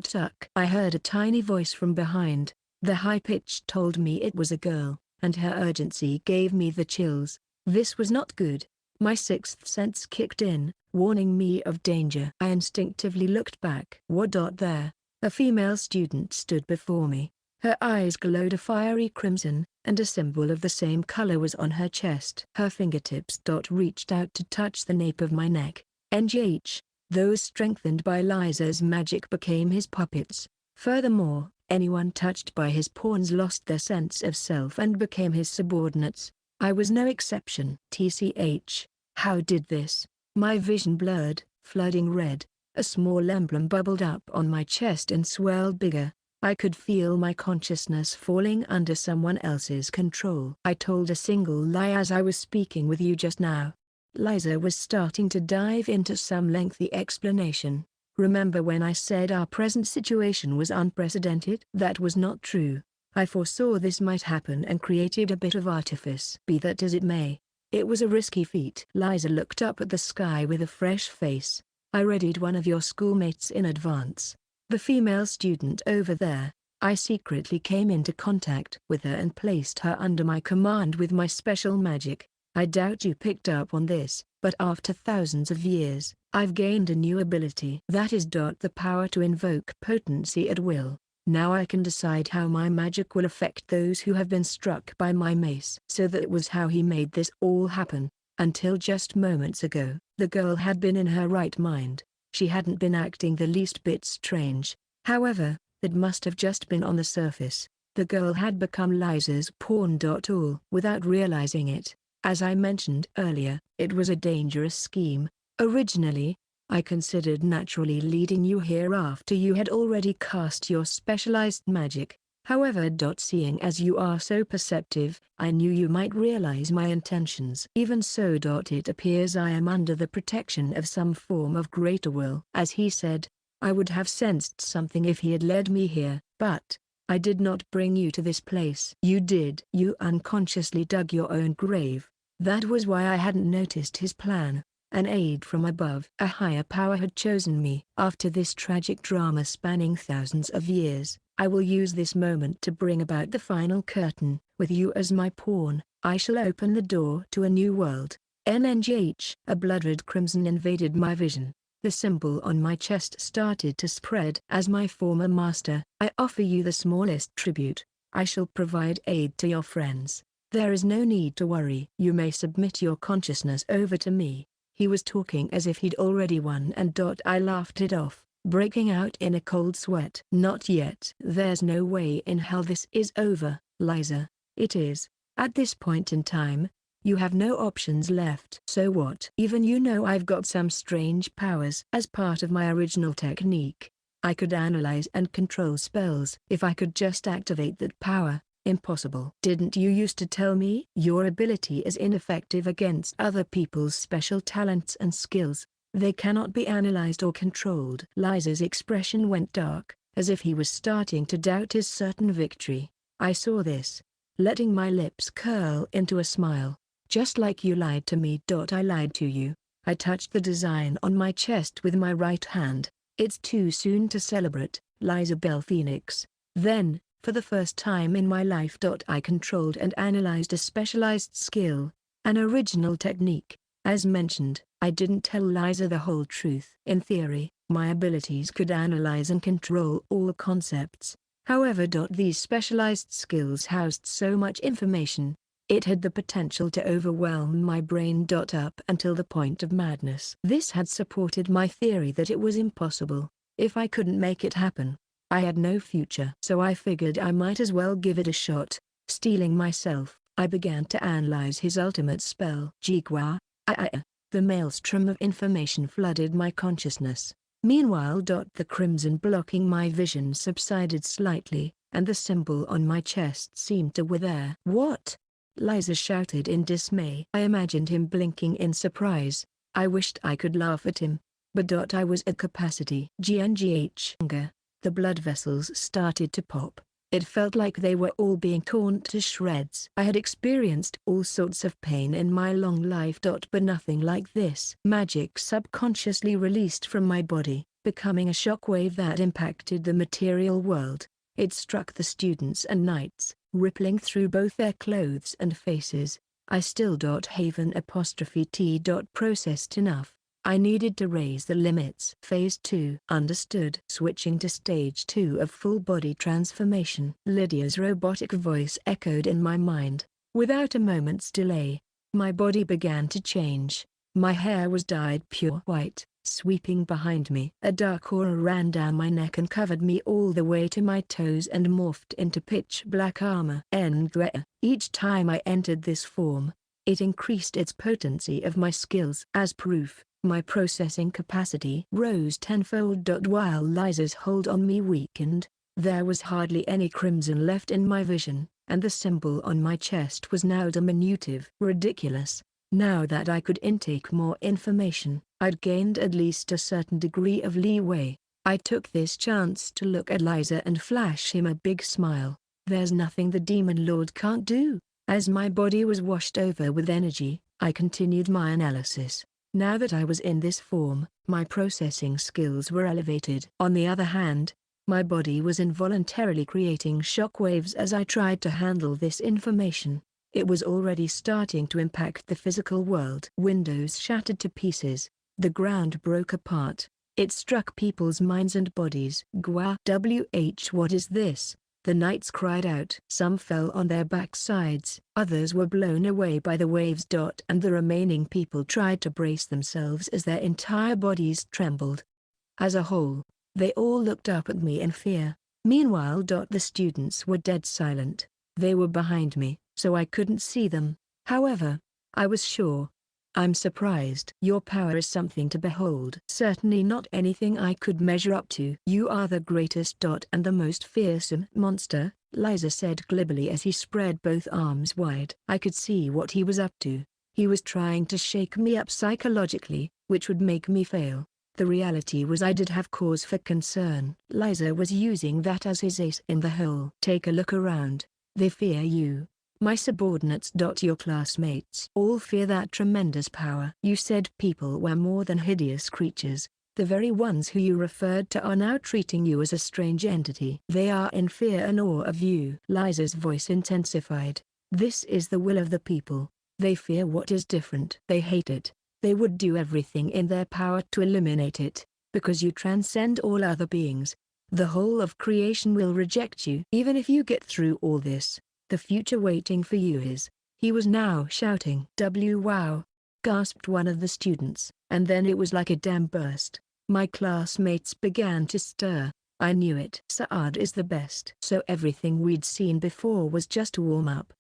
Tuck. I heard a tiny voice from behind. The high pitch told me it was a girl, and her urgency gave me the chills. This was not good. My sixth sense kicked in, warning me of danger. I instinctively looked back. What? There, a female student stood before me. Her eyes glowed a fiery crimson, and a symbol of the same color was on her chest. Her fingertips reached out to touch the nape of my neck. NGH. Those strengthened by Liza's magic became his puppets. Furthermore, anyone touched by his pawns lost their sense of self and became his subordinates. I was no exception. TCH. How did this? My vision blurred, flooding red. A small emblem bubbled up on my chest and swelled bigger. I could feel my consciousness falling under someone else's control. I told a single lie as I was speaking with you just now. Liza was starting to dive into some lengthy explanation. Remember when I said our present situation was unprecedented? That was not true. I foresaw this might happen and created a bit of artifice. Be that as it may, it was a risky feat. Liza looked up at the sky with a fresh face. I readied one of your schoolmates in advance. The female student over there. I secretly came into contact with her and placed her under my command with my special magic. I doubt you picked up on this, but after thousands of years, I've gained a new ability. That is the power to invoke potency at will. Now I can decide how my magic will affect those who have been struck by my mace. So that was how he made this all happen. Until just moments ago, the girl had been in her right mind. She hadn't been acting the least bit strange. However, that must have just been on the surface. The girl had become Liza's pawn. All without realizing it. As I mentioned earlier, it was a dangerous scheme. Originally, I considered naturally leading you here after you had already cast your specialized magic. However, seeing as you are so perceptive, I knew you might realize my intentions. Even so, it appears I am under the protection of some form of greater will. As he said, I would have sensed something if he had led me here, but I did not bring you to this place. You did. You unconsciously dug your own grave. That was why I hadn't noticed his plan. An aid from above. A higher power had chosen me. After this tragic drama spanning thousands of years, I will use this moment to bring about the final curtain. With you as my pawn, I shall open the door to a new world. NNGH. A blood-red crimson invaded my vision. The symbol on my chest started to spread. As my former master, I offer you the smallest tribute. I shall provide aid to your friends. There is no need to worry. You may submit your consciousness over to me. He was talking as if he'd already won, and I laughed it off, breaking out in a cold sweat. Not yet. There's no way in hell this is over, Liza. It is. At this point in time, you have no options left. So what? Even you know I've got some strange powers. As part of my original technique, I could analyze and control spells. If I could just activate that power, Impossible. Didn't you used to tell me? Your ability is ineffective against other people's special talents and skills. They cannot be analyzed or controlled. Liza's expression went dark, as if he was starting to doubt his certain victory. I saw this, letting my lips curl into a smile. Just like you lied to me. I lied to you. I touched the design on my chest with my right hand. It's too soon to celebrate, Liza Bell Phoenix. Then, for the first time in my life, I controlled and analyzed a specialized skill, an original technique. As mentioned, I didn't tell Liza the whole truth. In theory, my abilities could analyze and control all concepts. However, these specialized skills housed so much information. It had the potential to overwhelm my brain. Up until the point of madness. This had supported my theory that it was impossible. If I couldn't make it happen, I had no future. So I figured I might as well give it a shot. Steeling myself, I began to analyze his ultimate spell. Jigwa. The maelstrom of information flooded my consciousness. Meanwhile, the crimson blocking my vision subsided slightly, and the symbol on my chest seemed to wither. What? Liza shouted in dismay. I imagined him blinking in surprise. I wished I could laugh at him, but I was at capacity. GNGH. The blood vessels started to pop. It felt like they were all being torn to shreds. I had experienced all sorts of pain in my long life. But nothing like this. Magic subconsciously released from my body, becoming a shockwave that impacted the material world. It struck the students and knights, rippling through both their clothes and faces. I still Haven''T. Processed enough. I needed to raise the limits. Phase 2. Understood. Switching to Stage 2 of full body transformation. Lydia's robotic voice echoed in my mind. Without a moment's delay, my body began to change. My hair was dyed pure white, sweeping behind me. A dark aura ran down my neck and covered me all the way to my toes and morphed into pitch black armor. Each time I entered this form, it increased its potency of my skills. As proof, my processing capacity rose tenfold. While Liza's hold on me weakened, there was hardly any crimson left in my vision, and the symbol on my chest was now diminutive. Ridiculous. Now that I could intake more information, I'd gained at least a certain degree of leeway. I took this chance to look at Liza and flash him a big smile. There's nothing the Demon Lord can't do. As my body was washed over with energy, I continued my analysis. Now that I was in this form, my processing skills were elevated. On the other hand, my body was involuntarily creating shockwaves as I tried to handle this information. It was already starting to impact the physical world. Windows shattered to pieces. The ground broke apart. It struck people's minds and bodies. What is this? The knights cried out. Some fell on their backsides. Others were blown away by the waves. And the remaining people tried to brace themselves as their entire bodies trembled. As a whole, they all looked up at me in fear. Meanwhile, the students were dead silent. They were behind me, so I couldn't see them. However, I was sure. I'm surprised. Your power is something to behold. Certainly not anything I could measure up to. You are the greatest. And the most fearsome monster, Liza said glibly as he spread both arms wide. I could see what he was up to. He was trying to shake me up psychologically, which would make me fail. The reality was I did have cause for concern. Liza was using that as his ace in the hole. Take a look around. They fear you. My subordinates. Your classmates all fear that tremendous power. You said people were more than hideous creatures. The very ones who you referred to are now treating you as a strange entity. They are in fear and awe of you. Liza's voice intensified. This is the will of the people. They fear what is different. They hate it. They would do everything in their power to eliminate it, because you transcend all other beings. The whole of creation will reject you. Even if you get through all this, the future waiting for you is. He was now shouting. Wow! Gasped one of the students, and then it was like a dam burst. My classmates began to stir. I knew it. Saad is the best. So everything we'd seen before was just a warm-up.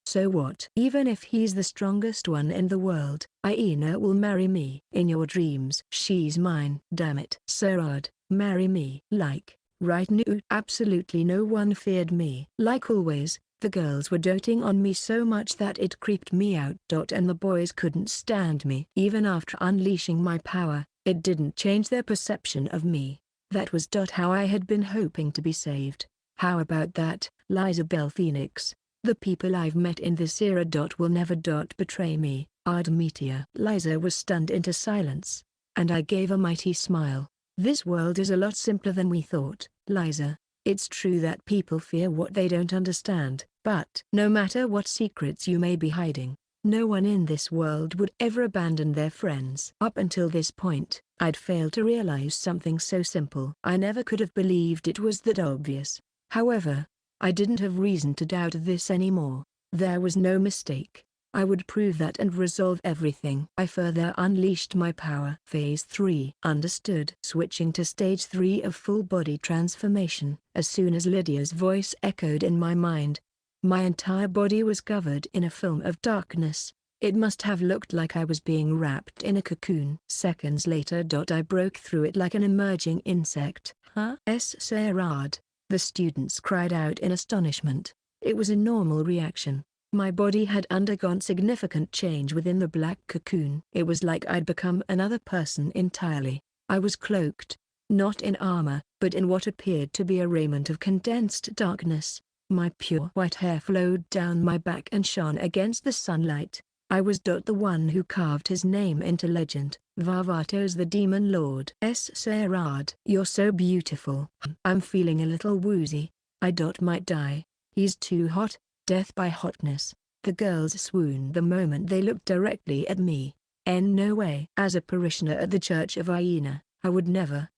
So what? Even if he's the strongest one in the world, Aina will marry me. In your dreams. She's mine. Damn it. Saad, marry me. Like, right? No, absolutely no one feared me. Like always, The girls were doting on me so much that it creeped me out. And the boys couldn't stand me. Even after unleashing my power, it didn't change their perception of me. That was how I had been hoping to be saved. How about that, Liza Bell Phoenix? The people I've met in this era will never betray me, Ardemetia. Liza was stunned into silence, and I gave a mighty smile. This world is a lot simpler than we thought, Liza. It's true that people fear what they don't understand, but no matter what secrets you may be hiding, no one in this world would ever abandon their friends. Up until this point, I'd failed to realize something so simple. I never could have believed it was that obvious. However, I didn't have reason to doubt this anymore. There was no mistake. I would prove that and resolve everything. I further unleashed my power. Phase 3. Understood. Switching to stage 3 of full body transformation. As soon as Lydia's voice echoed in my mind, my entire body was covered in a film of darkness. It must have looked like I was being wrapped in a cocoon. Seconds later, I broke through it like an emerging insect. Huh? Sarad. The students cried out in astonishment. It was a normal reaction. My body had undergone significant change within the black cocoon. It was like I'd become another person entirely. I was cloaked, not in armor, but in what appeared to be a raiment of condensed darkness. My pure white hair flowed down my back and shone against the sunlight. I was the one who carved his name into legend, Varvatos the Demon Lord. Sarad. You're so beautiful. I'm feeling a little woozy. I might die. He's too hot. Death by hotness. The girls swooned the moment they looked directly at me. No way. As a parishioner at the Church of Hyena, I would never.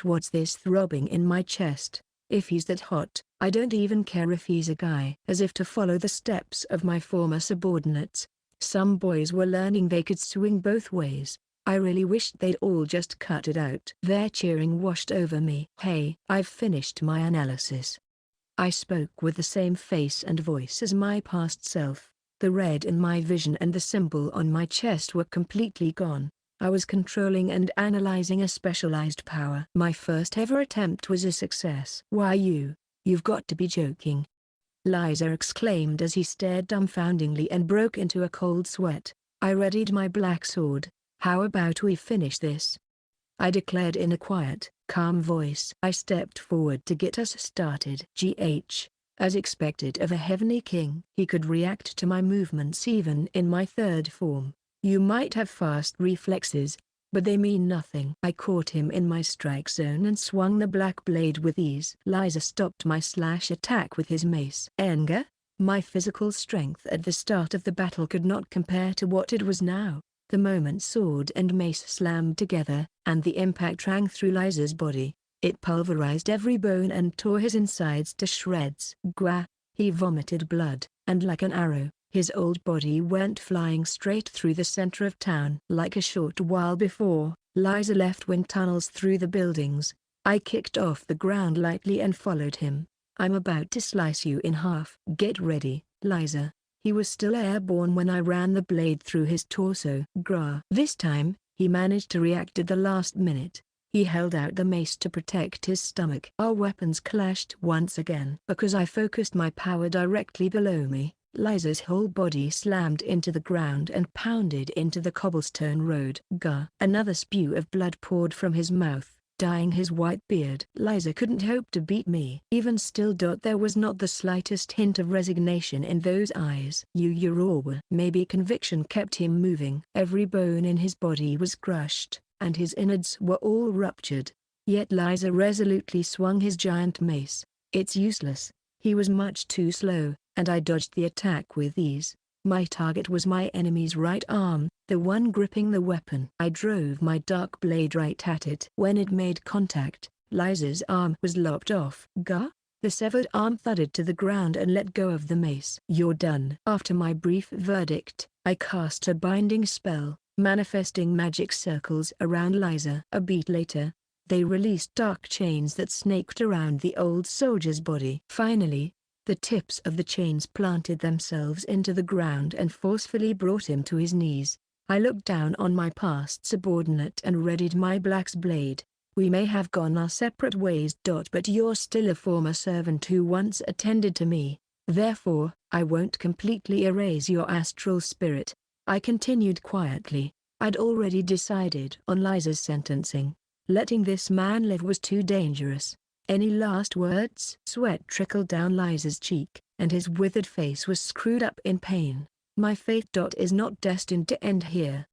What's this throbbing in my chest? If he's that hot, I don't even care if he's a guy. As if to follow the steps of my former subordinates, some boys were learning they could swing both ways. I really wished they'd all just cut it out. Their cheering washed over me. Hey, I've finished my analysis. I spoke with the same face and voice as my past self. The red in my vision and the symbol on my chest were completely gone. I was controlling and analyzing a specialized power. My first ever attempt was a success. Why you've got to be joking. Liza exclaimed as he stared dumbfoundingly and broke into a cold sweat. I readied my black sword. How about we finish this? I declared in a quiet, calm voice. I stepped forward to get us started. As expected of a heavenly king. He could react to my movements even in my third form. You might have fast reflexes, but they mean nothing. I caught him in my strike zone and swung the black blade with ease. Liza stopped my slash attack with his mace. Anger? My physical strength at the start of the battle could not compare to what it was now. The moment sword and mace slammed together, and the impact rang through Liza's body. It pulverized every bone and tore his insides to shreds. Gwa! He vomited blood, and like an arrow, his old body went flying straight through the center of town. Like a short while before, Liza left wind tunnels through the buildings. I kicked off the ground lightly and followed him. I'm about to slice you in half. Get ready, Liza. He was still airborne when I ran the blade through his torso. Grah. This time, he managed to react at the last minute. He held out the mace to protect his stomach. Our weapons clashed once again. Because I focused my power directly below me, Liza's whole body slammed into the ground and pounded into the cobblestone road. Gah. Another spew of blood poured from his mouth, dyeing his white beard. Liza couldn't hope to beat me. Even still, there was not the slightest hint of resignation in those eyes. Maybe conviction kept him moving. Every bone in his body was crushed, and his innards were all ruptured. Yet Liza resolutely swung his giant mace. It's useless. He was much too slow, and I dodged the attack with ease. My target was my enemy's right arm, the one gripping the weapon. I drove my dark blade right at it. When it made contact, Liza's arm was lopped off. Gah! The severed arm thudded to the ground and let go of the mace. You're done. After my brief verdict, I cast a binding spell, manifesting magic circles around Liza. A beat later, they released dark chains that snaked around the old soldier's body. Finally, the tips of the chains planted themselves into the ground and forcefully brought him to his knees. I looked down on my past subordinate and readied my black's blade. We may have gone our separate ways. But you're still a former servant who once attended to me. Therefore, I won't completely erase your astral spirit. I continued quietly. I'd already decided on Liza's sentencing. Letting this man live was too dangerous. Any last words? Sweat trickled down Liza's cheek, and his withered face was screwed up in pain. My fate is not destined to end here.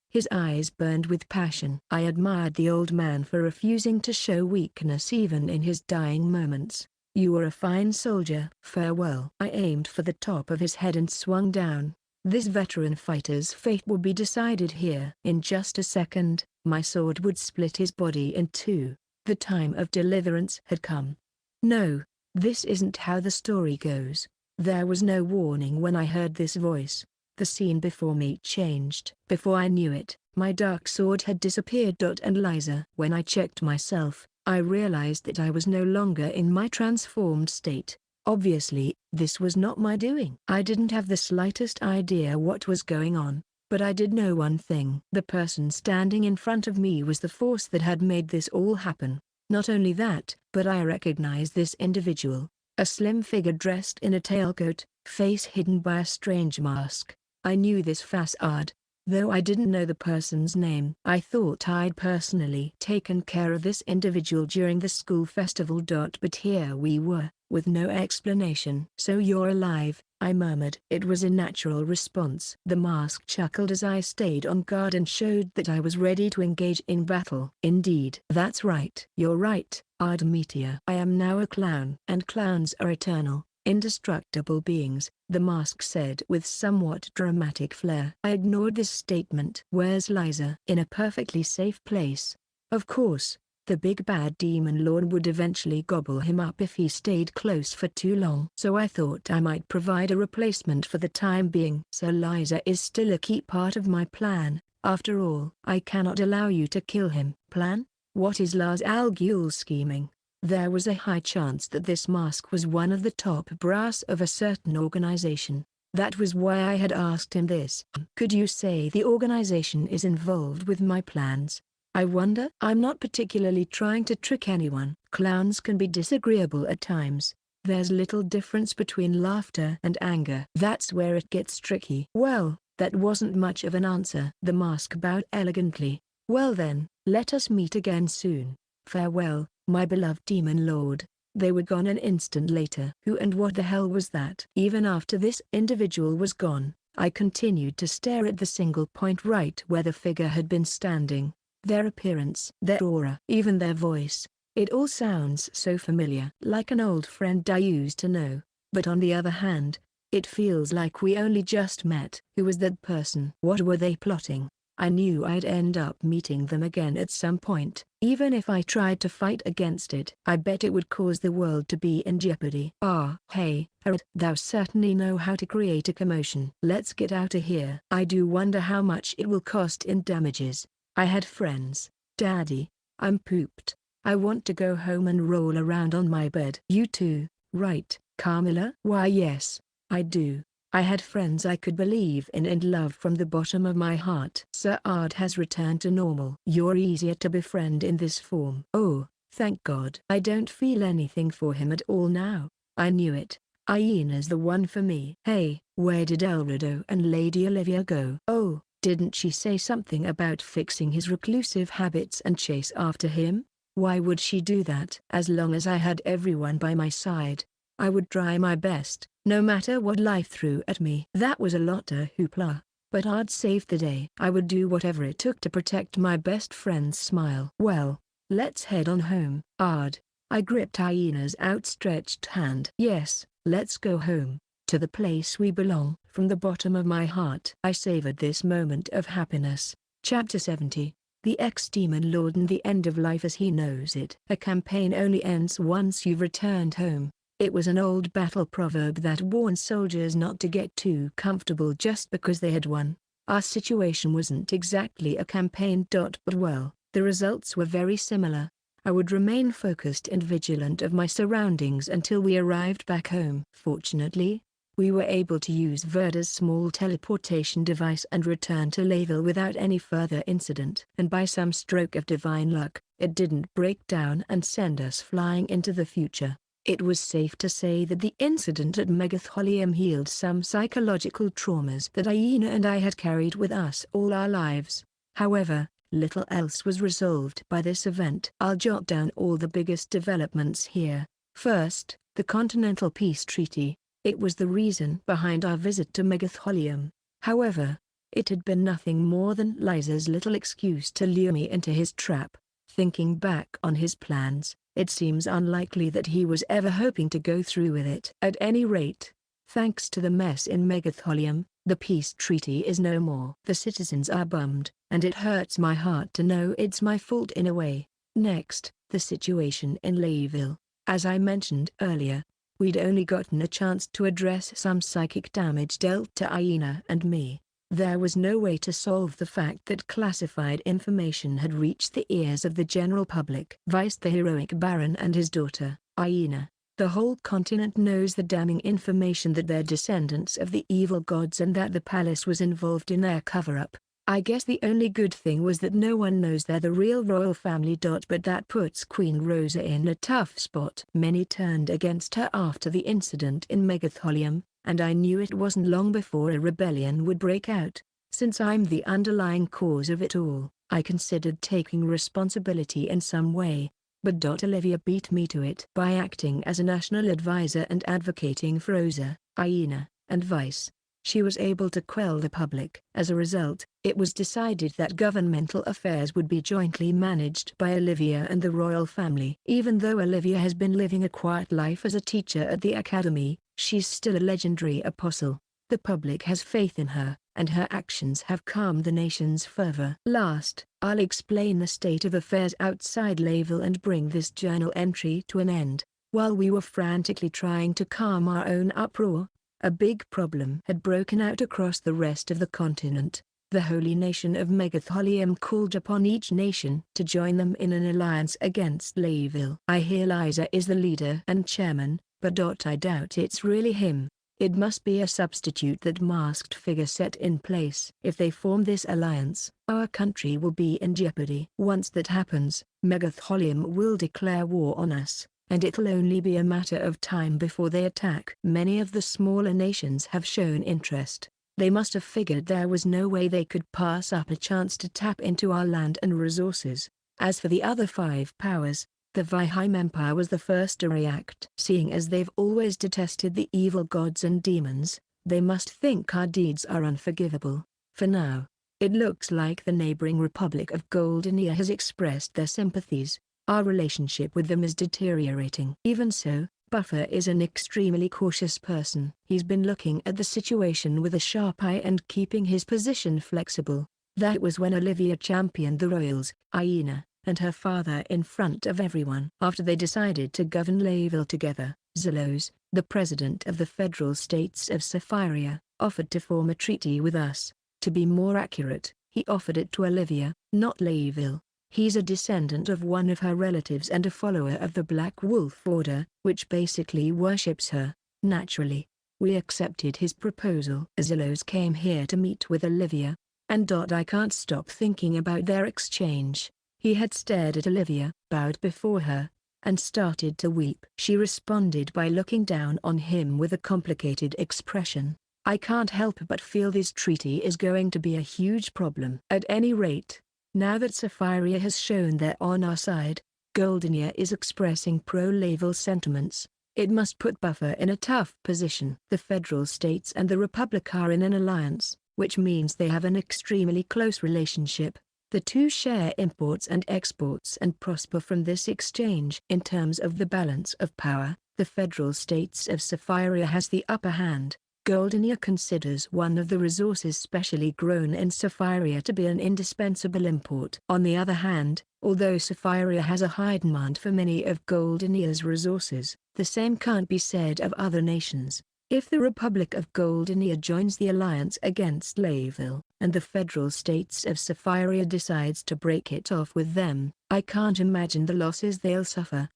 His eyes burned with passion. I admired the old man for refusing to show weakness even in his dying moments. You were a fine soldier. Farewell. I aimed for the top of his head and swung down. This veteran fighter's fate would be decided here. In just a second, my sword would split his body in two. The time of deliverance had come. No, this isn't how the story goes. There was no warning when I heard this voice. The scene before me changed. Before I knew it, my dark sword had disappeared. And Liza. When I checked myself, I realized that I was no longer in my transformed state. Obviously, this was not my doing. I didn't have the slightest idea what was going on, but I did know one thing. The person standing in front of me was the force that had made this all happen. Not only that, but I recognized this individual. A slim figure dressed in a tailcoat, face hidden by a strange mask. I knew this facade, though I didn't know the person's name. I thought I'd personally taken care of this individual during the school festival. But here we were, with no explanation. So you're alive, I murmured. It was a natural response. The mask chuckled as I stayed on guard and showed that I was ready to engage in battle. Indeed. That's right. You're right, Ardemetia. I am now a clown. And clowns are eternal, indestructible beings, the mask said with somewhat dramatic flair. I ignored this statement. Where's Liza? In a perfectly safe place. Of course, the big bad demon lord would eventually gobble him up if he stayed close for too long. So I thought I might provide a replacement for the time being. So Liza is still a key part of my plan. After all, I cannot allow you to kill him. Plan? What is Lars Al Ghul's scheming? There was a high chance that this mask was one of the top brass of a certain organization. That was why I had asked him this. Could you say the organization is involved with my plans? I wonder. I'm not particularly trying to trick anyone. Clowns can be disagreeable at times. There's little difference between laughter and anger. That's where it gets tricky. Well, that wasn't much of an answer. The mask bowed elegantly. Well then, let us meet again soon. Farewell, my beloved demon lord. They were gone an instant later. Who and what the hell was that? Even after this individual was gone, I continued to stare at the single point right where the figure had been standing. Their appearance, their aura, even their voice. It all sounds so familiar. Like an old friend I used to know. But on the other hand, it feels like we only just met. Who was that person? What were they plotting? I knew I'd end up meeting them again at some point. Even if I tried to fight against it, I bet it would cause the world to be in jeopardy. Ah, hey, Harold, thou certainly know how to create a commotion. Let's get out of here. I do wonder how much it will cost in damages. I had friends. Daddy, I'm pooped. I want to go home and roll around on my bed. You too, right, Carmilla? Why yes, I do. I had friends I could believe in and love from the bottom of my heart. Sir Ard has returned to normal. You're easier to befriend in this form. Oh, thank God. I don't feel anything for him at all now. I knew it. Iena's the one for me. Hey, where did Elrido and Lady Olivia go? Oh, didn't she say something about fixing his reclusive habits and chase after him? Why would she do that? As long as I had everyone by my side, I would try my best, no matter what life threw at me. That was a lot of hoopla, but I'd save the day. I would do whatever it took to protect my best friend's smile. Well, let's head on home. Ard. I gripped Iena's outstretched hand. Yes, let's go home, to the place we belong. From the bottom of my heart I savored this moment of happiness. Chapter 70. The ex-demon lord and the end of life as he knows it. A campaign only ends once you've returned home. It was an old battle proverb that warned soldiers not to get too comfortable just because they had won. Our situation wasn't exactly a campaign. But well, the results were very similar. I would remain focused and vigilant of my surroundings until we arrived back home. Fortunately, we were able to use Verda's small teleportation device and return to Layville without any further incident. And by some stroke of divine luck, it didn't break down and send us flying into the future. It was safe to say that the incident at Megatholium healed some psychological traumas that Aina and I had carried with us all our lives. However, little else was resolved by this event. I'll jot down all the biggest developments here. First, the Continental Peace Treaty. It was the reason behind our visit to Megatholium. However, it had been nothing more than Liza's little excuse to lure me into his trap. Thinking back on his plans, it seems unlikely that he was ever hoping to go through with it. At any rate, thanks to the mess in Megatholium, the peace treaty is no more. The citizens are bummed, and it hurts my heart to know it's my fault in a way. Next, the situation in Layville. As I mentioned earlier, we'd only gotten a chance to address some psychic damage dealt to Aina and me. There was no way to solve the fact that classified information had reached the ears of the general public. Vice the heroic Baron and his daughter, Aina. The whole continent knows the damning information that they're descendants of the evil gods and that the palace was involved in their cover-up. I guess the only good thing was that no one knows they're the real royal family. But that puts Queen Rosa in a tough spot. Many turned against her after the incident in Megatholium, and I knew it wasn't long before a rebellion would break out. Since I'm the underlying cause of it all, I considered taking responsibility in some way. But Olivia beat me to it by acting as a national advisor and advocating for Rosa, Aina, and Vice. She was able to quell the public. As a result, it was decided that governmental affairs would be jointly managed by Olivia and the royal family. Even though Olivia has been living a quiet life as a teacher at the academy, she's still a legendary apostle. The public has faith in her, and her actions have calmed the nation's fervor. Last, I'll explain the state of affairs outside Layville and bring this journal entry to an end. While we were frantically trying to calm our own uproar, a big problem had broken out across the rest of the continent. The holy nation of Megatholium called upon each nation to join them in an alliance against Layville. I hear Liza is the leader and chairman, but I doubt it's really him. It must be a substitute that masked figure set in place. If they form this alliance, our country will be in jeopardy. Once that happens, Megatholium will declare war on us, and it'll only be a matter of time before they attack. Many of the smaller nations have shown interest. They must have figured there was no way they could pass up a chance to tap into our land and resources. As for the other 5 powers, the Vihime Empire was the first to react. Seeing as they've always detested the evil gods and demons, they must think our deeds are unforgivable. For now, it looks like the neighboring Republic of Goldenia has expressed their sympathies. Our relationship with them is deteriorating. Even so, Buffer is an extremely cautious person. He's been looking at the situation with a sharp eye and keeping his position flexible. That was when Olivia championed the royals, Aina, and her father in front of everyone. After they decided to govern Layville together, Zelos, the president of the federal states of Saphiria, offered to form a treaty with us. To be more accurate, he offered it to Olivia, not Layville. He's a descendant of one of her relatives and a follower of the Black Wolf Order, which basically worships her. Naturally, we accepted his proposal. Zelos came here to meet with Olivia, and I can't stop thinking about their exchange. He had stared at Olivia, bowed before her, and started to weep. She responded by looking down on him with a complicated expression. I can't help but feel this treaty is going to be a huge problem. At any rate, now that Saphiria has shown they're on our side, Goldenia is expressing pro-Layville sentiments. It must put Buffer in a tough position. The federal states and the Republic are in an alliance, which means they have an extremely close relationship. The two share imports and exports and prosper from this exchange. In terms of the balance of power, the federal states of Saphiria has the upper hand. Goldenia considers one of the resources specially grown in Saphiria to be an indispensable import. On the other hand, although Saphiria has a high demand for many of Goldenia's resources, the same can't be said of other nations. If the Republic of Goldenia joins the alliance against Layville, and the federal states of Saphiria decides to break it off with them, I can't imagine the losses they'll suffer.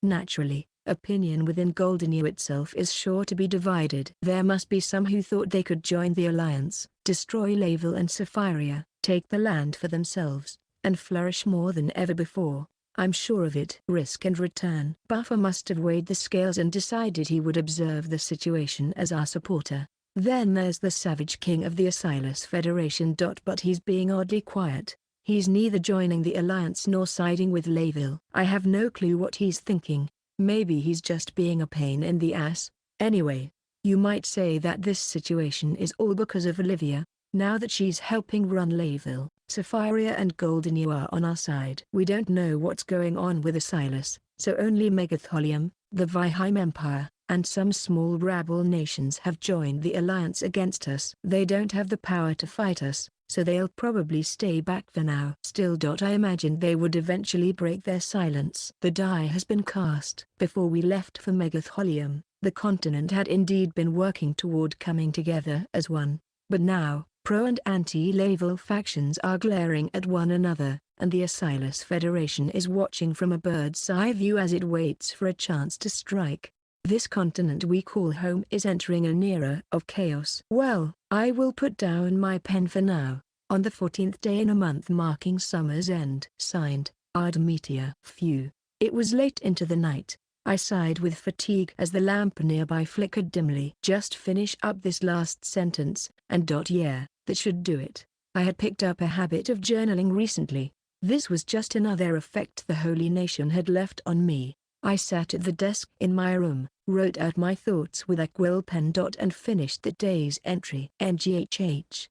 Naturally, opinion within Goldenia itself is sure to be divided. There must be some who thought they could join the alliance, destroy Layville and Saphiria, take the land for themselves, and flourish more than ever before. I'm sure of it. Risk and return. Buffer must have weighed the scales and decided he would observe the situation as our supporter. Then there's the savage king of the Assailants Federation. But he's being oddly quiet. He's neither joining the alliance nor siding with Layville. I have no clue what he's thinking. Maybe he's just being a pain in the ass. Anyway, you might say that this situation is all because of Olivia. Now that she's helping run Layville, Sapphira and Golden are on our side. We don't know what's going on with Assailants, so only Megatholium, the Vihime Empire, and some small rabble nations have joined the alliance against us. They don't have the power to fight us, so they'll probably stay back for now. Still. I imagined they would eventually break their silence. The die has been cast. Before we left for Megatholium, the continent had indeed been working toward coming together as one. But now, pro and anti-Layville factions are glaring at one another, and the Assailants Federation is watching from a bird's eye view as it waits for a chance to strike. This continent we call home is entering an era of chaos. Well, I will put down my pen for now. On the 14th day in a month marking summer's end. Signed, Ardemetia. Phew. It was late into the night. I sighed with fatigue as the lamp nearby flickered dimly. Just finish up this last sentence, and yeah, that should do it. I had picked up a habit of journaling recently. This was just another effect the Holy Nation had left on me. I sat at the desk in my room, wrote out my thoughts with a quill pen. And finished the day's entry. NGHH.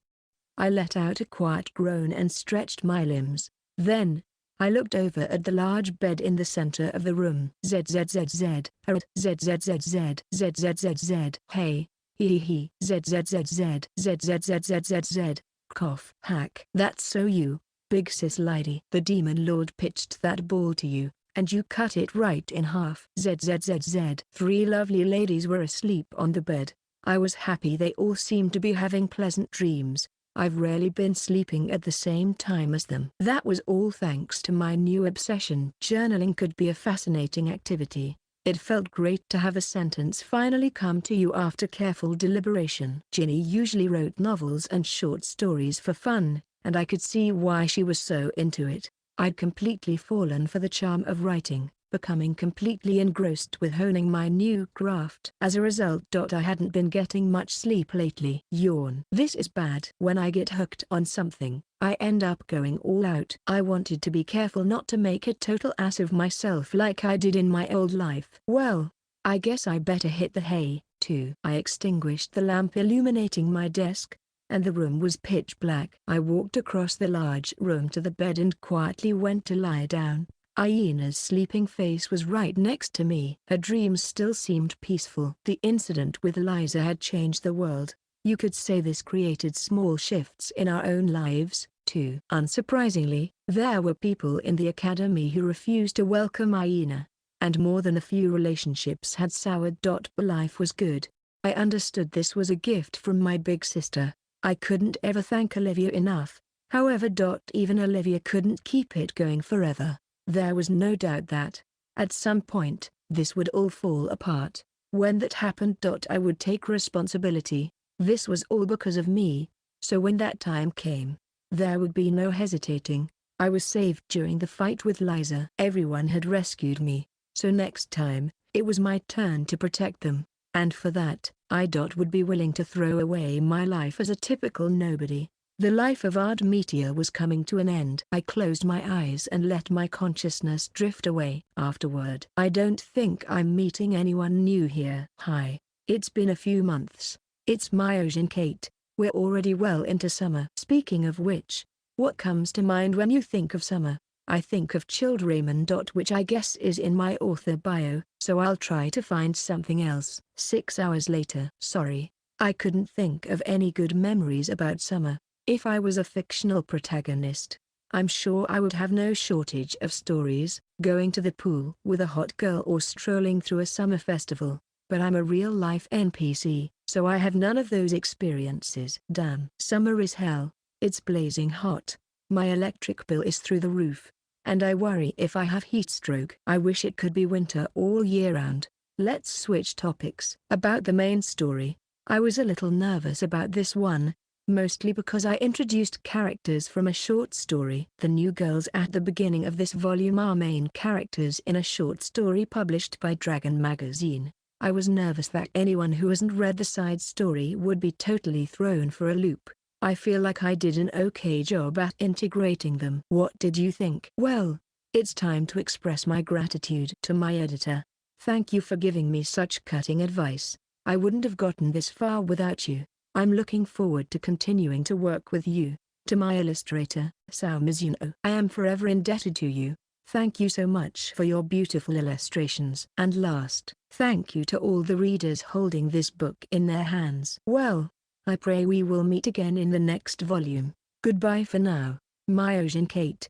I let out a quiet groan and stretched my limbs. Then, I looked over at the large bed in the center of the room. ZZZZ, ZZZZ, ZZZZ, hey, hee, ZZZZ, ZZZZZ, cough. Hack. That's so you, big sis lady. The demon lord pitched that ball to you, and you cut it right in half. ZZZZ. 3 lovely ladies were asleep on the bed. I was happy they all seemed to be having pleasant dreams. I've rarely been sleeping at the same time as them. That was all thanks to my new obsession. Journaling could be a fascinating activity. It felt great to have a sentence finally come to you after careful deliberation. Ginny usually wrote novels and short stories for fun, and I could see why she was so into it. I'd completely fallen for the charm of writing, becoming completely engrossed with honing my new craft. As a result, I hadn't been getting much sleep lately. Yawn. This is bad. When I get hooked on something, I end up going all out. I wanted to be careful not to make a total ass of myself like I did in my old life. Well, I guess I better hit the hay, too. I extinguished the lamp illuminating my desk, and the room was pitch black. I walked across the large room to the bed and quietly went to lie down. Ayena's sleeping face was right next to me. Her dreams still seemed peaceful. The incident with Liza had changed the world. You could say this created small shifts in our own lives, too. Unsurprisingly, there were people in the academy who refused to welcome Ayena, and more than a few relationships had soured. But life was good. I understood this was a gift from my big sister. I couldn't ever thank Olivia enough. However, even Olivia couldn't keep it going forever. There was no doubt that, at some point, this would all fall apart. When that happened, I would take responsibility. This was all because of me, so when that time came, there would be no hesitating. I was saved during the fight with Liza. Everyone had rescued me, so next time, it was my turn to protect them, and for that, I would be willing to throw away my life as a typical nobody. The life of Ardemetia was coming to an end. I closed my eyes and let my consciousness drift away. Afterward, I don't think I'm meeting anyone new here. Hi, it's been a few months. It's Myojin Kate. We're already well into summer. Speaking of which, what comes to mind when you think of summer? I think of chilled ramen. Which I guess is in my author bio, so I'll try to find something else. 6 hours later. Sorry, I couldn't think of any good memories about summer. If I was a fictional protagonist, I'm sure I would have no shortage of stories, going to the pool with a hot girl or strolling through a summer festival, but I'm a real-life NPC, so I have none of those experiences. Damn. Summer is hell. It's blazing hot. My electric bill is through the roof, and I worry if I have heat stroke. I wish it could be winter all year round. Let's switch topics. About the main story, I was a little nervous about this one. mostly because I introduced characters from a short story. The new girls at the beginning of this volume are main characters in a short story published by Dragon magazine. I was nervous that anyone who hasn't read the side story would be totally thrown for a loop. I feel like I did an okay job at integrating them. What did you think? Well, it's time to express my gratitude to my editor. Thank you for giving me such cutting advice. I wouldn't have gotten this far without you. I'm looking forward to continuing to work with you. To my illustrator, Sao Mizuno, I am forever indebted to you. Thank you so much for your beautiful illustrations. And last, thank you to all the readers holding this book in their hands. Well, I pray we will meet again in the next volume. Goodbye for now, Myojin Kate.